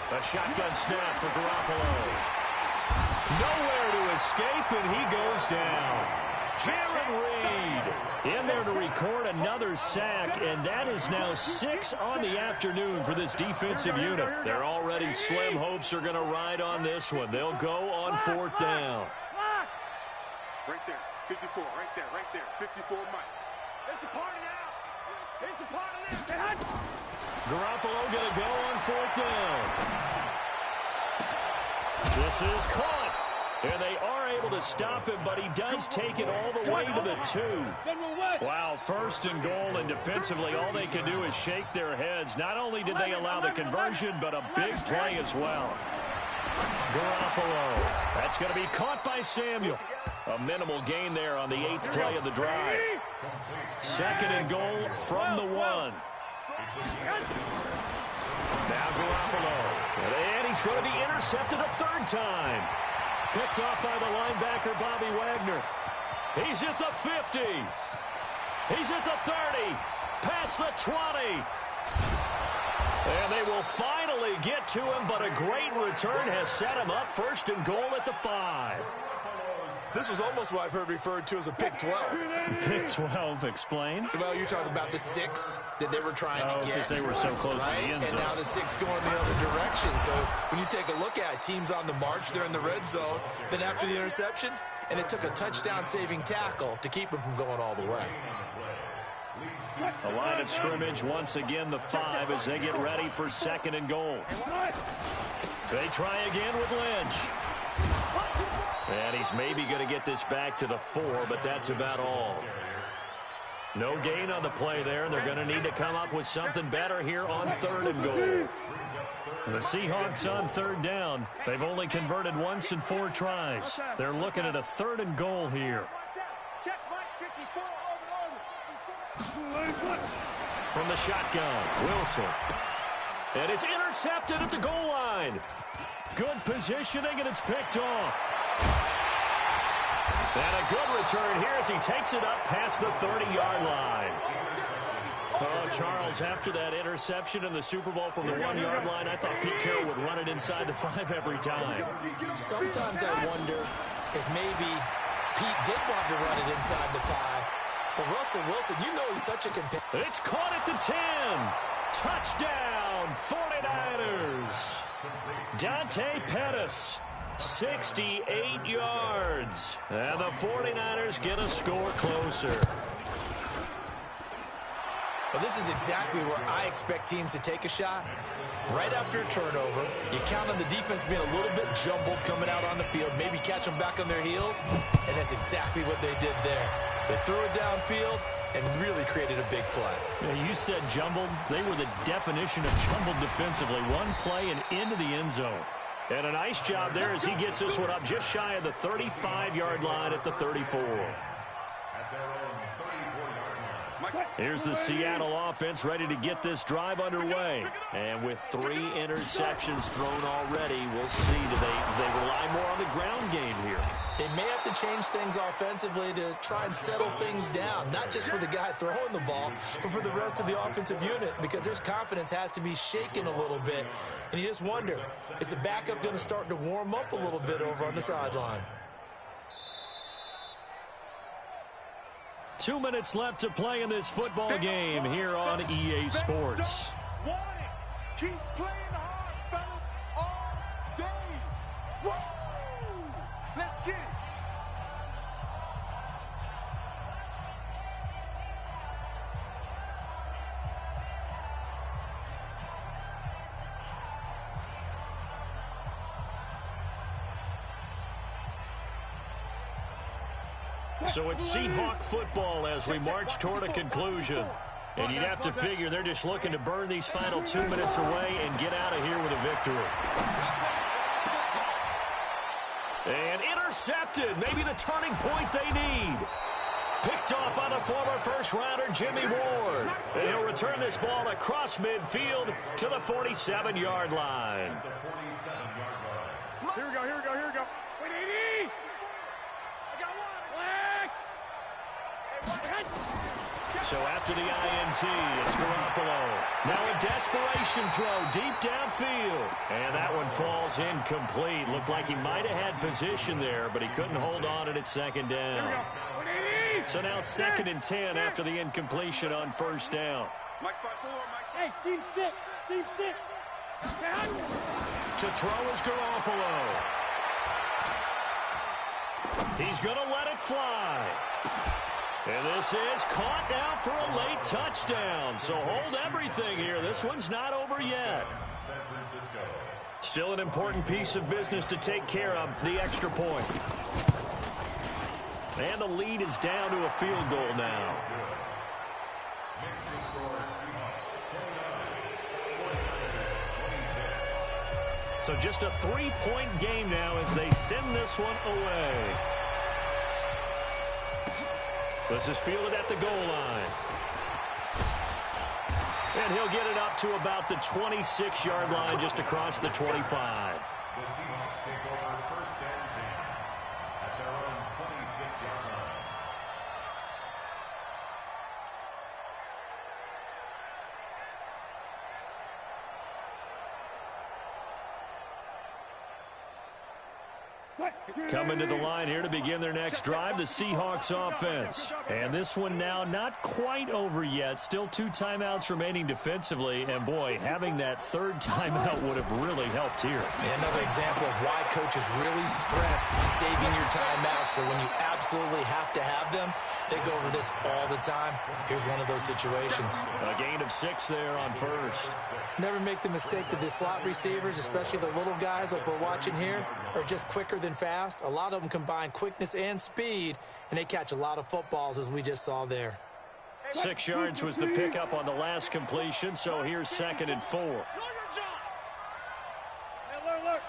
A shotgun snap for Garoppolo. Nowhere to escape, and he goes down. Jaron Reed in there to record another sack, and that is now 6 on the afternoon for this defensive unit. They're already slim hopes are going to ride on this one. They'll go on 4th down. Right there, 54, right there, 54 Mike. It's a party now. It's a party now. Garoppolo going to go on 4th down. This is caught. And they are able to stop him, but he does take it all the way to the 2. Wow, 1st and goal, and defensively all they can do is shake their heads. Not only did they allow the conversion, but a big play as well. Garoppolo. That's going to be caught by Samuel. A minimal gain there on the 8th play of the drive. 2nd and goal from the 1. Now Garoppolo. And he's going to be intercepted a 3rd time. Picked off by the linebacker, Bobby Wagner. He's at the 50. He's at the 30. Past the 20. And they will finally get to him, but a great return has set him up. 1st and goal at the 5. This was almost what I've heard referred to as a pick 12. Pick 12, explain. Well, you're talking about the 6 that they were trying to get. Because they were so close to the end zone. And now the 6 going the other direction. So when you take a look at it, teams on the march, they're in the red zone. Then after the interception, and it took a touchdown-saving tackle to keep them from going all the way. The line of scrimmage, once again, the 5 as they get ready for 2nd and goal. They try again with Lynch. And he's maybe going to get this back to the 4, but that's about all. No gain on the play there, and they're going to need to come up with something better here on 3rd and goal. The Seahawks on 3rd down. They've only converted once in 4 tries. They're looking at a 3rd and goal here. From the shotgun, Wilson. And it's intercepted at the goal line. Good positioning, and it's picked off. And a good return here as he takes it up past the 30-yard line. Oh, Charles, after that interception in the Super Bowl from the 1-yard line, I thought Pete Carroll would run it inside the 5 every time. Sometimes I wonder if maybe Pete did want to run it inside the 5. But Russell Wilson, you know he's such a competitor. It's caught at the 10. Touchdown, 49ers. Dante Pettis. 68 yards. And the 49ers get a score closer. Well, this is exactly where I expect teams to take a shot. Right after a turnover, you count on the defense being a little bit jumbled coming out on the field, maybe catch them back on their heels, and that's exactly what they did there. They threw it downfield and really created a big play. Yeah, you said jumbled. They were the definition of jumbled defensively. One play and into the end zone. And a nice job there as he gets this one up just shy of the 35-yard line at the 34. Here's the Seattle offense ready to get this drive underway. And with 3 interceptions thrown already, we'll see. Do they rely more on the ground game here? They may have to change things offensively to try and settle things down, not just for the guy throwing the ball, but for the rest of the offensive unit, because their confidence has to be shaken a little bit. And you just wonder, is the backup going to start to warm up a little bit over on the sideline? 2 minutes left to play in this football game here on EA Sports. Keep playing hard, fellas, all day. Woo! Let's get it. So it's Seahawk football as we march toward a conclusion. And you'd have to figure they're just looking to burn these final 2 minutes away and get out of here with a victory. And intercepted. Maybe the turning point they need. Picked off by the former first-rounder Jimmy Ward. And he'll return this ball across midfield to the 47-yard line. Here we go, here we go, here we go. Wait, 80! I got one! So after the INT, it's Garoppolo. Now a desperation throw deep downfield. And that one falls incomplete. Looked like he might have had position there, but he couldn't hold on at 2nd down. So now 2nd and 10 after the incompletion on first down. Mike 5-4, Mike. Hey, Steve 6. Steve 6. To throw is Garoppolo. He's going to let it fly. And this is caught now for a late touchdown. So hold everything here. This one's not over yet. Still an important piece of business to take care of, the extra point. And the lead is down to a field goal now. So just a 3-point game now as they send this one away. This is fielded at the goal line. And he'll get it up to about the 26-yard line just across the 25. The Seahawks take over first and 10 at their own 26-yard line. Coming to the line here to begin their next drive, the Seahawks offense. And this one now not quite over yet. Still 2 timeouts remaining defensively. And, boy, having that 3rd timeout would have really helped here. Another example of why coaches really stress saving your timeouts for when you absolutely have to have them. They go over this all the time. Here's one of those situations. A gain of 6 there on first. Never make the mistake that the slot receivers, especially the little guys like we're watching here, are just quicker than fast. A lot of them combine quickness and speed, and they catch a lot of footballs, as we just saw there. 6 yards was the pickup on the last completion, so here's 2nd and 4. Hey, alert.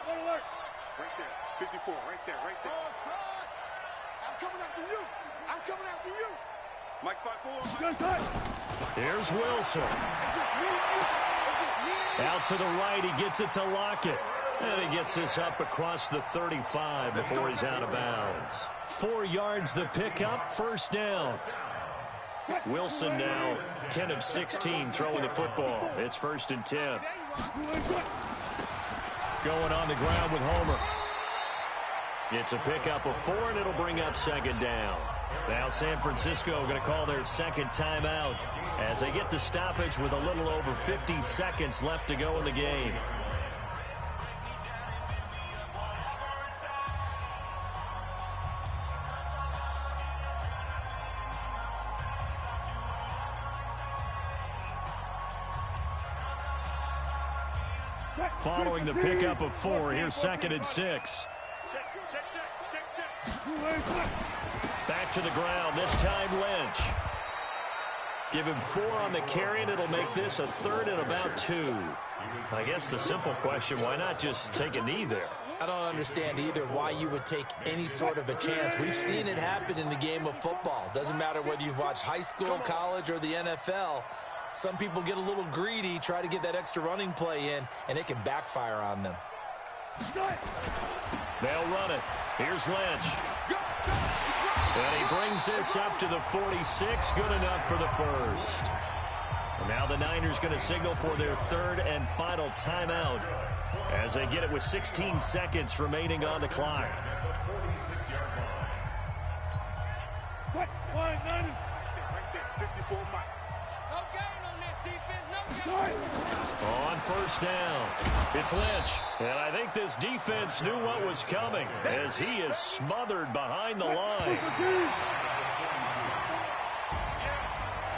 Right there, 54, right there. I'm coming after you. Mike 5-4. Here's Wilson. Out to the right, he gets it to Lockett. And he gets this up across the 35 before he's out of bounds. 4 yards the pickup, first down. Wilson now 10 of 16 throwing the football. It's 1st and 10. Going on the ground with Homer. It's a pickup of 4, and it'll bring up 2nd down. Now San Francisco going to call their 2nd timeout as they get the stoppage with a little over 50 seconds left to go in the game. Following the pickup of 4, here's 2nd and 6. Back to the ground, this time Lynch. Give him 4 on the carry, and it'll make this a 3rd and about 2. I guess the simple question, why not just take a knee there? I don't understand either why you would take any sort of a chance. We've seen it happen in the game of football. Doesn't matter whether you've watched high school, college, or the NFL. Some people get a little greedy, try to get that extra running play in, and it can backfire on them. They'll run it. Here's Lynch. And he brings this up to the 46. Good enough for the first. And now the Niners going to signal for their 3rd and final timeout as they get it with 16 seconds remaining on the clock. Right there, 54 Mike. No gain on this defense, no gain. On first down, it's Lynch. And I think this defense knew what was coming as he is smothered behind the line.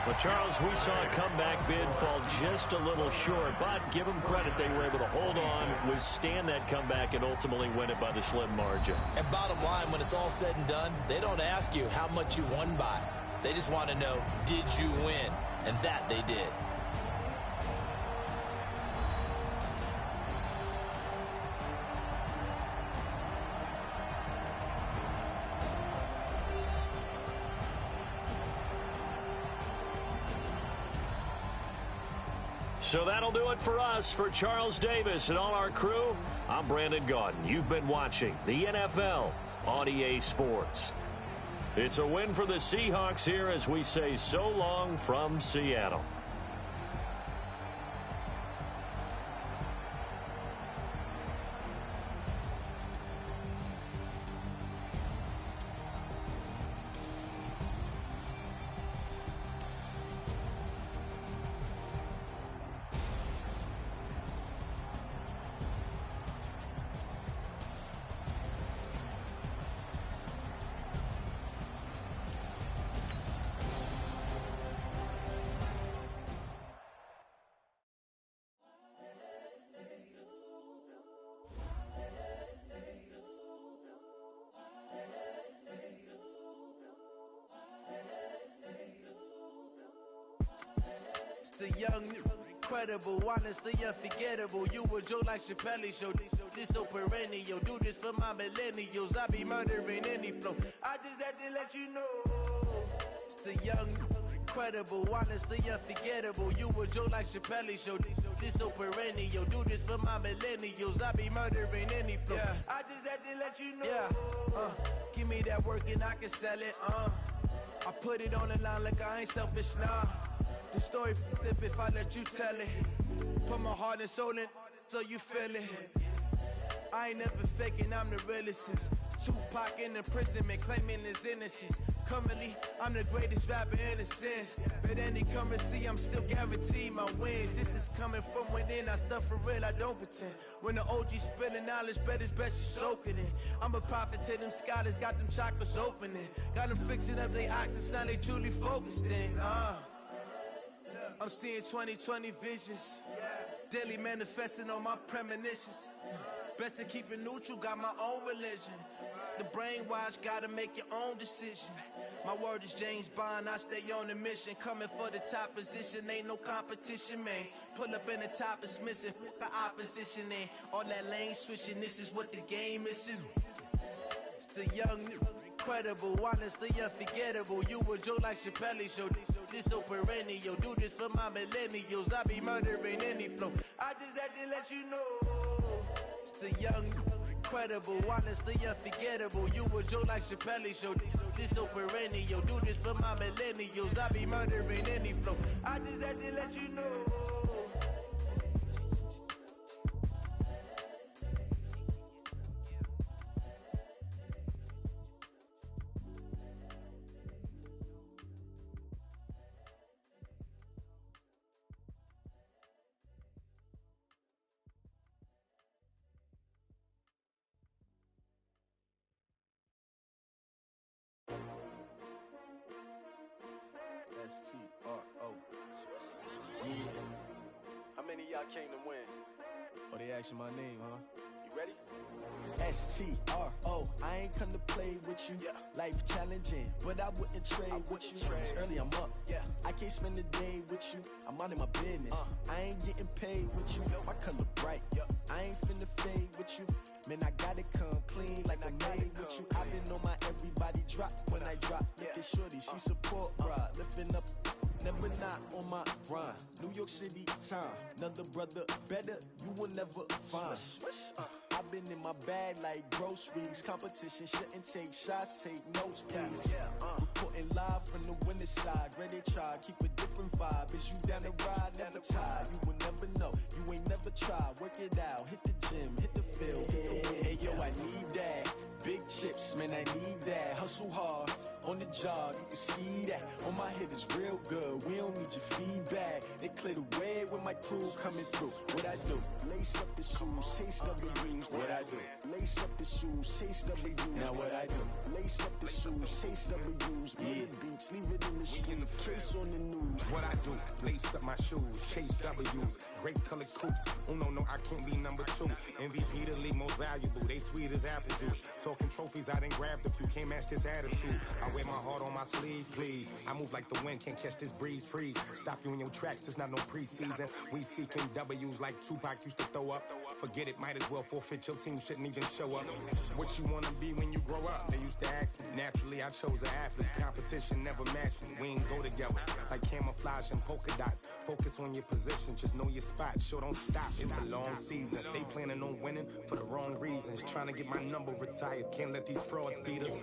But, Charles, we saw a comeback bid fall just a little short, but give them credit, they were able to hold on, withstand that comeback, and ultimately win it by the slim margin. And bottom line, when it's all said and done, they don't ask you how much you won by. They just want to know, did you win? And that they did. So that'll do it for us. For Charles Davis and all our crew, I'm Brandon Gaudin. You've been watching the NFL on EA Sports. It's a win for the Seahawks here as we say so long from Seattle. the young, incredible, honestly unforgettable. You a joke like Chappelle Show. This so perennial. Do this for my millennials. I be murdering any flow. I just had to let you know. It's the young, incredible, honestly unforgettable. You a joke like Chappelle Show. This so perennial. Do this for my millennials. I be murdering any flow. Yeah. I just had to let you know. Yeah. Give me that work and I can sell it. I put it on the line like I ain't selfish, nah. The story flip if I let you tell it. Put my heart and soul in so you feel it. I ain't never faking, I'm the realest since Tupac in imprisonment, claiming his innocence. Currently, I'm the greatest rapper in a sense. But any currency, I'm still guaranteed my wins. This is coming from within, I stuff for real, I don't pretend. When the OG spilling knowledge, bet it's best you soak it in. I'm a prophet to them scholars, got them chakras opening. Got them fixing up their octaves, now they truly focused in. I'm seeing 2020 visions. Daily manifesting on my premonitions. Best to keep it neutral, got my own religion. The brainwash, gotta make your own decision. My word is James Bond, I stay on a mission. Coming for the top position, ain't no competition, man. Pull up in the top, it's missing, the opposition ain't. All that lane switching, this is what the game is. It's the young, incredible, honestly unforgettable. You a joke like Chappelle Show. This so perennial. Do this for my millennials. I be murdering any flow. I just had to let you know. It's the young, incredible, honestly unforgettable. You a joke like Chappelle Show. This so perennial. Do this for my millennials. I be murdering any flow. I just had to let you know. S-T-R-O. Yeah. How many of y'all came to win? Oh, they asking my name, huh? You ready? S-T-R-O. I ain't come to play with you. Yeah. Life challenging, but I wouldn't trade with you. It's early, I'm up. Yeah. I can't spend the day with you. I'm minding my business. I ain't getting paid with you. My color bright. I ain't finna fade with you. Man, I gotta come clean like I made with you. I've been on my everybody drop when I drop. Look at shorty, she support, bruh. Lifting up, never not on my grind. New York City time, another brother better, you will never find. I've been in my bag like groceries. Competition shouldn't take shots, take notes, please. Reporting live from the winning side. Ready to try, keep a different vibe. Is you down the ride, never tired. You will never know, you ain't never tried. Work it out, hit the gym, hit the field, hit the win. Hey yo, I need that. Big chips, man, I need that. Hustle hard, on the job, you can see that. On my head is real good, we don't need your feedback. They clear the way with my crew coming through. What I do? Lace up the shoes, chase W's. What I do? Lace up the shoes, chase W's. Now what I do? Lace up the shoes, chase W's. Yeah. Beats, leave it in the street, case on the news. What I do? Lace up my shoes, chase W's. Great colored coops. Oh no, I can't be number 2. MVP the league most valuable. They sweet as apple juice. Talking trophies, I done grabbed a few. Can't match this attitude. I wear my heart on my sleeve, please. I move like the wind, can't catch this breeze, freeze. Stop you in your tracks, there's not no preseason. We seeking W's like Tupac used to throw up. Forget it, might as well forfeit. Your team shouldn't even show up. What you wanna be when you grow up? They used to ask me. Naturally, I chose an athlete. Competition never matched me. We ain't go together like camouflage and polka dots. Focus on your position, just know your spot. Sure, don't stop. It's a long season. They planning on winning for the wrong reasons. Trying to get my number retired. Can't let these frauds beat us.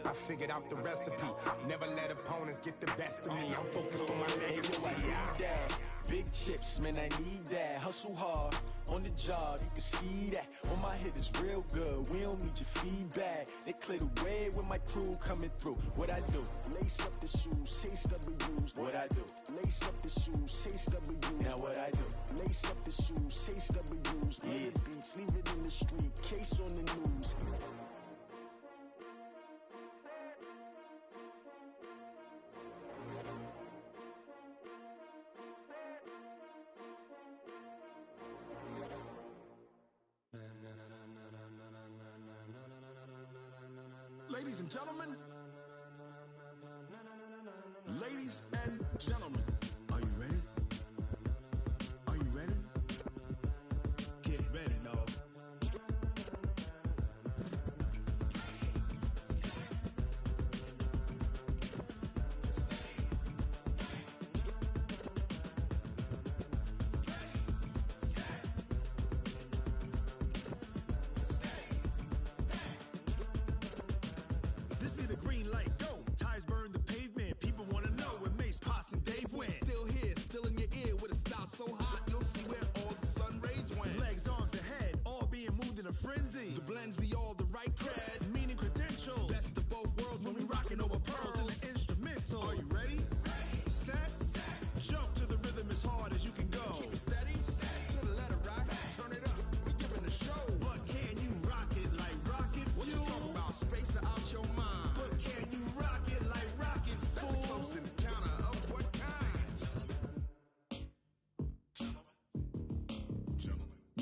I figured out the recipe. Never let opponents get the best of me. I'm focused on my legacy. I need that. Big chips, man, I need that. Hustle hard, on the job, you can see that. On my head is real good, we don't need your feedback. They clear the way with my crew coming through. What I do? Lace up the shoes, chase W's. What I do? Lace up the shoes, chase W's. Now what I do? Lace up the shoes, chase W's. Yeah. Beats, leave it in the street, case on the news. Ladies and gentlemen, ladies and gentlemen, are you ready?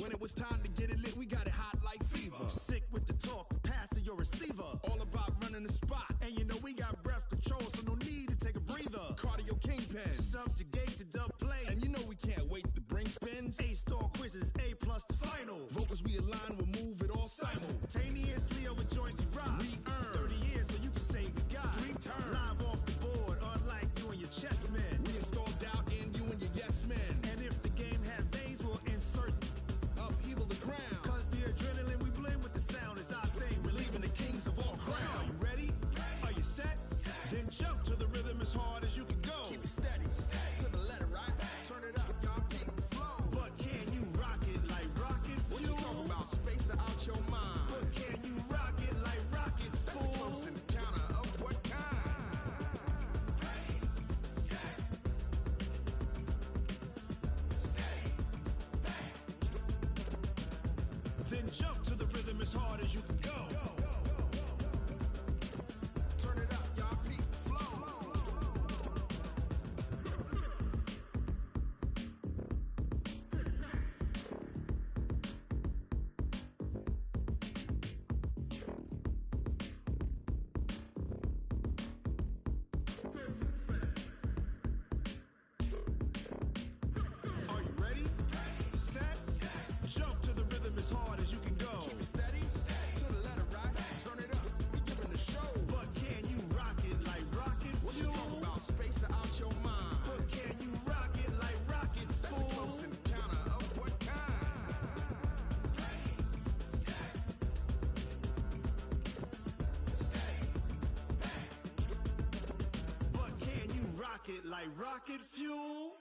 When it was time to get it lit, we got it hot like fever. Sick with the talk, pass to your receiver. All about running the spot. And you know we got breath control, so no need to take a breather. Cardio kingpin, subjugate the dub play. And you know we can't wait to bring spins. A-star quizzes, A+ the final. Vocals we align, we'll move it all simultaneously over joints we rock. We earn 30 years, so you can say we got 3 turns. Live off the board, unlike you and your chess men. We install doubt in you and your yes men. And if the game had veins, we'll insert upheaval the ground. Cause the adrenaline we blend with the sound is our thing. Relieving the kings of all crowns. Are you ready? Are you set? Then jump to the rhythm as hard as you can go. Keep it steady, to the letter, right? Turn it up, y'all, keep the flow. But can you rock it like rocket fuel? What you talking about? Space out your mind. But can you rock it like rockets, fool? That's a close encounter of what kind? Ready, set, steady, bang. Then jump to the rhythm as hard as you can go. Turn it up, y'all, keep the flow. Are you ready? Set, jump to the rhythm as hard as you can go. Keep it steady, to the letter, right? Turn it up, we giving the show. But can you rock it like rocket fuel? What you talking about? Space out your mind. But can you rock it like rockets, fool? That's a close encounter of what kind? Ready, set, steady, bang. But can you rock it like rocket fuel?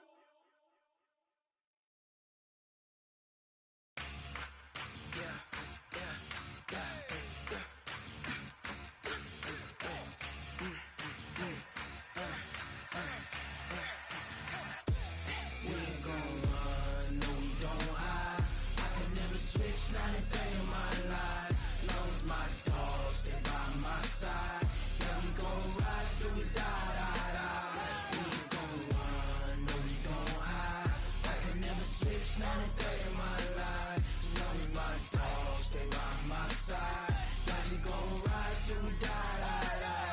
We ain't gon' run, no we don't hide. I could never switch, not a day in my life. Long as my dogs stay by my side. Yeah, we gon' ride till we die, die, die. We ain't gon' run, no we don't hide. I could never switch, not a day in my life. As long as my dogs stay by my side. Yeah, we gon' ride till we die, die, die.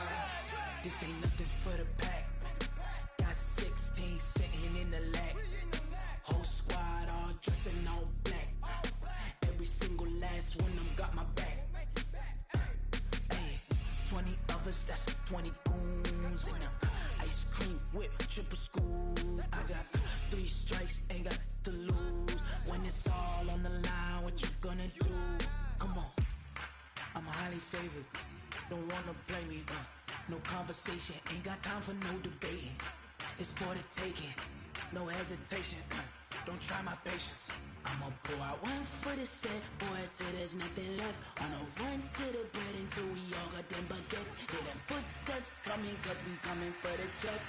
This ain't nothing for the pack. Got 16 sitting in the lag. Whole squad all dressing all black. Every single last one of them got my back. Hey, 20 of us, that's 20 goons. And ice cream whip, triple school. I got 3 strikes, ain't got to lose. When it's all on the line, what you gonna do? Come on, I'm highly favored. Don't wanna blame me, no conversation, ain't got time for no debating. It's for the taking, no hesitation. Don't try my patience. I'ma pour out one for the set, boy, till there's nothing left. On a run to the bread until we all got them baguettes. Hear them footsteps coming, cause we coming for the check.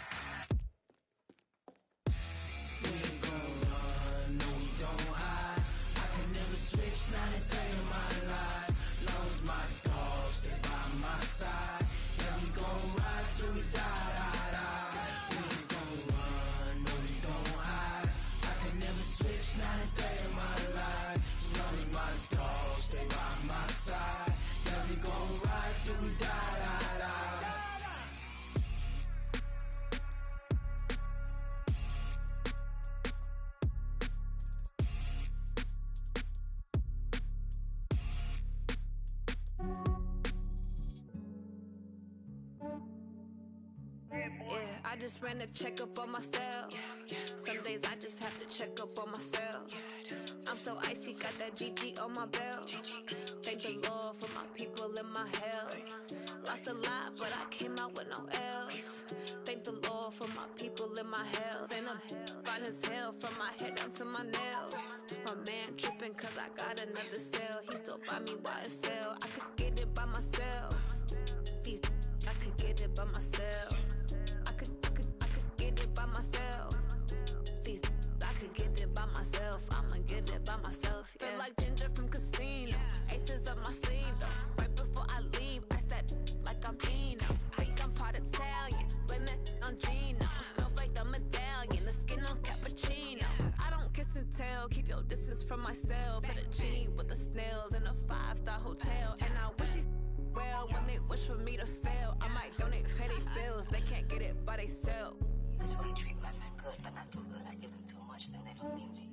We ain't gon' run, no we don't hide. I could never switch, not a day in my life. Long as my dogs stay by my side. Yeah, we gon' ride till we die, die, die. We ain't gon' run, no we don't hide. I could never switch, not a day in my life. As long as my dogs stay by my side. Yeah, we gon' ride till we die, die, die. Yeah, I just ran a checkup on myself. Some days I just have to check up on myself. I'm so icy, got that GG on my belt. Thank the Lord for my people and my health. Lost a lot, but I came out with no else. Thank the Lord for my people and my health. And I'm fine as hell from my head down to my nails. My man tripping cause I got another cell. He still buy me YSL. I could get it by myself. These I could get it by myself. I could get it by myself. These I could get it by myself. I'ma get it by myself. Yeah. Feel like Ginger from Casino. Aces up my sleeve though. Right before I leave, I step like I'm Dino. Think I'm part Italian. Blame that on Gino. Smells like the medallion. The skin on cappuccino. I don't kiss and tell. Keep your distance from myself. For the they wish for me to fail. I might donate, pay their bills. They can't get it by themselves. That's why you treat my men good, but not too good. I give them too much, then they don't need me.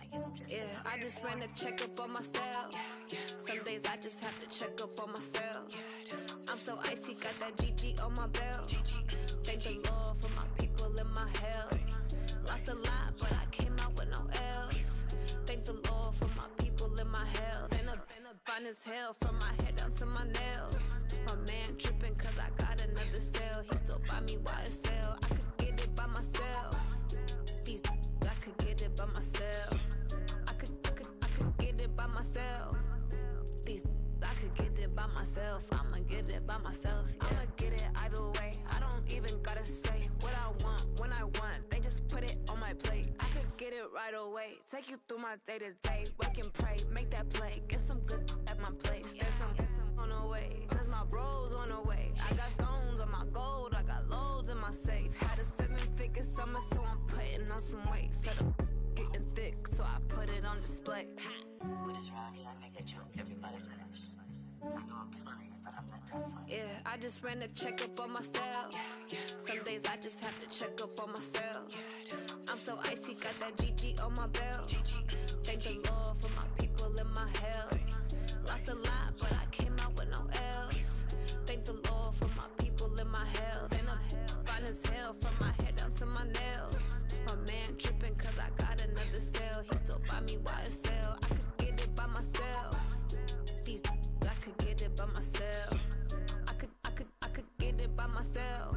I give them just I just ran a checkup on myself. Some days I just have to check up on myself. I'm so icy, got that GG on my belt. Thank the Lord for my people in my health. Lost a lot, but I came out with no L's. Thank the Lord for my people in my health. And a fine as hell from my head down to my nails. My man tripping cause I got another cell. He still buy me YSL. I could get it by myself. These I could get it by myself. I could get it by myself. These I could get it by myself. I'ma get it by myself. Yeah. I'ma get it either way. I don't even gotta say what I want when I want. They just put it on my plate. I could get it right away. Take you through my day to day. Wake and pray, make that play. Get some good at my place. There's some on the way. Cause my bros on the way. I got stones on my gold. I got loads in my safe. Had a 7-figure summer, so I'm putting on some weight. Set up getting thick, so I put it on display. What is wrong? I make a joke, everybody laughs. I know I'm funny, but I'm not that funny. I just ran a checkup on myself. Some days I just have to check up on myself. I'm so icy, got that GG on my belt. Thank the Lord for my people in my health. Lost a lot, but I came out with no L's. Thank the Lord for my people in my health. And I'm fine as hell from my head down to my nails. My man tripping cause I got another cell. He still buy me YSL. I could get it by myself. These I could get it by myself. I could get it by myself.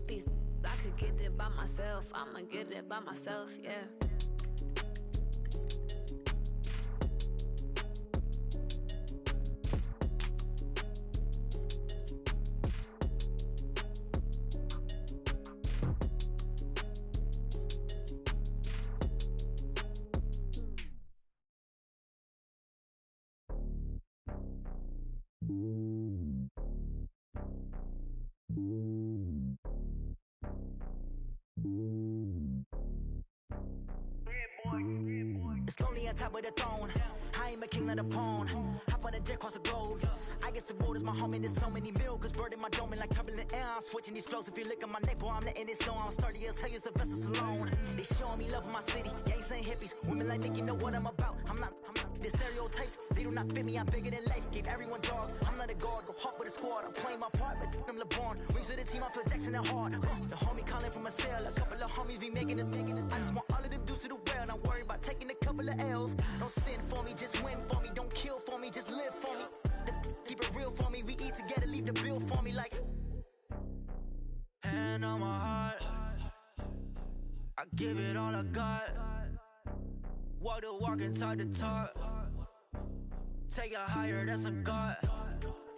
These I could get it by myself. I'ma get it by myself, yeah. It's lonely on top of the throne. I am a king of the pawn. Hop on a jet across the globe. I guess the road is my home and there's so many milkers burning my dome and like turbulent air. I'm switching these flows. If you look at my neck, boy, I'm letting it slow. I'm sturdy as hell as a vessel alone. They showing me love in my city. Gangs and hippies. Women like Nick, you know what I'm about. I'm not the stereotypes. They do not fit me. I'm bigger than life. Gave everyone jaws. I'm not a guard. Go hard with a squad. I'm playing my part, but I'm LeBron. Wings of the team. I feel Jackson and hard. The homie calling from a cell. A couple of homies be making it. I just want all of them dudes to the well. Not worry about taking a couple of L's. Don't sin for me, just win for me. Don't kill for me, just live for me. Keep it real for me. We eat together, leave the bill for me like. Hand on my heart, I give it all I got. Walk the walk and talk the talk. Take it higher, that's a God.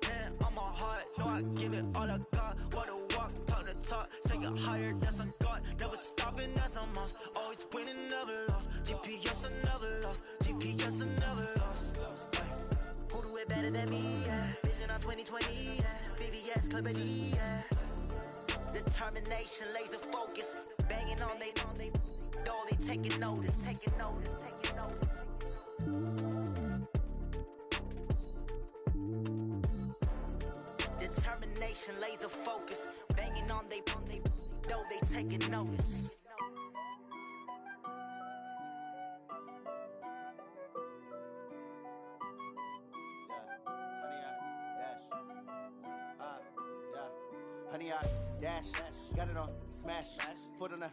Hand on my heart, no, I give it all I got. Walk the walk, talk the talk. Take it higher, that's a God. Never stopping, that's a must. Always winning, never lost. GPS, I never lost. GPS, I never lost. Who do it better than me, yeah. Vision on 2020, yeah. VVS, Clarity, yeah. Determination, laser focus. Banging on they door, they taking notice. Determination, laser focus. Banging on they door, they taking notice. Honey, I dash, got it on, smash, foot on the